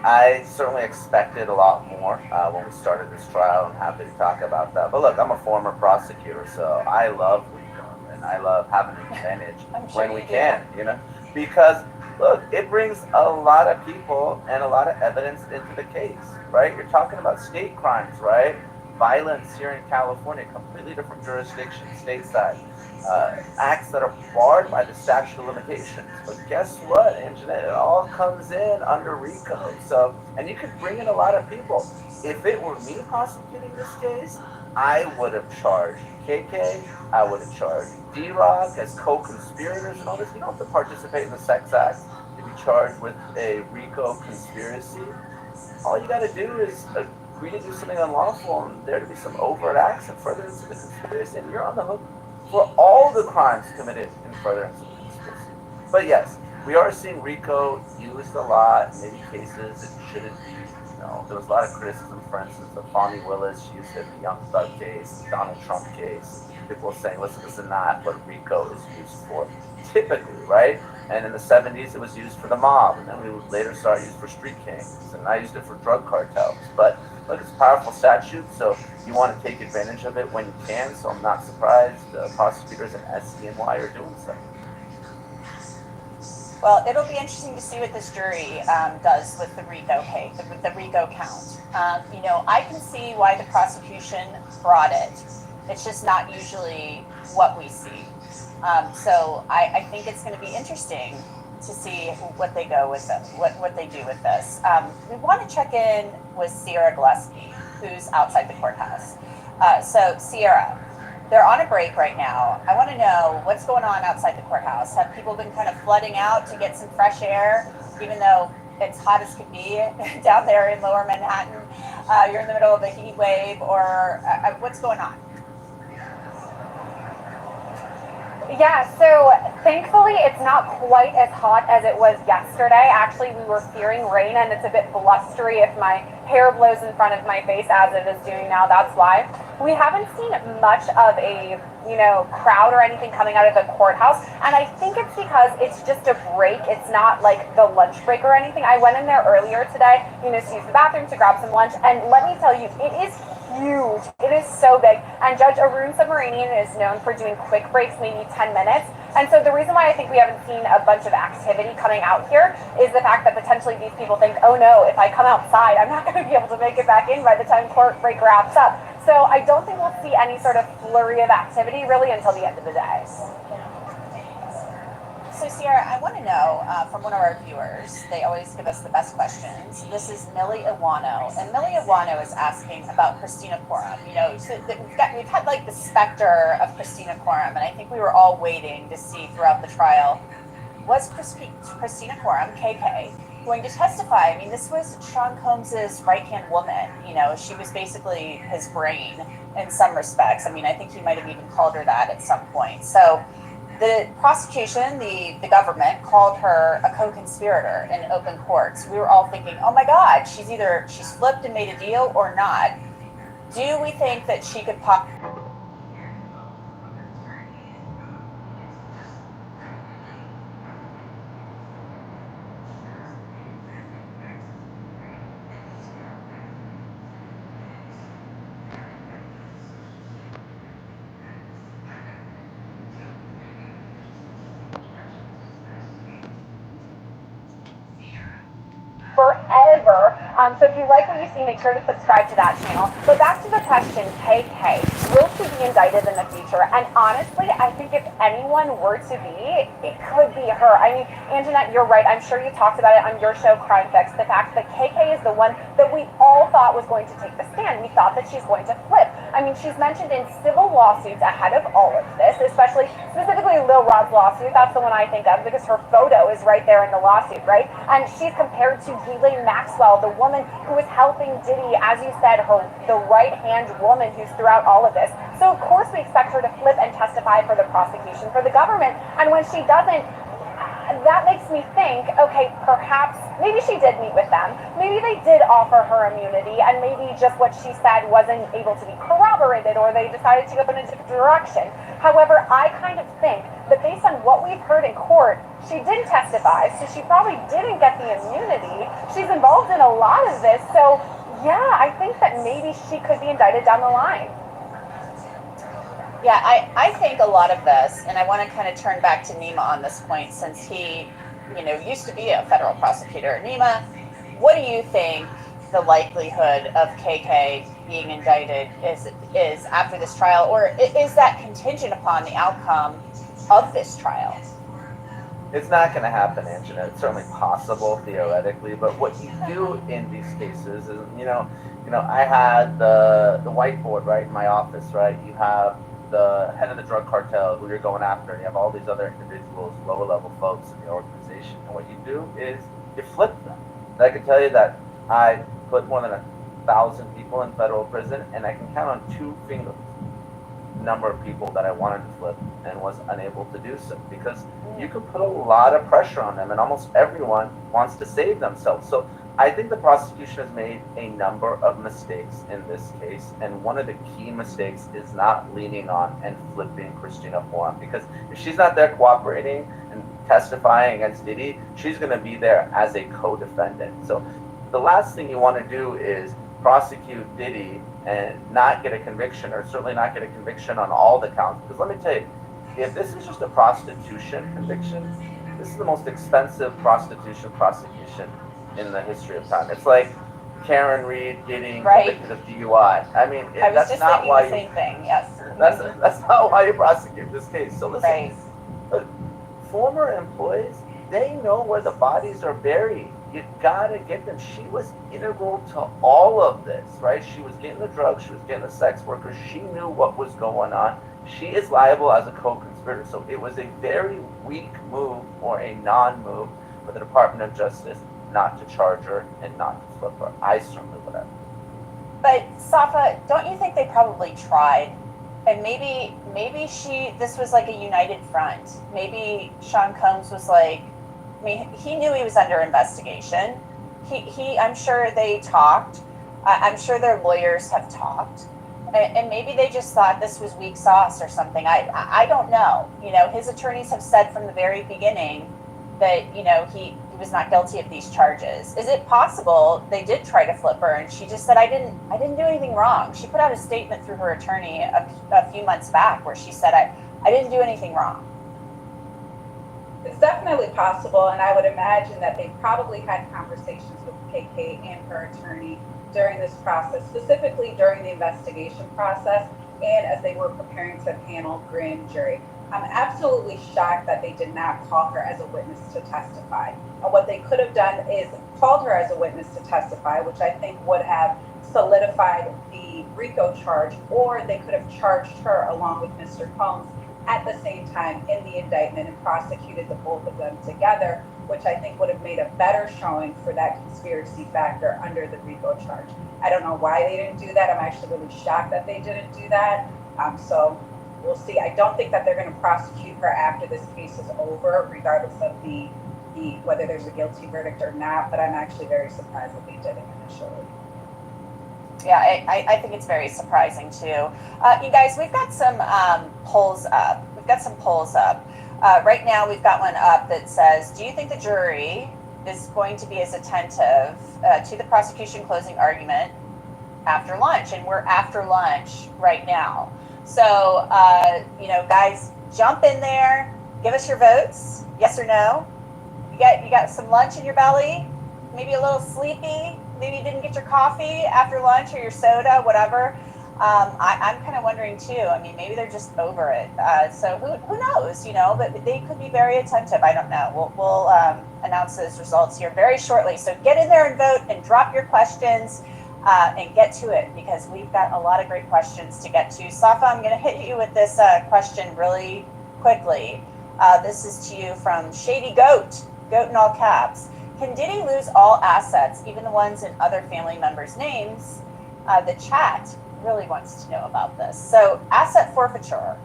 Speaker 14: I certainly expected a lot more when we started this trial. I'm happy to talk about that. But look, I'm a former prosecutor, so I love RICO, and I love having an advantage when we can, you know? Because, look, it brings a lot of people and a lot of evidence into the case, right? You're talking about state crimes, right? Violence here in California, completely different jurisdiction, stateside. Acts that are barred by the statute of limitations. But guess what, Angela? It all comes in under RICO. So, and you could bring in a lot of people. If it were me prosecuting this case, I would have charged KK, I would have charged D-Rock as co-conspirators and all this. You don't have to participate in the sex act to be charged with a RICO conspiracy. All you got to do is agree to do something unlawful and there to be some overt acts and furtherance of the conspiracy, and you're on the hook for all the crimes committed in furtherance of the conspiracy. But yes, we are seeing RICO used a lot in maybe cases it shouldn't be. You know, there was a lot of criticism, for instance, of Fani Willis. She used it in the Young Thug case, the Donald Trump case. People saying, listen, this is not what RICO is used for typically, right? And in the 70s, it was used for the mob, and then we would later start used for street gangs, and I used it for drug cartels. But look, it's a powerful statute, so you want to take advantage of it when you can, so I'm not surprised prosecutors in SCNY are doing so.
Speaker 19: Well, it'll be interesting to see what this jury does with the RICO case, with the RICO count. You know, I can see why the prosecution brought it. It's just not usually what we see. So I think it's going to be interesting to see what they go with it, what they do with this. We want to check in with Sierra Gillespie, who's outside the courthouse. So Sierra, they're on a break right now. I want to know what's going on outside the courthouse. Have people been kind of flooding out to get some fresh air, even though it's hot as could be down there in lower Manhattan? You're in the middle of a heat wave, or what's going on?
Speaker 1: Yeah, so thankfully it's not quite as hot as it was yesterday. Actually, we were fearing rain, and it's a bit blustery if my hair blows in front of my face as it is doing now. That's why. We haven't seen much of a, crowd or anything coming out of the courthouse, and I think it's because it's just a break. It's not like the lunch break or anything. I went in there earlier today, to use the bathroom to grab some lunch, and let me tell you, it is huge. It is so big. And Judge Arun Subramanian is known for doing quick breaks, maybe 10 minutes. And so the reason why I think we haven't seen a bunch of activity coming out here is the fact that potentially these people think, oh no, if I come outside, I'm not going to be able to make it back in by the time court break wraps up. So I don't think we'll see any sort of flurry of activity really until the end of the day.
Speaker 19: So Sierra, I want to know from one of our viewers, they always give us the best questions. This is Millie Iwano, and Millie Iwano is asking about Christina Quorum. So we've had like the specter of Christina Quorum, and I think we were all waiting to see throughout the trial, was Christina Quorum, KK, going to testify? I mean, this was Sean Combs's right-hand woman. She was basically his brain in some respects. I mean, I think he might have even called her that at some point. So the prosecution, the government, called her a co-conspirator in open courts. We were all thinking, oh my God, she's flipped and made a deal or not. Do we think that she could pop?
Speaker 1: Forever. So if you like what you see, make sure to subscribe to that channel. But back to the question, KK, will she be indicted in the future? And honestly, I think if anyone were to be, it could be her. I mean, Antoinette, you're right. I'm sure you talked about it on your show, Crime Fix. The fact that KK is the one that we all thought was going to take the stand. We thought that she's going to flip. I mean, she's mentioned in civil lawsuits ahead of all of this, specifically Lil Rod's lawsuit. That's the one I think of because her photo is right there in the lawsuit, right? And she's compared to Ghislaine Maxwell, the woman who was helping Diddy, as you said, the right-hand woman who's throughout all of this. So of course we expect her to flip and testify for the prosecution, for the government. And when she doesn't, that makes me think, okay, perhaps, maybe she did meet with them. Maybe they did offer her immunity, and maybe just what she said wasn't able to be corroborated, or they decided to go in a different direction. However, I kind of think that based on what we've heard in court, she didn't testify, so she probably didn't get the immunity. She's involved in a lot of this, so yeah, I think that maybe she could be indicted down the line.
Speaker 19: Yeah, I think a lot of this, and I want to kind of turn back to Nima on this point, since he, used to be a federal prosecutor. Nima, what do you think the likelihood of KK being indicted is after this trial, or is that contingent upon the outcome of this trial?
Speaker 14: It's not going to happen, Angela. It's certainly possible theoretically, but what you do in these cases is, I had the whiteboard right in my office, right? You have the head of the drug cartel who you're going after, and you have all these other individuals, lower level folks in the organization, and what you do is you flip them. And I can tell you that I put more than 1,000 people in federal prison, and I can count on 2 fingers the number of people that I wanted to flip and was unable to do so, because you can put a lot of pressure on them, and almost everyone wants to save themselves. So I think the prosecution has made a number of mistakes in this case, and one of the key mistakes is not leaning on and flipping Christina Foran, because if she's not there cooperating and testifying against Diddy, she's going to be there as a co-defendant. So the last thing you want to do is prosecute Diddy and not get a conviction, or certainly not get a conviction on all the counts. Because let me tell you, if this is just a prostitution conviction, this is the most expensive prostitution prosecution in the history of time. It's like Karen Reed getting convicted of DUI. I mean, that's not why
Speaker 19: same thing. Yes.
Speaker 14: That's not why you prosecute this case. So listen, former employees, they know where the bodies are buried. You gotta get them. She was integral to all of this, right? She was getting the drugs, she was getting the sex workers, she knew what was going on. She is liable as a co-conspirator. So it was a very weak move, or a non-move, for the Department of Justice not to charge her and not to flip her. I certainly would have.
Speaker 19: But Safa, don't you think they probably tried? And maybe this was like a united front. Maybe Sean Combs was like, I mean, he knew he was under investigation. I'm sure they talked. I'm sure their lawyers have talked. And maybe they just thought this was weak sauce or something. I don't know. His attorneys have said from the very beginning that, he was not guilty of these charges. Is it possible they did try to flip her, and she just said, I didn't do anything wrong? She put out a statement through her attorney a few months back where she said, I didn't do anything wrong.
Speaker 7: It's definitely possible, and I would imagine that they probably had conversations with KK and her attorney during this process, specifically during the investigation process, and as they were preparing to panel grand jury. I'm absolutely shocked that they did not call her as a witness to testify. And what they could have done is called her as a witness to testify, which I think would have solidified the RICO charge, or they could have charged her along with Mr. Combs at the same time in the indictment and prosecuted the both of them together, which I think would have made a better showing for that conspiracy factor under the RICO charge. I don't know why they didn't do that. I'm actually really shocked that they didn't do that. So we'll see. I don't think that they're going to prosecute her after this case is over, regardless of the whether there's a guilty verdict or not, but I'm actually very surprised that they did it initially.
Speaker 19: Yeah, I think it's very surprising too. You guys, we've got some polls up. Right now, we've got one up that says, do you think the jury is going to be as attentive to the prosecution closing argument after lunch? And we're after lunch right now. So, guys, jump in there. Give us your votes. Yes or no? You got some lunch in your belly? Maybe a little sleepy? Maybe you didn't get your coffee after lunch or your soda, whatever. I'm kind of wondering too. I mean, maybe they're just over it. So who knows, but they could be very attentive. I don't know. We'll announce those results here very shortly. So get in there and vote and drop your questions and get to it, because we've got a lot of great questions to get to. Safa, I'm going to hit you with this question really quickly. This is to you from Shady Goat in all caps. Can Diddy lose all assets, even the ones in other family members' names? The chat really wants to know about this. So asset forfeiture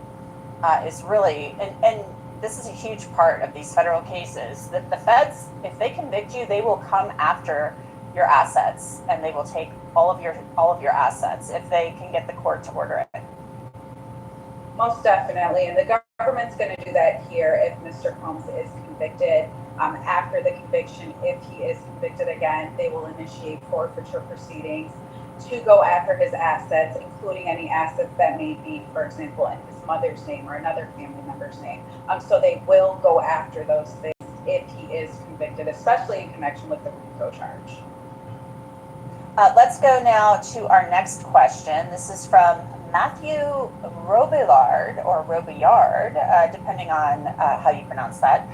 Speaker 19: is really, and this is a huge part of these federal cases, that the feds, if they convict you, they will come after your assets and they will take all of your assets if they can get the court to order it.
Speaker 7: Most definitely, and the government's going to do that here if Mr. Combs is convicted. After the conviction, if he is convicted again, they will initiate forfeiture proceedings to go after his assets, including any assets that may be, for example, in his mother's name or another family member's name. So they will go after those things if he is convicted, especially in connection with the RICO charge.
Speaker 19: Let's go now to our next question. This is from Matthew Robillard, or Robillard, depending on how you pronounce that.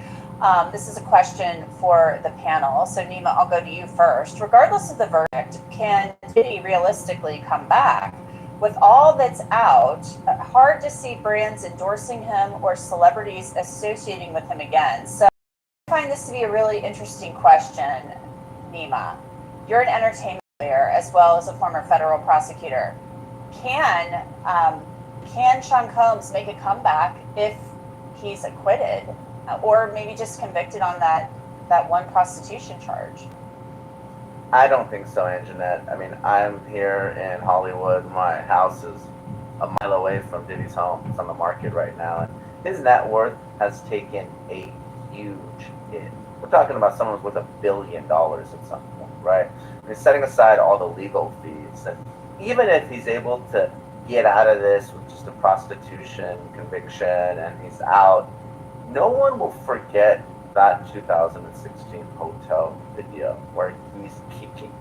Speaker 19: This is a question for the panel. So Nima, I'll go to you first. Regardless of the verdict, can Diddy realistically come back? With all that's out, hard to see brands endorsing him or celebrities associating with him again. So I find this to be a really interesting question, Nima. You're an entertainment lawyer as well as a former federal prosecutor. Can Sean Combs make a comeback if he's acquitted, or maybe just convicted on that one prostitution charge?
Speaker 14: I don't think so, Anjanette. I mean, I'm here in Hollywood. My house is a mile away from Diddy's home. It's on the market right now, and his net worth has taken a huge hit. We're talking about someone with $1 billion at some point, right? I mean, setting aside all the legal fees, and even if he's able to get out of this with just a prostitution conviction and he's out, no one will forget that 2016 hotel video where he's kicking,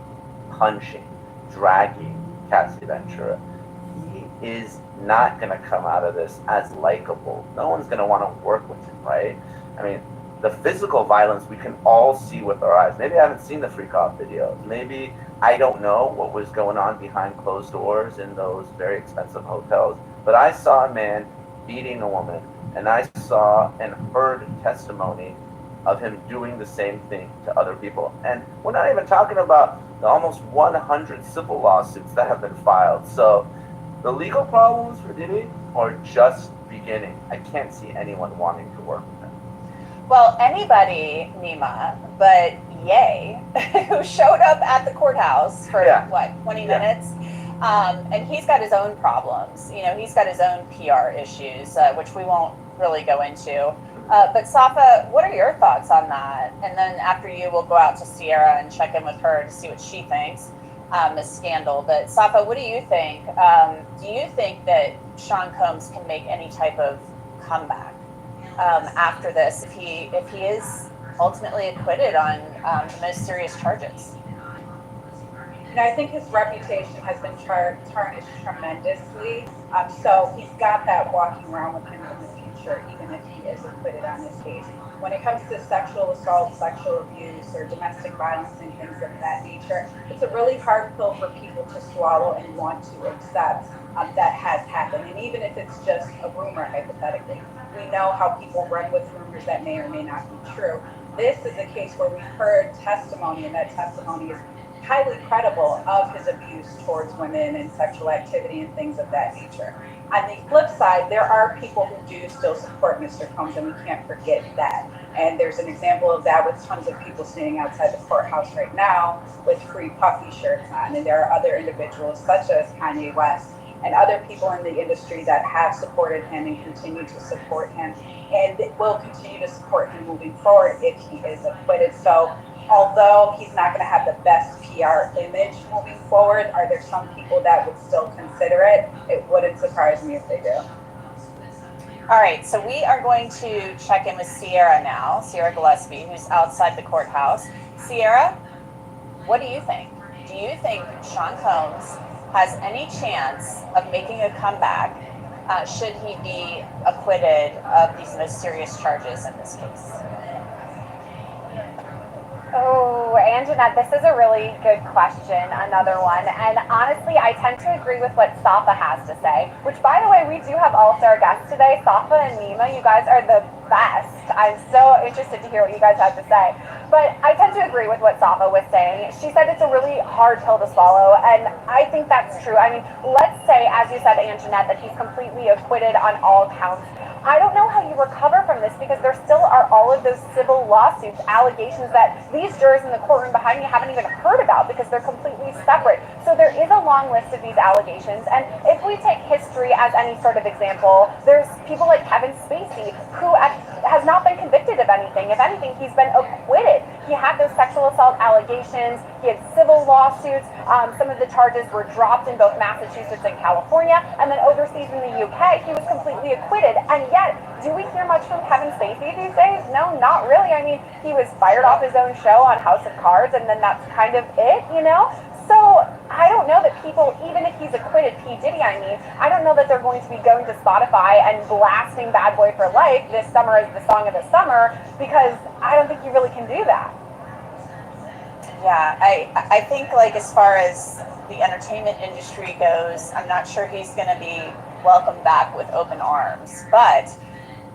Speaker 14: punching, dragging Cassie Ventura. He is not going to come out of this as likable. No one's going to want to work with him, right? I mean, the physical violence we can all see with our eyes. Maybe I haven't seen the freak off videos. Maybe I don't know what was going on behind closed doors in those very expensive hotels. But I saw a man beating a woman, and I saw and heard testimony of him doing the same thing to other people. And we're not even talking about the almost 100 civil lawsuits that have been filed. So the legal problems for Diddy are just beginning. I can't see anyone wanting to work with him.
Speaker 19: Well, anybody, Nima, but Ye, who showed up at the courthouse for, 20 minutes? And he's got his own problems. You know, he's got his own PR issues, which we won't really go into. But Safa, what are your thoughts on that? And then after you, we'll go out to Sierra and check in with her to see what she thinks, Ms. Scandal. But Safa, what do you think? Do you think that Sean Combs can make any type of comeback after this if he is ultimately acquitted on the most serious charges?
Speaker 7: You know, I think his reputation has been tarnished tremendously. So he's got that walking around with him in the future, even if he is acquitted on this case. When it comes to sexual assault, sexual abuse, or domestic violence and things of that nature, it's a really hard pill for people to swallow and want to accept that has happened. And even if it's just a rumor, hypothetically, we know how people run with rumors that may or may not be true. This is a case where we've heard testimony, and that testimony is highly credible, of his abuse towards women and sexual activity and things of that nature. On the flip side, there are people who do still support Mr. Combs, and we can't forget that. And there's an example of that with tons of people standing outside the courthouse right now with free puffy shirts on. And there are other individuals such as Kanye West and other people in the industry that have supported him and continue to support him, and will continue to support him moving forward if he is acquitted. So although he's not going to have the best PR image moving forward, are there some people that would still consider it? It wouldn't surprise me if they do.
Speaker 19: All right, so we are going to check in with Sierra now, Sierra Gillespie, who's outside the courthouse. Sierra, what do you think? Do you think Sean Combs has any chance of making a comeback should he be acquitted of these most serious charges in this case?
Speaker 1: Oh, Anjanette, this is a really good question, another one. And honestly, I tend to agree with what Safa has to say, which, by the way, we do have all-star guests today. Safa and Nima, you guys are the best. I'm so interested to hear what you guys have to say. But I tend to agree with what Safa was saying. She said it's a really hard pill to swallow, and I think that's true. I mean, let's say, as you said, Antoinette, that he's completely acquitted on all counts. I don't know how you recover from this because there still are all of those civil lawsuits, allegations that these jurors in the courtroom behind me haven't even heard about because they're completely separate. So there is a long list of these allegations, and if we take history as any sort of example, there's people like Kevin Spacey who has not been convicted of anything. If anything, he's been acquitted. He had those sexual assault allegations, he had civil lawsuits, some of the charges were dropped in both Massachusetts and California, and then overseas in the UK, he was completely acquitted. And yet, do we hear much from Kevin Spacey these days? No, not really. I mean, he was fired off his own show on House of Cards, and then that's kind of it, you know? So I don't know that people, even if he's acquitted, P. Diddy, I mean, I don't know that they're going to be going to Spotify and blasting Bad Boy for Life this summer as the song of the summer, because I don't think you really can do that.
Speaker 19: Yeah, I think, like, as far as the entertainment industry goes, I'm not sure he's going to be welcomed back with open arms, but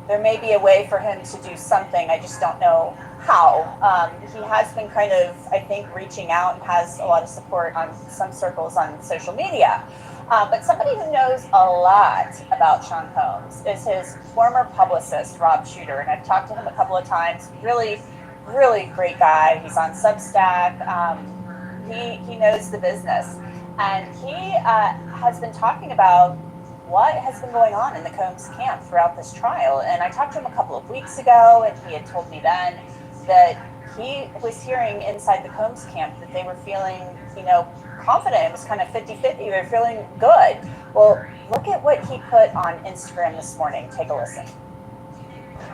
Speaker 19: there may be a way for him to do something. I just don't know how. He has been kind of, I think, reaching out and has a lot of support on some circles on social media. But somebody who knows a lot about Sean Combs is his former publicist, Rob Shooter. And I've talked to him a couple of times. Really, really great guy. He's on Substack. He knows the business. And he has been talking about what has been going on in the Combs camp throughout this trial. And I talked to him a couple of weeks ago, and he had told me then that he was hearing inside the Combs camp that they were feeling, you know, confident. It was kind of 50-50. They were feeling good. Well, look at what he put on Instagram this morning. Take a listen.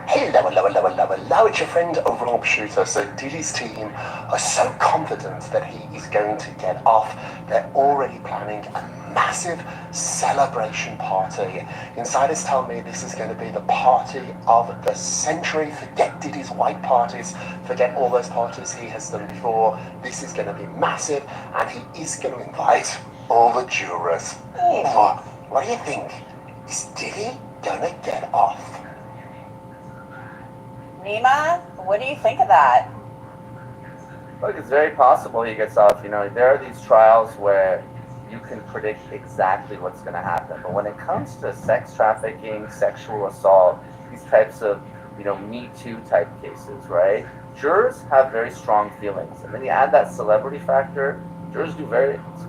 Speaker 5: Hello, it's your friend Rob Shooter. So Diddy's team are so confident that he is going to get off. They're already planning a massive celebration party. Insiders tell me this is going to be the party of the century. Forget Diddy's white parties, forget all those parties he has done before. This is going to be massive, and he is going to invite all the jurors. What do you think? Is Diddy going to get off?
Speaker 19: Nima, what do you think of that?
Speaker 14: Look, it's very possible he gets off. You know, there are these trials where you can predict exactly what's going to happen. But when it comes to sex trafficking, sexual assault, these types of, you know, Me Too type cases, right? Jurors have very strong feelings. And then you add that celebrity factor,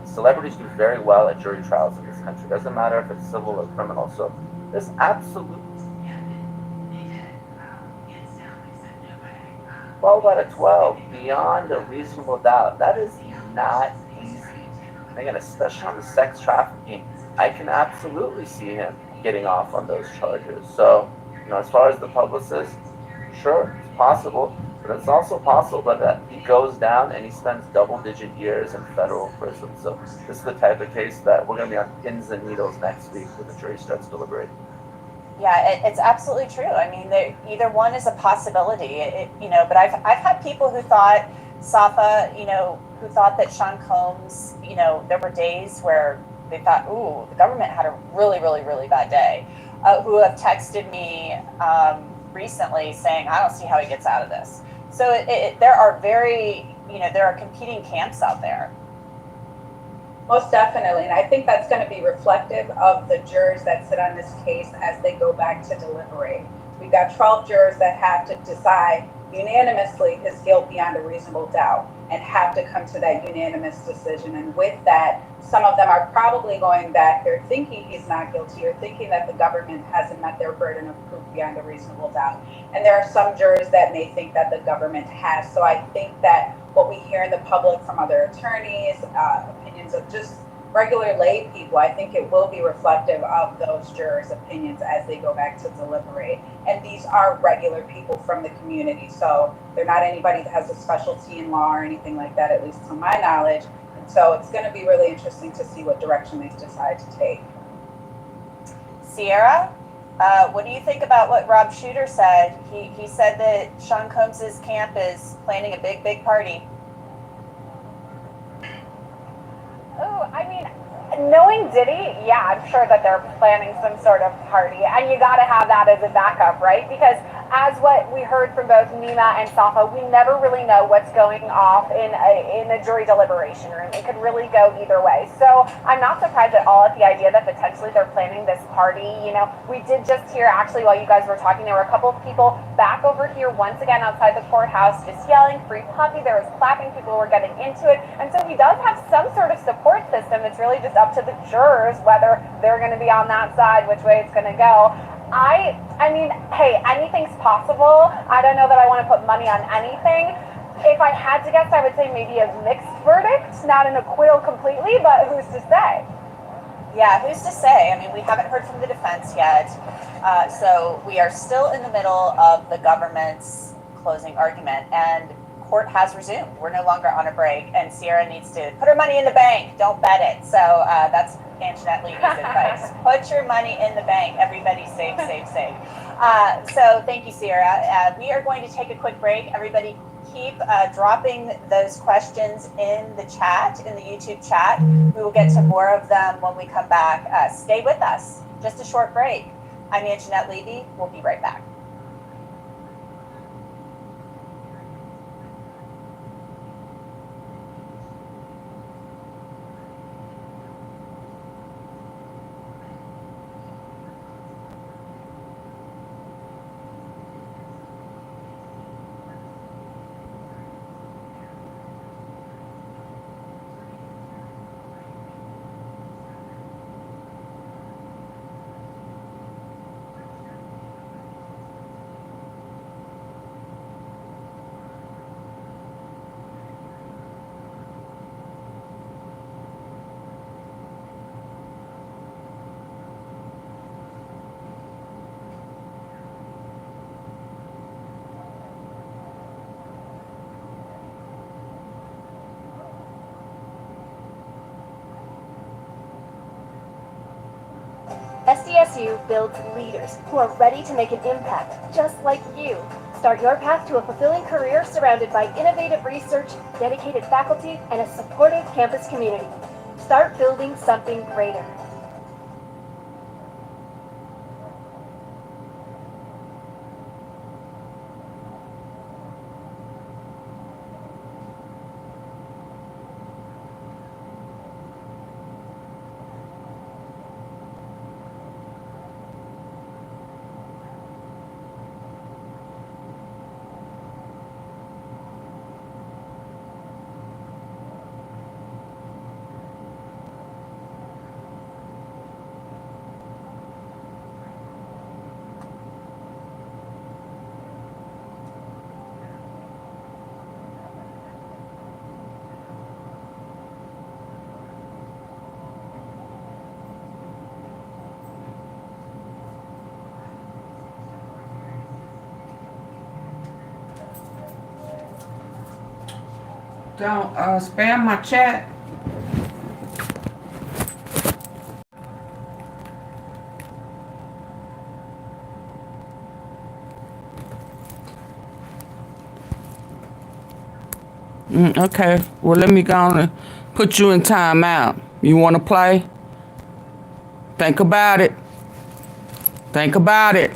Speaker 14: celebrities do very well at jury trials in this country. It doesn't matter if it's civil or criminal. So there's absolutely 12 out of 12, beyond a reasonable doubt. That is not easy. Again, especially on the sex trafficking, I can absolutely see him getting off on those charges. So, you know, as far as the publicist, sure, it's possible, but it's also possible that he goes down and he spends double-digit years in federal prison. So this is the type of case that we're going to be on pins and needles next week when the jury starts deliberating.
Speaker 19: Yeah, it's absolutely true. I mean, either one is a possibility, you know, but I've had people who thought, Safa, you know, who thought that Sean Combs, you know, there were days where they thought, ooh, the government had a really, really, really bad day, who have texted me recently saying, I don't see how he gets out of this. So there are there are competing camps out there.
Speaker 7: Most definitely, and I think that's going to be reflective of the jurors that sit on this case as they go back to deliberate. We've got 12 jurors that have to decide unanimously his guilt beyond a reasonable doubt and have to come to that unanimous decision. And with that, some of them are probably going back there thinking he's not guilty or thinking that the government hasn't met their burden of proof beyond a reasonable doubt. And there are some jurors that may think that the government has. So I think that what we hear in the public from other attorneys, opinions of just regular lay people, I think it will be reflective of those jurors' opinions as they go back to deliberate. And these are regular people from the community, so they're not anybody that has a specialty in law or anything like that, at least to my knowledge. And so it's going to be really interesting to see what direction they decide to take.
Speaker 19: Sierra, what do you think about what Rob Shooter said? He said that Sean Combs' camp is planning a big, big party.
Speaker 1: Oh, I mean, knowing Diddy, yeah, I'm sure that they're planning some sort of party, and you got to have that as a backup, right? Because as what we heard from both Nima and Safa, we never really know what's going off in a jury deliberation room. It could really go either way. So I'm not surprised at all at the idea that potentially they're planning this party. You know, we did just hear, actually, while you guys were talking, there were a couple of people back over here once again outside the courthouse just yelling, "Free puppy." There was clapping. People were getting into it. And so he does have some sort of support system. It's really just up to the jurors whether they're going to be on that side, which way it's going to go. I mean, hey, anything's possible. I don't know that I want to put money on anything. If I had to guess, I would say maybe a mixed verdict, not an acquittal completely, but who's to say?
Speaker 19: Yeah, who's to say? I mean, we haven't heard from the defense yet. So we are still in the middle of the government's closing argument, and court has resumed. We're no longer on a break, and Sierra needs to put her money in the bank. Don't bet it. So that's Anjanette Levy's advice. Put your money in the bank. Everybody save, save, save. So thank you, Sierra. We are going to take a quick break. Everybody keep dropping those questions in the chat, in the YouTube chat. We will get to more of them when we come back. Stay with us. Just a short break. I'm Anjanette Levy. We'll be right back.
Speaker 16: SDSU builds leaders who are ready to make an impact, just like you. Start your path to a fulfilling career surrounded by innovative research, dedicated faculty, and a supportive campus community. Start building something greater.
Speaker 3: Don't spam my chat. Okay, well, let me go on and put you in timeout. You want to play? Think about it. Think about it.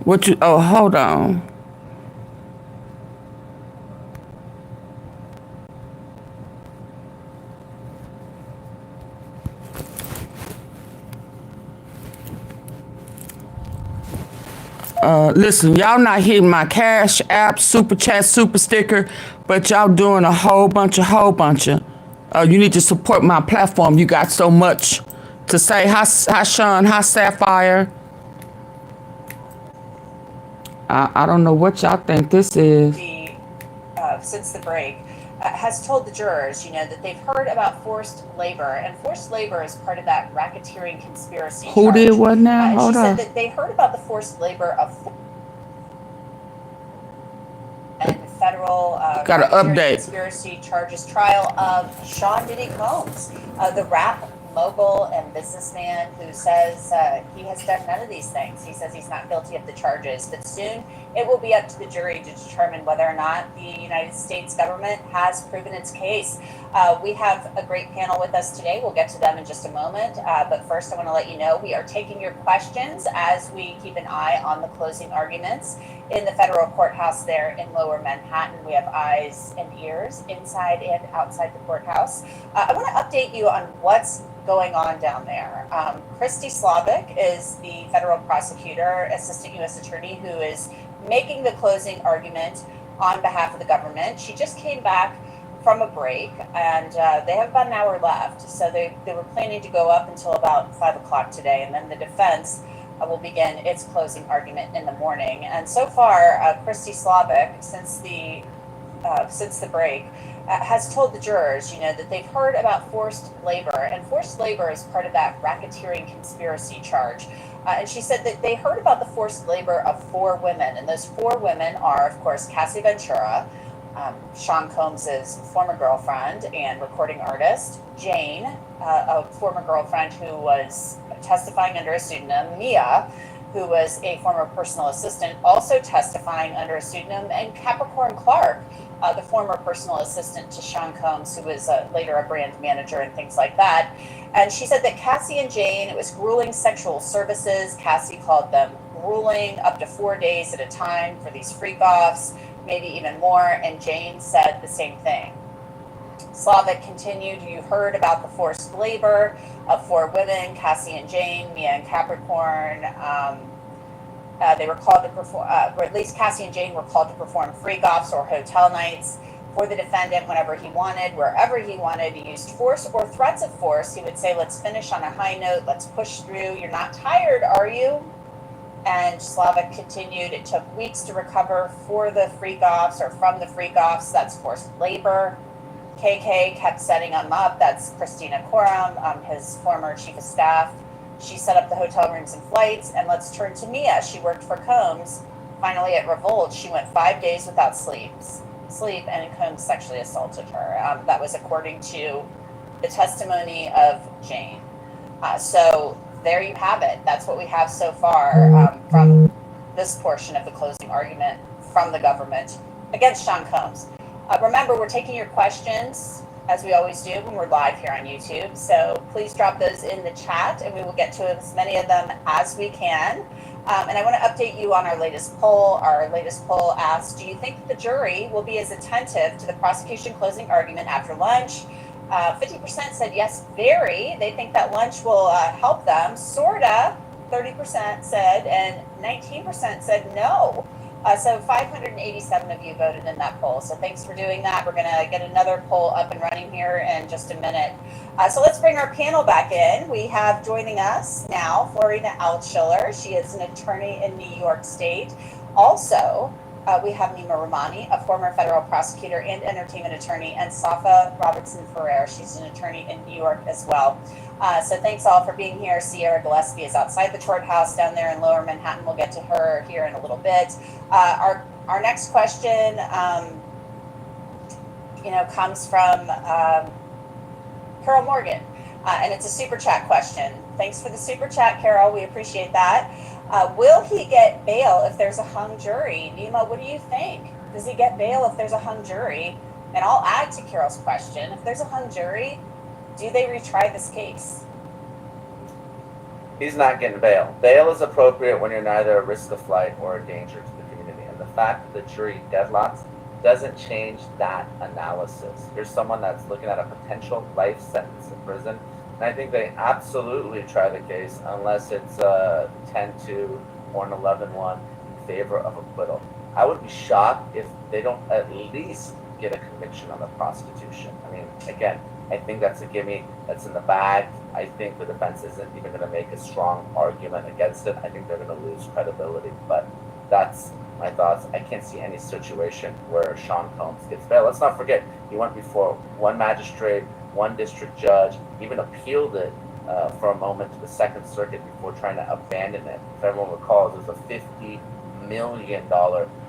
Speaker 3: What you, oh, hold on. Listen, y'all not hitting my Cash App, Super Chat, Super Sticker, but y'all doing a whole bunch of, you need to support my platform. You got so much to say. Hi, Sean. Hi, Sapphire. I don't know what y'all think this is.
Speaker 19: Since the break, has told the jurors, that they've heard about forced labor, and forced labor is part of that racketeering conspiracy.
Speaker 3: Who
Speaker 19: charge.
Speaker 3: did what now? Hold
Speaker 19: she
Speaker 3: on.
Speaker 19: said that they heard about the forced labor of and federal
Speaker 3: Got an update.
Speaker 19: Conspiracy charges trial of Sean Diddy Combs, the rap mogul and businessman who says he has done none of these things. He says he's not guilty of the charges, but soon It will be up to the jury to determine whether or not the United States government has proven its case. We have a great panel with us today. We'll get to them in just a moment. But first, I want to let you know we are taking your questions as we keep an eye on the closing arguments in the federal courthouse there in Lower Manhattan. We have eyes and ears inside and outside the courthouse. I want to update you on what's going on down there. Christy Slavic is the federal prosecutor, assistant U.S. attorney, who is making the closing argument on behalf of the government. She just came back from a break, and they have about an hour left. So they were planning to go up until about 5 o'clock today, and then the defense will begin its closing argument in the morning. And so far, Christy Slavic, since the break, has told the jurors, that they've heard about forced labor, and forced labor is part of that racketeering conspiracy charge. And she said that they heard about the forced labor of 4 women, and those 4 women are, of course, Cassie Ventura, Sean Combs's former girlfriend and recording artist, Jane, a former girlfriend who was testifying under a pseudonym, Mia, who was a former personal assistant, also testifying under a pseudonym, and Capricorn Clark, the former personal assistant to Sean Combs, who was later a brand manager and things like that. And she said that Cassie and Jane, it was grueling sexual services. Cassie called them grueling, up to 4 days at a time for these freak-offs, maybe even more, and Jane said the same thing. Slavic continued, you heard about the forced labor of 4 women, Cassie and Jane, Mia and Capricorn. They were called to perform, or at least Cassie and Jane were called to perform freak-offs or hotel nights for the defendant whenever he wanted, wherever he wanted. He used force or threats of force. He would say, let's finish on a high note, let's push through. You're not tired, are you? And Slavic continued, it took weeks to recover for the freak-offs or from the freak-offs. That's forced labor. KK kept setting him up. That's Christina Coram, his former chief of staff. She set up the hotel rooms and flights. And let's turn to Mia. She worked for Combs. Finally, at Revolt, she went 5 days without sleep, and Combs sexually assaulted her. That was according to the testimony of Jane. So there you have it. That's what we have so far from this portion of the closing argument from the government against Sean Combs. Remember, we're taking your questions, as we always do when we're live here on YouTube. So please drop those in the chat, and we will get to as many of them as we can. And I want to update you on our latest poll. Our latest poll asks, do you think that the jury will be as attentive to the prosecution closing argument after lunch? 50% said yes, very. They think that lunch will help them, sorta. 30% said, and 19% said no. So 587 of you voted in that poll. So thanks for doing that. We're going to get another poll up and running here in just a minute. So let's bring our panel back in. We have joining us now Florina Altschiller. She is an attorney in New York State. Also, we have Nima Rahmani, a former federal prosecutor and entertainment attorney, and Safa Robertson-Ferrer. She's an attorney in New York as well. So thanks all for being here. Sierra Gillespie is outside the courthouse down there in Lower Manhattan. We'll get to her here in a little bit. Our next question, comes from Carol Morgan, and it's a super chat question. Thanks for the super chat, Carol. We appreciate that. Will he get bail if there's a hung jury? Nima, what do you think? Does he get bail if there's a hung jury? And I'll add to Carol's question. If there's a hung jury, do they retry this case?
Speaker 14: He's not getting bail. Bail is appropriate when you're neither a risk of flight or a danger to the community. And the fact that the jury deadlocks doesn't change that analysis. Here's someone that's looking at a potential life sentence in prison. And I think they absolutely try the case unless it's a 10-2 or an 11-1 in favor of acquittal. I would be shocked if they don't at least get a conviction on the prostitution. I mean, again, I think that's a gimme. That's in the bag. I think the defense isn't even going to make a strong argument against it. I think they're going to lose credibility. But that's my thoughts. I can't see any situation where Sean Combs gets bail. Let's not forget, he went before one magistrate, one district judge, even appealed it for a moment to the Second Circuit before trying to abandon it. If everyone recalls, it was a $50 million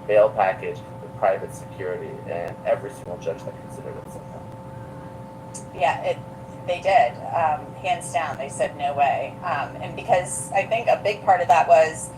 Speaker 14: bail package with private security, and every single judge that considered it said no.
Speaker 19: Yeah, they did. Hands down, they said no way. And because I think a big part of that was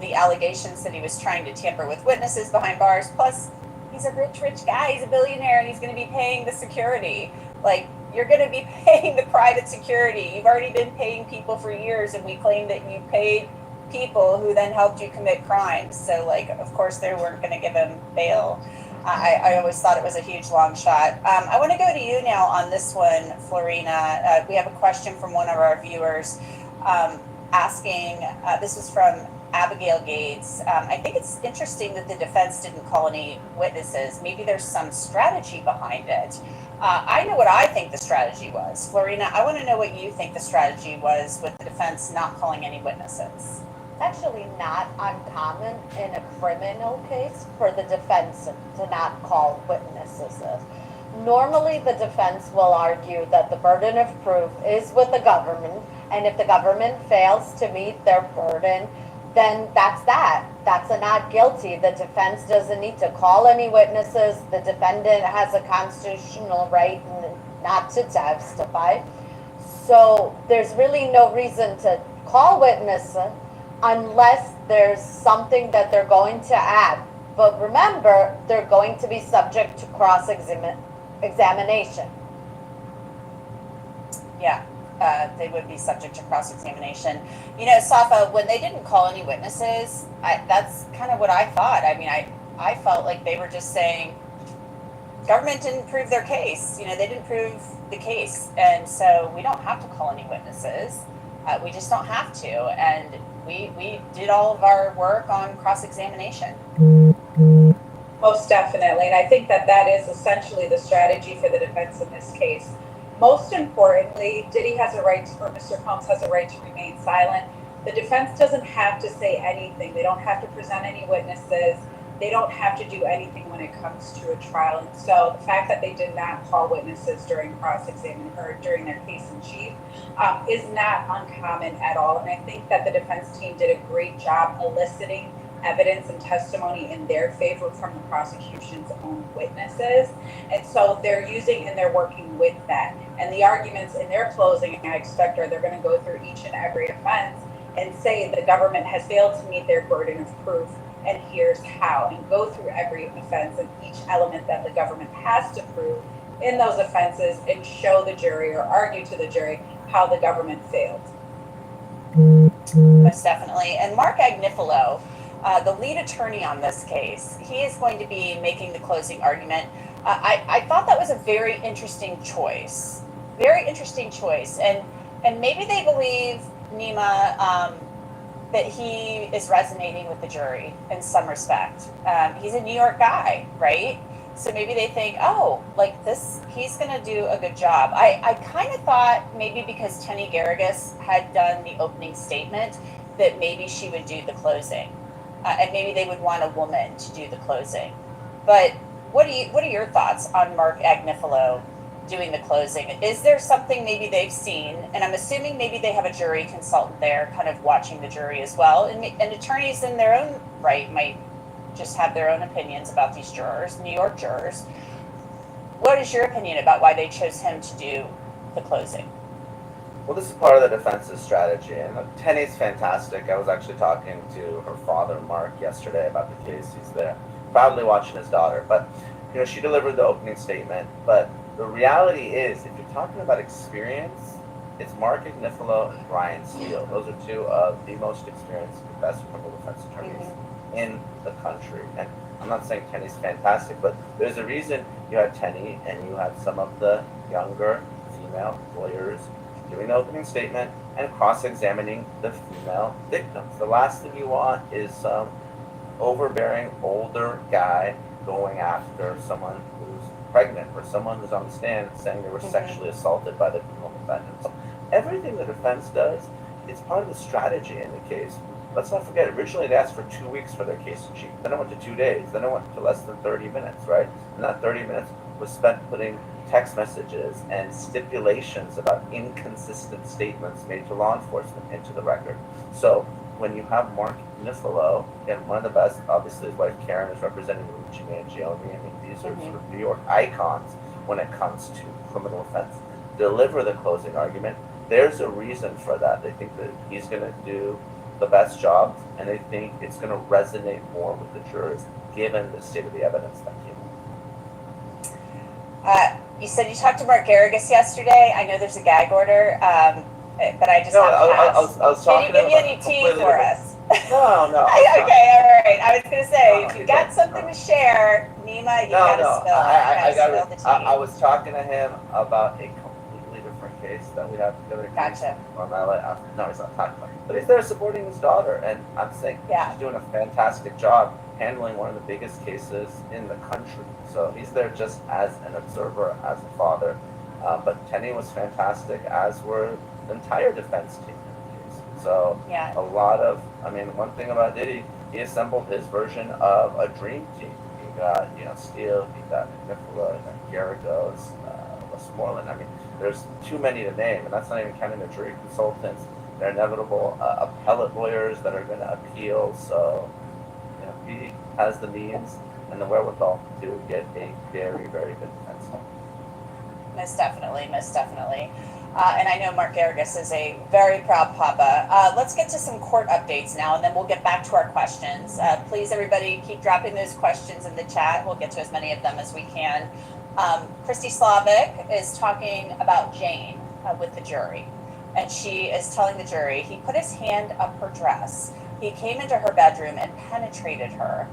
Speaker 19: the allegations that he was trying to tamper with witnesses behind bars. Plus, he's a rich guy. He's a billionaire, and he's going to be paying the security. Like, you're going to be paying the private security. You've already been paying people for years, and we claim that you paid people who then helped you commit crimes. So, like, of course, they weren't going to give him bail. I always thought it was a huge long shot. I want to go to you now on this one, Florina. We have a question from one of our viewers asking, this is from Abigail Gates. I think it's interesting that the defense didn't call any witnesses. Maybe there's some strategy behind it. I know what I think the strategy was. Florina, I want to know what you think the strategy was with the defense not calling any witnesses.
Speaker 2: Actually not uncommon in a criminal case for the defense to not call witnesses. Normally the defense will argue that the burden of proof is with the government, and if the government fails to meet their burden, then that's that. That's a not guilty. The defense doesn't need to call any witnesses. The defendant has a constitutional right not to testify. So there's really no reason to call witnesses unless there's something that they're going to add. But remember, they're going to be subject to cross-examination.
Speaker 19: Yeah, they would be subject to cross-examination. You know, Safa, when they didn't call any witnesses, that's kind of what I thought. I mean, I felt like they were just saying, government didn't prove their case. You know, they didn't prove the case. And so we don't have to call any witnesses. We just don't have to. And we did all of our work on cross-examination.
Speaker 7: Most definitely. And I think that that is essentially the strategy for the defense in this case. Most importantly, Diddy has a right, or Mr. Combs has a right to remain silent. The defense doesn't have to say anything. They don't have to present any witnesses. They don't have to do anything when it comes to a trial. And so the fact that they did not call witnesses during cross-examination or during their case in chief is not uncommon at all. And I think that the defense team did a great job eliciting evidence and testimony in their favor from the prosecution's own witnesses. And so they're using and they're working with that. And the arguments in their closing, I expect, are they're going to go through each and every offense and say the government has failed to meet their burden of proof, and here's how, and go through every offense and each element that the government has to prove in those offenses and show the jury or argue to the jury how the government failed.
Speaker 19: Most definitely. And Mark Agnifilo, the lead attorney on this case, he is going to be making the closing argument. I thought that was a very interesting choice. Very interesting choice. And maybe they believe, Nima, that he is resonating with the jury in some respect. He's a New York guy, right? So maybe they think, oh, like this, he's going to do a good job. I kind of thought maybe because Tenny Garrigus had done the opening statement that maybe she would do the closing. And maybe they would want a woman to do the closing. But what are your thoughts on Mark Agnifilo doing the closing? Is there something maybe they've seen? And I'm assuming maybe they have a jury consultant there kind of watching the jury as well. And attorneys in their own right might just have their own opinions about these jurors, New York jurors. What is your opinion about why they chose him to do the closing?
Speaker 14: Well, this is part of the defense's strategy, and Tenny's fantastic. I was actually talking to her father, Mark, yesterday about the case. He's there, proudly watching his daughter. But, you know, she delivered the opening statement. But the reality is, if you're talking about experience, it's Mark Agnifilo and Brian Steele. Those are two of the most experienced and best criminal defense attorneys in the country. And I'm not saying Tenny's fantastic, but there's a reason you had Tenny and you had some of the younger female lawyers doing the opening statement and cross-examining the female victims. The last thing you want is some overbearing older guy going after someone who's pregnant or someone who's on the stand saying they were sexually assaulted by the criminal defendant. So everything the defense does, it's part of the strategy in the case. Let's not forget, originally they asked for 2 weeks for their case in chief. Then it went to 2 days. Then it went to less than 30 minutes, right? And that 30 minutes was spent putting text messages and stipulations about inconsistent statements made to law enforcement into the record. So when you have Mark Agnifilo, again, one of the best, obviously his wife Karen is representing Luigi Mangione. I mean, these are sort of New York icons when it comes to criminal offense. Deliver the closing argument. There's a reason for that. They think that he's going to do the best jobs, and I think it's going to resonate more with the jurors given the state of the evidence that came in.
Speaker 19: You said you talked to Mark Garrigus yesterday. I know there's a gag order, but I just
Speaker 14: No,
Speaker 19: have to ask.
Speaker 14: I was talking
Speaker 19: Did he give you
Speaker 14: about
Speaker 19: any tea
Speaker 14: completely
Speaker 19: for
Speaker 14: different-
Speaker 19: us?
Speaker 14: No, no.
Speaker 19: Okay, all right. I was going to say, if you got something to share, Nima, you got to spill it. Spill the tea.
Speaker 14: I was talking to him about a completely different case that we have together.
Speaker 19: Gotcha.
Speaker 14: No, he's not talking about it. But he's there supporting his daughter, and I'm saying she's doing a fantastic job handling one of the biggest cases in the country. So he's there just as an observer, as a father. But Kenny was fantastic, as were the entire defense team in the case. So a lot of, one thing about Diddy, he assembled his version of a dream team. You got, Steele, you got Nicola, you got Garrigos, Westmoreland. There's too many to name, and that's not even counting the jury consultants. They're inevitable appellate lawyers that are going to appeal. So, he has the means and the wherewithal to get a very, very good defense.
Speaker 19: Most definitely. And I know Mark Garrigus is a very proud papa. Let's get to some court updates now, and then we'll get back to our questions. Please, everybody, keep dropping those questions in the chat. We'll get to as many of them as we can. Christy Slavic is talking about Jane with the jury, and she is telling the jury he put his hand up her dress. He came into her bedroom and penetrated her.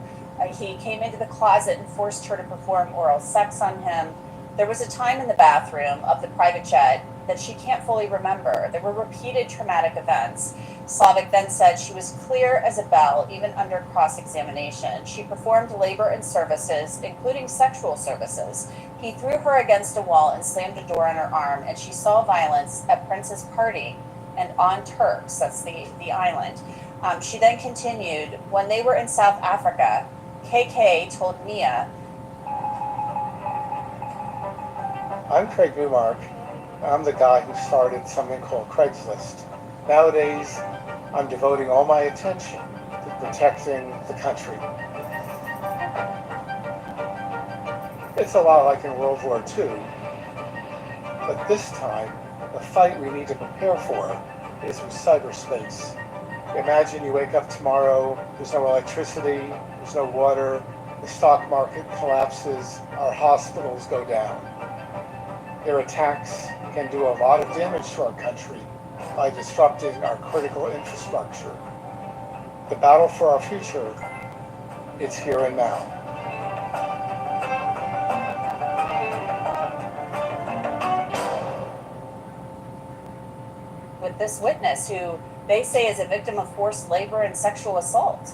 Speaker 19: He came into the closet and forced her to perform oral sex on him. There was a time in the bathroom of the private jet that she can't fully remember. There were repeated traumatic events. Slavic then said she was clear as a bell, even under cross-examination. She performed labor and services, including sexual services. He threw her against a wall and slammed a door on her arm, and she saw violence at Prince's party and on Turks, that's the island. She then continued, when they were in South Africa, KK told Mia,
Speaker 4: I'm Craig Newmark. I'm the guy who started something called Craigslist. Nowadays, I'm devoting all my attention to protecting the country. It's a lot like in World War II, but this time, the fight we need to prepare for is with cyberspace. Imagine you wake up tomorrow, there's no electricity, there's no water, the stock market collapses, our hospitals go down. Their attacks can do a lot of damage to our country by disrupting our critical infrastructure. The battle for our future, it's here and now.
Speaker 19: with this witness who they say is a victim of forced labor and sexual assault.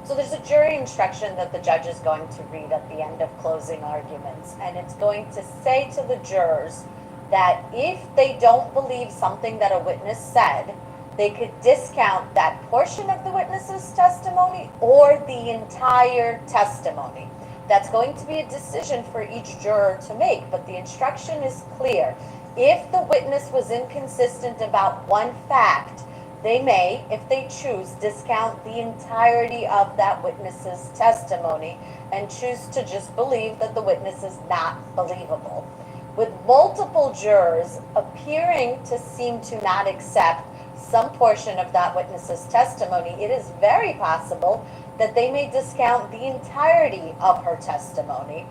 Speaker 2: So there's a jury instruction that the judge is going to read at the end of closing arguments, and it's going to say to the jurors that if they don't believe something that a witness said, they could discount that portion of the witness's testimony or the entire testimony. That's going to be a decision for each juror to make, but the instruction is clear. If the witness was inconsistent about one fact, they may, if they choose, discount the entirety of that witness's testimony and choose to just believe that the witness is not believable. With multiple jurors appearing to seem to not accept some portion of that witness's testimony, it is very possible that they may discount the entirety of her testimony.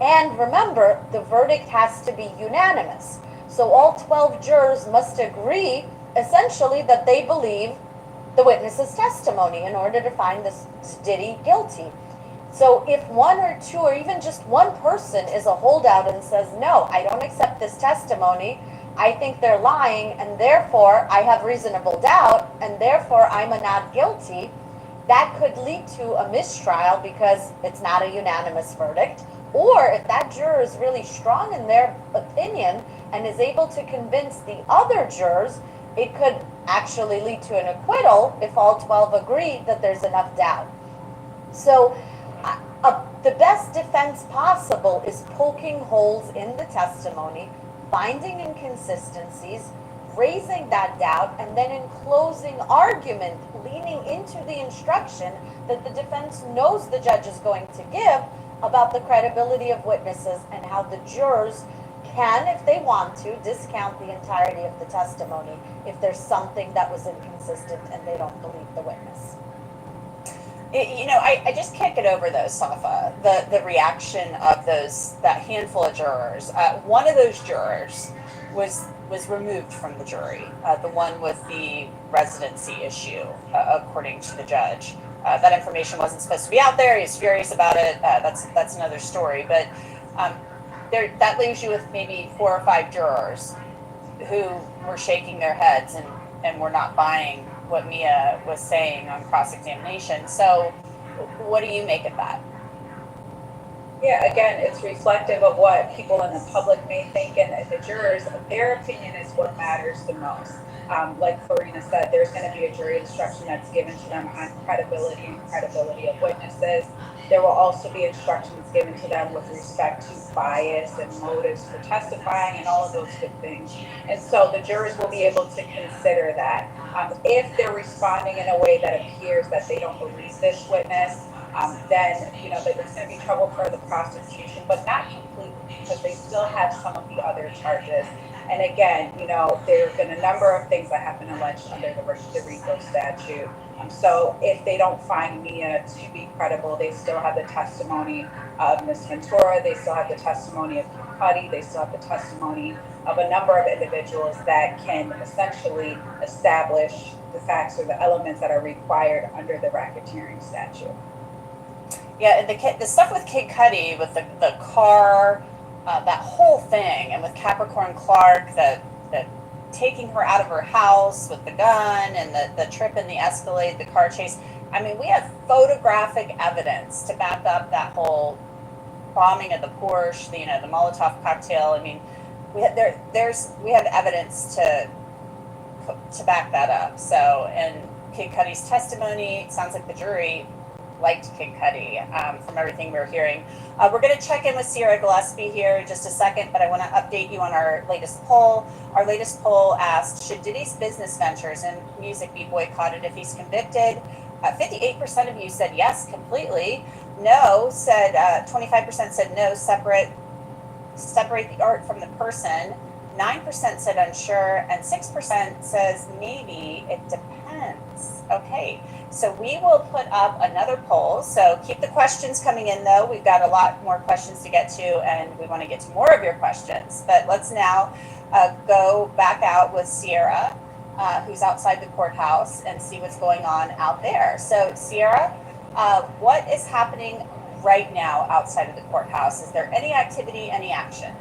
Speaker 2: And remember, the verdict has to be unanimous. So all 12 jurors must agree essentially that they believe the witness's testimony in order to find this Diddy guilty. So if one or two or even just one person is a holdout and says, no, I don't accept this testimony, I think they're lying, and therefore I have reasonable doubt, and therefore I'm a not guilty, that could lead to a mistrial because it's not a unanimous verdict. Or if that juror is really strong in their opinion and is able to convince the other jurors, it could actually lead to an acquittal if all 12 agree that there's enough doubt. So the best defense possible is poking holes in the testimony, finding inconsistencies, raising that doubt, and then in closing argument, leaning into the instruction that the defense knows the judge is going to give about the credibility of witnesses and how the jurors can, if they want to, discount the entirety of the testimony if there's something that was inconsistent and they don't believe the witness.
Speaker 19: I just can't get over those, Safa, the reaction of that handful of jurors. One of those jurors was removed from the jury, the one with the residency issue, according to the judge. That information wasn't supposed to be out there. He's furious about it. That's another story. But that leaves you with maybe 4 or 5 jurors who were shaking their heads and were not buying what Mia was saying on cross-examination. So what do you make of that?
Speaker 7: Yeah, again, it's reflective of what people in the public may think, and the jurors, their opinion is what matters the most. Like Farina said, there's going to be a jury instruction that's given to them on credibility and credibility of witnesses. There will also be instructions given to them with respect to bias and motives for testifying and all of those good things. And so the jurors will be able to consider that. If they're responding in a way that appears that they don't believe this witness, then, there's going to be trouble for the prosecution, but not completely, because they still have some of the other charges. And again, there have been a number of things that have been alleged under the RICO statute. So if they don't find Mia to be credible, they still have the testimony of Ms. Ventura, they still have the testimony of Cuddy, they still have the testimony of a number of individuals that can essentially establish the facts or the elements that are required under the racketeering statute.
Speaker 19: Yeah, the stuff with Kid Cudi, with the car, that whole thing, and with Capricorn Clark, the taking her out of her house with the gun, and the trip in the Escalade, the car chase. I mean, we have photographic evidence to back up that whole bombing of the Porsche, the Molotov cocktail. I mean, we have evidence to back that up. So, and Kid Cudi's testimony, it sounds like the jury liked Kid Cudi from everything we were hearing. We're going to check in with Sierra Gillespie here in just a second, but I want to update you on our latest poll. Our latest poll asked, should Diddy's business ventures and music be boycotted if he's convicted? 58% of you said yes, completely. No, said 25% said no, separate the art from the person. 9% said unsure, and 6% says maybe, it depends. Okay, so we will put up another poll. So keep the questions coming in, though. We've got a lot more questions to get to, and we want to get to more of your questions. But let's now go back out with Sierra, who's outside the courthouse, and see what's going on out there. So Sierra, what is happening right now outside of the courthouse? Is there any activity, any action?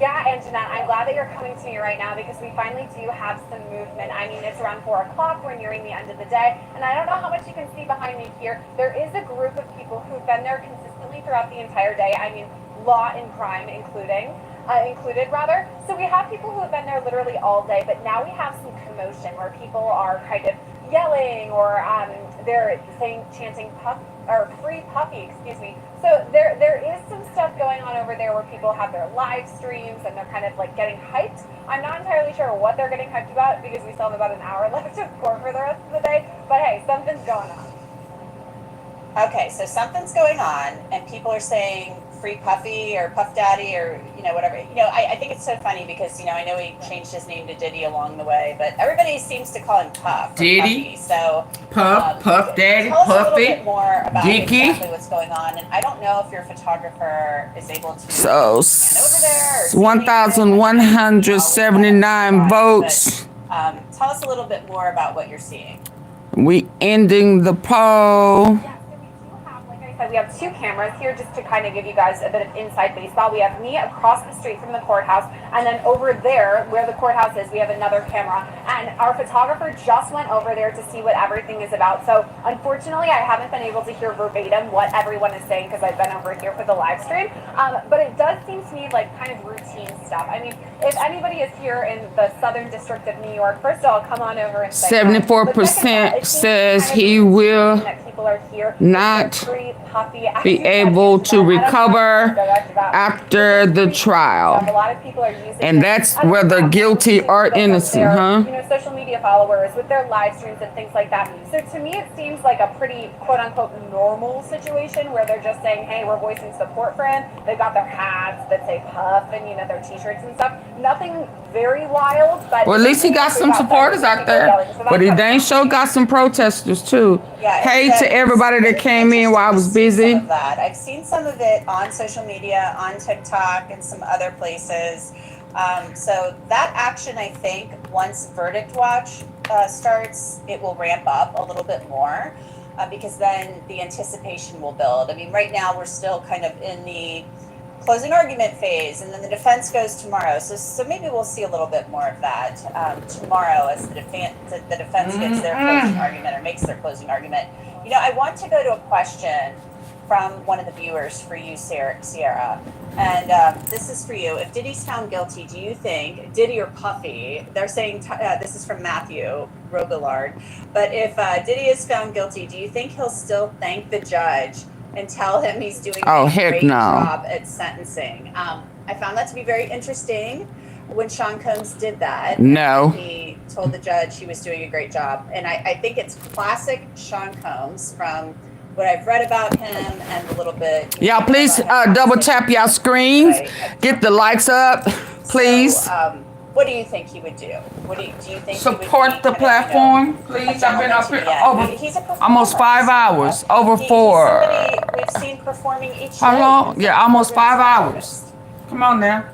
Speaker 1: Yeah, and Jeanette, I'm glad that you're coming to me right now because we finally do have some movement. I mean, it's around 4 o'clock. We're nearing the end of the day. And I don't know how much you can see behind me here. There is a group of people who've been there consistently throughout the entire day. I mean, law and crime included. So we have people who have been there literally all day, but now we have some commotion where people are kind of yelling or they're chanting free puffy, excuse me. So there is some stuff going on over there where people have their live streams and they're kind of like getting hyped. I'm not entirely sure what they're getting hyped about because we still have about an hour left of court for the rest of the day. But hey, something's going on.
Speaker 19: Okay, so something's going on, and people are saying free Puffy or Puff Daddy or, whatever. I think it's so funny because, I know he changed his name to Diddy along the way, but everybody seems to call him Puff.
Speaker 3: Diddy,
Speaker 19: Puffy. So,
Speaker 3: Puff Daddy,
Speaker 19: tell us a little
Speaker 3: Puffy,
Speaker 19: bit more about
Speaker 3: Dicky.
Speaker 19: exactly what's going on. And I don't know if your photographer is able to
Speaker 3: So,
Speaker 19: stand over there.
Speaker 3: 1,179 votes.
Speaker 19: Tell us a little bit more about what you're seeing.
Speaker 3: We ending the poll.
Speaker 1: We have 2 cameras here just to kind of give you guys a bit of inside baseball. We have me across the street from the courthouse, and then over there where the courthouse is, we have another camera. And our photographer just went over there to see what everything is about. So unfortunately, I haven't been able to hear verbatim what everyone is saying because I've been over here for the live stream. But it does seem to me like kind of routine stuff. I mean, if anybody is here in the Southern District of New York, first of all, come on over and say
Speaker 3: 74% says he will
Speaker 1: people are here.
Speaker 3: not
Speaker 1: Free puppy.
Speaker 3: be able to recover after the trial.
Speaker 1: A lot of people are using
Speaker 3: And that's whether guilty or innocent, huh?
Speaker 1: You know, social media followers with their live streams and things like that. So to me, it seems like a pretty quote unquote normal situation where they're just saying, hey, we're voicing support for him. They've got their hats that say Puff and, you know, their t-shirts and stuff. Nothing very wild, but
Speaker 3: well, at least he got some supporters out there. But he dang sure got some protesters too.
Speaker 19: Yeah,
Speaker 3: hey to everybody that came in while I was busy.
Speaker 19: That. I've seen some of it on social media, on TikTok, and some other places. So that action, I think, once Verdict Watch starts, it will ramp up a little bit more because then the anticipation will build. I mean, right now we're still kind of in the closing argument phase, and then the defense goes tomorrow. So maybe we'll see a little bit more of that tomorrow as the defense gets their closing argument or makes their closing argument. You know, I want to go to a question from one of the viewers for you, Sierra. And this is for you. If Diddy's found guilty, do you think, Diddy or Puffy, they're saying, this is from Matthew Robillard, but if Diddy is found guilty, do you think he'll still thank the judge and tell him he's doing a great job at sentencing? I found that to be very interesting when Sean Combs did that.
Speaker 3: No.
Speaker 19: He told the judge he was doing a great job. And I think it's classic Sean Combs from what I've read about him and a little bit.
Speaker 3: Y'all please double tap y'all screens. Get the likes up, please.
Speaker 19: So, what do you think he would do? What do you think
Speaker 3: support the platform, please? I've been up here over almost 5 hours, over 4.
Speaker 19: We've seen performing each
Speaker 3: How long? Yeah, almost 5 hours. Come on now.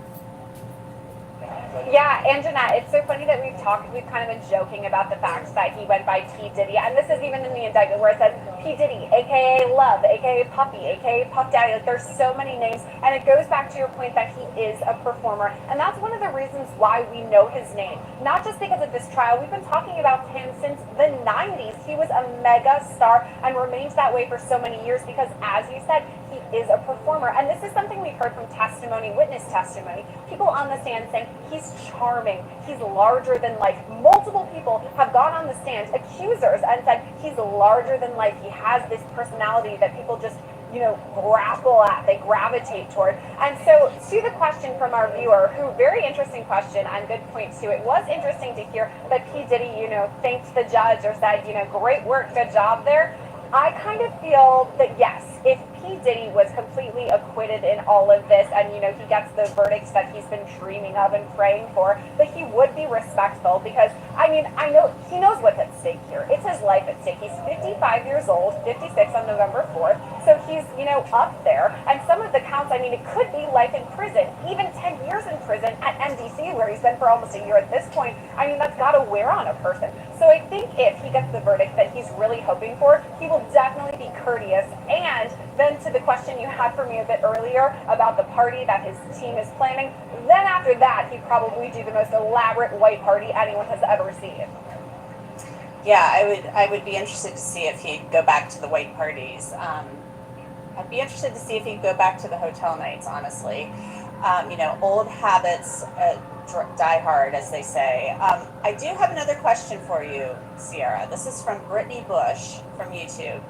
Speaker 1: Yeah, and Jeanette, it's so funny that we've kind of been joking about the fact that he went by P. Diddy, and this is even in the indictment where it says P. Diddy, aka Love, aka Puppy, aka Puff Daddy. Like, there's so many names, and it goes back to your point that he is a performer, and that's one of the reasons why we know his name. Not just because of this trial, we've been talking about him since the 90s. He was a mega star and remains that way for so many years because, as you said, he is a performer. And this is something we've heard from testimony, witness testimony, people on the stand saying he's charming, he's larger than life. Multiple people have gone on the stand, accusers, and said he's larger than life. He has this personality that people just, you know, grapple at, they gravitate toward. And so to the question from our viewer, who, very interesting question and good point too, it was interesting to hear that P. Diddy, you know, thanked the judge or said, you know, great work, good job there. I kind of feel that yes, if P. Diddy was completely acquitted in all of this and, you know, he gets the verdicts that he's been dreaming of and praying for, that he would be respectful because, I mean, I know he knows what's at stake here. It's his life at stake. He's 55 years old, 56 on November 4th, so he's, you know, up there. And some of the counts, I mean, it could be life in prison, even 10 years in prison at MDC where he's been for almost a year at this point. I mean, that's got to wear on a person. So I think if he gets the verdict that he's really hoping for, he will definitely be courteous. And then to the question you had for me a bit earlier about the party that his team is planning, then after that, he'd probably do the most elaborate white party anyone has ever seen.
Speaker 19: Yeah, I would be interested to see if he'd go back to the white parties. I'd be interested to see if he'd go back to the hotel nights, honestly. You know, old habits die hard, as they say. I do have another question for you, Sierra. This is from Brittany Bush from YouTube.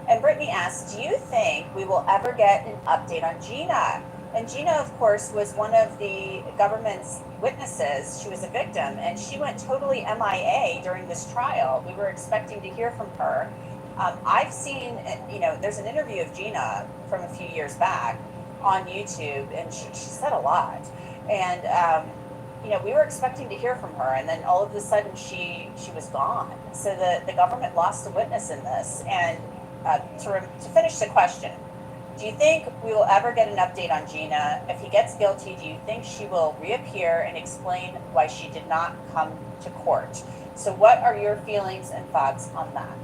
Speaker 19: And Brittany asks, do you think we will ever get an update on Gina? And Gina, of course, was one of the government's witnesses. She was a victim, and she went totally MIA during this trial. We were expecting to hear from her. I've seen, you know, there's an interview of Gina from a few years back on YouTube, and she said a lot. And, you know, we were expecting to hear from her, and then all of a sudden she was gone. So the government lost a witness in this. And to finish the question, do you think we will ever get an update on Gina? If he gets guilty, do you think she will reappear and explain why she did not come to court? So what are your feelings and thoughts on that?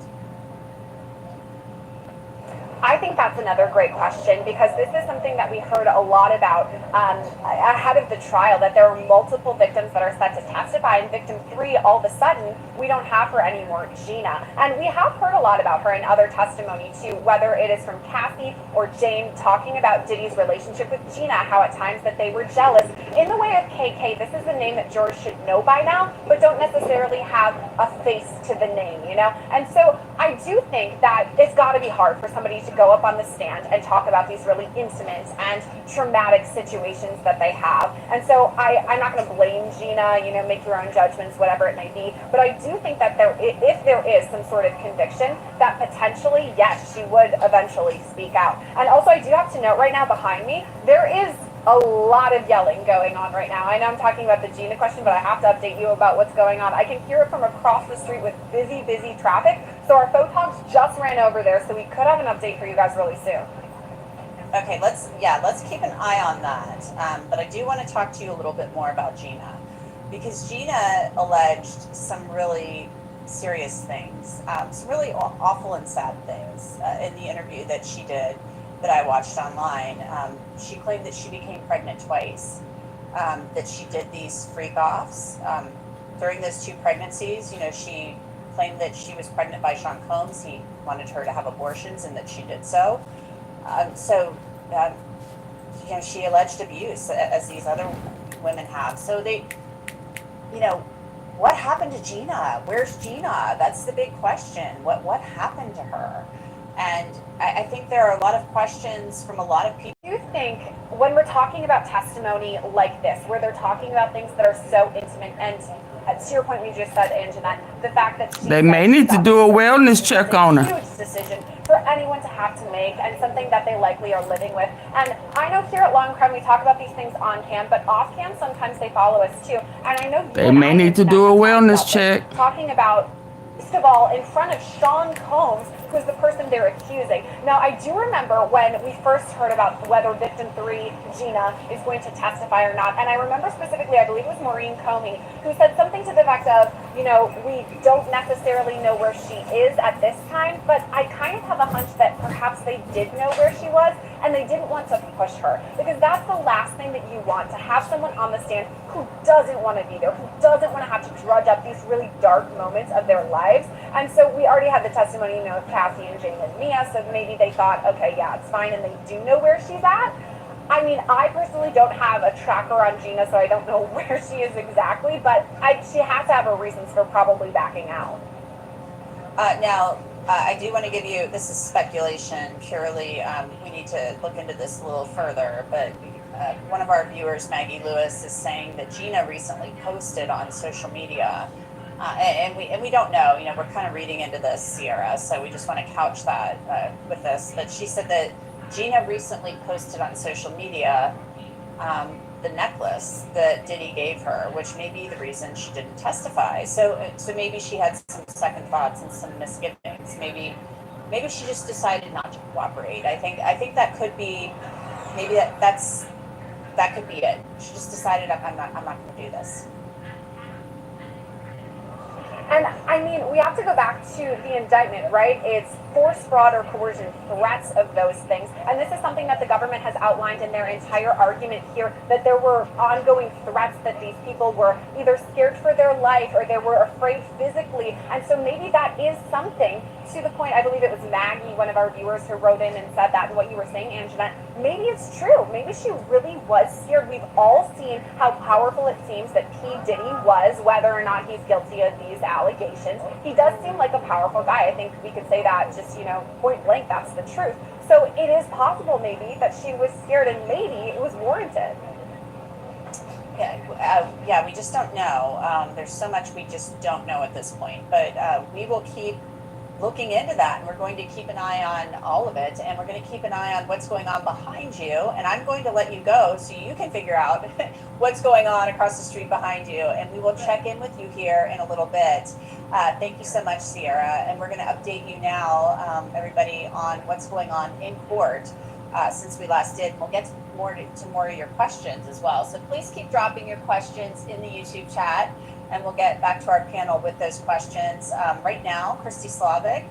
Speaker 1: I think that's another great question, because this is something that we heard a lot about ahead of the trial, that there were multiple victims that are set to testify, and victim 3, all of a sudden, we don't have her anymore, Gina. And we have heard a lot about her in other testimony too, whether it is from Kathy or Jane talking about Diddy's relationship with Gina, how at times that they were jealous. In the way of KK, this is a name that jurors should know by now, but don't necessarily have a face to the name, you know? And so I do think that it's got to be hard for somebody to go up on the stand and talk about these really intimate and traumatic situations that they have. And so I'm not going to blame Gina, you know, make your own judgments, whatever it may be. But I do think that if there is some sort of conviction, that potentially, yes, she would eventually speak out. And also, I do have to note right now behind me, there is a lot of yelling going on right now. I know I'm talking about the Gina question, but I have to update you about what's going on. I can hear it from across the street with busy traffic. So our photogs just ran over there, so we could have an update for you guys really soon.
Speaker 19: Okay, let's keep an eye on that. But I do want to talk to you a little bit more about Gina, because Gina alleged some really serious things, some really awful and sad things in the interview that she did that I watched online. She claimed that she became pregnant twice, that she did these freak-offs. During those 2 pregnancies, you know, she claimed that she was pregnant by Sean Combs. He wanted her to have abortions and that she did so. You know, she alleged abuse, as these other women have. So they, you know, what happened to Gina? Where's Gina? That's the big question. What happened to her? And I think there are a lot of questions from a lot of people.
Speaker 1: Do you think when we're talking about testimony like this, where they're talking about things that are so intimate, and to your point, we just said, Anjanette, the fact that
Speaker 3: they may need to do a wellness check on her.
Speaker 1: Huge decision for anyone to have to make, and something that they likely are living with. And I know here at Law and Crime we talk about these things on cam, but off cam sometimes they follow us too. And I know
Speaker 3: they may need to do a wellness check.
Speaker 1: Talking about, first of all, in front of Sean Combs, who's the person they're accusing. Now, I do remember when we first heard about whether victim 3, Gina, is going to testify or not. And I remember specifically, I believe it was Maureen Comey, who said something to the effect of, you know, we don't necessarily know where she is at this time, but I kind of have a hunch that perhaps they did know where she was, and they didn't want to push her. Because that's the last thing that you want, to have someone on the stand who doesn't want to be there, who doesn't want to have to drudge up these really dark moments of their lives. And so we already had the testimony, you know, of Cassie and Jane and Mia, so maybe they thought, okay, yeah, it's fine, and they do know where she's at. I mean, I personally don't have a tracker on Gina, so I don't know where she is exactly, but she has to have her reasons for probably backing out.
Speaker 19: I do want to give you, this is speculation purely, we need to look into this a little further, but one of our viewers, Maggie Lewis, is saying that Gina recently posted on social media, and we don't know, you know, we're kind of reading into this, Sierra, so we just want to couch that with this, but she said that Gina recently posted on social media the necklace that Diddy gave her, which may be the reason she didn't testify. So maybe she had some second thoughts and some misgivings. Maybe she just decided not to cooperate. I think that could be, maybe that could be it. She just decided I'm not going to do this.
Speaker 1: And I mean, we have to go back to the indictment, right? It's force, fraud, or coercion, threats of those things. And this is something that the government has outlined in their entire argument here, that there were ongoing threats, that these people were either scared for their life or they were afraid physically. And so maybe that is something, to the point, I believe it was Maggie, one of our viewers, who wrote in and said that, and what you were saying, Anjanette, maybe it's true. Maybe she really was scared. We've all seen how powerful it seems that P. Diddy was, whether or not he's guilty of these allegations. He does seem like a powerful guy. I think we could say that just, you know, point blank, that's the truth. So it is possible maybe that she was scared, and maybe it was warranted.
Speaker 19: Yeah, we just don't know. There's so much we just don't know at this point, but we will keep looking into that, and we're going to keep an eye on all of it, and we're going to keep an eye on what's going on behind you, and I'm going to let you go so you can figure out what's going on across the street behind you, and we will check in with you here in a little bit. Thank you so much, Sierra, and we're going to update you now, everybody, on what's going on in court since we last did, and we'll get to more of your questions as well. So please keep dropping your questions in the YouTube chat, and we'll get back to our panel with those questions. Right now, Christy Slavic,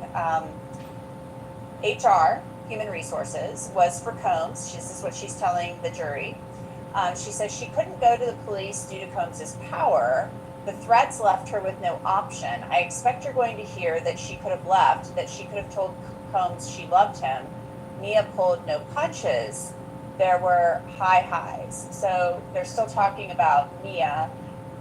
Speaker 19: HR Human Resources was for Combs. This is what she's telling the jury. She says she couldn't go to the police due to Combs's power. The threats left her with no option. I expect you're going to hear that she could have left, that she could have told Combs she loved him. Mia pulled no punches. There were high highs. So they're still talking about Mia,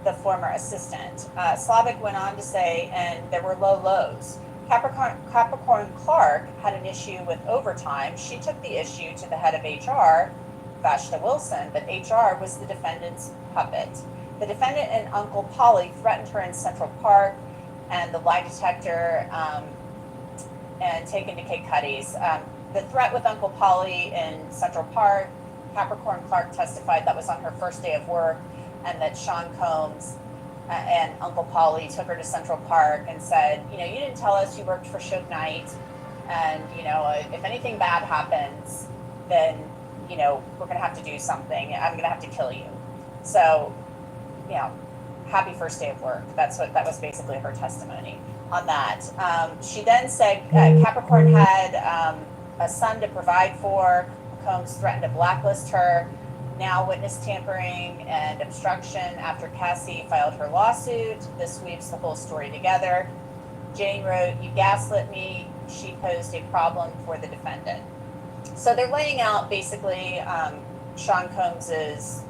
Speaker 19: the former assistant. Slavic went on to say, and there were low lows. Capricorn Clark had an issue with overtime. She took the issue to the head of HR, Vashta Wilson, but HR was the defendant's puppet. The defendant and Uncle Polly threatened her in Central Park and the lie detector and taken to Kate Cuddy's. The threat with Uncle Polly in Central Park, Capricorn Clark testified that was on her first day of work, and that Sean Combs and Uncle Polly took her to Central Park and said, you know, you didn't tell us you worked for Suge Knight, and, you know, if anything bad happens, then, you know, we're going to have to do something. I'm going to have to kill you. So, you know, happy first day of work. That was basically her testimony on that. She then said Capricorn had a son to provide for. Combs threatened to blacklist her. Now witness tampering and obstruction after Cassie filed her lawsuit. This weaves the whole story together. Jane wrote, "You gaslit me." She posed a problem for the defendant. So they're laying out basically Sean Combs's,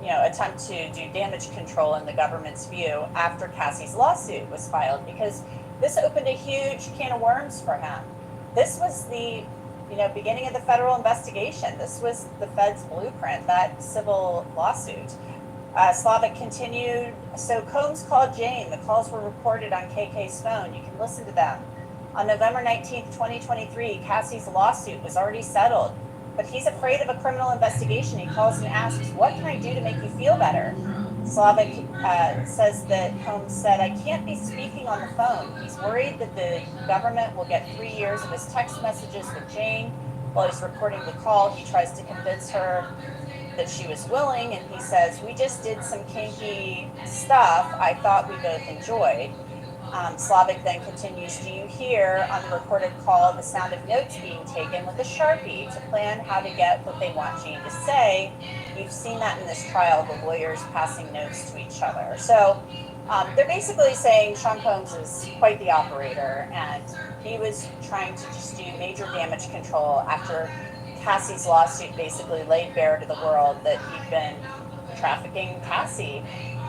Speaker 19: you know, attempt to do damage control in the government's view after Cassie's lawsuit was filed, because this opened a huge can of worms for him. This was the, you know, beginning of the federal investigation. This was the Fed's blueprint, that civil lawsuit. Slavic continued. So Combs called Jane. The calls were recorded on KK's phone. You can listen to them. On November 19th, 2023, Cassie's lawsuit was already settled, but he's afraid of a criminal investigation. He calls and asks, "What can I do to make you feel better?" Slavic says that Combs said, "I can't be speaking on the phone." He's worried that the government will get 3 years of his text messages with Jane. While he's recording the call, he tries to convince her that she was willing, and he says, "We just did some kinky stuff I thought we both enjoyed." Slavic then continues, "Do you hear on the recorded call the sound of notes being taken with a Sharpie to plan how to get what they want Jane to say? You've seen that in this trial, the lawyers passing notes to each other." So they're basically saying Sean Combs is quite the operator, and he was trying to just do major damage control after Cassie's lawsuit basically laid bare to the world that he'd been trafficking Cassie,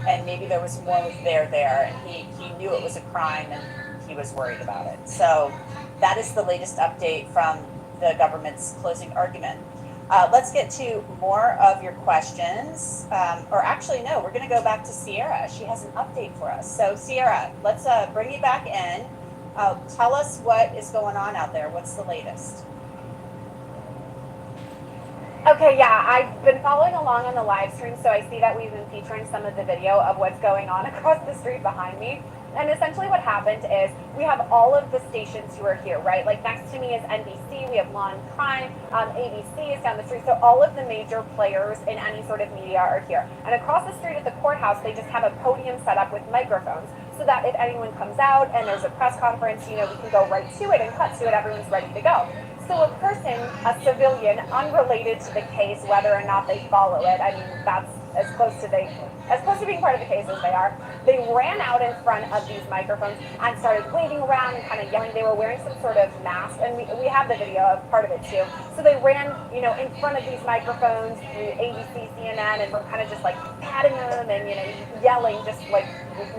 Speaker 19: and maybe there was more there, and he knew it was a crime, and he was worried about it. So that is the latest update from the government's closing argument. Let's get to more of your questions. Or actually, no, we're going to go back to Sierra. She has an update for us. So Sierra, let's bring you back in. Tell us what is going on out there. What's the latest?
Speaker 1: Okay, yeah, I've been following along on the live stream, so I see that we've been featuring some of the video of what's going on across the street behind me. And essentially what happened is we have all of the stations who are here, right? Like next to me is NBC, we have Law and Crime, ABC is down the street. So all of the major players in any sort of media are here. And across the street at the courthouse, they just have a podium set up with microphones so that if anyone comes out and there's a press conference, you know, we can go right to it and cut to it, everyone's ready to go. So a person, a civilian, unrelated to the case, whether or not they follow it, I mean, that's as close to being part of the case as they are, they ran out in front of these microphones and started waving around and kind of yelling. They were wearing some sort of mask, and we have the video of part of it too. So they ran, you know, in front of these microphones through ABC, CNN, and were kind of just like patting them and, you know, yelling just like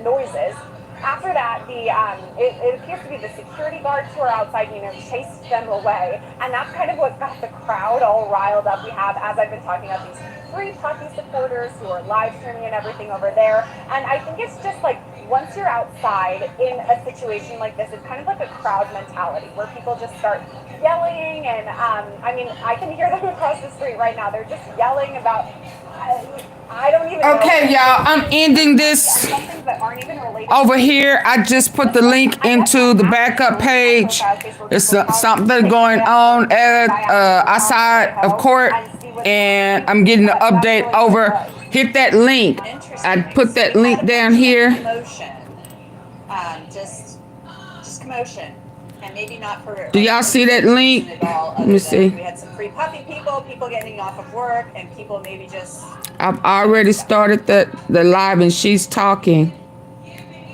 Speaker 1: noises. After that, it appears to be the security guards who are outside, you know, chased them away. And that's kind of what got the crowd all riled up. We have, as I've been talking about, these 3 Puffy supporters who are live streaming and everything over there. And I think it's just like, once you're outside in a situation like this, it's kind of like a crowd mentality where people just start yelling. And I mean, I can hear them across the street right now. They're just yelling about... I don't even know.
Speaker 3: Okay, y'all, I'm ending this over here. I just put the link into the backup page. It's something going on at outside of court, and I'm getting the update over. Hit that link. I put that link down here.
Speaker 19: Just commotion. And maybe not for.
Speaker 3: Do y'all see that link? Let me see.
Speaker 19: We had some free puffy people getting off of work, and people maybe just.
Speaker 3: I've already started the live, and she's talking.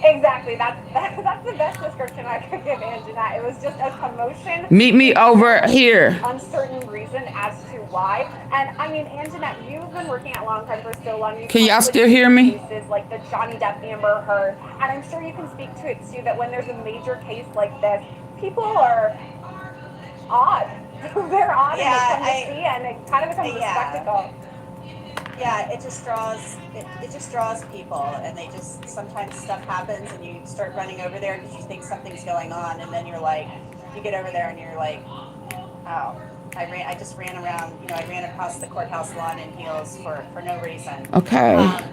Speaker 1: Exactly. That's the best description I could give Anjanette. It was just a commotion.
Speaker 3: Meet me over here.
Speaker 1: Uncertain reason as to why. And I mean, Anjanette, you've been working at Long Crime for so long.
Speaker 3: Can y'all still hear me?
Speaker 1: Cases like the Johnny Depp Amber Heard, and I'm sure you can speak to it too. That when there's a major case like this, people are odd. They're odd and they come to see, and it kind of becomes a spectacle.
Speaker 19: Yeah, it just draws people, and they just, sometimes stuff happens and you start running over there because you think something's going on, and then you're like, you get over there and you're like, oh, I just ran around, I ran across the courthouse lawn in heels for no reason.
Speaker 3: Okay.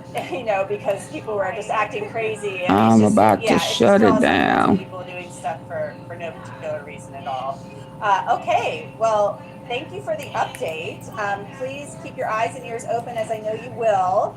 Speaker 19: Because people were just acting crazy. And
Speaker 3: I'm about to shut it down.
Speaker 19: People doing stuff for no particular reason at all. Okay, well, thank you for the update. Please keep your eyes and ears open, as I know you will.